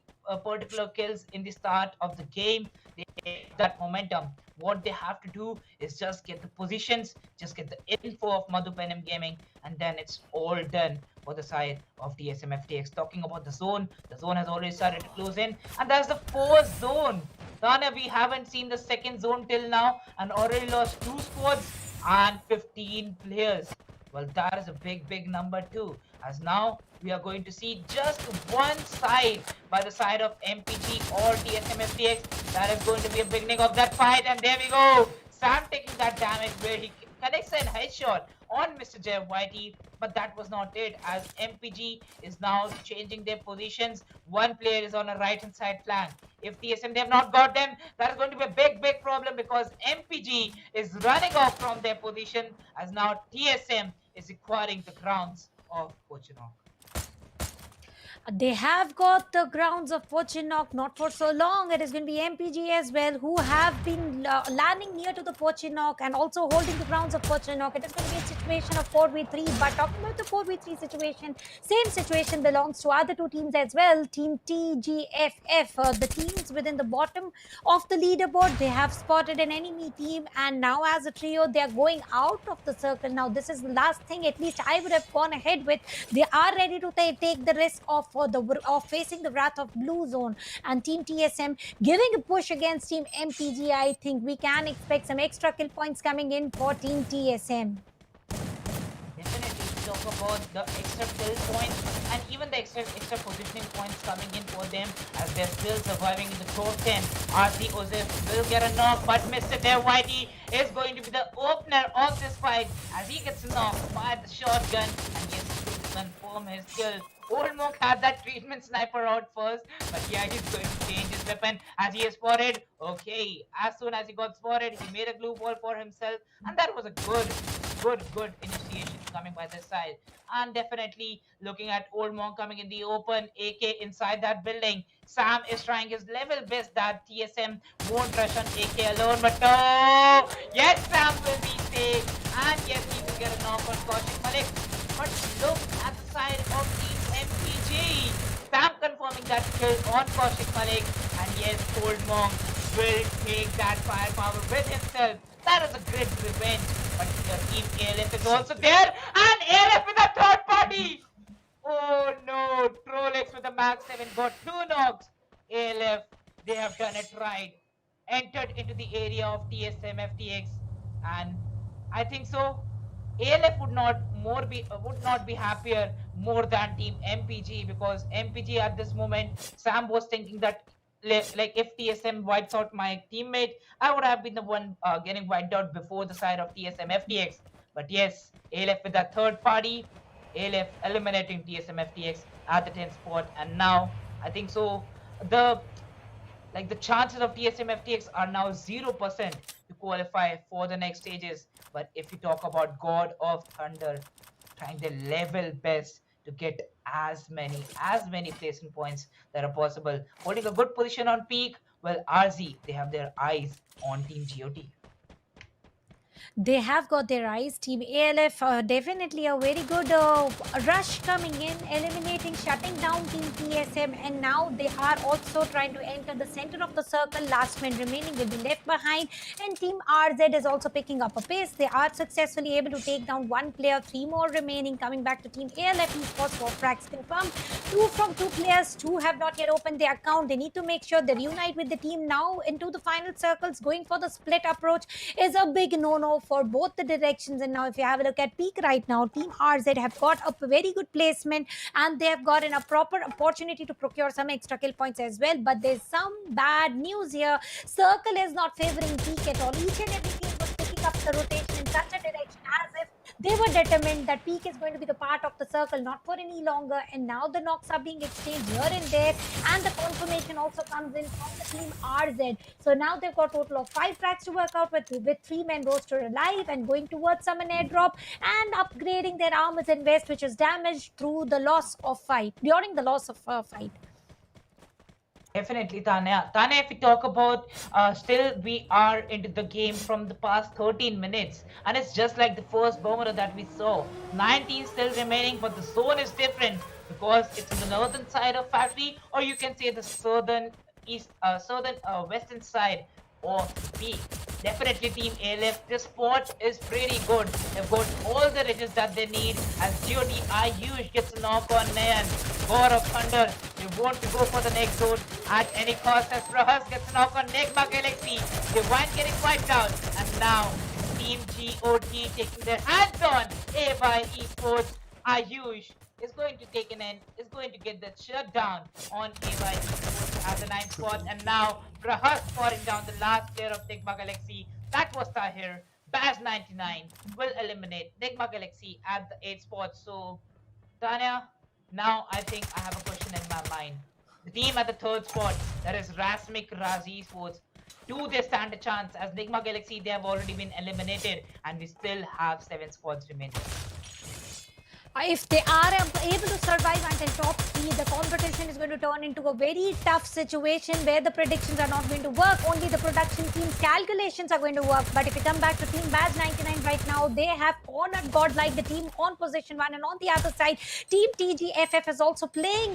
particular kills in the start of the game, they have that momentum. What they have to do is just get the positions, just get the info of Madhupenem Gaming, and then it's all done for the side of TSM FTX. Talking about the zone has already started to close in, and that's the fourth zone. Tanya, we haven't seen the second zone till now, and already lost 2 squads and 15 players. Well, that is a big number too, as now we are going to see just one side by the side of MPG or TSM FTX. That is going to be a beginning of that fight, and there we go. Sam taking that damage where he connects a headshot on Mr. Sahoo YT, but that was not it, as MPG is now changing their positions. One player is on a right hand side flank. If TSM they have not got them, that is going to be a big problem, because MPG is running off from their position, as now TSM is acquiring the grounds of Pochinok. They have got the grounds of Pochinok not for so long. It is going to be MPG as well, who have been landing near to the Pochinok and also holding the grounds of Pochinok. It is going to be a situation of 4v3. But talking about the 4v3 situation, same situation belongs to other two teams as well. Team TGFF, the teams within the bottom of the leaderboard, they have spotted an enemy team, and now as a trio, they are going out of the circle. Now, this is the last thing, at least I would have gone ahead with. They are ready to take the risk of facing the wrath of blue zone, and team TSM giving a push against team MPG. I think we can expect some extra kill points coming in for team TSM. Definitely talk about the extra kill points and even the extra positioning points coming in for them, as they're still surviving in the top 10. RC Ozef will get a knock, but Mr. Sahoo YT is going to be the opener of this fight, as he gets knocked by the shotgun, and he is going to confirm his kill. Old Monk had that treatment sniper out first, but yeah, he's going to change his weapon as he is spotted. Okay, as soon as he got spotted, he made a glue ball for himself, and that was a good initiation coming by this side. And definitely looking at Old Monk coming in the open, AK inside that building. Sam is trying his level best that TSM won't rush on AK alone, but no! Yes, Sam will be safe, and yes, he will get a knock on Kaushik Malik. But look at the side of Team MPG. Sam confirming that kill on Kaushik Malik, and yes, Old Monk will take that firepower with himself. That is a great revenge. But your team ALF is also there, and ALF with a third party. Oh no, Trolex with the Max 7 got 2 knocks. ALF, they have done it right. Entered into the area of TSM FTX, and I think so. ALF would not be happier more than team MPG, because MPG at this moment, Sam was thinking that like if TSM wipes out my teammate, I would have been the one getting wiped out before the side of TSM FTX. But yes, ALF with that third party, ALF eliminating TSM FTX at the 10th spot, and now I think so the chances of TSM FTX are now 0% to qualify for the next stages. But if you talk about God of Thunder trying their level best to get as many placement points that are possible, holding a good position on peak, well, RZ, they have their eyes on Team GOT. They have got their eyes. Team ALF, definitely a very good rush coming in, eliminating, shutting down Team TSM, and now they are also trying to enter the center of the circle. Last man remaining will be left behind, and Team RZ is also picking up a pace. They are successfully able to take down one player, 3 more remaining. Coming back to Team ALF, esports for fracks confirmed. 2 from 2 players, 2 have not yet opened their account. They need to make sure they reunite with the team now into the final circles. Going for the split approach is a big no-no for both the directions. And now if you have a look at peak right now, Team RZ have got a very good placement, and they have gotten a proper opportunity to procure some extra kill points as well. But there's some bad news here. Circle is not favoring peak at all. Each and every team was picking up the rotation in such a direction as if They were determined that Peak is going to be the part of the circle, not for any longer. And now the knocks are being exchanged here and there. And the confirmation also comes in from the team RZ. So now they've got a total of 5 tracks to work out with 3-men roster alive and going towards summon airdrop and upgrading their armors and vest, which is damaged through the loss of fight, during the loss of fight. Definitely, Tanya. Tanya, if we talk about, still we are into the game from the past 13 minutes, and it's just like the first bomber that we saw. 19 still remaining, but the zone is different because it's on the northern side of factory, or you can say the southern western side of the peak. Definitely Team ALF, this spot is pretty good. They've got all the ridges that they need as GOD Ayush gets a knock on Nayan. God of Thunder, they want to go for the next zone at any cost as Prahas gets a knock on Nigma Galaxy. Divine getting wiped out, and now Team GOD taking their hands on AY Esports. Ayush is going to take an end, is going to get that shutdown on AY Esports at the 9th spot, and now Prahas pouring down the last player of Nigma Galaxy. That was Tahir. Baz 99 will eliminate Nigma Galaxy at the 8th spot. So, Tanya, now I think I have a question in my mind. The team at the 3rd spot, that is Rasmik Razi Sports. Do they stand a chance? As Nigma Galaxy, they have already been eliminated, and we still have 7 spots remaining. If they are able to survive until top 3, the competition is going to turn into a very tough situation where the predictions are not going to work. Only the production team's calculations are going to work. But if you come back to Team Badge 99 right now, they have cornered Godlike, the team on position 1. And on the other side, Team TGFF is also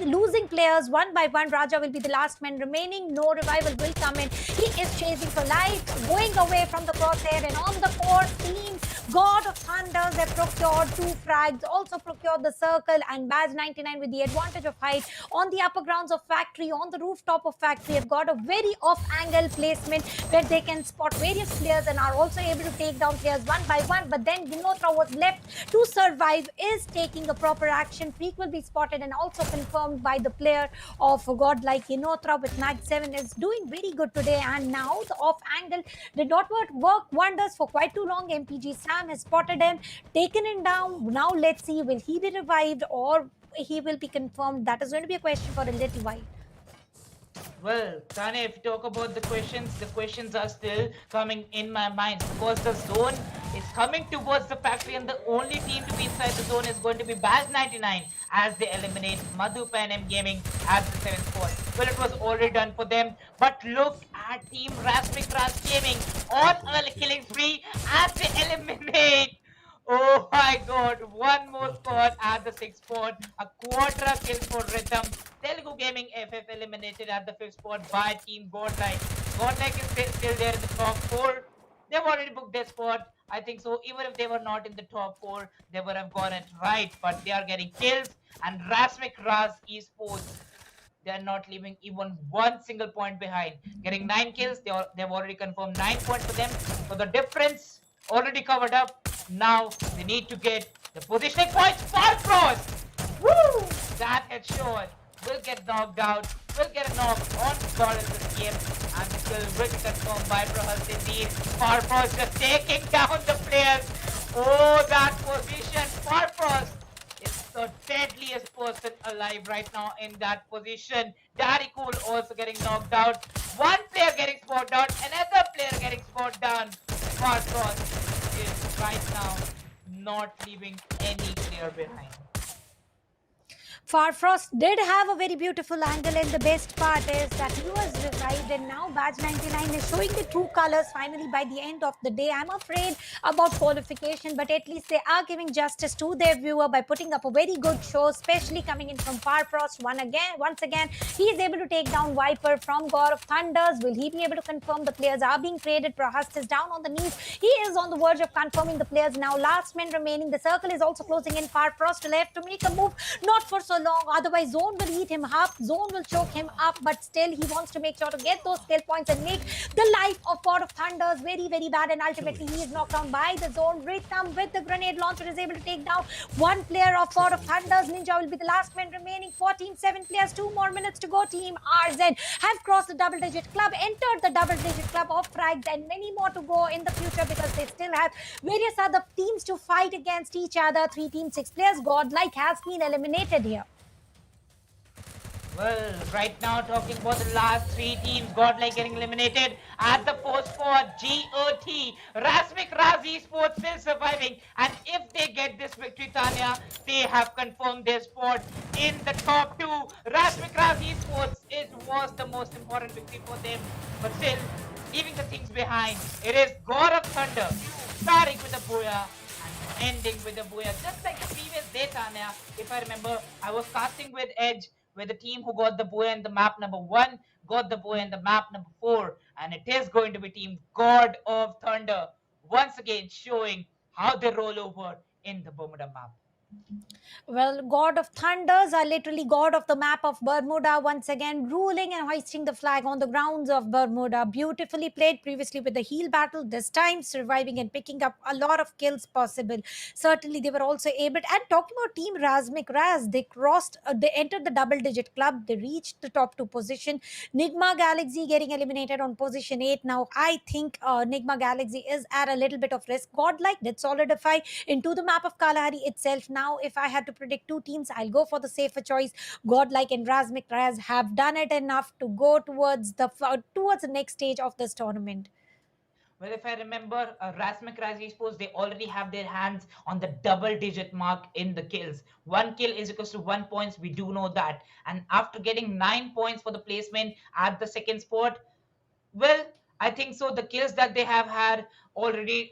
losing players one by one. Raja will be the last man remaining. No revival will come in. He is chasing for life, going away from the crosshair. And on the course, Team God of Thunders have procured 2 frags, also procured the circle, and Badge 99 with the advantage of height on the upper grounds of factory, on the rooftop of factory, have got a very off-angle placement where they can spot various players and are also able to take down players one by one. But then Ginotra was left to survive, is taking a proper action. Freak will be spotted and also confirmed by the player of Godlike. Ginotra with Mag 7 is doing very good today, and now the off-angle did not work wonders for quite too long. MPG Sam has spotted him, taken him down. Now let's see, will he be revived or he will be confirmed? That is going to be a question for a little while. Well, Tanya, if you talk about the questions are still coming in my mind because the zone is coming towards the factory, and the only team to be inside the zone is going to be Badge 99 as they eliminate Madhu Panem Gaming at the 7th spot. Well, it was already done for them, but look at Team Rasmik Ras Gaming on a killing spree as they eliminate. Oh my god, one more spot at the 6th spot, a quadra kill for Rhythm. Telugu Gaming FF eliminated at the 5th spot by Team Godlike. Godlike is still there in the top 4. They've already booked their spot, I think so. Even if they were not in the top 4, they would have gone it right, but they are getting kills. And Rasmik Raz Esports, they are not leaving even one single point behind. Getting 9 kills, they've already confirmed 9 points for them. So the difference already covered up. Now they need to get the positioning points. Farfrost! Woo! That headshot will get knocked out. Will get a knock on God in this game. And this will be confirmed by Prahas indeed. Farfrost just taking down the players. Oh, that position. Farfrost is the deadliest person alive right now in that position. Daddy Cool also getting knocked out. One player getting spot down. Another player getting spot down. Farfrost is right now not leaving any player behind. Farfrost did have a very beautiful angle, and the best part is that he was revived, and now Badge 99 is showing the true colors finally by the end of the day. I'm afraid about qualification, but at least they are giving justice to their viewer by putting up a very good show, especially coming in from Farfrost. Once again, he is able to take down Viper from God of Thunders. Will he be able to confirm the players are being traded? Prahast is down on the knees. He is on the verge of confirming the players now. Last man remaining. The circle is also closing in. Farfrost left to make a move, not for so along. Otherwise, Zone will eat him up. Zone will choke him up. But still, he wants to make sure to get those skill points and make the life of God of Thunders very, very bad. And ultimately, he is knocked down by the Zone. Rhythm with the grenade launcher is able to take down one player of God of Thunders. Ninja will be the last man remaining. 14, 7 players, 2 more minutes to go. Team RZ have crossed the double digit club, entered the double digit club of frags, and many more to go in the future because they still have various other teams to fight against each other. 3 team, 6 players. Godlike has been eliminated here. Well, right now talking about the last 3 teams, Godlike getting eliminated at the fourth spot. GOT, Rasmik Razi Sports still surviving, and if they get this victory, Tanya, they have confirmed their spot in the top 2. Rasmik Razi Sports was the most important victory for them, but still, leaving the things behind, it is God of Thunder starting with a booyah and ending with a booyah, just like the previous day, Tanya. If I remember, I was casting with Edge, where the team who got the booyah in the map number 1 got the booyah in the map number 4, and it is going to be team God of Thunder once again showing how they roll over in the Bermuda map. Well, God of Thunders are literally God of the map of Bermuda, once again ruling and hoisting the flag on the grounds of Bermuda. Beautifully played previously with the heel battle, this time surviving and picking up a lot of kills possible. Certainly, they were also able. And talking about Team Razmik Raz, they entered the double digit club, they reached the top 2 position. Nigma Galaxy getting eliminated on position 8. Now, I think Nigma Galaxy is at a little bit of risk. Godlike did solidify into the map of Kalahari itself. Now, if I had to predict 2 teams, I'll go for the safer choice. Godlike and Razmik Raz have done it enough to go towards the next stage of this tournament. Well, if I remember, Rasmik Razi Sports, they already have their hands on the double digit mark in the kills. 1 kill is equals to 1 points. We do know that. And after getting 9 points for the placement at the second spot, well, I think so. The kills that they have had already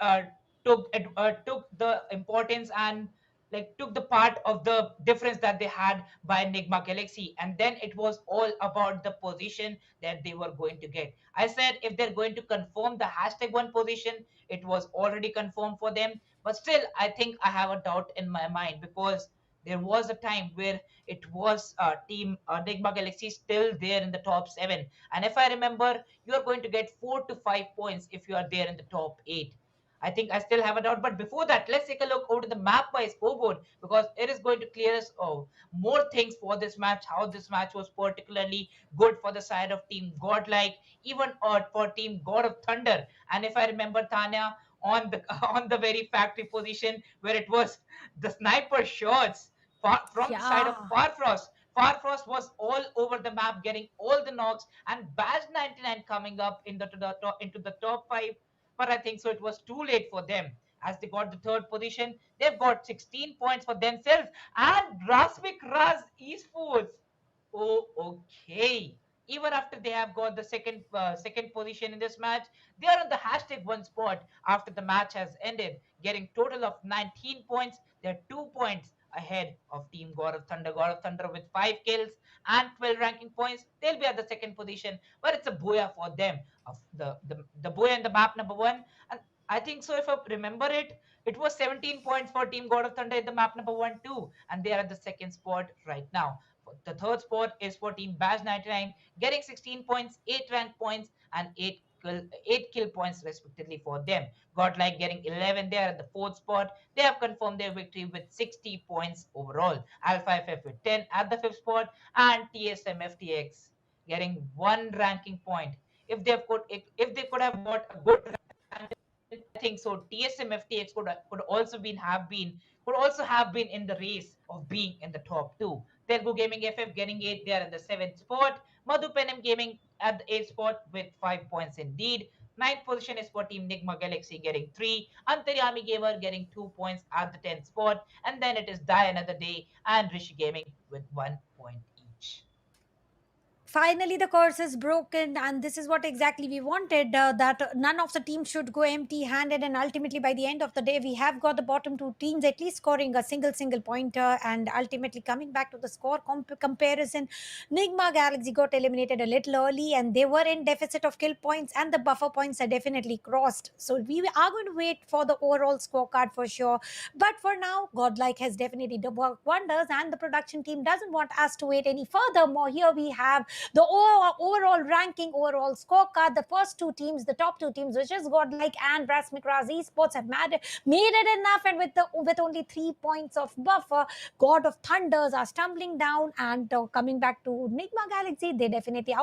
took the importance and like took the part of the difference that they had by Nigma Galaxy, and then it was all about the position that they were going to get. I said if they're going to confirm the hashtag 1 position, it was already confirmed for them. But still, I think I have a doubt in my mind because there was a time where it was team Nigma Galaxy still there in the top 7, and if I remember, you are going to get 4 to 5 points if you are there in the top 8. I think I still have a doubt. But before that, let's take a look over to the map by scoreboard because it is going to clear us more things for this match. How this match was particularly good for the side of Team Godlike, even for Team God of Thunder. And if I remember, Tanya, on the on the very factory position where it was the sniper shots from the side of Yeah. Farfrost. Farfrost was all over the map, getting all the knocks, and Badge 99 coming up into the top 5. But I think so it was too late for them as they got the third position. They've got 16 points for themselves. And Rasmik Raz Esports. Oh, okay. Even after they have got the second position in this match, they are on the hashtag 1 spot after the match has ended, getting total of 19 points. They're 2 points ahead of Team God of Thunder. God of Thunder with 5 kills and 12 ranking points. They'll be at the second position, but it's a booyah for them. Of the booyah in the map number 1, and I think so. If I remember it, it was 17 points for Team God of Thunder in the map number 1 too, and they are at the second spot right now. The third spot is for Team Badge 99, getting 16 points, 8 rank points, and 8 kill points respectively for them. Godlike getting 11 there at the fourth spot. They have confirmed their victory with 60 points overall. Alpha FF with 10 at the fifth spot, and TSM FTX getting 1 ranking point. If they could have got a good rank, I think so. TSM FTX could also have been in the race of being in the top 2. Telugu Gaming FF getting 8 there in the seventh spot. Madhu Penem Gaming at the eighth spot with 5 points indeed. Ninth position is for Team Nigma Galaxy getting 3. Antaryami Gamer getting 2 points at the 10th spot. And then it is Die Another Day and Rishi Gaming with 1 point each. Finally, the curse is broken, and this is what exactly we wanted, that none of the teams should go empty handed. And ultimately, by the end of the day, we have got the bottom two teams at least scoring a single pointer. And ultimately, coming back to the score comparison, Nigma Galaxy got eliminated a little early, and they were in deficit of kill points, and the buffer points are definitely crossed. So we are going to wait for the overall scorecard for sure. But for now, Godlike has definitely worked wonders, and the production team doesn't want us to wait any further. More here we have the overall ranking, overall scorecard. The first two teams, the top two teams, which is Godlike and Rasmic Raz Esports, have made it enough, and with only 3 points of buffer, God of Thunders are stumbling down. And coming back to Nigma Galaxy, they definitely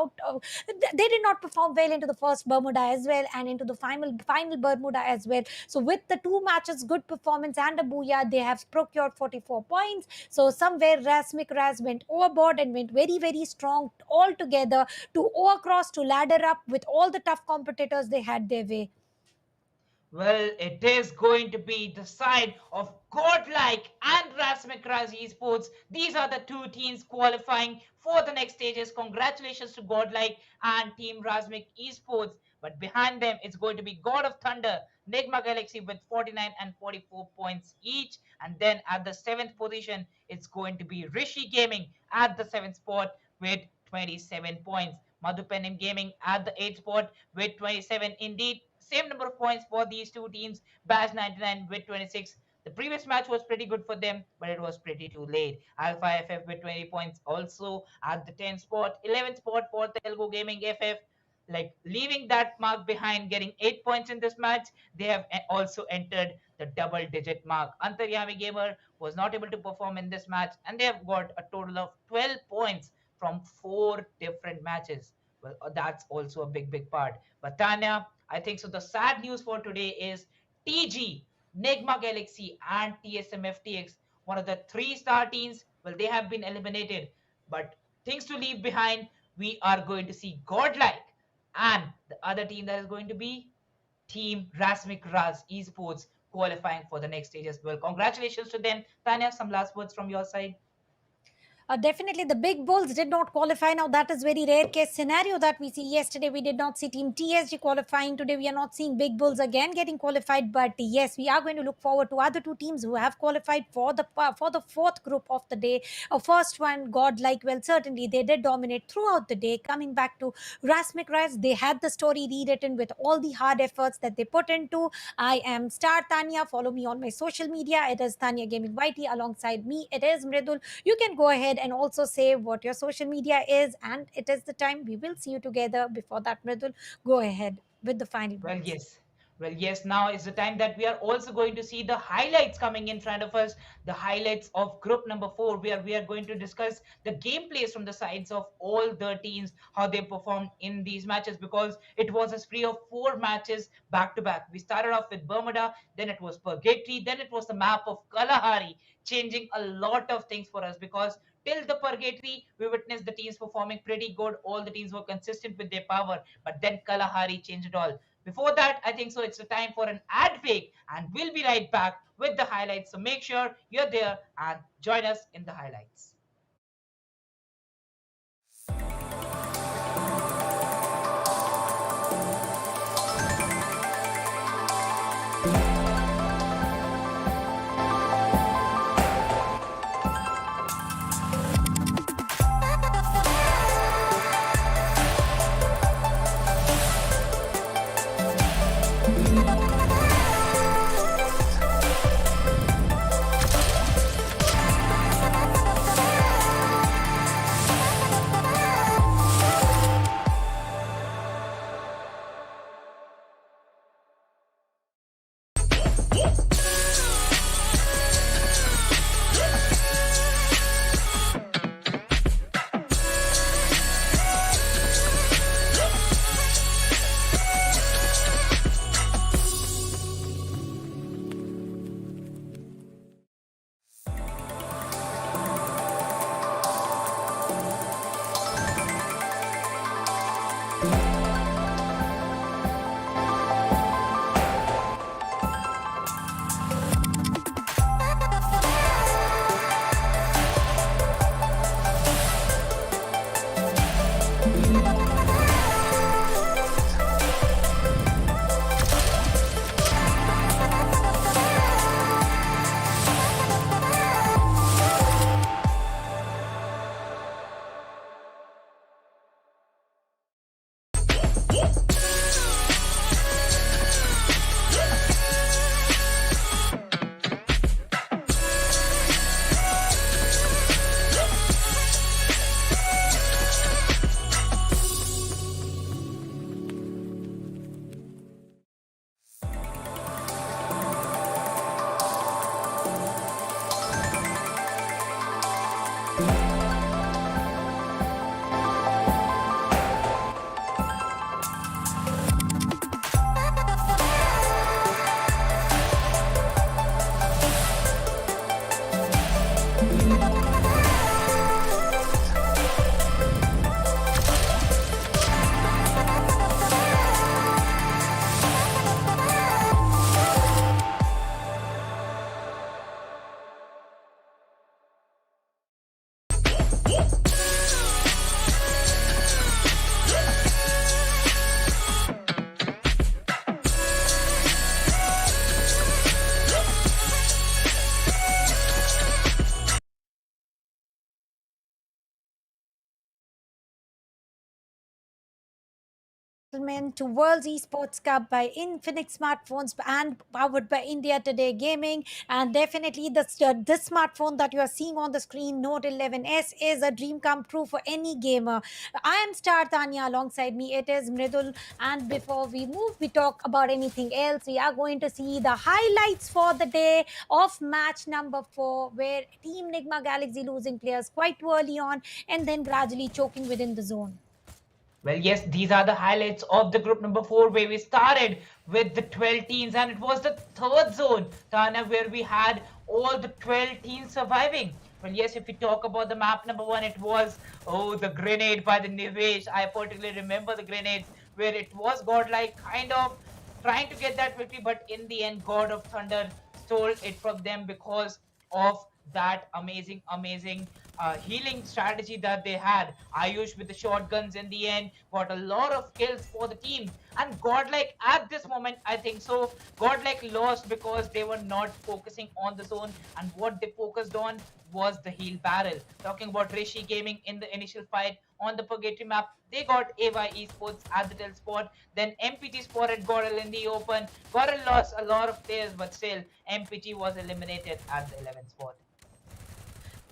they did not perform well into the first Bermuda as well, and into the final Bermuda as well. So with the two matches, good performance and a booyah, they have procured 44 points. So somewhere Rasmic Raz went overboard and went very strong all together to overcross, to ladder up with all the tough competitors they had their way. Well, it is going to be the side of Godlike and Rasmic Raz Esports. These are the two teams qualifying for the next stages. Congratulations to Godlike and Team Rasmic Esports. But behind them, it's going to be God of Thunder, Nigma Galaxy with 49 and 44 points each. And then at the 7th position, it's going to be Rishi Gaming at the 7th spot with 27 points. Madhupenim Gaming at the 8th spot with 27. Indeed, same number of points for these two teams. Bash 99 with 26. The previous match was pretty good for them, but it was pretty too late. Alpha FF with 20 points also at the 10th spot. 11th spot for Telugu Gaming FF. Like leaving that mark behind, getting 8 points in this match, they have also entered the double-digit mark. Antaryami Gamer was not able to perform in this match, and they have got a total of 12 points from 4 different matches. Well, that's also a big part. But Tanya, I think so. The sad news for today is TG, Nigma Galaxy, and TSM FTX, one of the 3-star teams. Well, they have been eliminated. But things to leave behind, we are going to see Godlike, and the other team that is going to be Team Rasmic Raz Esports qualifying for the next stage as well. Congratulations to them. Tanya, some last words from your side? Definitely, the big bulls did not qualify. Now, that is very rare case scenario that we see. Yesterday, we did not see Team TSG qualifying. Today, we are not seeing big bulls again getting qualified. But yes, we are going to look forward to other two teams who have qualified for the fourth group of the day. First one, Godlike. Well, certainly they did dominate throughout the day. Coming back to Rasmic Raz, they had the story rewritten with all the hard efforts that they put into. I am Star Tanya. Follow me on my social media. It is Tanya Gaming YT. Alongside me, it is Mridul. You can go ahead and also say what your social media is, and it is the time we will see you together. Before that, Mridul, go ahead with the final Well, words. yes. Well, yes, now is the time that we are also going to see the highlights coming in front of us, the highlights of group number 4, where we are going to discuss the gameplays from the sides of all the teams, how they performed in these matches, because it was a spree of 4 matches back to back. We started off with Bermuda, then it was Purgatory, then it was the map of Kalahari, changing a lot of things for us, because till the Purgatory, we witnessed the teams performing pretty good. All the teams were consistent with their power, but then Kalahari changed it all. Before that, I think so it's the time for an ad break, and we'll be right back with the highlights. So make sure you're there and join us in the highlights. welcome to World Esports Cup by Infinix Smartphones and powered by India Today Gaming. And definitely, this smartphone that you are seeing on the screen, Note 11S, is a dream come true for any gamer. I am Star Tanya. Alongside me, it is Mridul. And before we move, we talk about anything else. We are going to see the highlights for the day of match number 4, where Team Nigma Galaxy losing players quite early on and then gradually choking within the zone. Well, yes, these are the highlights of the group number 4, where we started with the 12 teams, and it was the third zone, Tana, where we had all the 12 teams surviving. Well, yes, if we talk about the map number 1, it was, the grenade by the Nivesh. I particularly remember the grenades, where it was Godlike kind of trying to get that victory, but in the end, God of Thunder stole it from them because of that amazing healing strategy that they had. Ayush with the shotguns in the end got a lot of kills for the team. And Godlike at this moment, I think so, Godlike lost because they were not focusing on the zone, and what they focused on was the heal barrel. Talking about Rishi Gaming in the initial fight on the Purgatory map, they got AY Esports at the tail spot. Then MPG spotted Goril in the open. Goril lost a lot of players, but still, MPG was eliminated at the 11th spot.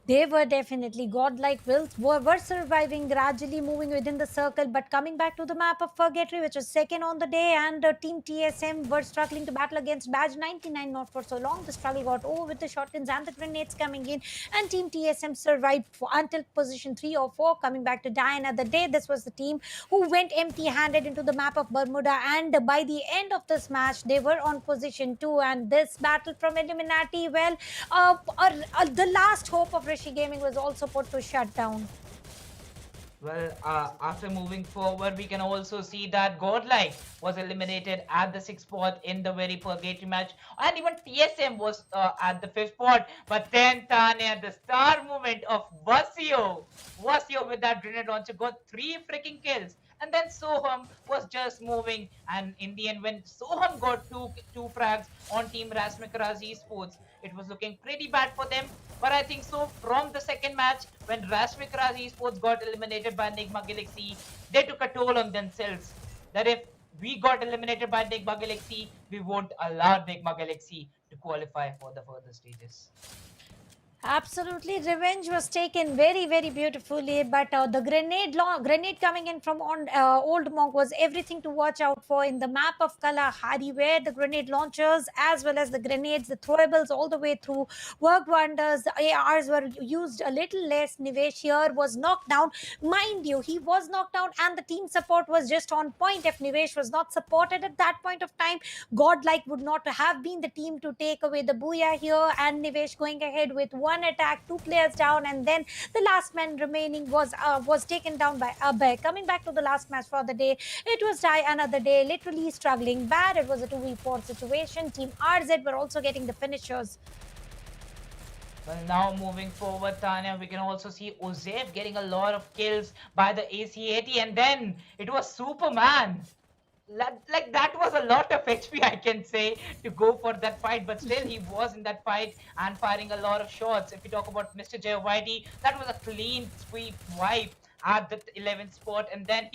They were definitely godlike wills, were surviving, gradually moving within the circle. But coming back to the map of Purgatory, which was second on the day, and Team TSM were struggling to battle against Badge 99 not for so long. The struggle got over with the shotguns and the grenades coming in, and Team TSM survived until position 3 or 4. Coming back to die another day, this was the team who went empty handed into the map of Bermuda, and by the end of this match, they were on position 2. And this battle from Illuminati, well, the last hope of Rishi Gaming was also put to shut down. Well, after moving forward, we can also see that Godlike was eliminated at the 6th spot in the very purgatory match, and even TSM was at the 5th spot. But then Tanya, the star moment of Vasio with that grenade launcher got 3 freaking kills. And then Soham was just moving, and in the end, when Soham got two frags on Team Rasmikraz Esports, it was looking pretty bad for them. But I think so from the second match, when Rasmikraz Esports got eliminated by Nigma Galaxy, they took a toll on themselves. That if we got eliminated by Nigma Galaxy, we won't allow Nigma Galaxy to qualify for the further stages. Absolutely, revenge was taken very beautifully. But the grenade coming in from Old Monk was everything to watch out for in the map of Kalahari, where the grenade launchers as well as the grenades, the throwables all the way through worked wonders. The ARs were used a little less. Nivesh here was knocked down. Mind you, he was knocked down, and the team support was just on point. If Nivesh was not supported at that point of time, Godlike would not have been the team to take away the booyah here. And Nivesh going ahead with one attack, 2 players down, and then the last man remaining was taken down by Abhay. Coming back to the last match for the day, it was die another day, literally struggling bad. It was a 2v4 situation. Team RZ were also getting the finishers. Well, now moving forward, Tanya, we can also see Ozev getting a lot of kills by the AC-80, and then it was Superman. Like that was a lot of HP, I can say, to go for that fight, but still he was in that fight and firing a lot of shots. If you talk about Mr. J YT, that was a clean sweep wipe at the 11th spot, and then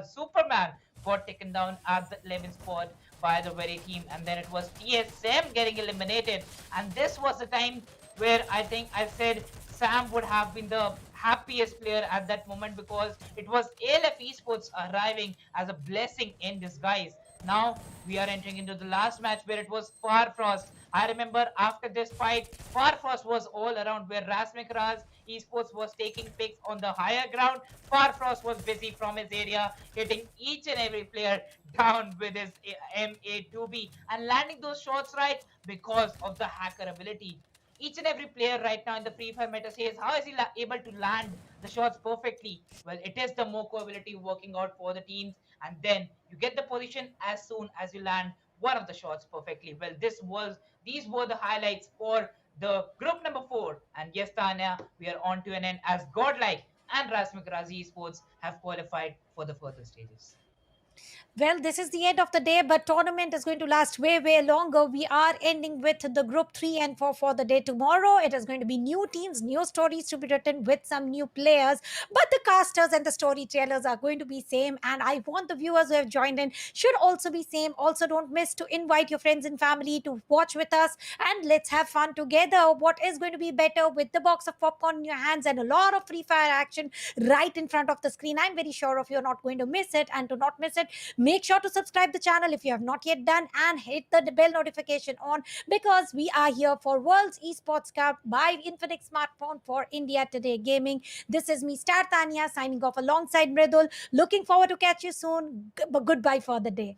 Superman got taken down at the 11th spot by the very team, and then it was TSM getting eliminated. And this was the time where I think I said Sam would have been the happiest player at that moment, because it was ALF Esports arriving as a blessing in disguise. Now we are entering into the last match, where it was Farfrost. I remember after this fight, Farfrost was all around, where Rasmikraz Esports was taking picks on the higher ground. Farfrost was busy from his area, hitting each and every player down with his MA2B and landing those shots right because of the hacker ability. Each and every player right now in the FreeFire meta says, how is he able to land the shots perfectly? Well, it is the Moko ability working out for the teams, and then you get the position as soon as you land one of the shots perfectly. Well, these were the highlights for the group number 4. And yes, Tanya, we are on to an end, as Godlike and Rasmik Razi Esports have qualified for the further stages. Well, this is the end of the day, but tournament is going to last way, way longer. We are ending with the group 3 and 4 for the day tomorrow. It is going to be new teams, new stories to be written with some new players, but the casters and the storytellers are going to be same. And I want the viewers who have joined in should also be same. Also, don't miss to invite your friends and family to watch with us, and let's have fun together. What is going to be better with the box of popcorn in your hands and a lot of free fire action right in front of the screen? I'm very sure of you're not going to miss it, and to not miss it, make sure to subscribe the channel if you have not yet done, and hit the bell notification on, because we are here for World's Esports Cup by Infinix Smartphone for India Today Gaming. This is me, Star Tania, signing off alongside Mridul. Looking forward to catch you soon. Goodbye for the day.